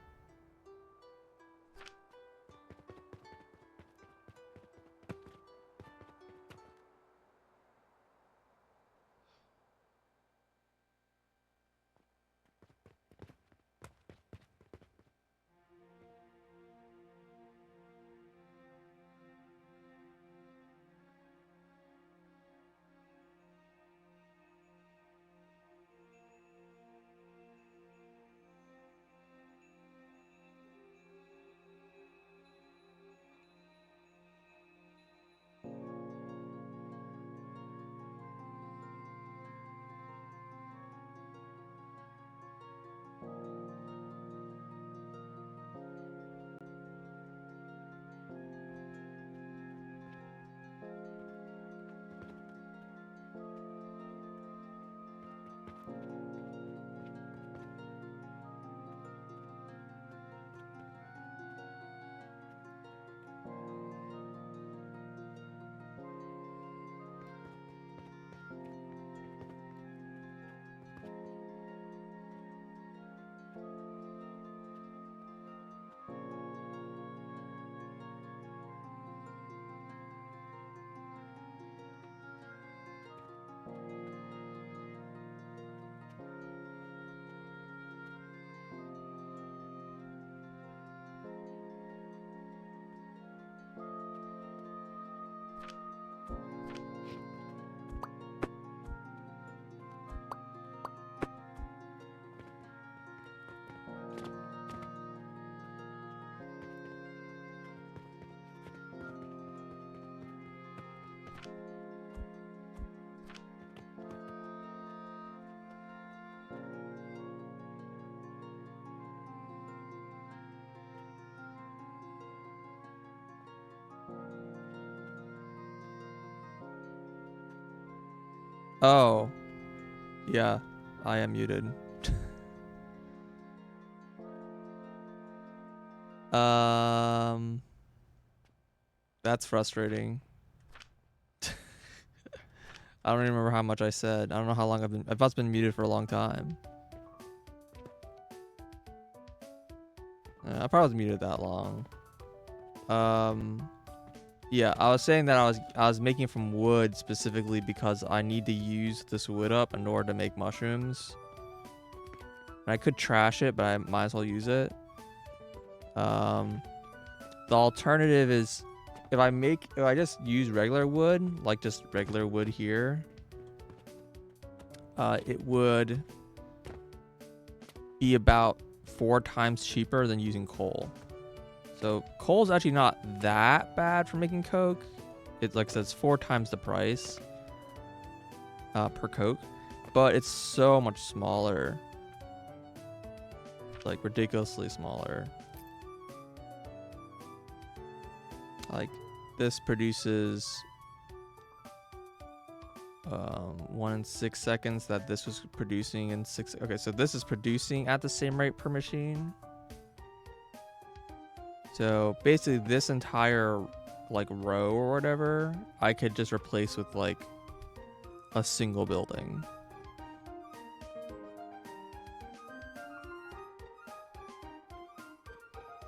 Oh, yeah, I am muted. That's frustrating. I don't even remember how much I said. I don't know how long I've must been muted for a long time. I probably was muted that long. Yeah, I was saying that I was making from wood specifically because I need to use this wood up in order to make mushrooms. And I could trash it, but I might as well use it. The alternative is if I just use regular wood, like just regular wood here, it would be about 4 times cheaper than using coal. So coal's actually not that bad for making coke. It's like I said, it's 4 times the price per coke, but it's so much smaller, like ridiculously smaller. Like this produces 1 in 6 seconds that this was producing in 6. Okay, so this is producing at the same rate per machine. So basically this entire like row or whatever, I could just replace with like a single building.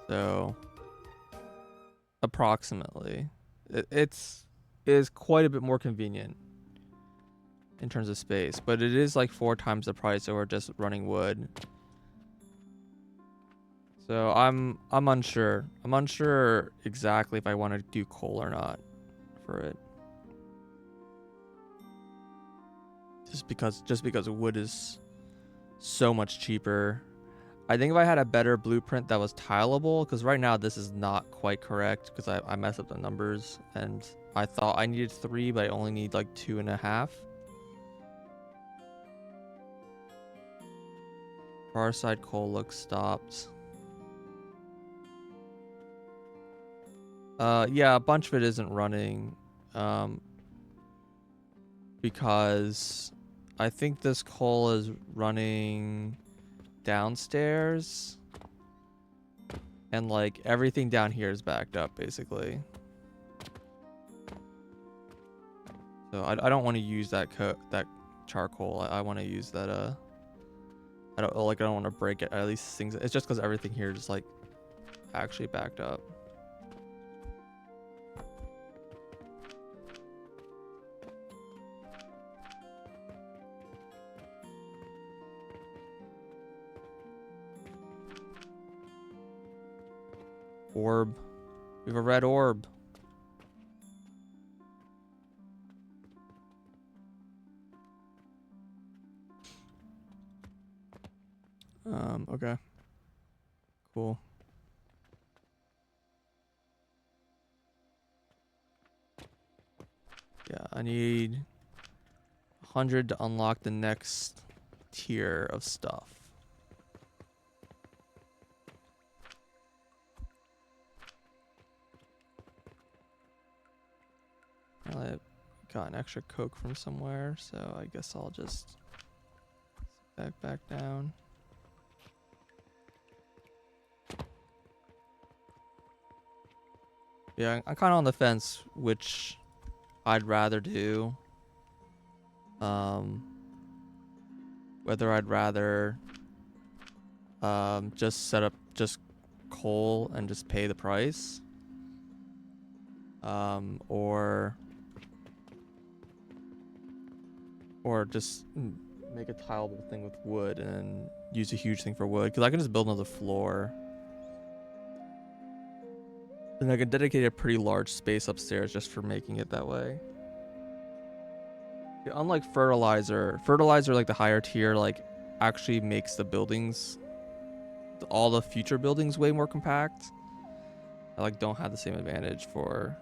So approximately, it is quite a bit more convenient in terms of space, but it is like 4 times the price over just running wood. So I'm unsure. I'm unsure exactly if I want to do coal or not for it. Just because wood is so much cheaper. I think if I had a better blueprint that was tileable, because right now this is not quite correct because I messed up the numbers and I thought I needed 3, but I only need like 2.5. Far side coal looks stopped. Yeah, a bunch of it isn't running. Because I think this coal is running downstairs. And like everything down here is backed up basically. So I don't want to use that charcoal. I want to use that I don't want to break it. At least things. It's just because everything here is like actually backed up. Orb. We have a red orb. Okay. Cool. Yeah, I need 100 to unlock the next tier of stuff. I got an extra coke from somewhere, so I guess I'll just back down. Yeah, I'm kind of on the fence which I'd rather do. Whether I'd rather just set up just coal and just pay the price, or just make a tileable thing with wood and use a huge thing for wood, because I can just build another floor. And I can dedicate a pretty large space upstairs just for making it that way. Yeah, unlike fertilizer like the higher tier like actually makes the buildings, all the future buildings, way more compact. I like don't have the same advantage for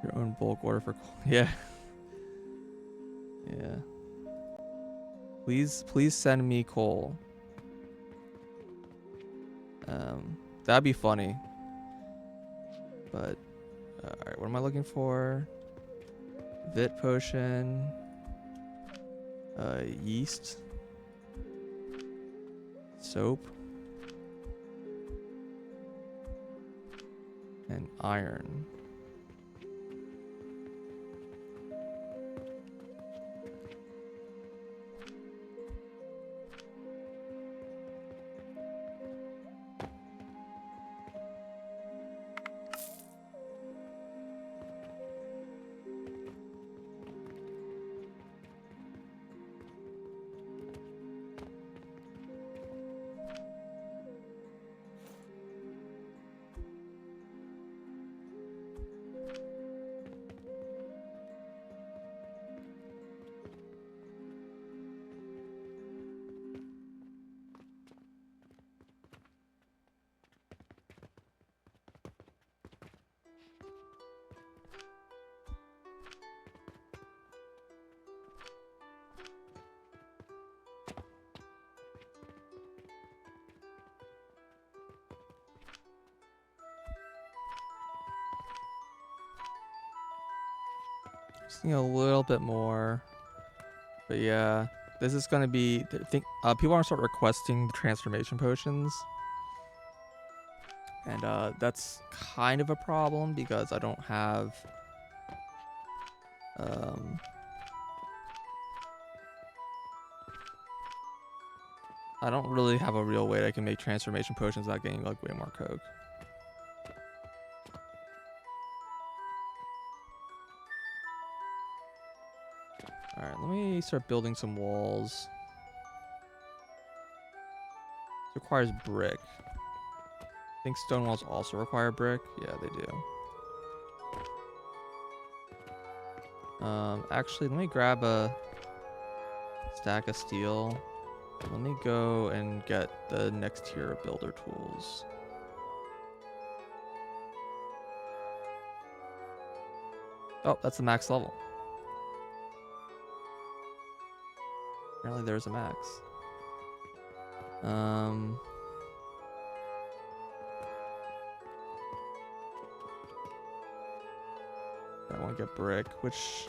your own bulk order for coal. Yeah. Yeah. Please send me coal. That'd be funny. But alright, what am I looking for? Vit potion. Yeast. Soap. And iron. Just need a little bit more. But yeah, this is gonna be. People are gonna start requesting the transformation potions. And that's kind of a problem because I don't have I don't really have a real way that I can make transformation potions without getting like way more coke. Alright, let me start building some walls. It requires brick. I think stone walls also require brick. Yeah, they do. Actually, let me grab a stack of steel. Let me go and get the next tier of builder tools. Oh, that's the max level. Apparently there's a max. I want to get brick, which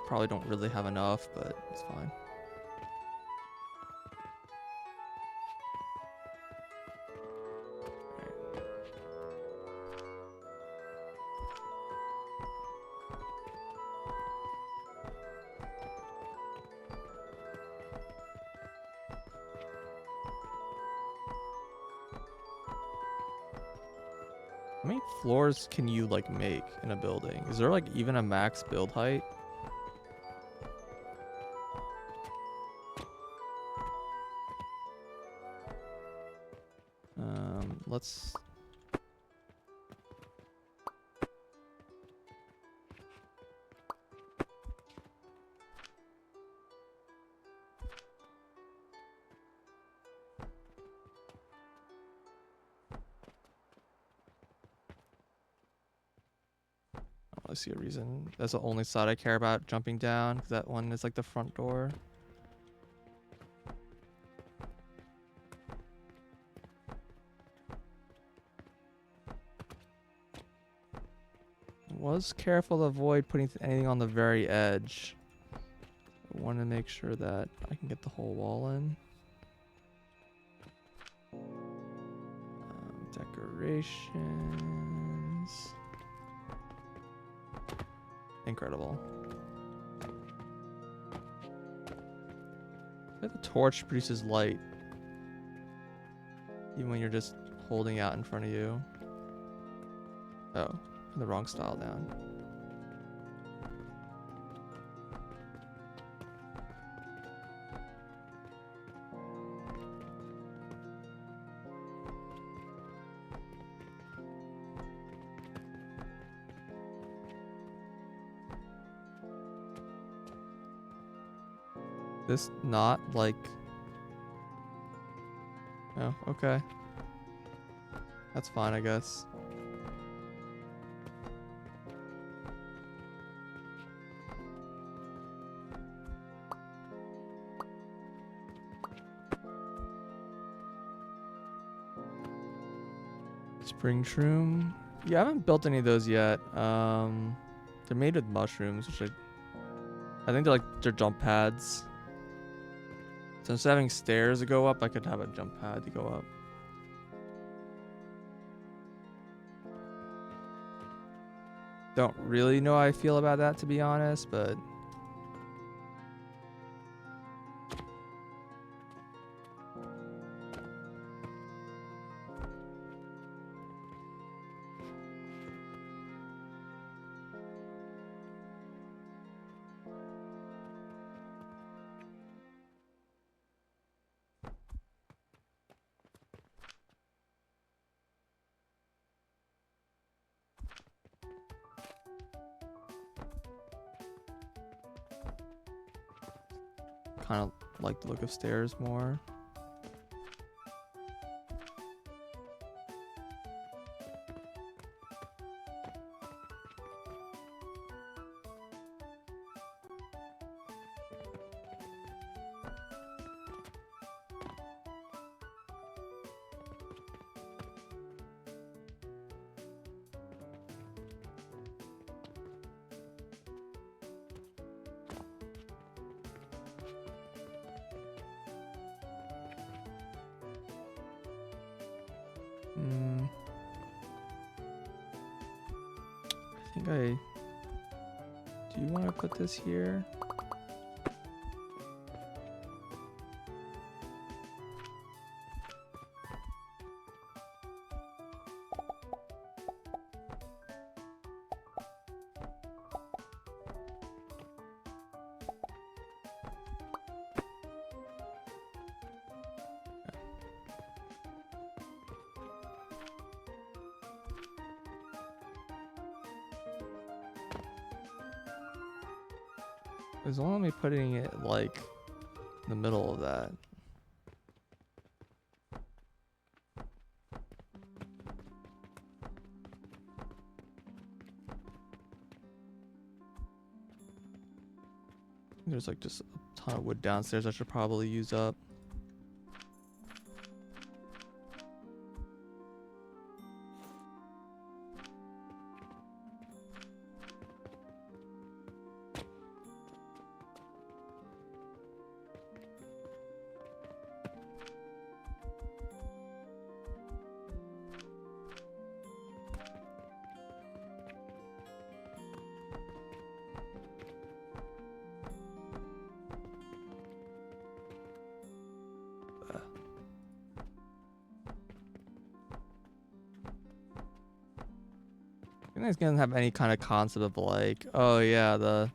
probably don't really have enough, but it's fine. How many floors can you like make in a building? Is there like even a max build height? Let's I see a reason. That's the only side I care about jumping down, because that one is like the front door. Was careful to avoid putting anything on the very edge. I want to make sure that I can get the whole wall in. Decorations. Incredible. The torch produces light even when you're just holding out in front of you. Oh, put the wrong style down. This not like... Oh, okay. That's fine, I guess. Spring shroom. Yeah, I haven't built any of those yet. They're made with mushrooms, which I think they're jump pads. So instead of having stairs to go up, I could have a jump pad to go up. Don't really know how I feel about that, to be honest, but... kind of like the look of stairs more. I think I... Do you want to put this here? It's only me putting it like in the middle of that. There's like just a ton of wood downstairs I should probably use up. You guys gonna have any kind of concept of like, oh yeah, there's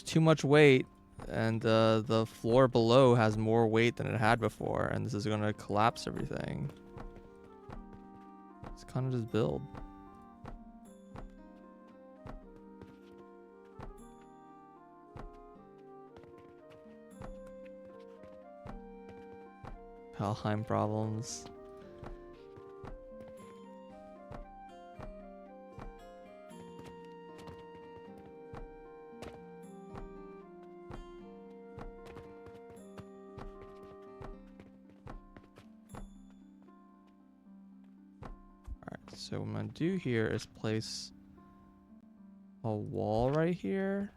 too much weight, and the floor below has more weight than it had before, and this is gonna collapse everything. It's kind of just build. Valheim problems. So what I'm gonna do here is place a wall right here.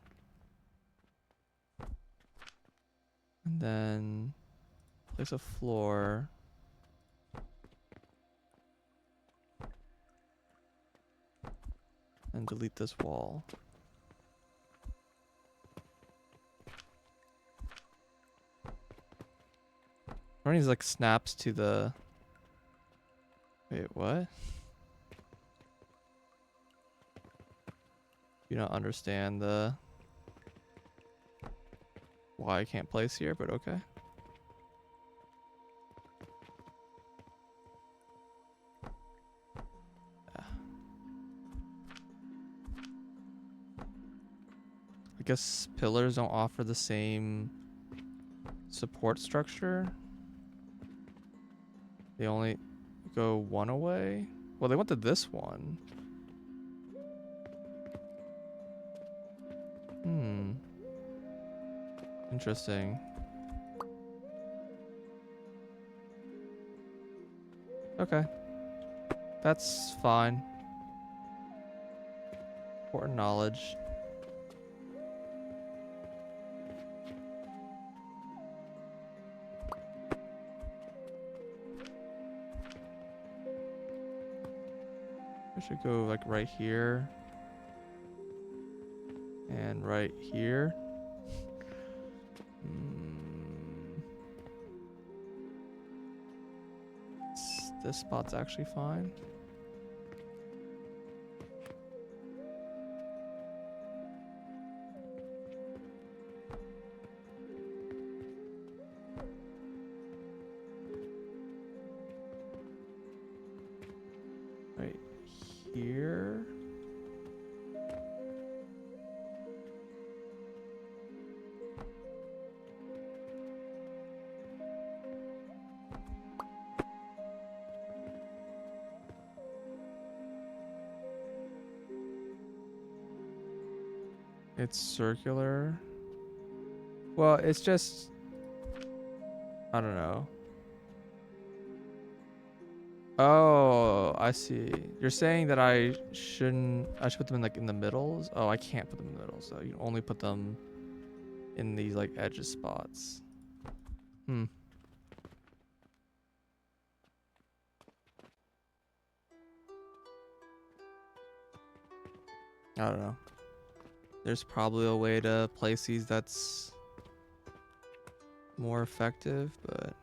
And then place a floor. And delete this wall. Running these like snaps to the... Wait, what? You don't understand the why I can't place here, but okay. Yeah. I guess pillars don't offer the same support structure. They only go one away. Well, they went to this one. Interesting. Okay. That's fine. Important knowledge. I should go like right here. And right here. This spot's actually fine. Right here. It's circular. Well, it's just... I don't know. Oh, I see. You're saying that I should put them in like in the middles? Oh, I can't put them in the middle, so you only put them in these like edges spots. I don't know. There's probably a way to place these that's more effective, but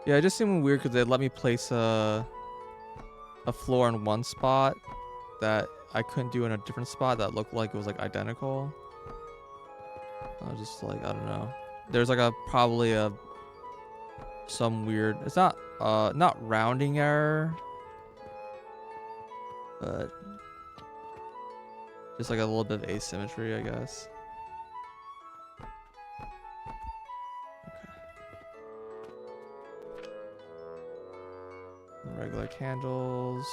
yeah, it just seemed weird because they let me place a floor in one spot that I couldn't do in a different spot that looked like it was like identical. I was just like, I don't know. There's like probably some weird, it's not rounding error, but just like a little bit of asymmetry, I guess. Okay. Regular candles.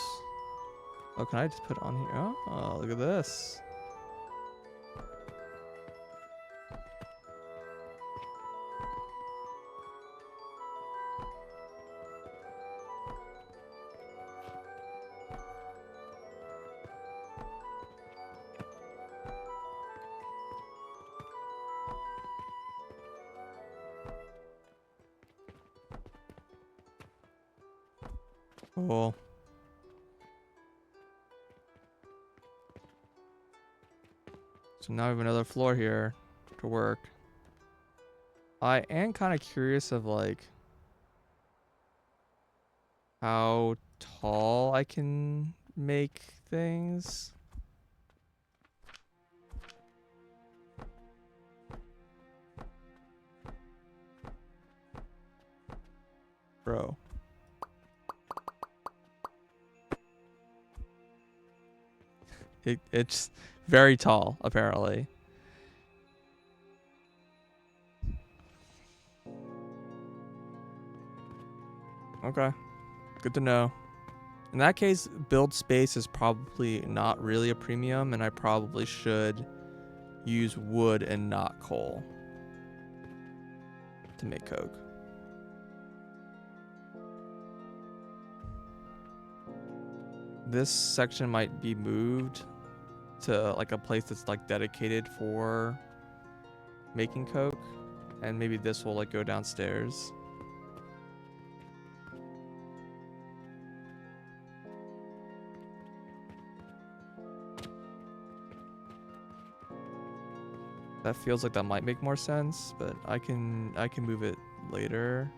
Oh, can I just put it on here? Oh, look at this. Cool. So now we have another floor here to work. I am kind of curious of like how tall I can make things. Bro. It's very tall, apparently. Okay. Good to know. In that case, build space is probably not really a premium, and I probably should use wood and not coal to make coke. This section might be moved to like a place that's like dedicated for making coke, and maybe this will like go downstairs. That feels like that might make more sense, but I can move it later.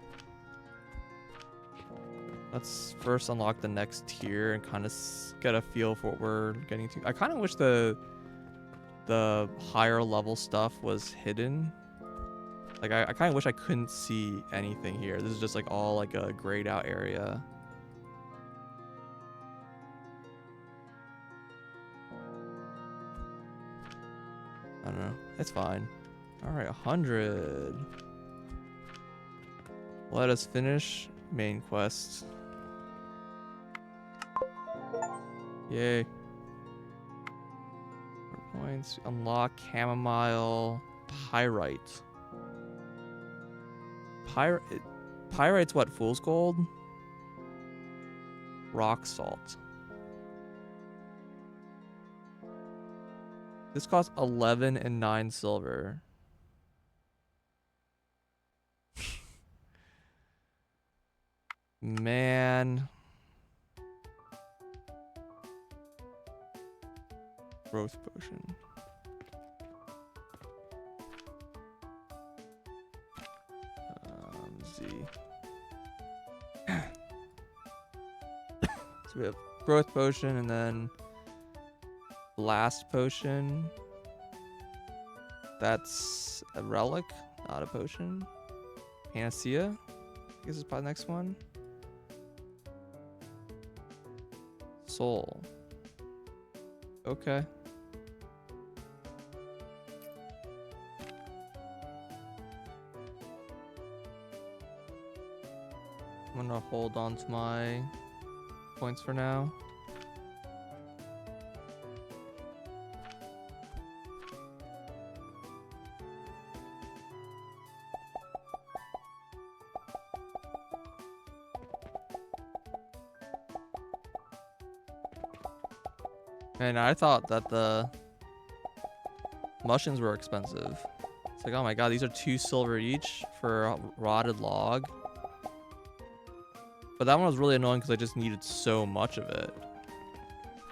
Let's first unlock the next tier and kind of get a feel for what we're getting to. I kind of wish the higher level stuff was hidden. Like I kind of wish I couldn't see anything here. This is just like all like a grayed out area. I don't know. It's fine. All right, 100. Let us finish main quest. Yay. Points. Unlock chamomile pyrite. Pyrite's what? Fool's gold? Rock salt. This costs 11 and 9 silver. Man. Growth potion. Z. So we have growth potion and then blast potion. That's a relic, not a potion. Panacea, I guess is probably the next one. Soul. Okay. I'm gonna hold on to my points for now. And I thought that the mushrooms were expensive. It's like, oh my god, these are 2 silver each for a rotted log. But that one was really annoying because I just needed so much of it.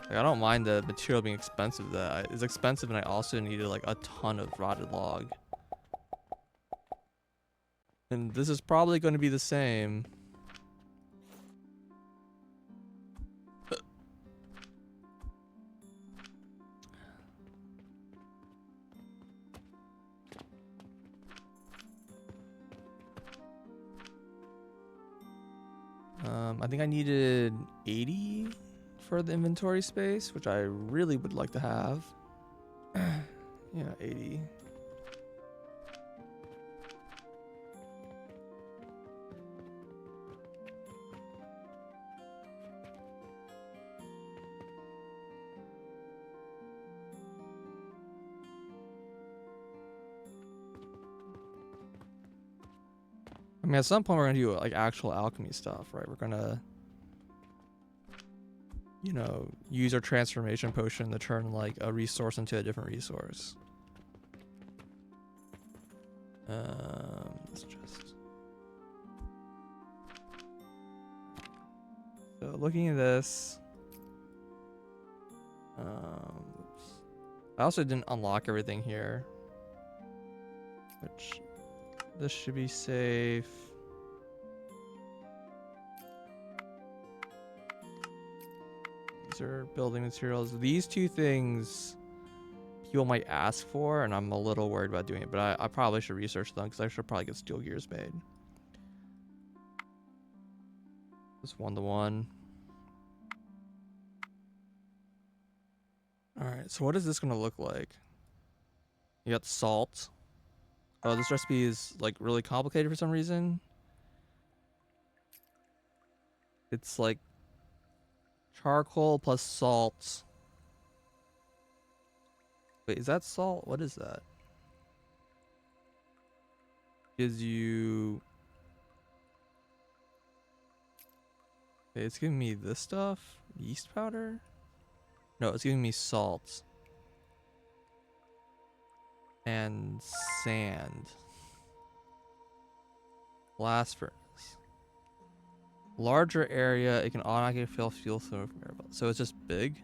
Like, I don't mind the material being expensive. That it's expensive, and I also needed like a ton of rotted log. And this is probably going to be the same. I think I needed 80 for the inventory space, which I really would like to have. Yeah, 80. I mean, at some point we're gonna do like actual alchemy stuff, right? We're gonna, you know, use our transformation potion to turn like a resource into a different resource. Let's just. So looking at this, oops. I also didn't unlock everything here, which this should be safe. These are building materials. These 2 things people might ask for, and I'm a little worried about doing it, but I probably should research them because I should probably get steel gears made. Just 1-to-1. Alright, so what is this gonna look like? You got salt. Oh, this recipe is like really complicated for some reason. It's like charcoal plus salt. Wait, is that salt? What is that? Gives you... Okay, it's giving me this stuff? Yeast powder? No, it's giving me salt. And sand. Blast furnace. Larger area, it can automatically fill fuel through from air. So it's just big?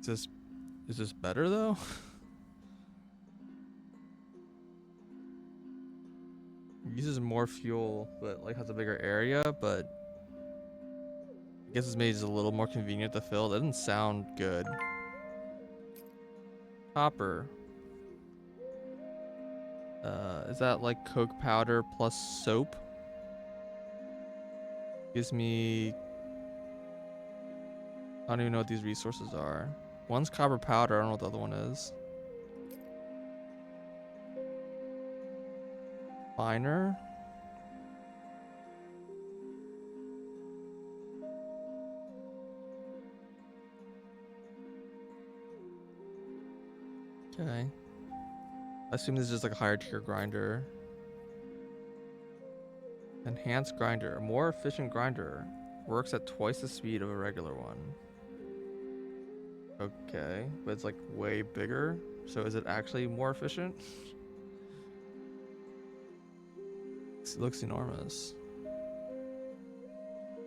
Is this better though? Uses more fuel, but like has a bigger area, but I guess it's made it a little more convenient to fill. That doesn't sound good. Copper. Is that like coke powder plus soap? Gives me... I don't even know what these resources are. One's copper powder, I don't know what the other one is. Finer. Okay. I assume this is just like a higher tier grinder. Enhanced grinder. A more efficient grinder. Works at twice the speed of a regular one. Okay. But it's like way bigger. So is it actually more efficient? It looks enormous.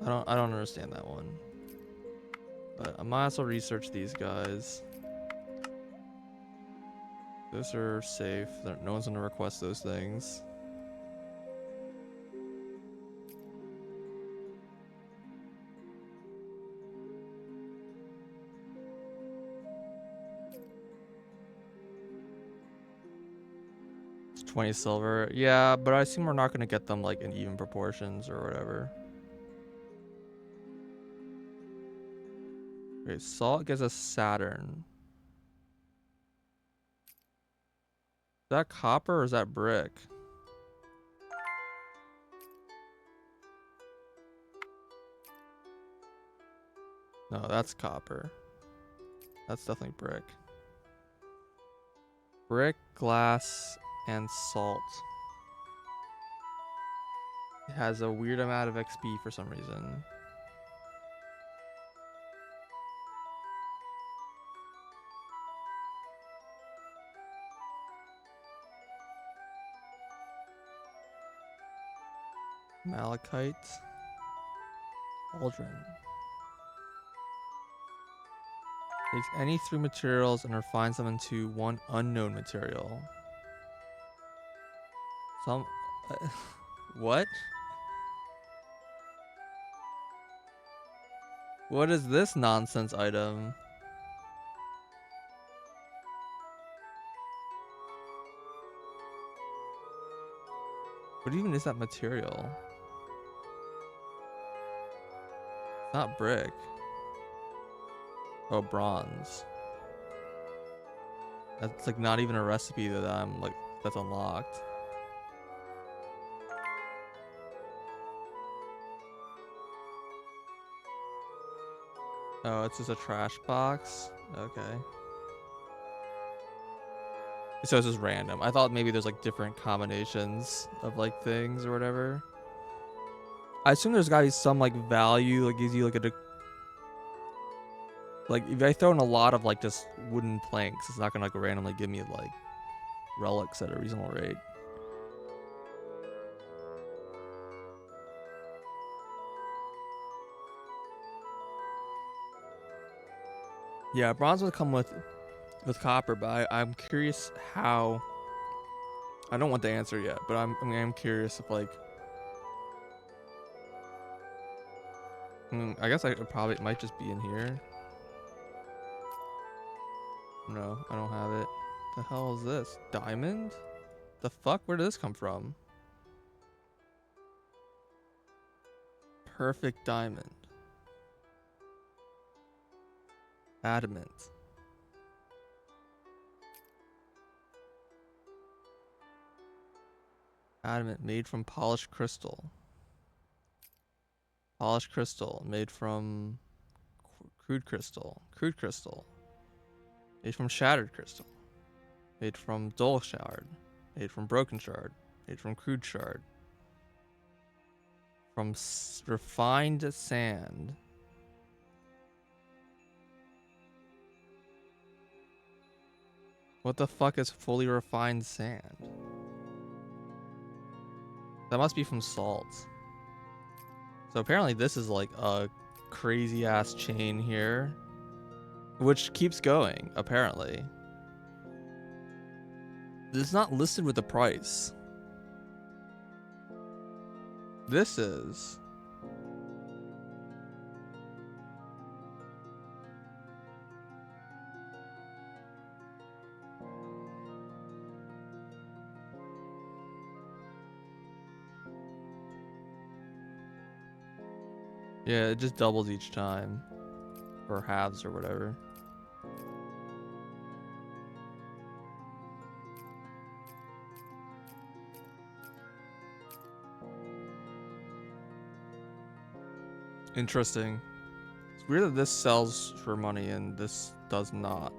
I don't understand that one. But I might as well research these guys. Those are safe. No one's gonna request those things. 20 silver. Yeah, but I assume we're not gonna get them like in even proportions or whatever. Okay, salt gives us Saturn. Is that copper or is that brick? No, that's copper. That's definitely brick. Brick, glass, and salt. It has a weird amount of XP for some reason. Malachite. Cauldron. Takes any three materials and refines them into one unknown material. Some... what? What is this nonsense item? What even is that material? It's not brick. Oh, bronze. That's like not even a recipe that I'm like, that's unlocked. Oh, it's just a trash box? Okay. So it's just random. I thought maybe there's like different combinations of like things or whatever. I assume there's gotta be some like value, like gives you like a like if I throw in a lot of like just wooden planks, it's not gonna like randomly give me like relics at a reasonable rate. Yeah, bronze would come with copper, but I'm curious how. I don't want the answer yet, but I'm curious if like. I guess I could probably, it might just be in here. No, I don't have it. The hell is this? Diamond? The fuck? Where did this come from? Perfect diamond. Adamant. Adamant made from polished crystal. Polished crystal made from crude crystal. Crude crystal. Made from shattered crystal. Made from dull shard. Made from broken shard. Made from crude shard. From refined sand. What the fuck is fully refined sand? That must be from salt. So apparently this is like a crazy ass chain here. Which keeps going, apparently. It's not listed with the price. This is. Yeah, it just doubles each time. Or halves or whatever. Interesting. It's weird that this sells for money and this does not.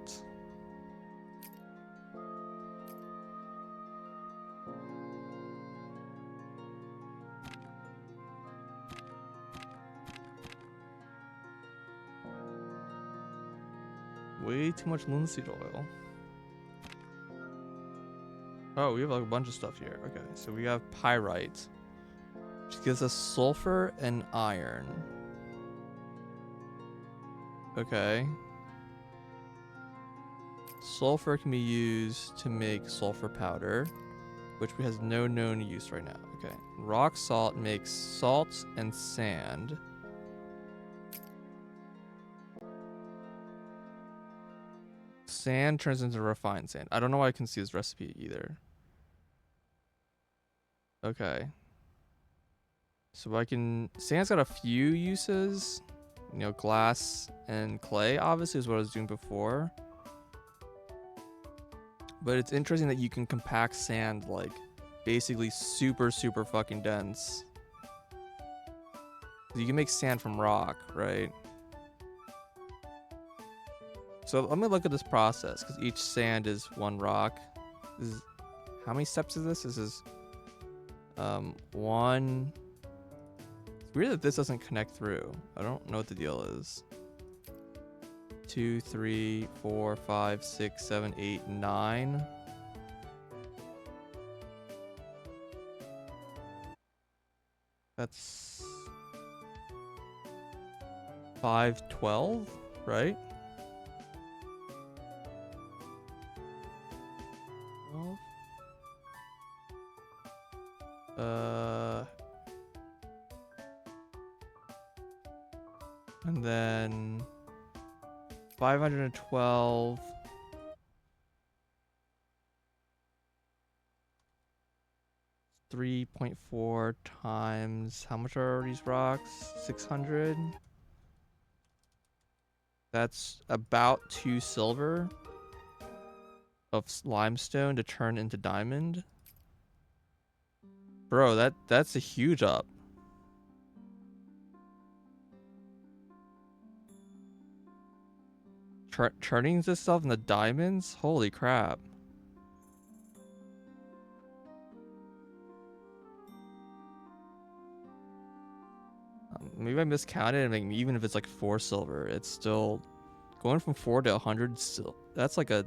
Way too much linseed oil. Oh, we have like a bunch of stuff here. Okay, so we have pyrite, which gives us sulfur and iron. Okay. Sulfur can be used to make sulfur powder, which has no known use right now. Okay. Rock salt makes salt and sand. Sand turns into refined sand. I don't know why I can see this recipe either. Okay. So I can... Sand's got a few uses. You know, glass and clay, obviously, is what I was doing before. But it's interesting that you can compact sand, like, basically super, super fucking dense. You can make sand from rock, right? So let me look at this process, because each sand is one rock. This is, how many steps is this? This is one. It's weird that this doesn't connect through. I don't know what the deal is. 2, 3, 4, 5, 6, 7, 8, 9. That's 5, 12, right? 12. And then 512. 3.4 times, how much are these rocks? 600. That's about 2 silver of limestone to turn into diamond. Bro, that's a huge up. Turning this stuff into diamonds? Holy crap. Maybe I miscounted and like, even if it's like 4 silver, it's still going from 4 to 100. Still, that's like a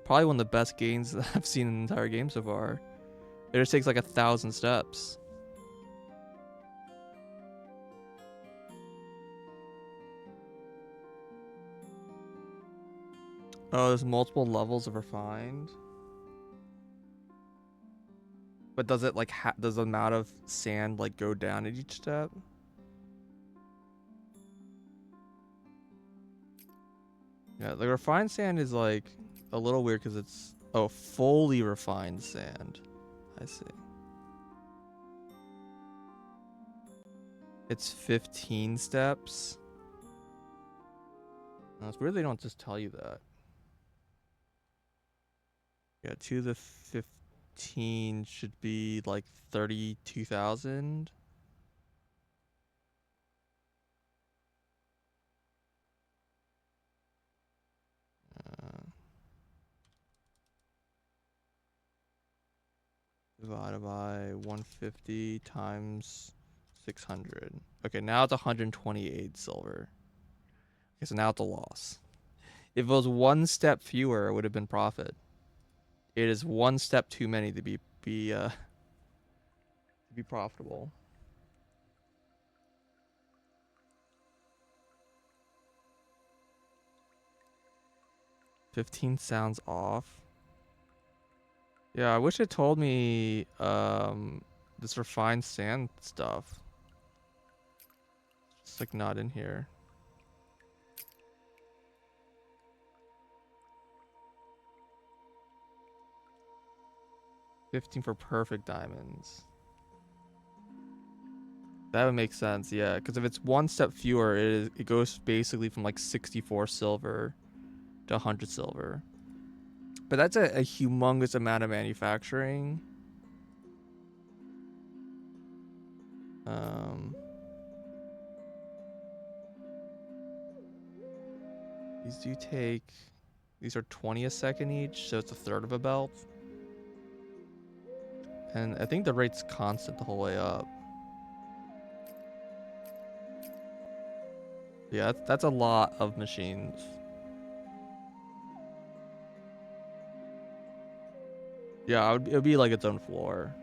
probably one of the best gains that I've seen in the entire game so far. It just takes like 1,000 steps. Oh, there's multiple levels of refined. But does it like does the amount of sand like go down at each step? Yeah, the refined sand is like a little weird because it's fully refined sand. I see. It's 15 steps. No, it's weird they don't just tell you that. Yeah, 2 to the 15 should be like 32,000. Divided by 150 times 600. Okay, now it's 128 silver. Okay, so now it's a loss. If it was 1 step fewer, it would have been profit. It is 1 step too many to be profitable. 15 sounds off. Yeah, I wish it told me this refined sand stuff. It's like not in here. $15 for perfect diamonds. That would make sense, yeah. Because if it's 1 step fewer, it goes basically from like 64 silver to 100 silver. But that's a humongous amount of manufacturing. These do take... These are 20 a second each, so it's a third of a belt. And I think the rate's constant the whole way up. Yeah, that's a lot of machines. Yeah, it would be like its own floor.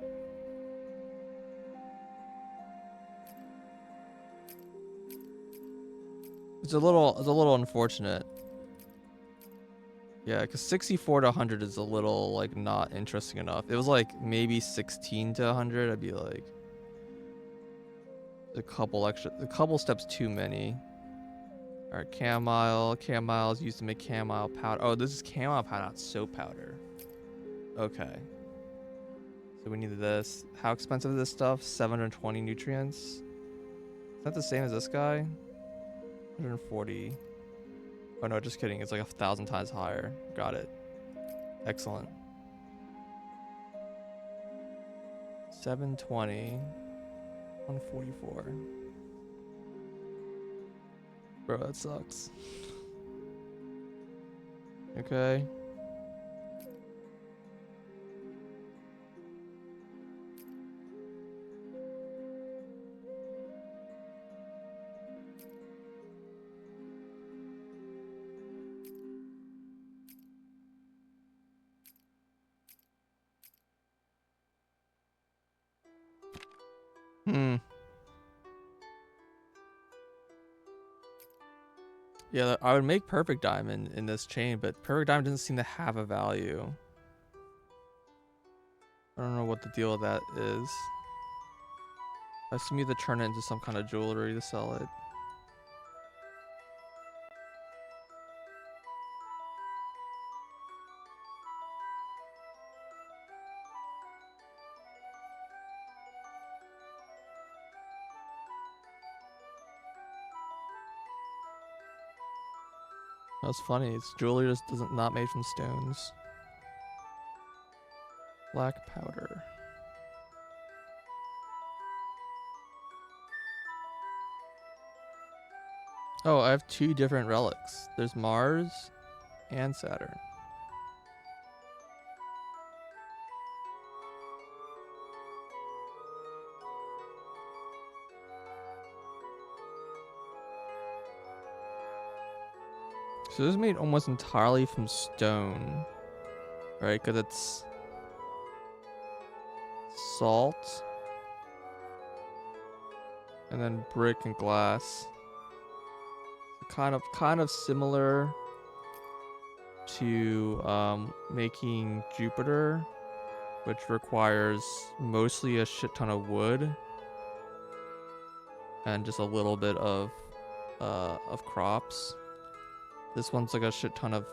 It's a little unfortunate. Yeah, because 64 to 100 is a little like not interesting enough. It was like maybe 16 to 100. I'd be like a couple steps too many. All right, camile is used to make camile powder. Oh, this is camile powder, not soap powder. Okay. So we need this. How expensive is this stuff? 720 nutrients. Is that the same as this guy? 140. Oh no, just kidding. It's like 1,000 times higher. Got it. Excellent. 720. 144. Bro, that sucks. Okay. Yeah, I would make perfect diamond in this chain, but perfect diamond doesn't seem to have a value. I don't know what the deal with that is. I assume you have to turn it into some kind of jewelry to sell it. That's funny. It's jewelry just doesn't not made from stones. Black powder. Oh, I have 2 different relics. There's Mars and Saturn. So this is made almost entirely from stone, right? Because it's salt and then brick and glass. Kind of similar to making Jupiter, which requires mostly a shit ton of wood and just a little bit of crops. This one's like a shit ton of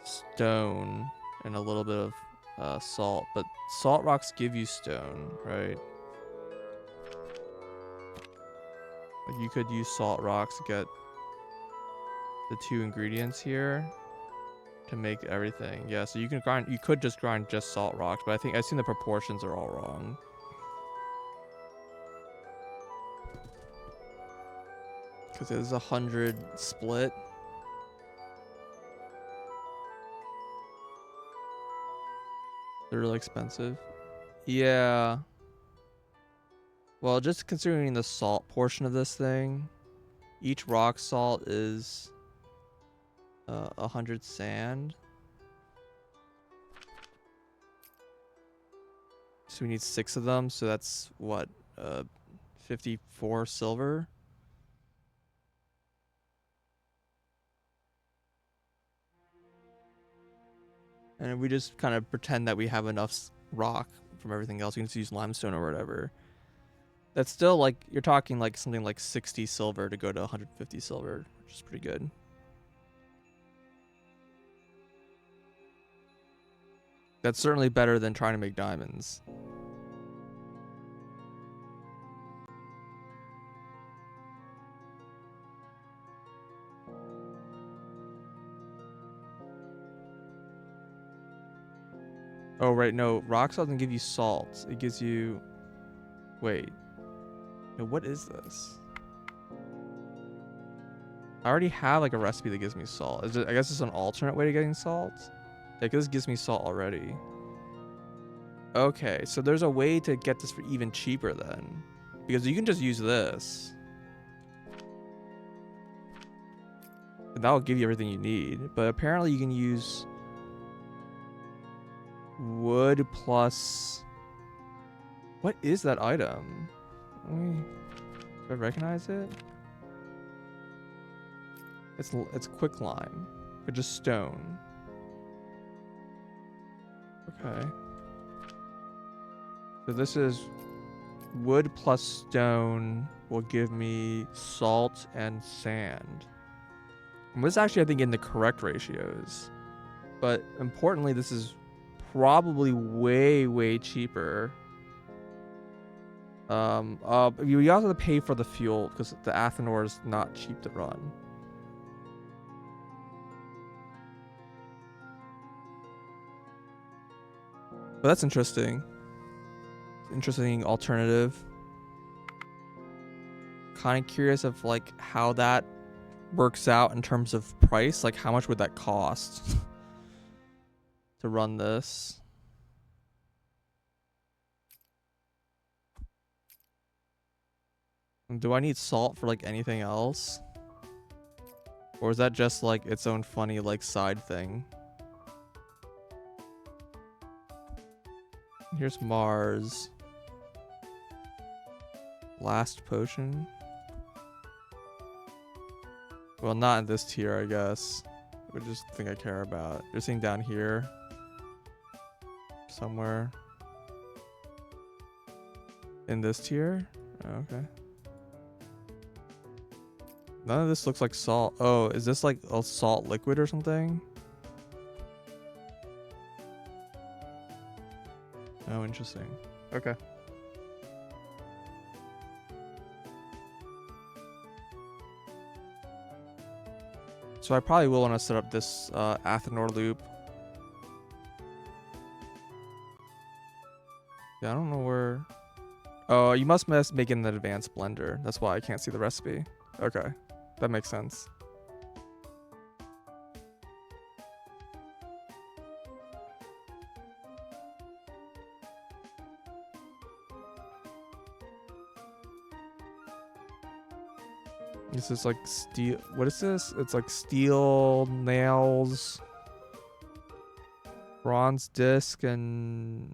stone and a little bit of salt, but salt rocks give you stone, right? Like you could use salt rocks to get the 2 ingredients here to make everything. Yeah, so you could just grind just salt rocks, but I think I've seen the proportions are all wrong. Because it was 100 split. They're really expensive. Yeah. Well, just considering the salt portion of this thing, each rock salt is 100 sand. So we need 6 of them, so that's what, 54 silver? And we just kind of pretend that we have enough rock from everything else. We can just use limestone or whatever. That's still like, you're talking like something like 60 silver to go to 150 silver, which is pretty good. That's certainly better than trying to make diamonds. Oh, right, no. Rock salt doesn't give you salt. It gives you... Wait. No, what is this? I already have, like, a recipe that gives me salt. I guess it's an alternate way to getting salt? Like, this gives me salt already. Okay, so there's a way to get this for even cheaper then. Because you can just use this. And that will give you everything you need. But apparently you can use... wood plus... What is that item? Do I recognize it? It's quicklime, but just stone. Okay. So this is wood plus stone will give me salt and sand. And this is actually, I think, in the correct ratios. But importantly, this is probably way cheaper. You also have to pay for the fuel because the Athanor is not cheap to run. But that's interesting. Interesting alternative. Kind of curious of like how that works out in terms of price. Like how much would that cost to run this? Do I need salt for like anything else? Or is that just like its own funny like side thing? Here's Mars. Last potion. Well, not in this tier, I guess. Which is the thing I care about. You're seeing down here. Somewhere. In this tier? Oh, okay. None of this looks like salt. Oh, is this like a salt liquid or something? Oh, interesting. Okay. So I probably will want to set up this Athanor loop. Yeah, I don't know where... Oh, you must make it in the advanced blender. That's why I can't see the recipe. Okay, that makes sense. This is like steel. What is this? It's like steel nails, bronze disc, and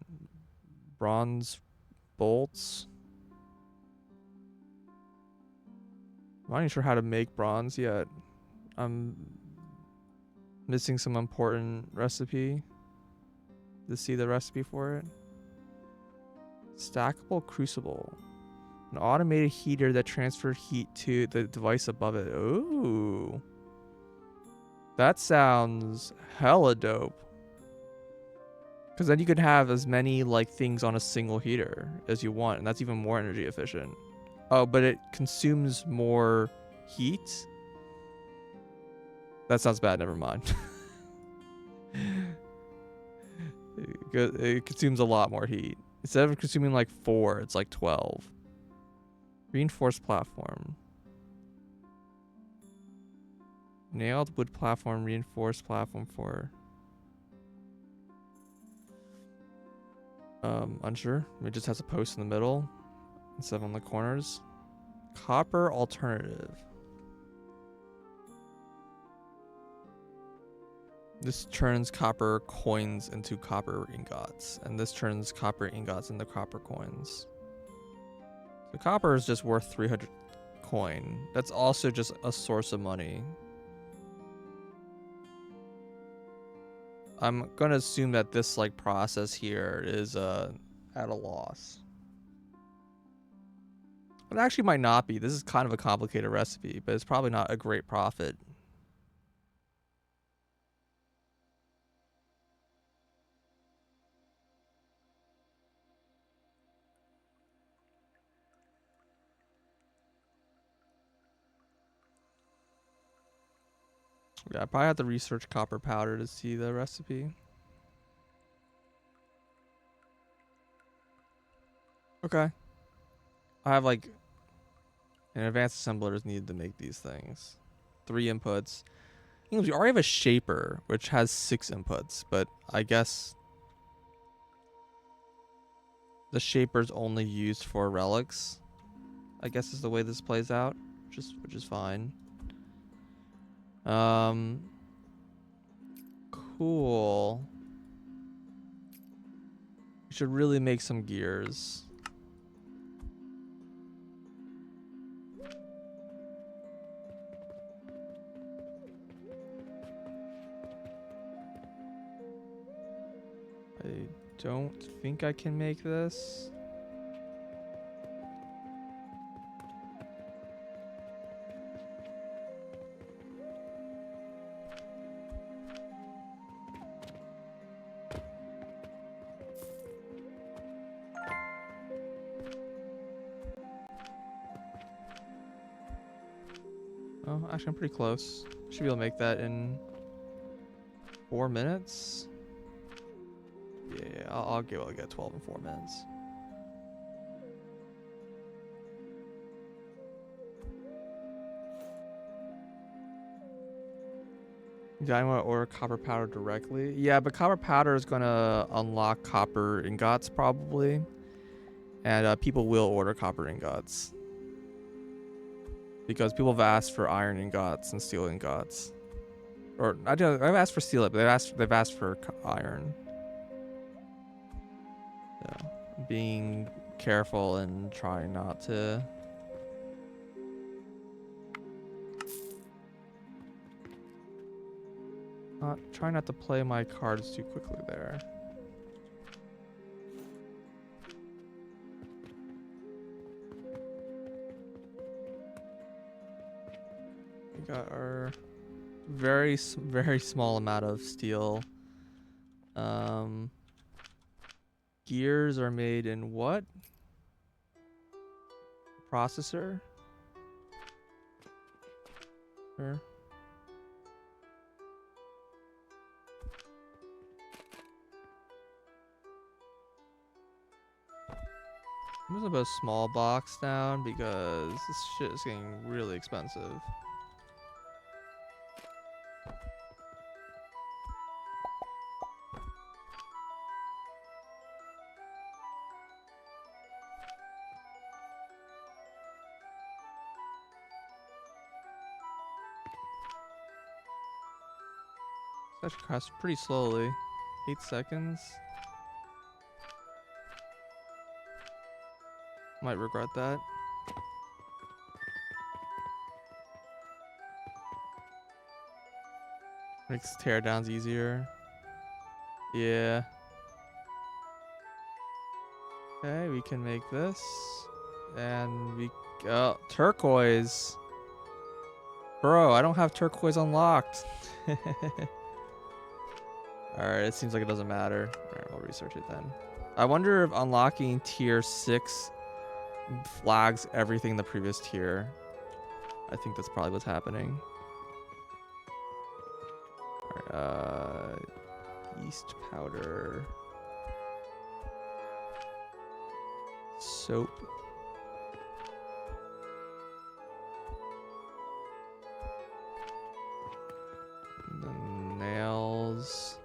bronze bolts. I'm not even sure how to make bronze yet. I'm missing some important recipe to see the recipe for it. Stackable crucible. An automated heater that transfers heat to the device above it. Ooh. That sounds hella dope. Because then you could have as many like things on a single heater as you want, and that's even more energy efficient. Oh, but it consumes more heat? That sounds bad, never mind. It consumes a lot more heat. Instead of consuming like 4, it's like 12. Reinforced platform. Nailed wood platform, reinforced platform for... unsure. It just has a post in the middle instead of on the corners. Copper alternative. This turns copper coins into copper ingots, and this turns copper ingots into copper coins. The copper is just worth 300 coin. That's also just a source of money. I'm gonna assume that this like process here is at a loss. It actually might not be. This is kind of a complicated recipe, but it's probably not a great profit. Yeah, I probably have to research copper powder to see the recipe. Okay. I have like an advanced assembler is needed to make these things. 3 inputs. We already have a shaper, which has 6 inputs, but I guess the shaper's only used for relics. I guess is the way this plays out, which is fine. Cool. We should really make some gears. I don't think I can make this. Oh, actually, I'm pretty close. Should be able to make that in 4 minutes. Yeah, I'll be able to get 12 in 4 minutes. Do I want to order copper powder directly? Yeah, but copper powder is gonna unlock copper ingots probably, and people will order copper ingots because people have asked for iron ingots and steel ingots. Or I've asked for steel, but they've asked for iron. So being careful and trying not to. Try not to play my cards too quickly there. We got our very small amount of steel. Gears are made in what? Processor? Sure. I'm gonna put a small box down because this shit is getting really expensive. That should cost pretty slowly. 8 seconds. Might regret that. Makes teardowns easier. Yeah. Okay, we can make this. And we... turquoise. Bro, I don't have turquoise unlocked. Alright, it seems like it doesn't matter. Alright, we'll research it then. I wonder if unlocking tier 6 flags everything in the previous tier. I think that's probably what's happening. Alright, yeast powder. Soap. The nails.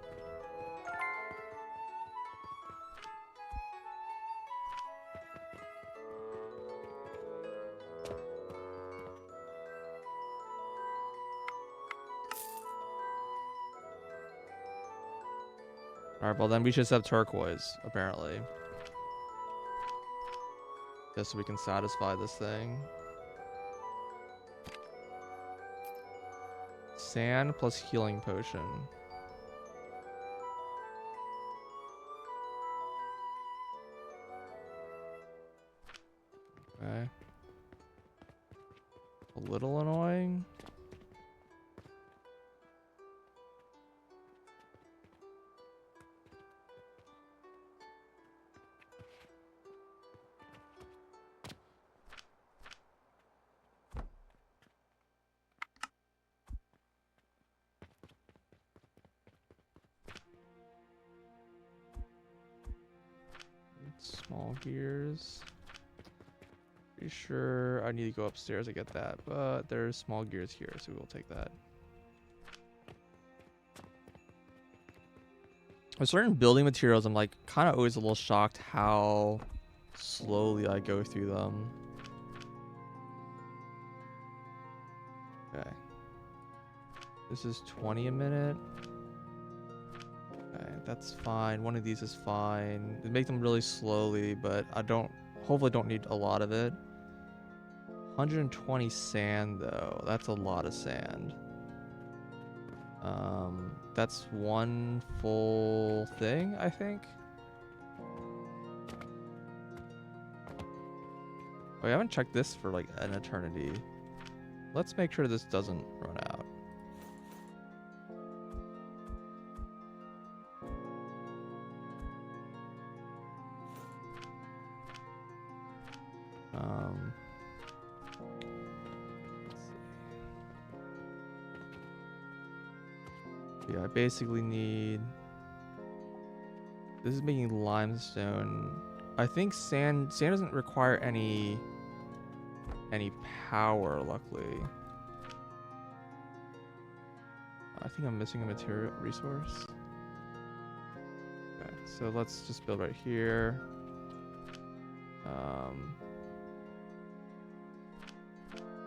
Alright, well then we should set turquoise, apparently. Just so we can satisfy this thing. Sand plus healing potion. Okay. A little annoying. Small gears. Pretty sure I need to go upstairs to get that, but there's small gears here, so we'll take that. With certain building materials, I'm like kind of always a little shocked how slowly I go through them. Okay. This is 20 a minute. Okay, that's fine. One of these is fine. They make them really slowly, but I hopefully don't need a lot of it. 120 sand though. That's a lot of sand. That's one full thing, I think. Oh, I haven't checked this for like an eternity. Let's make sure this doesn't run out. Let's see. Yeah, I basically need... This is making limestone. I think sand doesn't require any power, luckily. I think I'm missing a material resource. Okay, so let's just build right here. I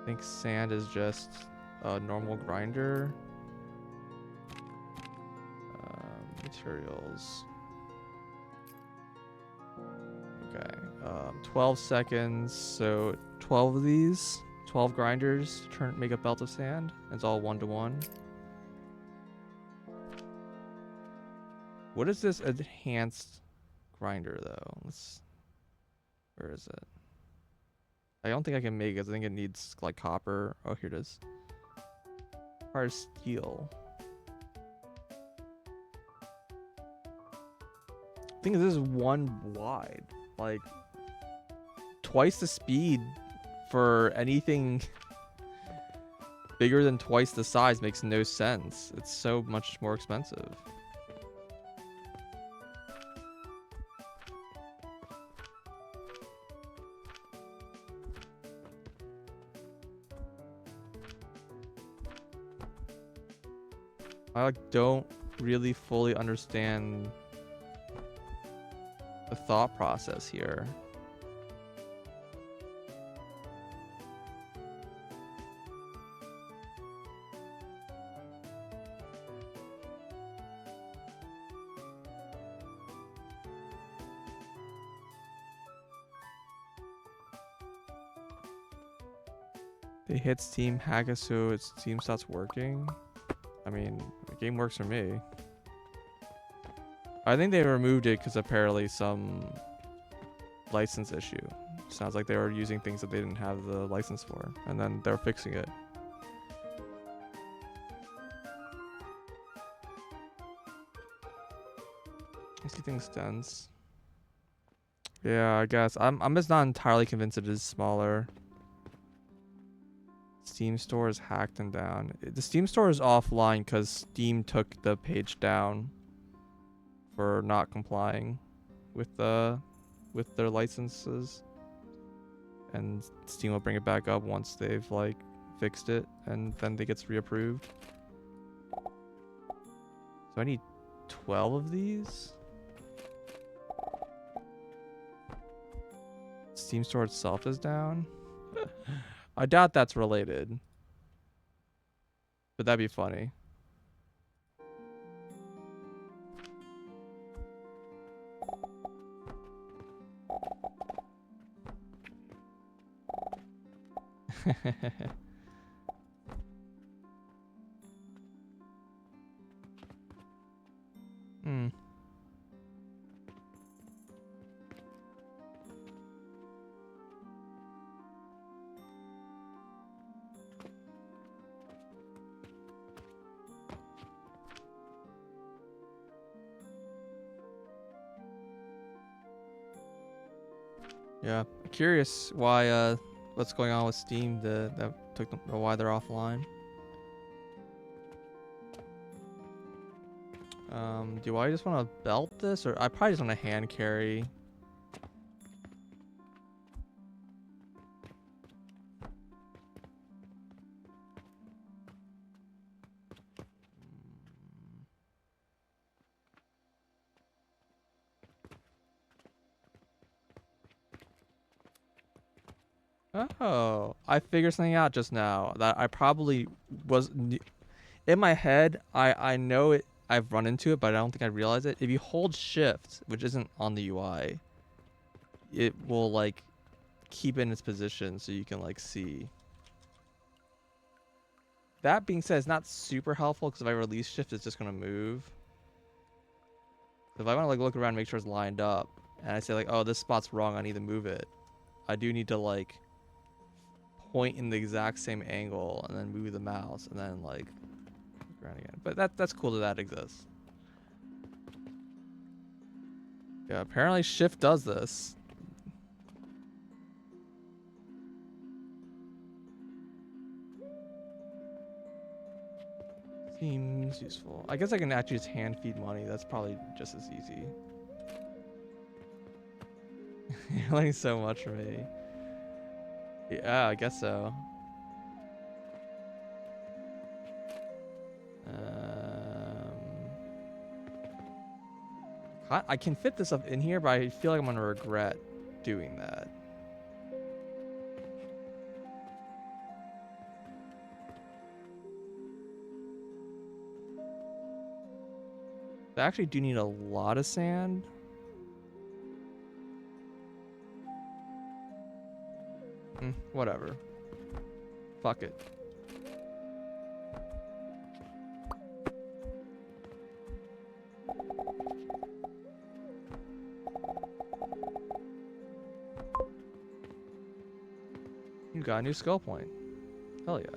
think sand is just a normal grinder. Materials. Okay, 12 seconds, so 12 of these, 12 grinders make a belt of sand. It's all 1-to-1. What is this enhanced grinder though? Where is it? I don't think I can make it. I think it needs like copper. Oh, here it is. Hard steel. I think this is 1 wide. Like twice the speed for anything bigger than twice the size makes no sense. It's so much more expensive. I like don't really fully understand the thought process here. They hit Steam, hack it so its Steam starts working. I mean, the game works for me. I think they removed it because apparently some license issue. Sounds like they were using things that they didn't have the license for, and then they're fixing it. I see things dense. Yeah, I guess. I'm just not entirely convinced it is smaller. Steam store is hacked and down. The Steam store is offline because Steam took the page down for not complying with their licenses, and Steam will bring it back up once they've like fixed it, and then it gets reapproved. So I need 12 of these. Steam store itself is down. I doubt that's related, but that'd be funny. Hmm. Yeah, curious why what's going on with Steam that took them, or why they're offline. Do I just want to belt this, or I probably just want to hand carry? Oh, I figured something out just now that I probably was in my head. I know it. I've run into it, but I don't think I realize it. If you hold shift, which isn't on the UI, it will like keep it in its position so you can like see. That being said, it's not super helpful because if I release shift, it's just gonna move. If I want to like look around and make sure it's lined up, and I say like, oh, this spot's wrong, I need to move it, I do need to like point in the exact same angle and then move the mouse and then like look around again. But that's cool that exists. Yeah, apparently shift does this. Seems useful. I guess I can actually just hand feed money. That's probably just as easy. You're learning so much from me. Yeah, I guess so. I can fit this up in here, but I feel like I'm gonna regret doing that. I actually do need a lot of sand. Whatever. Fuck it. You got a new skill point. Hell yeah.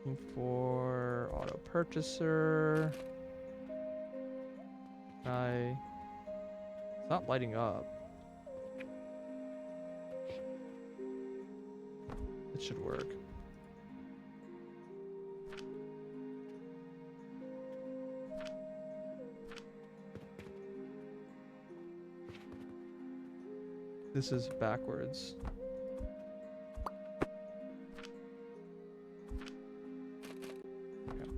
Looking for auto purchaser. It's not lighting up. It should work. This is backwards. Okay.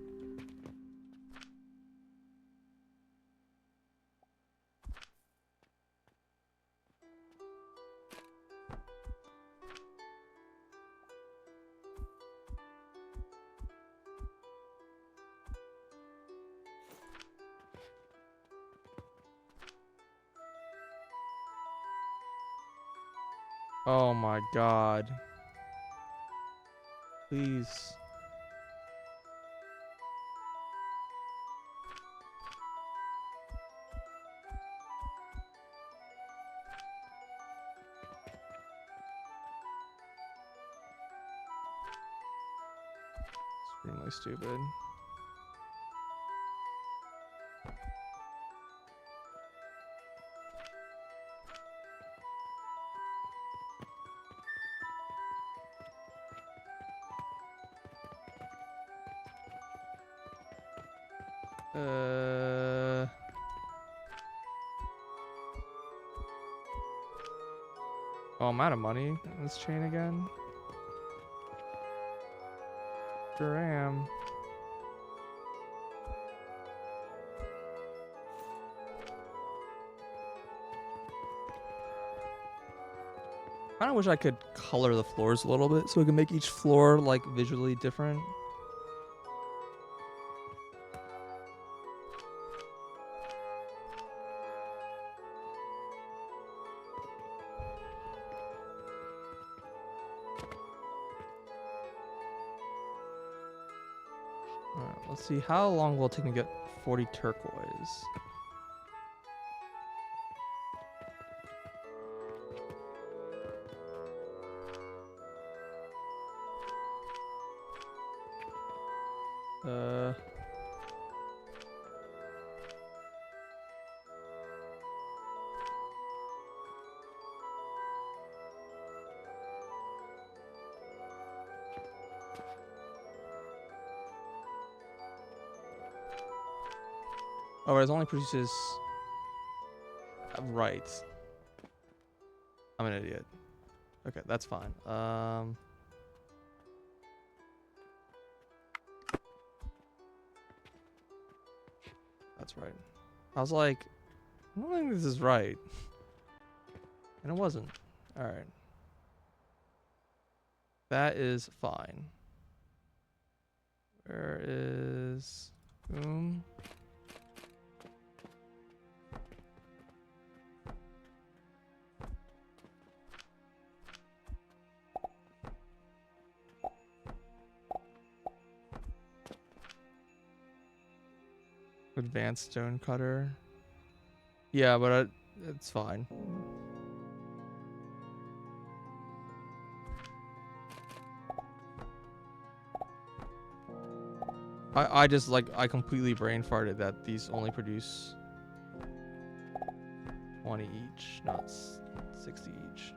Oh my god. Please. Extremely stupid. Oh, I'm out of money in this chain again. Sure am. I kinda wish I could color the floors a little bit so we can make each floor like visually different. Alright, let's see. How long will it take me to get 40 turquoise? Oh, it only produces... right. I'm an idiot. Okay, that's fine. That's right. I was like, I don't think this is right. And it wasn't. Alright. That is fine. Where is... boom. Advanced stone cutter. Yeah, but it's fine. I just like I completely brain farted that these only produce 20 each, not 60 each.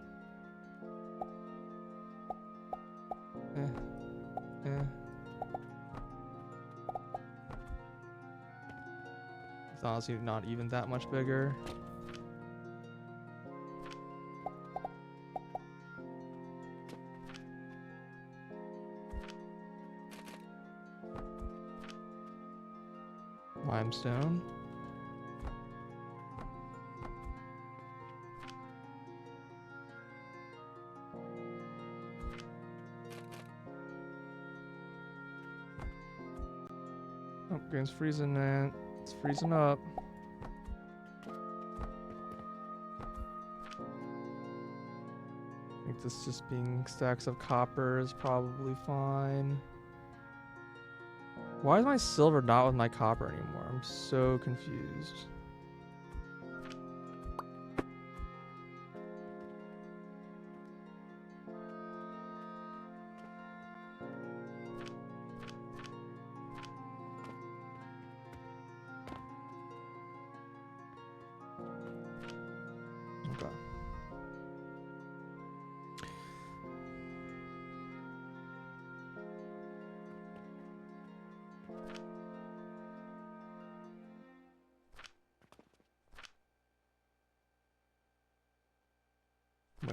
Eh. It's honestly not even that much bigger. Limestone. Oh, game's freezing, man. It's freezing up. I think this just being stacks of copper is probably fine. Why is my silver not with my copper anymore? I'm so confused. Okay.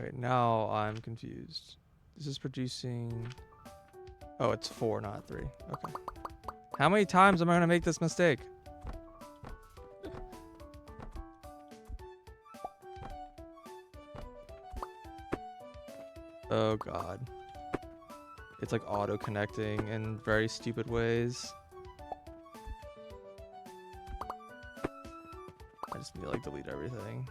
Wait, now I'm confused. This is producing... Oh, it's 4, not 3. Okay. How many times am I going to make this mistake? Oh, God. It's like auto-connecting in very stupid ways. I just need to like delete everything.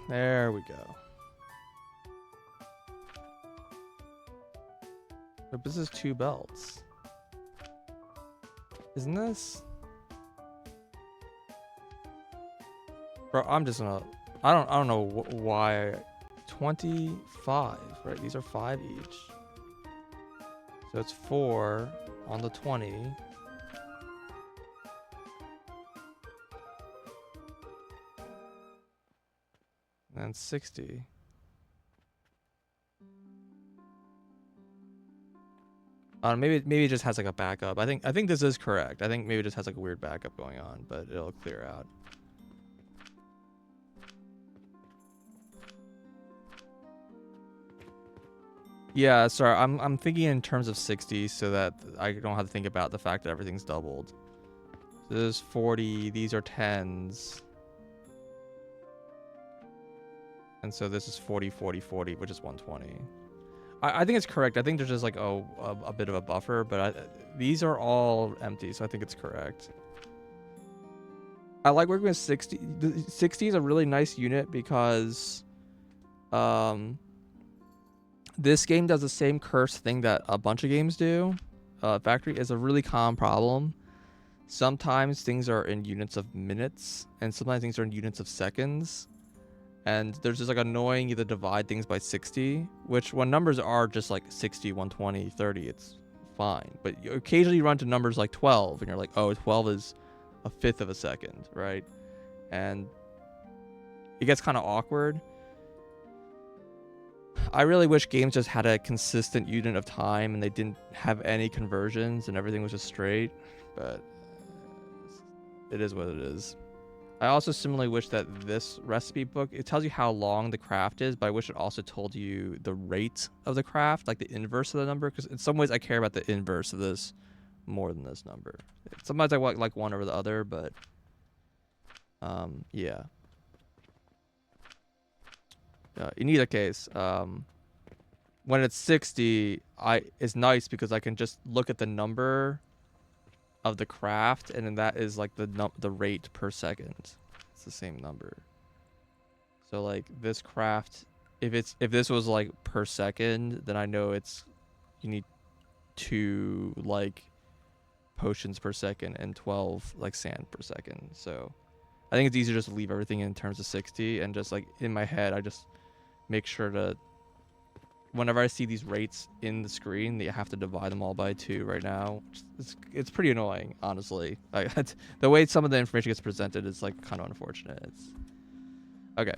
There we go. But this is 2 belts. Isn't this? Bro, I'm just gonna... I don't know why... 25, right? These are 5 each. So it's 4 on the 20. And 60. Maybe it just has like a backup. I think this is correct. I think maybe it just has like a weird backup going on, but it'll clear out. Yeah, sorry. I'm thinking in terms of 60 so that I don't have to think about the fact that everything's doubled. So this is 40, these are 10s. And so this is 40, 40, 40, which is 120. I think it's correct. I think there's just like a bit of a buffer, but these are all empty, so I think it's correct. I like working with 60. The 60 is a really nice unit because this game does the same curse thing that a bunch of games do. Factory is a really common problem. Sometimes things are in units of minutes, and sometimes things are in units of seconds. And there's just like annoying you to divide things by 60, which when numbers are just like 60, 120, 30, it's fine. But you occasionally run to numbers like 12, and you're like, oh, 12 is a fifth of a second, right? And it gets kind of awkward. I really wish games just had a consistent unit of time and they didn't have any conversions and everything was just straight, but it is what it is. I also similarly wish that this recipe book, it tells you how long the craft is, but I wish it also told you the rate of the craft, like the inverse of the number, because in some ways I care about the inverse of this more than this number. Sometimes I want like one over the other, but yeah. In either case, when it's 60, it's nice because I can just look at the number of the craft, and then that is like the rate per second. It's the same number. So like this craft, if this was like per second, then I know you need to like potions per second and 12 like sand per second. So I think it's easier just to leave everything in terms of 60, and just like in my head, I just make sure to, whenever I see these rates in the screen, that you have to divide them all by 2 right now. It's pretty annoying, honestly. Like the way some of the information gets presented is like kind of unfortunate. It's okay.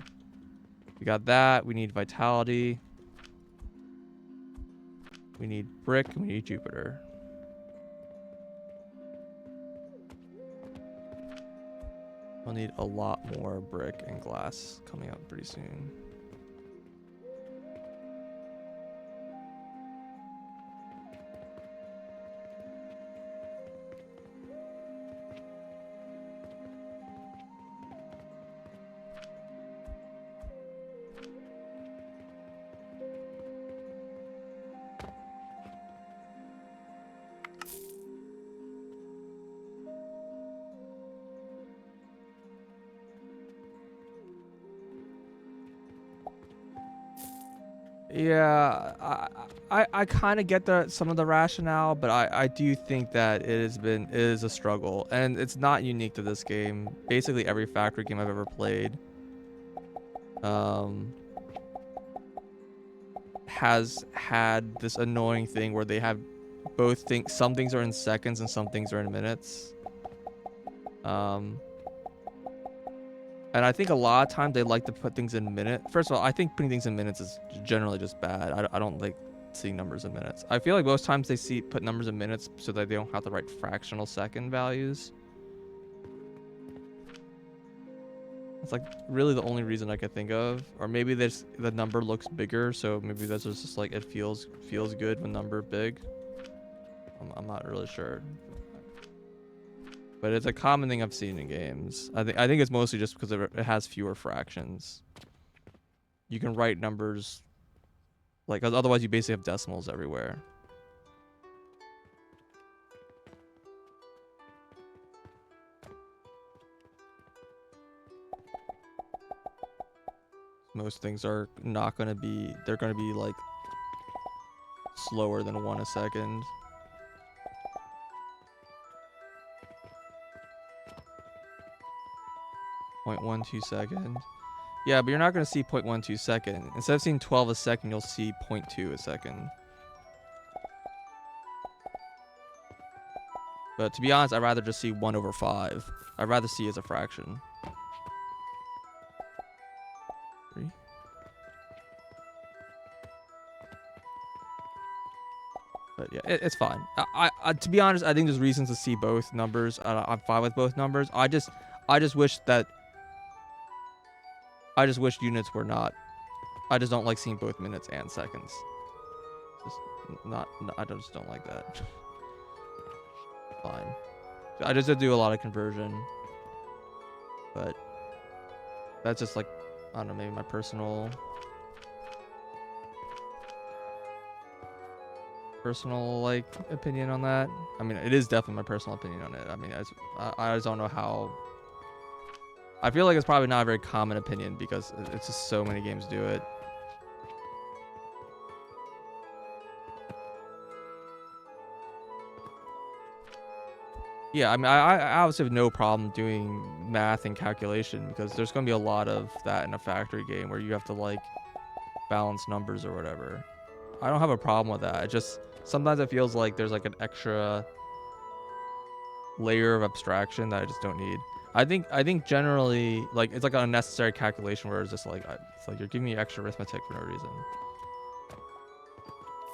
We got that. We need vitality. We need brick. We need Jupiter. We'll need a lot more brick and glass coming up pretty soon. Yeah, I kind of get some of the rationale, but I do think that it is a struggle, and it's not unique to this game. Basically, every factory game I've ever played, has had this annoying thing where they have both things. Some things are in seconds and some things are in minutes. And I think a lot of times they like to put things in minutes. First of all, I think putting things in minutes is generally just bad. I don't like seeing numbers in minutes. I feel like most times they put numbers in minutes so that they don't have to write fractional second values. It's like really the only reason I could think of. Or maybe the number looks bigger, so maybe that's just like it feels good when number big. I'm not really sure. But it's a common thing I've seen in games. I think it's mostly just because it has fewer fractions. You can write numbers, like, otherwise you basically have decimals everywhere. Most things are not going to be, they're going to be like slower than 1 a second. 0.12 second. Yeah, but you're not going to see 0.12 second. Instead of seeing 12 a second, you'll see 0.2 a second. But to be honest, I'd rather just see 1/5. I'd rather see as a fraction. 3. But yeah, it's fine. I to be honest, I think there's reasons to see both numbers. I'm fine with both numbers. I just wish units were not. I just don't like seeing both minutes and seconds. Just I just don't like that. Fine. I just do a lot of conversion. But that's just like, I don't know, maybe my personal like opinion on that. I mean, it is definitely my personal opinion on it. I mean, I just don't know how. I feel like it's probably not a very common opinion because it's just so many games do it. Yeah, I mean, I obviously have no problem doing math and calculation because there's going to be a lot of that in a factory game where you have to like balance numbers or whatever. I don't have a problem with that. It just sometimes it feels like there's like an extra layer of abstraction that I just don't need. I think generally like it's like an unnecessary calculation where it's just like you're giving me extra arithmetic for no reason.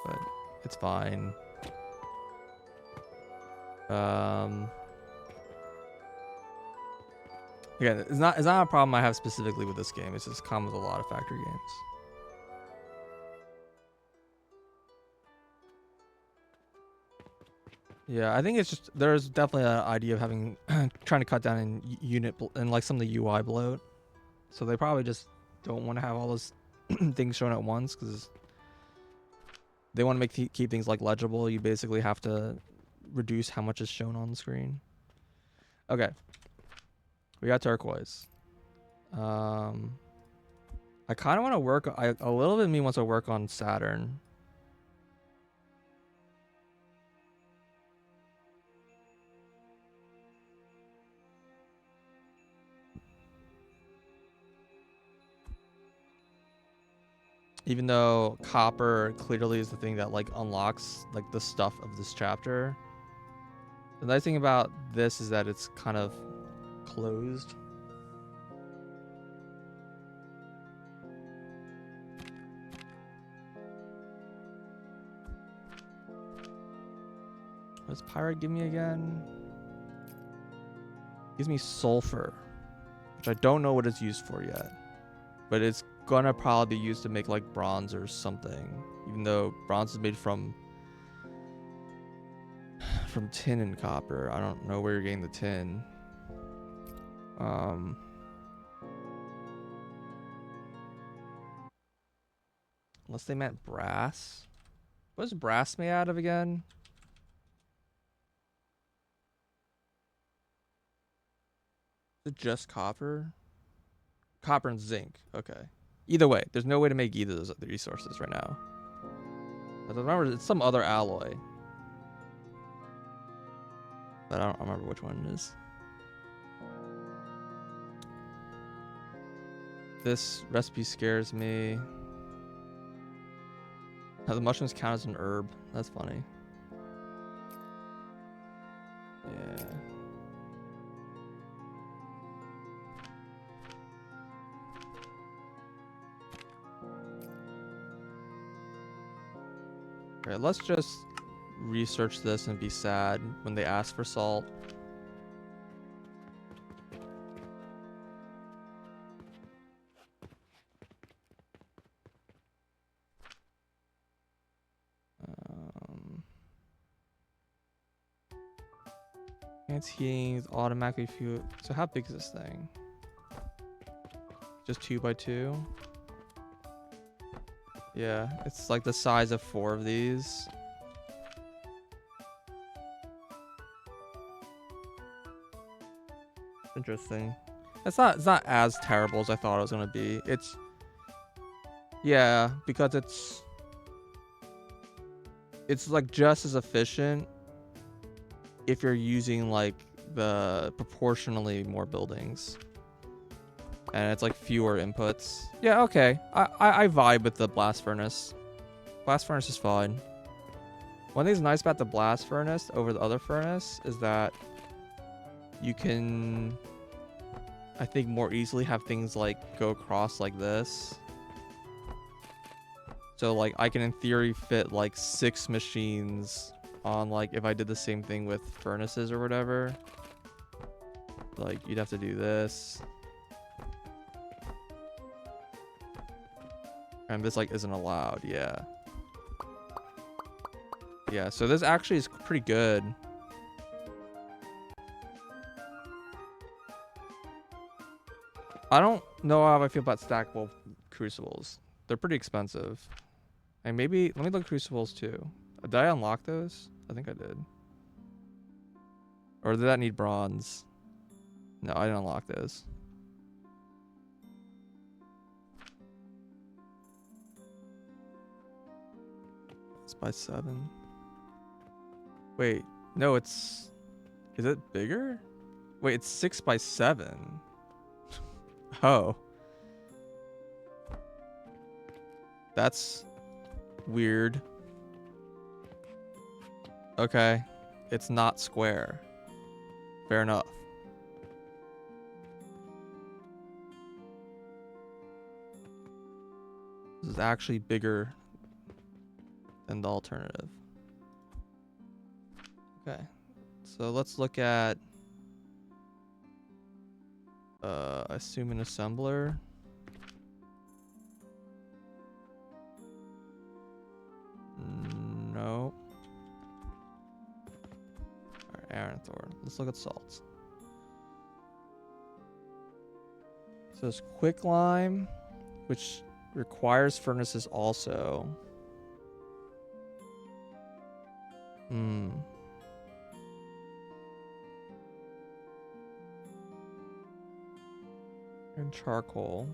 But it's fine. Again, it's not a problem I have specifically with this game. It's just common with a lot of factory games. Yeah, I think it's just there's definitely an idea of having trying to cut down in unit and like some of the UI bloat. So they probably just don't want to have all those things shown at once because they want to keep things like legible. You basically have to reduce how much is shown on the screen. Okay, we got turquoise. I kind of want to work. A little bit of me wants to work on Saturn. Even though copper clearly is the thing that like unlocks like the stuff of this chapter. The nice thing about this is that it's kind of closed. What does pyrite give me again? Gives me sulfur, which I don't know what it's used for yet, but it's gonna probably be used to make like bronze or something, even though bronze is made from tin and copper. I don't know where you're getting the tin. Unless they meant brass. What is brass made out of again? Is it just copper? Copper and zinc. Okay. Either way, there's no way to make either of those resources right now. But remember, it's some other alloy. But I don't remember which one it is. This recipe scares me. Oh, the mushrooms count as an herb. That's funny. Yeah. Alright, let's just research this and be sad when they ask for salt. It's heating, it's automatically fuel. So how big is this thing? Just 2x2? Yeah, it's like the size of 4 of these. Interesting. It's not as terrible as I thought it was gonna be. It's yeah, because it's like just as efficient if you're using like the proportionally more buildings. And it's like fewer inputs. Yeah, okay. I vibe with the blast furnace. Blast furnace is fine. One thing that's nice about the blast furnace over the other furnace is that you can, I think, more easily have things like go across like this. So like I can in theory fit like 6 machines on like if I did the same thing with furnaces or whatever. Like you'd have to do this. And this like isn't allowed, yeah. Yeah, so this actually is pretty good. I don't know how I feel about stackable crucibles. They're pretty expensive. And maybe, let me look at crucibles too. Did I unlock those? I think I did. Or did that need bronze? No, I didn't unlock those. It's by 7. Wait, no, it's... Is it bigger? Wait, it's 6 by 7. Oh. That's weird. Okay. It's not square. Fair enough. This is actually bigger than the alternative. Okay. So let's look at assume an assembler. No. Alright, iron thorn. Let's look at salts. So there's quicklime, which requires furnaces also. And charcoal.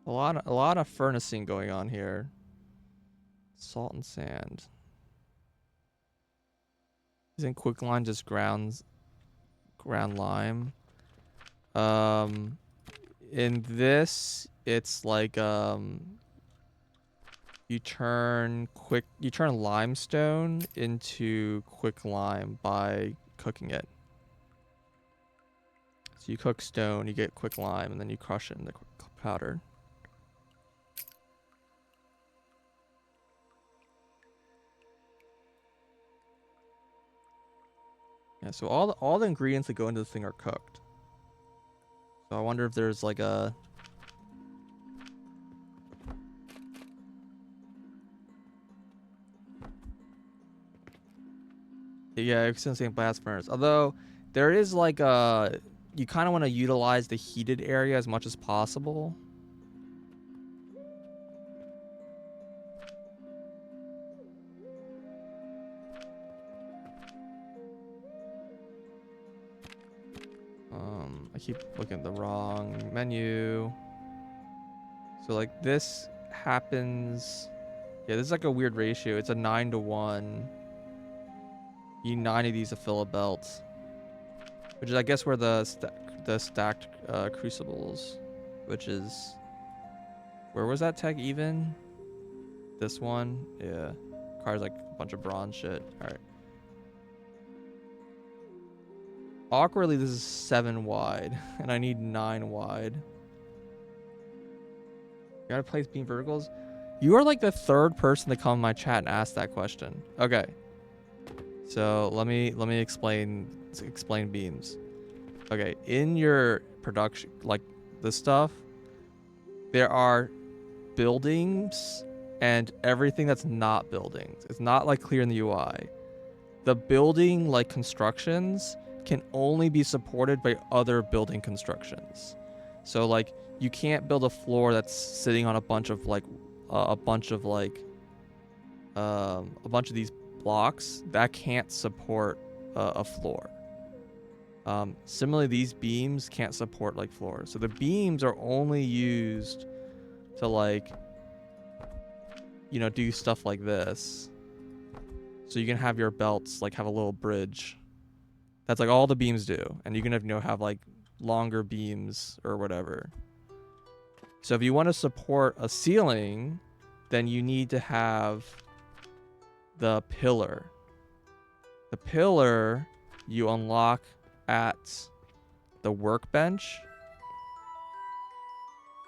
A lot of furnacing going on here. Salt and sand. Isn't quicklime just ground ground lime. In this, it's like you turn limestone into quick lime by cooking it. So you cook stone, you get quick lime, and then you crush it into powder. Yeah, so all the ingredients that go into this thing are cooked. So I wonder if there's like a... Yeah, it's the same blast furnace. Although there is like a... You kind of want to utilize the heated area as much as possible. I keep looking at the wrong menu. So like this happens... Yeah, this is like a weird ratio. It's a 9-to-1. You need 9 of these to fill a belt. Which is, I guess, where the stacked crucibles, which is... Where was that tech even? This one? Yeah. Requires like a bunch of bronze shit. Alright. Awkwardly, this is 7 wide, and I need 9 wide. You gotta place beam verticals? You are like the 3rd person to come in my chat and ask that question. Okay. So let me explain beams. Okay, in your production, like the stuff, there are buildings and everything that's not buildings. It's not like clear in the UI. The building like constructions can only be supported by other building constructions. So like you can't build a floor that's sitting on a bunch of these blocks that can't support a floor. Similarly, these beams can't support like floors. So the beams are only used to like, you know, do stuff like this. So you can have your belts like have a little bridge. That's like all the beams do. And you can have like longer beams or whatever. So if you want to support a ceiling, then you need to have the pillar. The pillar you unlock at the workbench,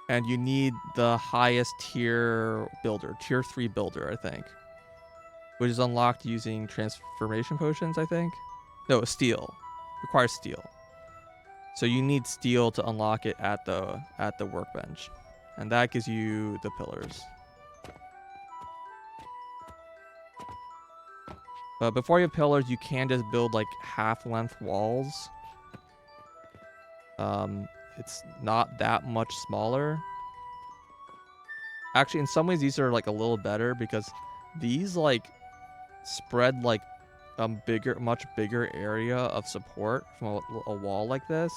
and you need the highest tier builder, tier 3 builder, I think, which is unlocked using transformation potions, I think. No, steel. Requires steel. So you need steel to unlock it at the workbench, and that gives you the pillars. But before you have pillars, you can just build like half-length walls. It's not that much smaller. Actually, in some ways, these are like a little better because these like spread like much bigger area of support from a wall like this.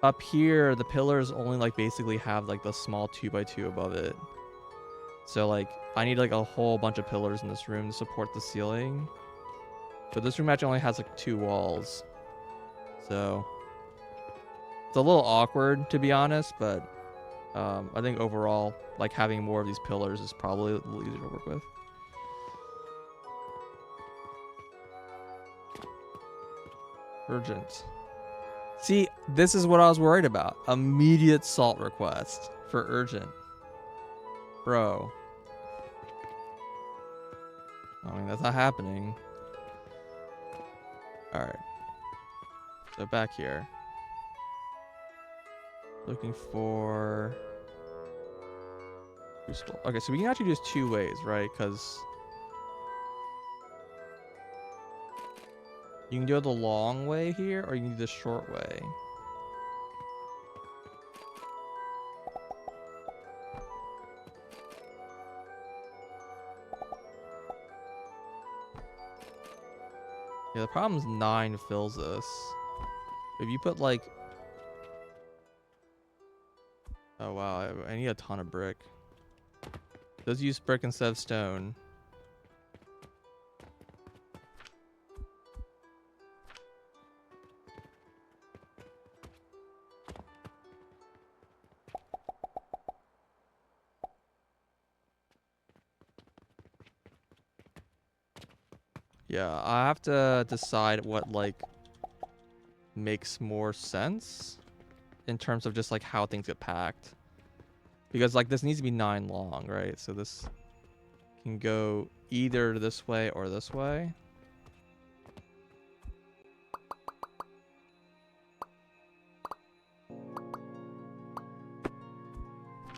Up here, the pillars only like basically have like the small 2x2 above it. So like I need like a whole bunch of pillars in this room to support the ceiling. But this room actually only has like 2 walls. So it's a little awkward, to be honest, but I think overall, like having more of these pillars is probably a little easier to work with. Urgent. See, this is what I was worried about. Immediate salt request for urgent. Bro. I mean, that's not happening. Alright. So back here. Looking for... crucible. Okay, so we can actually do this 2 ways, right? Because... you can do it the long way here, or you can do the short way. Yeah, the problem is 9 fills this. If you put like... oh wow, I need a ton of brick. It does use brick instead of stone. Yeah, I have to decide what like makes more sense in terms of just like how things get packed. Because like this needs to be 9 long, right? So this can go either this way or this way.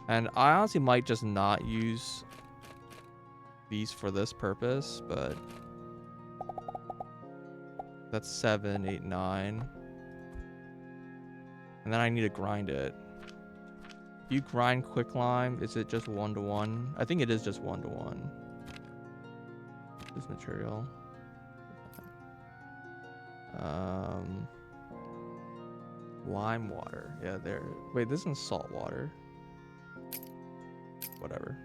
And I honestly might just not use these for this purpose, but that's 7, 8, 9. And then I need to grind it. If you grind quicklime, is it just 1-to-1? I think it is just 1-to-1. This material. Lime water. Yeah, there. Wait, this isn't salt water. Whatever.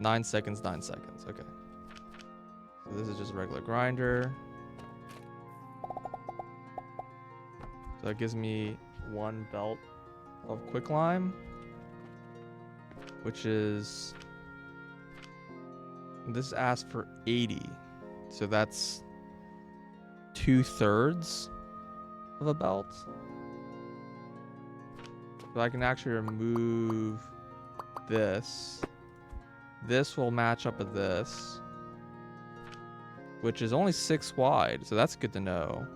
9 seconds, 9 seconds. Okay. So this is just a regular grinder. So that gives me 1 belt of quicklime, which is, this asks for 80. So that's 2/3 of a belt. So I can actually remove this. This will match up with this, which is only 6 wide. So that's good to know.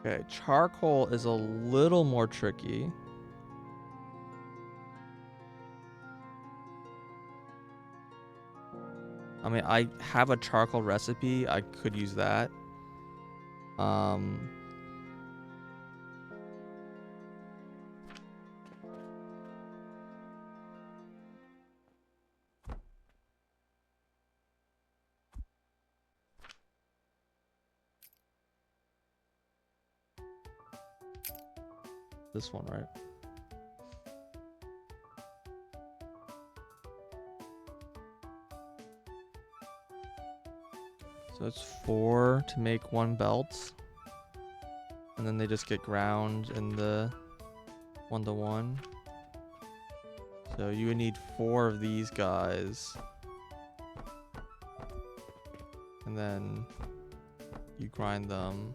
Okay, charcoal is a little more tricky. I mean, I have a charcoal recipe. I could use that. This one, right? So it's 4 to make 1 belt. And then they just get ground in the 1-to-1. So you would need 4 of these guys. And then you grind them.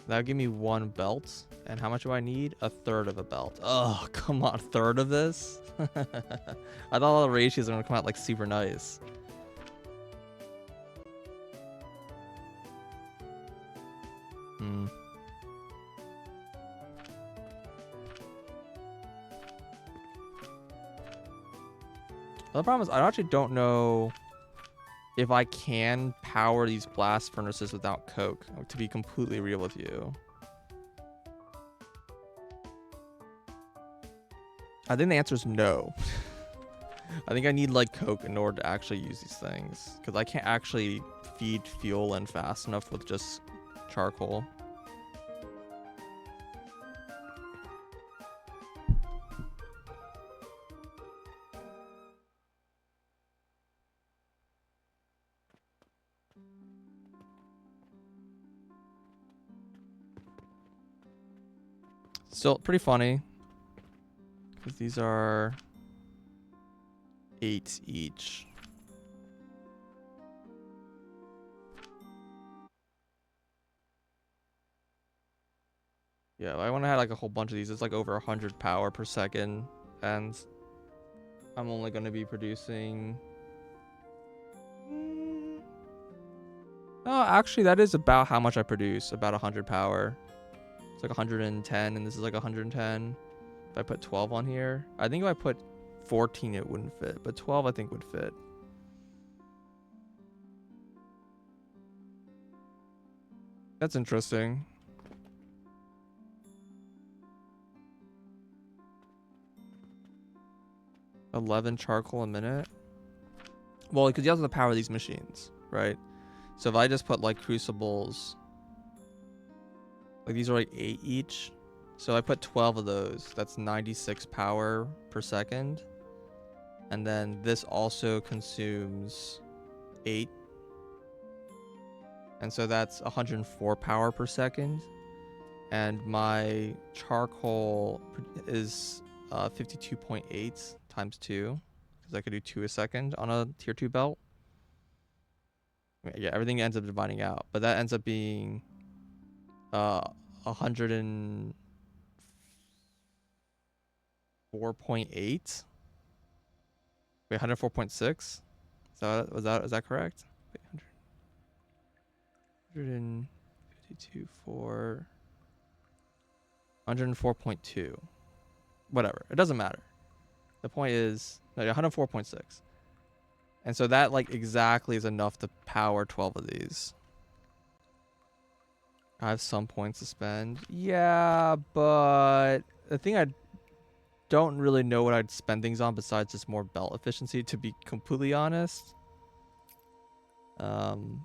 That would give me 1 belt. And how much do I need? 1/3 of a belt. Oh, come on, 1/3 of this? I thought all the ratios were going to come out like super nice. The problem is I actually don't know if I can power these blast furnaces without coke, to be completely real with you. I think the answer is no. I think I need like coke in order to actually use these things, because I can't actually feed fuel in fast enough with just charcoal. Still pretty funny, because these are 8 each. Yeah, I want to have like a whole bunch of these. It's like over 100 power per second, and I'm only going to be producing... Oh, actually, that is about how much I produce. About 100 power. It's like 110, and this is like 110. If I put 12 on here, I think if I put 14, it wouldn't fit, but 12 I think would fit. That's interesting. $11 charcoal a minute. Well, because you have to power these machines, right? So if I just put like crucibles, like these are like 8 each. So I put 12 of those. That's 96 power per second. And then this also consumes 8. And so that's 104 power per second. And my charcoal is 52.8 times 2, because I could do 2 a second on a tier 2 belt. Yeah, everything ends up dividing out, but that ends up being 104.8. Wait, 104.6. Is that correct? Wait, 152 for 104.2. Whatever. It doesn't matter. The point is, no, 104.6. And so that like exactly is enough to power 12 of these. I have some points to spend. Yeah, but the thing I don't really know what I'd spend things on besides just more belt efficiency, to be completely honest.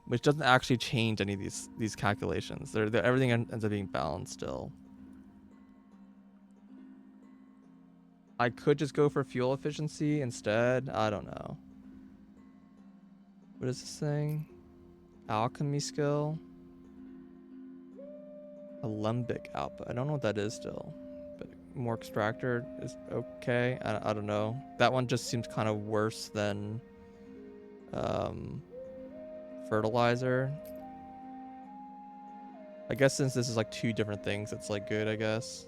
Which doesn't actually change any of these calculations. Everything ends up being balanced still. I could just go for fuel efficiency instead. I don't know. What is this thing? Alchemy skill. Alembic output. I don't know what that is still. But more extractor is okay. I don't know. That one just seems kind of worse than fertilizer. I guess since this is like 2 different things, it's like good, I guess.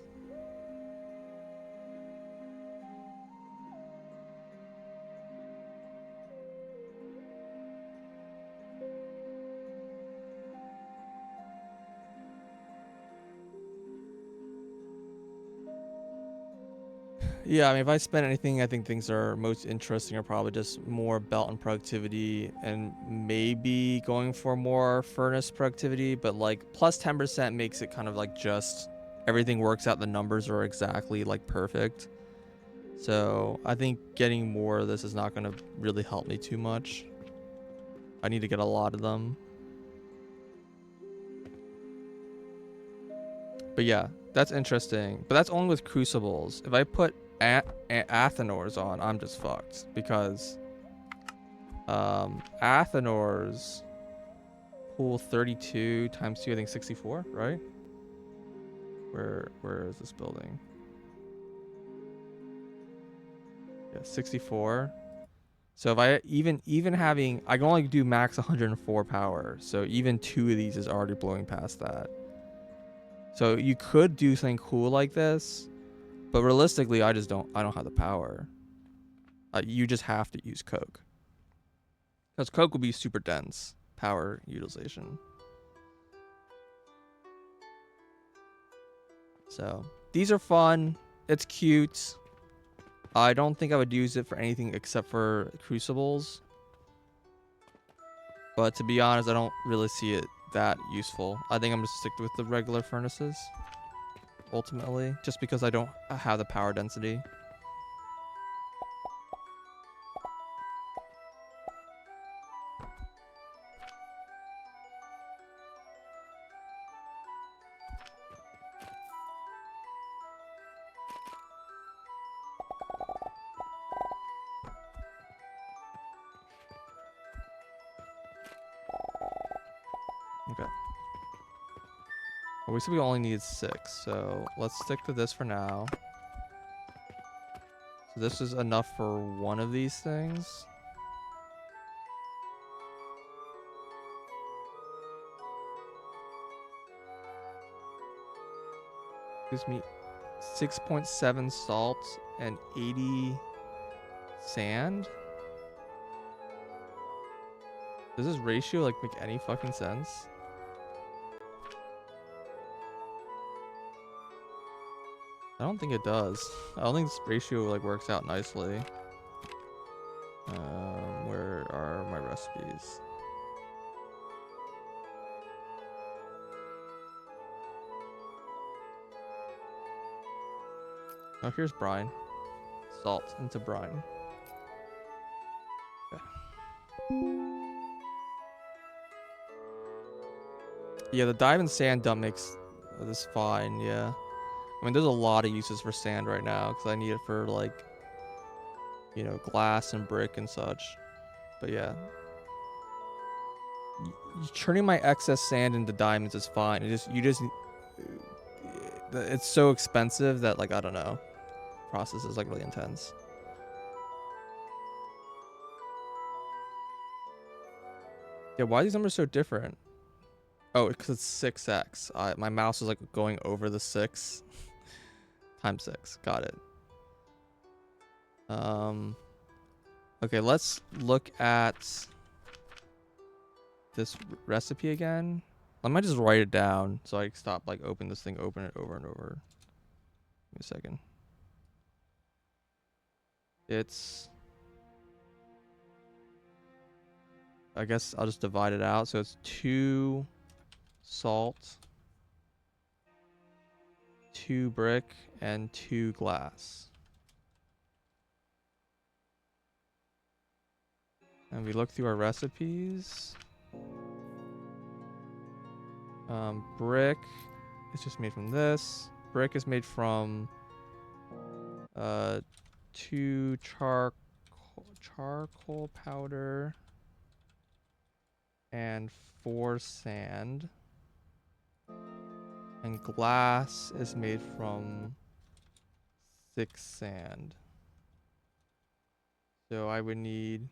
Yeah, I mean, if I spend anything, I think things are most interesting are probably just more belt and productivity, and maybe going for more furnace productivity, but like plus 10% makes it kind of like just everything works out. The numbers are exactly like perfect. So I think getting more of this is not going to really help me too much. I need to get a lot of them. But yeah, that's interesting. But that's only with crucibles. If I put Athenors on, I'm just fucked, because Athenors pull 32 times 2, I think 64, right? Where is this building? Yeah, 64. So if I even having, I can only do max 104 power. So even 2 of these is already blowing past that. So you could do something cool like this, but realistically, I don't have the power. You just have to use coke, because coke will be super dense power utilization. So these are fun. It's cute. I don't think I would use it for anything except for crucibles. But to be honest, I don't really see it that useful. I think I'm just stick with the regular furnaces ultimately, just because I don't have the power density. Okay. Well, we said we only need 6, so let's stick to this for now. So this is enough for one of these things. Gives me 6.7 salt and 80 sand. Does this ratio like make any fucking sense? I don't think it does. I don't think this ratio like works out nicely. Where are my recipes? Oh, here's brine. Salt into brine. Okay. Yeah, the diamond sand dump makes this fine, yeah. I mean, there's a lot of uses for sand right now, because I need it for, like, you know, glass and brick and such. But yeah. Turning my excess sand into diamonds is fine. It's so expensive that, like, I don't know. process is like really intense. Yeah, why are these numbers so different? Oh, because it's 6x. My mouse is like going over the 6 times 6. Got it. Okay, let's look at this recipe again. I might just write it down so I stop like open this thing, open it over and over. Give me a second. It's, I guess I'll just divide it out. So it's 2 salt, 2 brick, and 2 glass. And we look through our recipes. Brick is just made from this. Brick is made from 2 charcoal powder and 4 sand. And glass is made from 6 sand. So I would need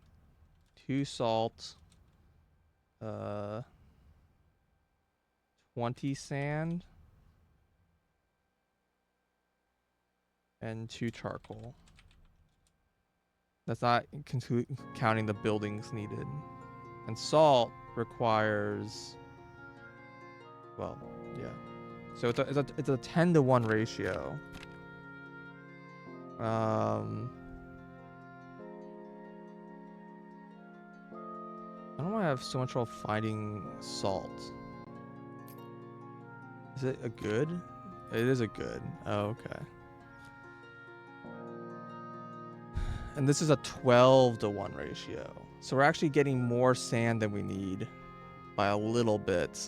2 salt, 20 sand, and 2 charcoal. That's not counting the buildings needed. And salt requires, well, yeah. So it's a 10-to-1 ratio. I don't know why I have so much trouble finding salt. Is it a good? It is a good. Oh, okay. And this is a 12-to-1 ratio. So we're actually getting more sand than we need by a little bit.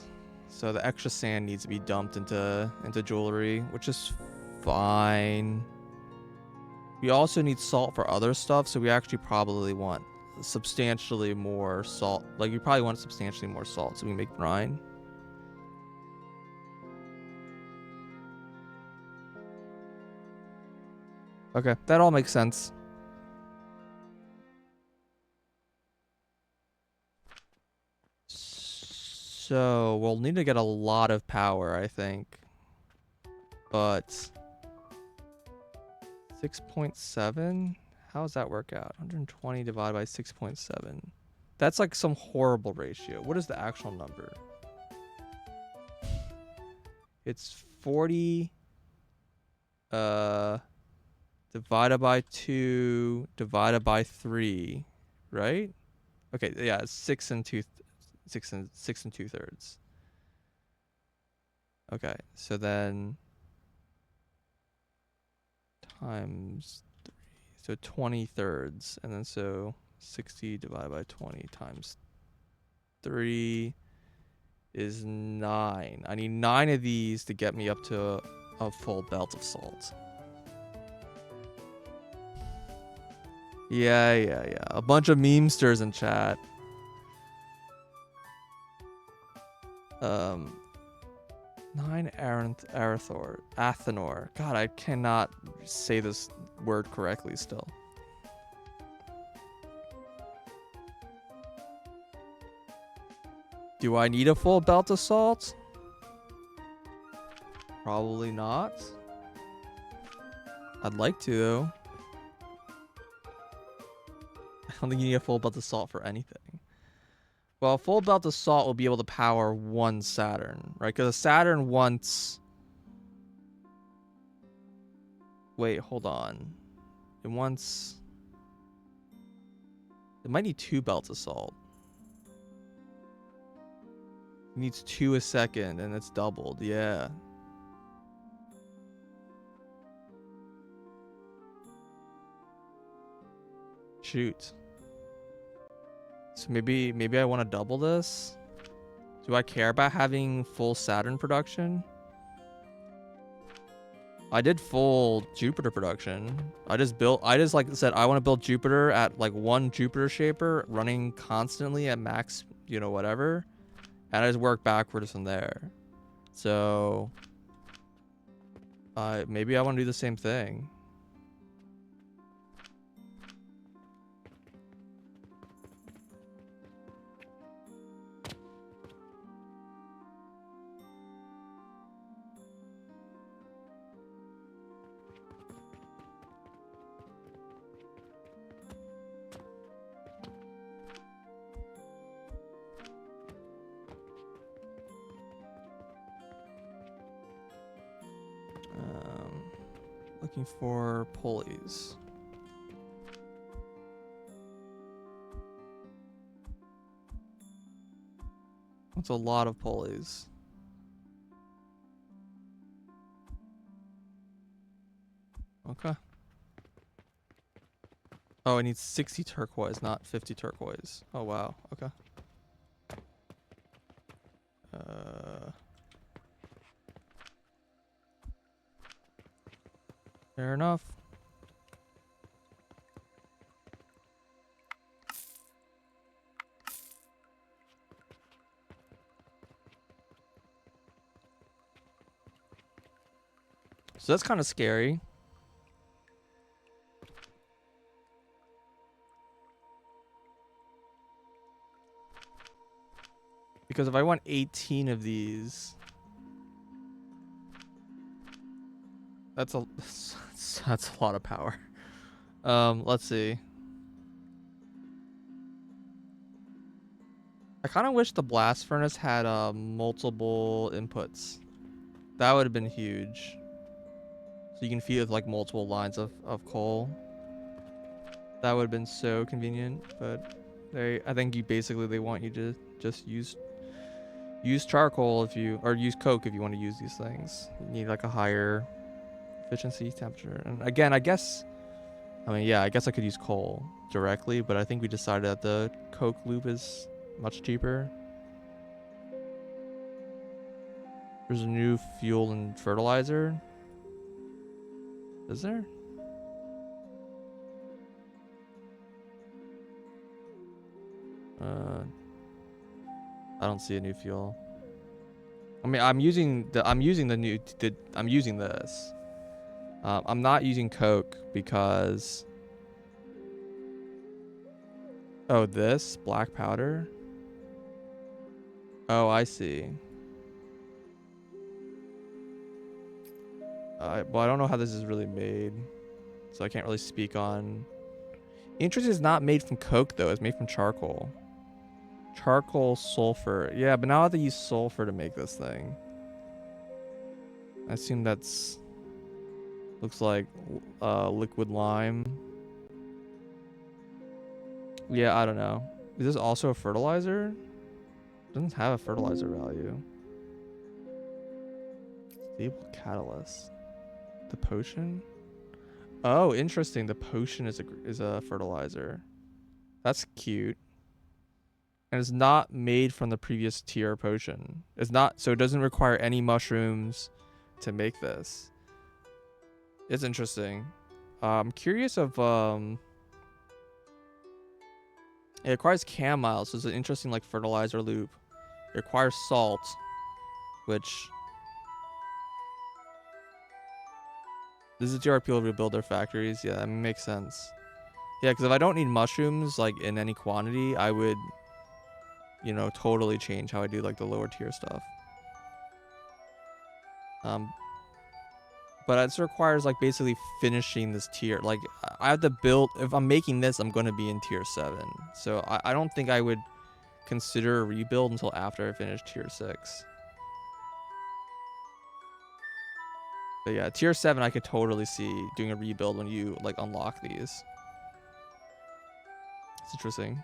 So the extra sand needs to be dumped into jewelry, which is fine. We also need salt for other stuff, so we actually probably want substantially more salt. Like, you probably want substantially more salt so we make brine. Okay, that all makes sense. So we'll need to get a lot of power, I think. But 6.7? How does that work out? 120 divided by 6.7. That's like some horrible ratio. What is the actual number? It's 40 divided by 2 divided by 3, right? Okay, yeah, it's 6 and 2/3. Okay, so then times 3, so 20/3, and then so 60 divided by 20 times 3 is 9. I need 9 of these to get me up to a full belt of salt. Yeah. A bunch of memesters in chat. 9 Athenor. God, I cannot say this word correctly still. Do I need a full belt of salt? Probably not. I'd like to, though. I don't think you need a full belt of salt for anything. Well, a full belt of salt will be able to power 1 Saturn, right? Because a Saturn wants... Wait, hold on. It wants... It might need 2 belts of salt. It needs 2 a second, and it's doubled. Yeah. Shoot. So maybe I want to double this. Do I care about having full Saturn production? I did full Jupiter production. I just like I said, I want to build Jupiter at like 1 Jupiter shaper running constantly at max, you know, whatever. And I just work backwards from there. So maybe I want to do the same thing. Looking for pulleys. That's a lot of pulleys. Okay. Oh, I need 60 turquoise, not 50 turquoise. Oh, wow. Okay. Fair enough. So that's kind of scary. Because if I want 18 of these, that's a that's a lot of power. Let's see. I kind of wish the blast furnace had multiple inputs. That would have been huge. So you can feed with like multiple lines of coal. That would have been so convenient, but I think they want you to just use charcoal if you, or use coke if you want to use these things. You need like a higher efficiency temperature. And again, I guess I could use coal directly, but I think we decided that the coke loop is much cheaper. There's a new fuel and fertilizer. Is there? I don't see a new fuel. I mean, I'm using this. I'm not using coke because. Oh, this black powder. Oh, I see. Well, I don't know how this is really made, so I can't really speak on. Interest is not made from coke though; it's made from charcoal. Charcoal, sulfur. Yeah, but now I have to use sulfur to make this thing. I assume that's looks like liquid lime. Yeah, I don't know. Is this also a fertilizer? It doesn't have a fertilizer value. Stable catalyst. The potion? Oh, interesting. The potion is a fertilizer. That's cute. And it's not made from the previous tier potion. It's not, so it doesn't require any mushrooms to make this. It's interesting. I'm curious of it requires camile, so it's an interesting like fertilizer loop. It requires salt, which this is TR people rebuild their factories. Yeah, that makes sense. Yeah, because if I don't need mushrooms like in any quantity, I would, totally change how I do like the lower tier stuff. But it requires like basically finishing this tier. Like I have to build. If I'm making this, I'm gonna be in tier 7. So I don't think I would consider a rebuild until after I finish tier 6. But yeah, tier 7 I could totally see doing a rebuild when you like unlock these. It's interesting.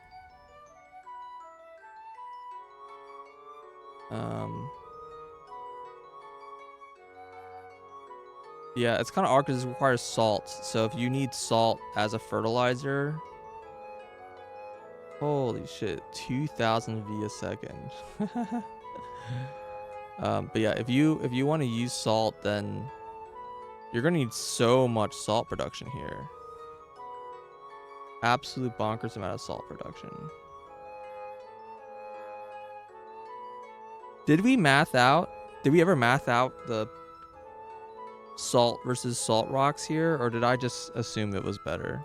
Yeah, it's kind of awkward because it requires salt. So if you need salt as a fertilizer, holy shit, 2,000 V a second. But yeah, if you want to use salt, then you're gonna need so much salt production here. Absolute bonkers amount of salt production. Did we ever math out the salt versus salt rocks here, or did I just assume it was better?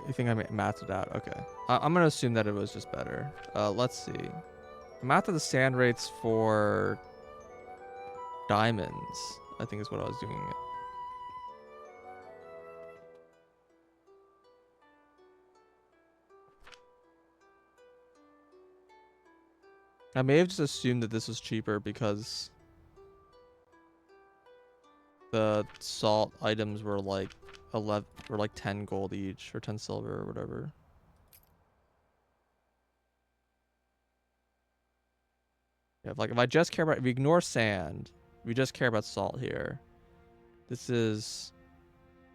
You think I mathed it out? Okay. I'm gonna assume that it was just better. Let's see. I mathed the sand rates for diamonds, I think is what I was doing. I may have just assumed that this was cheaper because the salt items were like 10 gold each or 10 silver or whatever. Yeah, like if I just care about, if we ignore sand, we just care about salt here. This is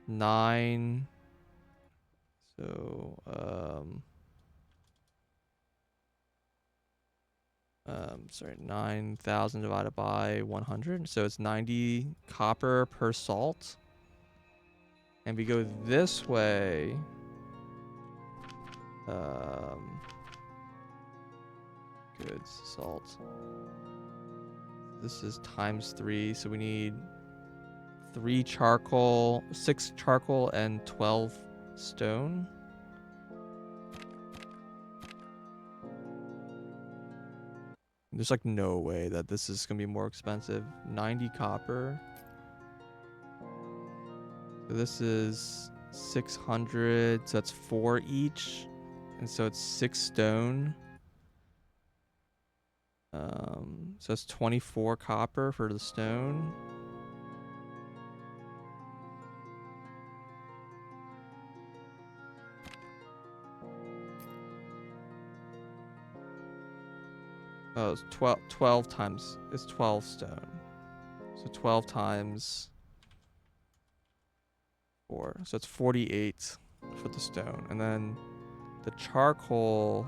9. So, sorry, 9,000 divided by 100. So it's 90 copper per salt. And we go this way. Goods, salt. This is times 3, so we need 3 charcoal, 6 charcoal, and 12 stone. There's like no way that this is gonna be more expensive. 90 copper. So this is 600, so that's 4 each. And so it's 6 stone. So it's 24 copper for the stone. Oh, it's 12 times, it's 12 stone. So 12 times 4. So it's 48 for the stone. And then the charcoal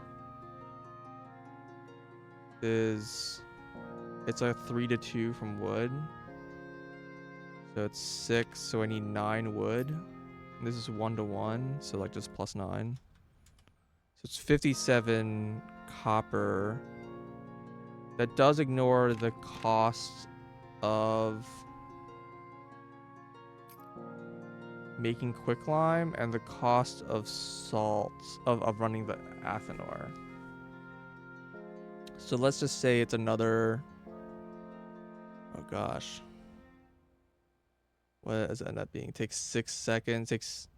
is, it's a 3-2 from wood. So it's 6, so I need 9 wood. And this is 1-1, so like just plus 9. So it's 57 copper. That does ignore the cost of making quicklime and the cost of salt, of running the Athenor. So let's just say it's another, oh gosh. What does it end up being? It takes 6 seconds, takes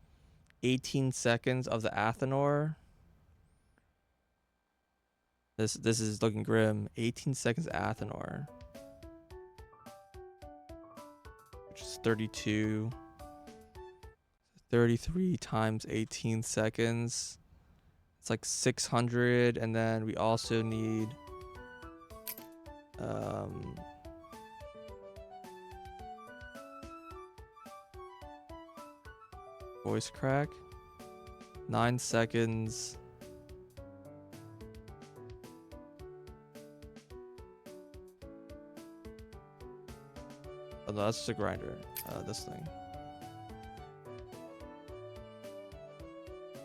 18 seconds of the Athenor. This is looking grim. 18 seconds Athenor. Which is 32. 33 times 18 seconds. It's like 600, and then we also need voice crack. 9 seconds. Oh no, that's just a grinder. This thing.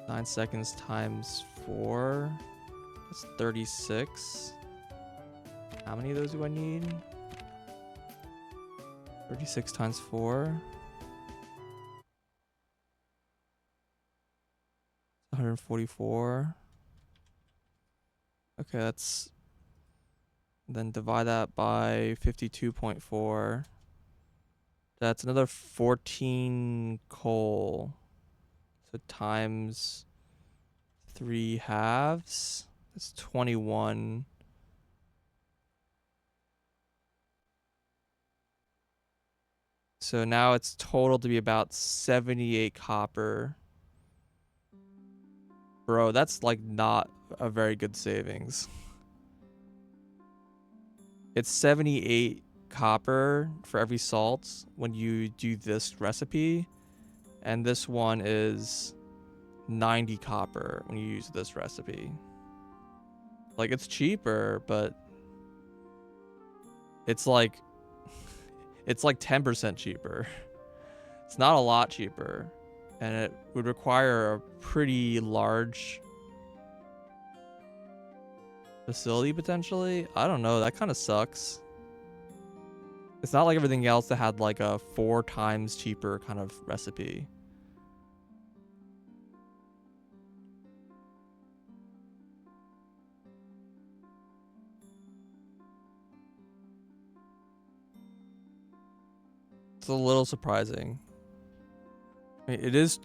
9 seconds times 4. That's 36. How many of those do I need? 36 times 4. 144. Okay, that's... Then divide that by 52.4. That's another 14 coal. So times 3 halves. That's 21. So now it's total to be about 78 copper. Bro, that's like not a very good savings. It's 78 copper for every salt when you do this recipe. And this one is 90 copper when you use this recipe. Like, it's cheaper, but it's like 10% cheaper. It's not a lot cheaper. And it would require a pretty large facility potentially. I don't know. That kind of sucks. It's not like everything else that had like a 4 times cheaper kind of recipe. It's a little surprising. I mean, it is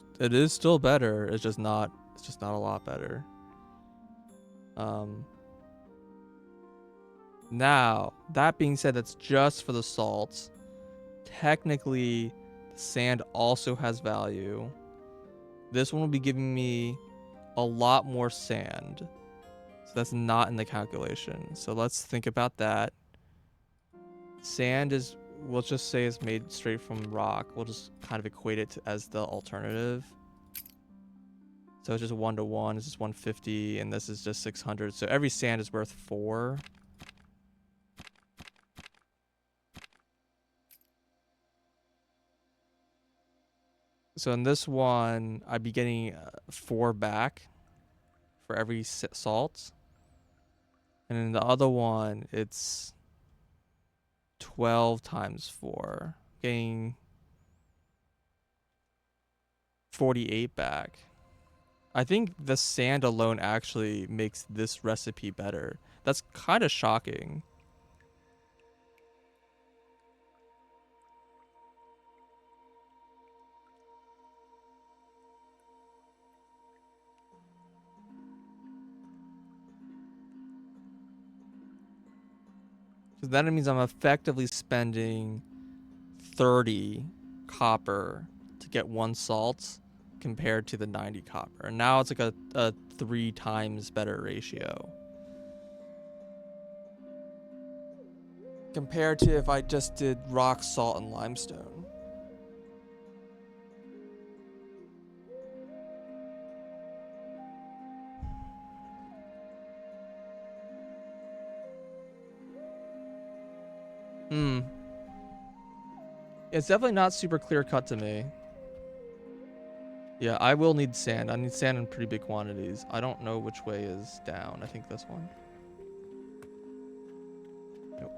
still better. It's just not a lot better. Now, that being said, that's just for the salts. Technically, the sand also has value. This one will be giving me a lot more sand. So that's not in the calculation. So let's think about that. Sand is, we'll just say it's made straight from rock. We'll just kind of equate it as the alternative. So it's just 1 to 1. It's just 150, and this is just 600. So every sand is worth 4. So in this one, I'd be getting 4 back for every salt. And in the other one, it's 12 times 4, getting 48 back. I think the sand alone actually makes this recipe better. That's kind of shocking. So that means I'm effectively spending 30 copper to get 1 salt compared to the 90 copper. And now it's like a 3 times better ratio. Compared to if I just did rock, salt, and limestone. It's definitely not super clear cut to me. Yeah, I will need sand. I need sand in pretty big quantities. I don't know which way is down. I think this one. Nope.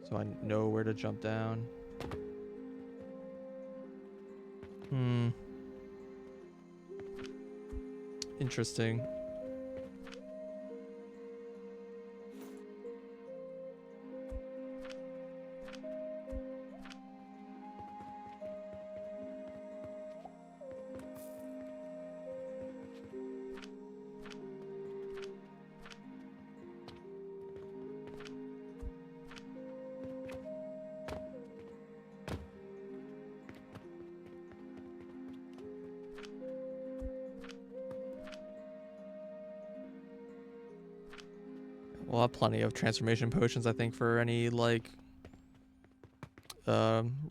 So I know where to jump down. Interesting. We'll have plenty of transformation potions, I think, for any like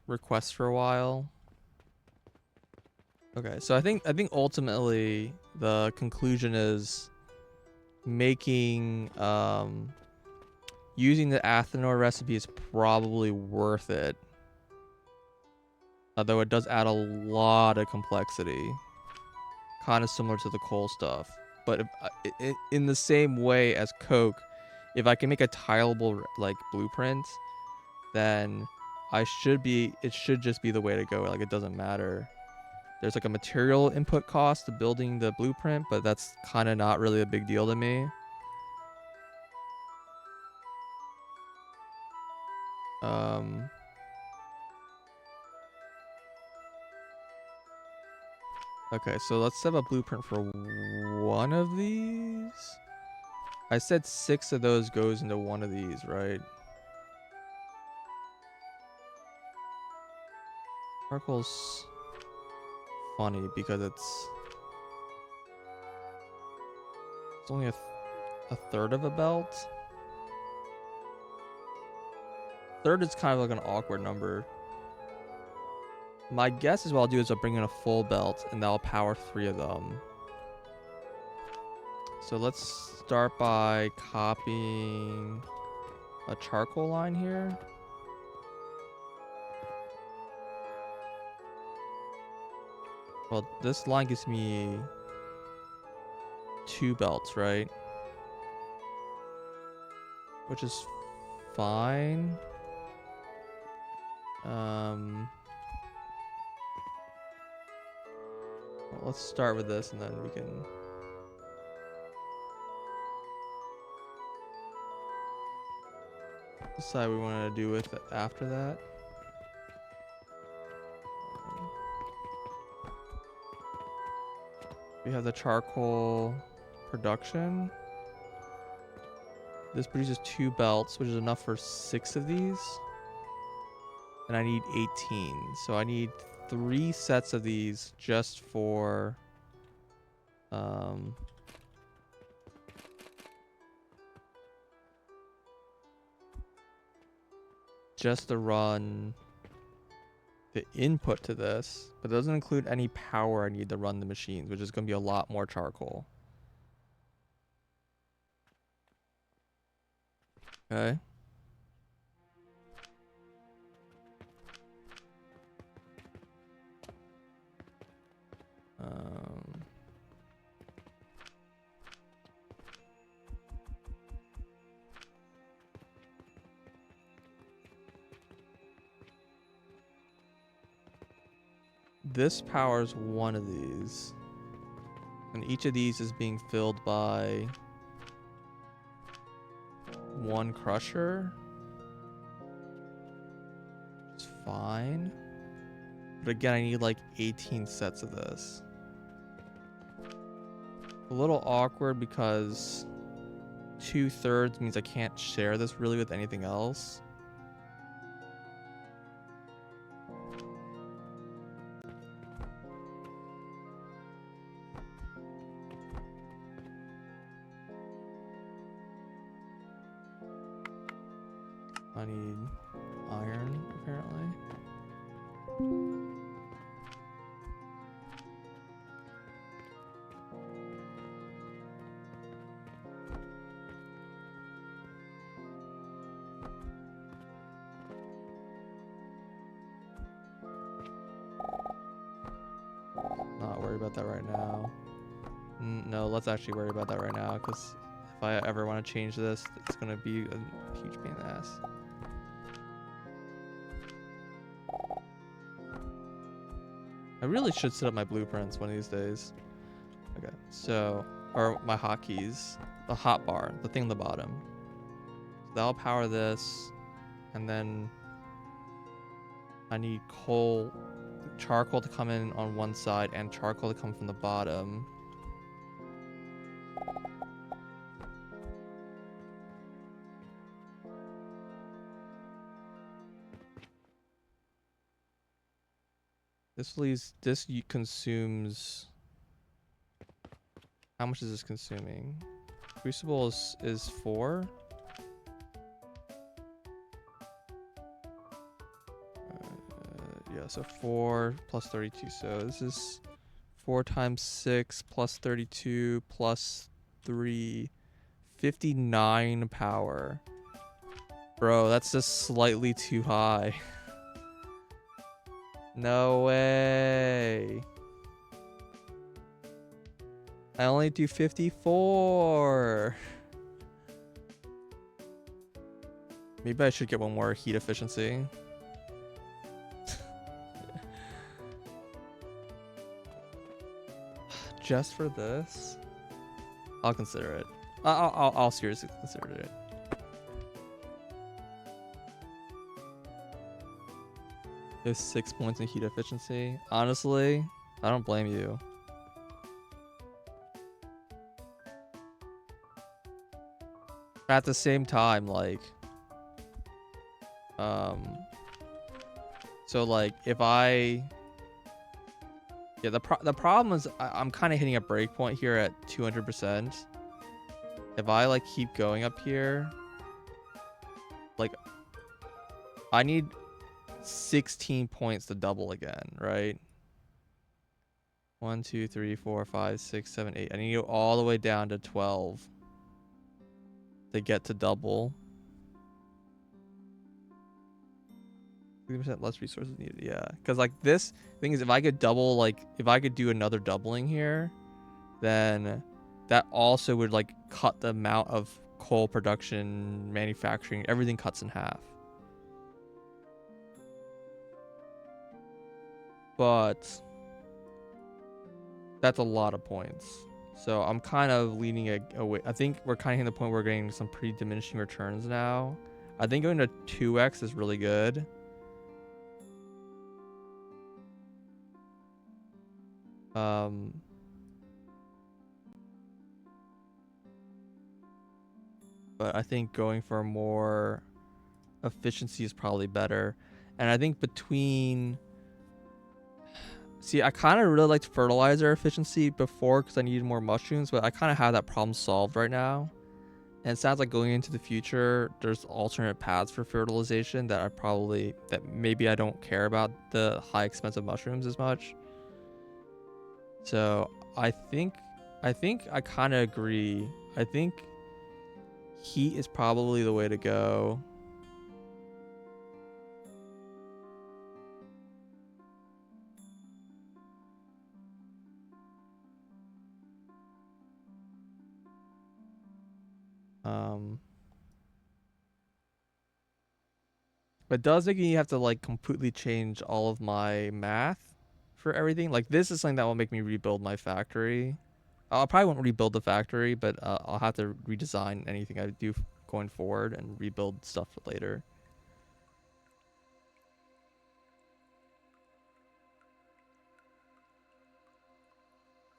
requests for a while. Okay, so I think ultimately the conclusion is making using the Athenor recipe is probably worth it. Although it does add a lot of complexity. Kind of similar to the coal stuff. But if, in the same way as Coke, if I can make a tileable like blueprint, then it should just be the way to go. Like, it doesn't matter. There's like a material input cost to building the blueprint, but that's kind of not really a big deal to me. Okay, so let's have a blueprint for one of these. I said 6 of those goes into one of these, right? Sparkle's funny because it's only a third of a belt. Third is kind of like an awkward number. My guess is what I'll do is I'll bring in a full belt and that'll power 3 of them. So let's start by copying a charcoal line here. Well, this line gives me 2 belts, right? Which is fine. Well, let's start with this and then we can decide what we want to do with it after that. We have the charcoal production. This produces 2 belts, which is enough for 6 of these. And I need 18. So I need 3 sets of these just for just to run the input to this, but it doesn't include any power I need to run the machines, which is going to be a lot more charcoal. Okay. This powers one of these. And each of these is being filled by 1 crusher. It's fine. But again, I need like 18 sets of this. A little awkward because 2/3 means I can't share this really with anything else. I need iron, apparently. Not worry about that right now. No, let's actually worry about that right now, because if I ever want to change this, it's going to be a huge pain in the ass. I really should set up my blueprints one of these days. Okay, so, or my hotkeys, the hot bar, the thing on the bottom. So that'll power this, and then I need charcoal to come in on one side and charcoal to come from the bottom. This consumes. How much is this consuming? Crucible is 4. Yeah, so 4 plus 32. So this is 4 times 6 plus 32 plus 3. 59 power. Bro, that's just slightly too high. No way. I only do 54. Maybe I should get one more heat efficiency. Just for this? I'll consider it. I'll seriously consider it. There's 6 points in heat efficiency. Honestly, I don't blame you. At the same time, like, so like if the problem is I'm kind of hitting a breakpoint here at 200%. If I like keep going up here, like I need 16 points to double again, right? 1, 2, 3, 4, 5, 6, 7, 8. I need to go all the way down to 12 to get to double. 30% less resources needed. Yeah, because like this thing is, if I could double, like if I could do another doubling here, then that also would like cut the amount of coal production, manufacturing, everything cuts in half. but that's a lot of points. So I'm kind of leaning away. I think we're kind of hitting the point where we're getting some pretty diminishing returns now. I think going to 2x is really good. But I think going for more efficiency is probably better. And I think between... See, I kind of really liked fertilizer efficiency before because I needed more mushrooms, but I kind of have that problem solved right now. And it sounds like going into the future, there's alternate paths for fertilization that maybe I don't care about the high expensive mushrooms as much. So I think I kind of agree. I think heat is probably the way to go. But it does make me have to like completely change all of my math for everything. Like this is something that will make me rebuild my factory. I probably won't rebuild the factory, but I'll have to redesign anything I do going forward and rebuild stuff for later.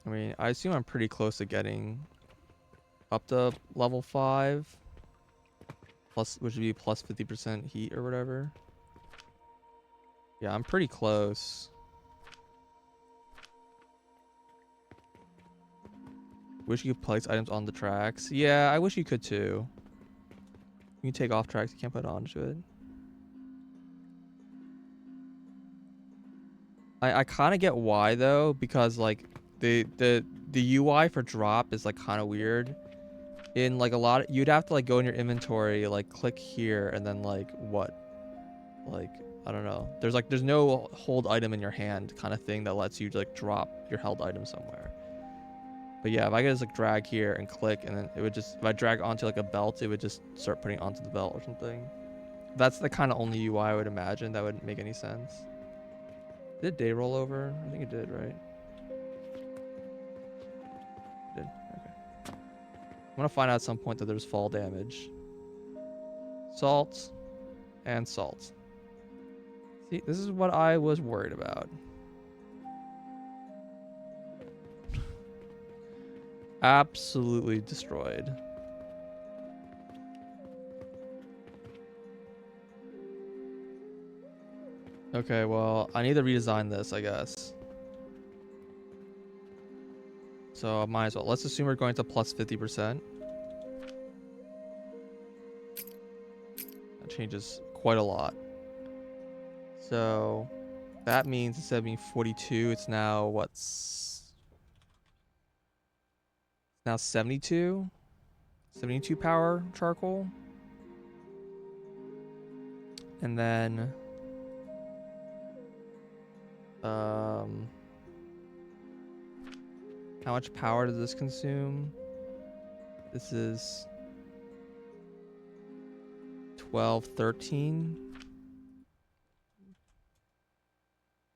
I mean, I assume I'm pretty close to getting up to level 5. Plus, which would be plus 50% heat or whatever. Yeah, I'm pretty close. Wish you could place items on the tracks. Yeah, I wish you could too. You can take off tracks, you can't put onto it. I kind of get why though, because like the UI for drop is like kind of weird. In like a lot of, you'd have to like go in your inventory, like click here and then like what? Like I don't know. There's no hold item in your hand kind of thing that lets you like drop your held item somewhere. But yeah, if I could just like drag here and click and then it would just, if I drag onto like a belt, it would just start putting onto the belt or something. That's the kind of only UI I would imagine that would make any sense. Did day roll over? I think it did, right? It did. Okay. I'm gonna find out at some point that there's fall damage. Salt and salt. See, this is what I was worried about. Absolutely destroyed. Okay, well, I need to redesign this, I guess. So I might as well. Let's assume we're going to plus 50%. That changes quite a lot. So that means instead of being 42, it's now what's now 72? 72 power charcoal. And then how much power does this consume? This is 12, 13.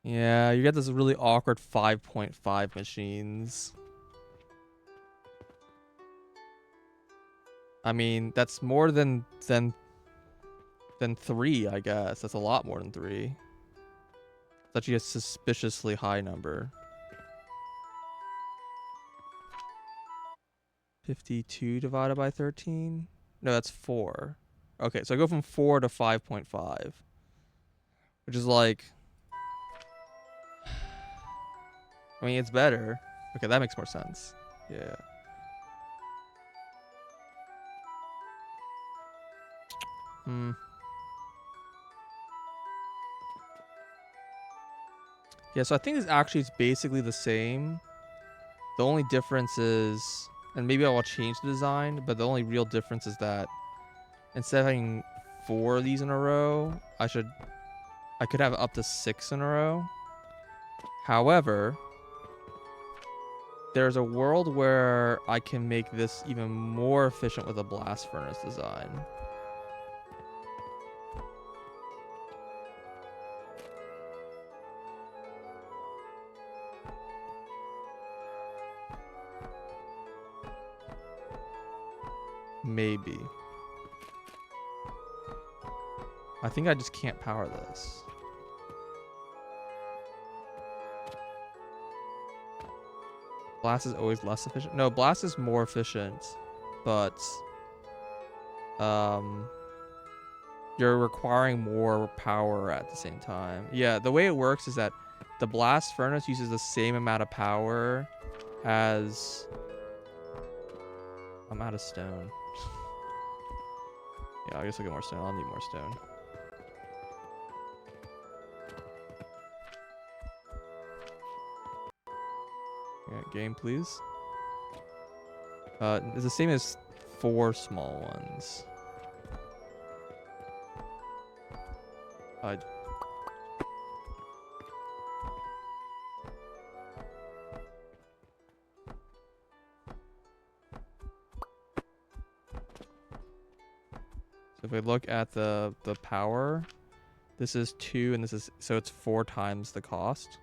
Yeah, you get this really awkward 5.5 machines. I mean, that's more than 3, I guess. That's a lot more than 3. It's actually a suspiciously high number. 52 divided by 13? No, that's 4. Okay, so I go from 4 to 5.5. Which is like... I mean, it's better. Okay, that makes more sense. Yeah. Yeah, so I think this actually is basically the same. The only difference is, and maybe I will change the design, but the only real difference is that instead of having 4 of these in a row, I could have up to 6 in a row. However, there's a world where I can make this even more efficient with a blast furnace design. Maybe. I think I just can't power this. Blast is always less efficient. No, blast is more efficient, but you're requiring more power at the same time. Yeah, the way it works is that the blast furnace uses the same amount of power as... I'm out of stone. Yeah, I guess I'll get more stone. I'll need more stone. Yeah, game, please. It's the same as 4 small ones. So if we look at the power, this is 2 and this is, so it's 4 times the cost.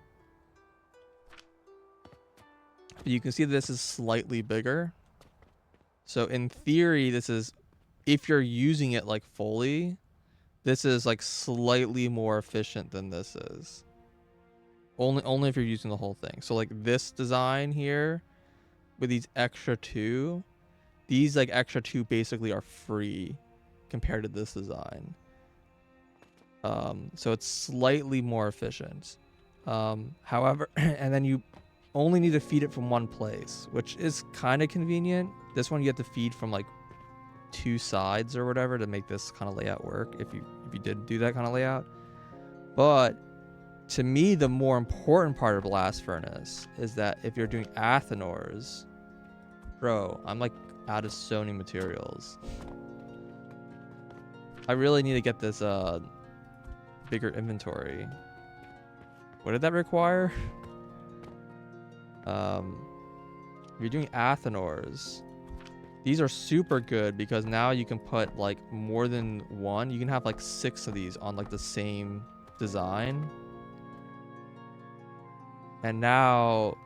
But you can see this is slightly bigger. So in theory, this is, if you're using it like fully, this is like slightly more efficient than this is. Only if you're using the whole thing. So like this design here with these extra 2, these like extra 2 basically are free compared to this design. So it's slightly more efficient. However, and then you only need to feed it from one place, which is kind of convenient. This one you have to feed from like 2 sides or whatever to make this kind of layout work, if you did do that kind of layout. But to me, the more important part of blast furnace is that if you're doing Athenors, bro, I'm like out of stony materials. I really need to get this bigger inventory. What did that require? If you're doing Athenors, these are super good because now you can put like more than one. You can have like 6 of these on like the same design. And now,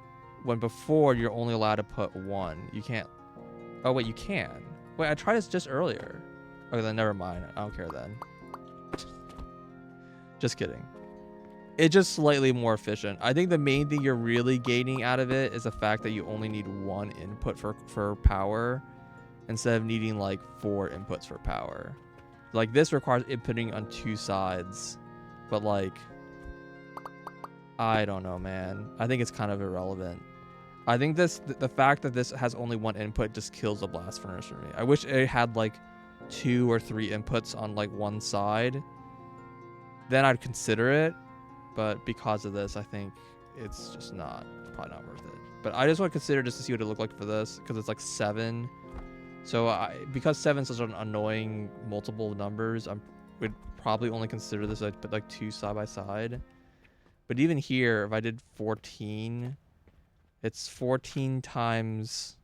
when before you're only allowed to put 1, you can't. Oh wait, you can. Wait, I tried this just earlier. Okay, then never mind. I don't care then. Just kidding. It's just slightly more efficient. I think the main thing you're really gaining out of it is the fact that you only need 1 input for power instead of needing like 4 inputs for power. Like this requires inputting on 2 sides, but like, I don't know, man. I think it's kind of irrelevant. I think the fact that this has only 1 input just kills the blast furnace for me. I wish it had like 2 or 3 inputs on like one side. Then I'd consider it. But because of this, I think it's just probably not worth it. But I just want to consider just to see what it looked like for this, because it's like 7. So because 7 is such an annoying multiple numbers, I would probably only consider this. I'd put like 2 side by side. But even here, if I did 14, it's 14 times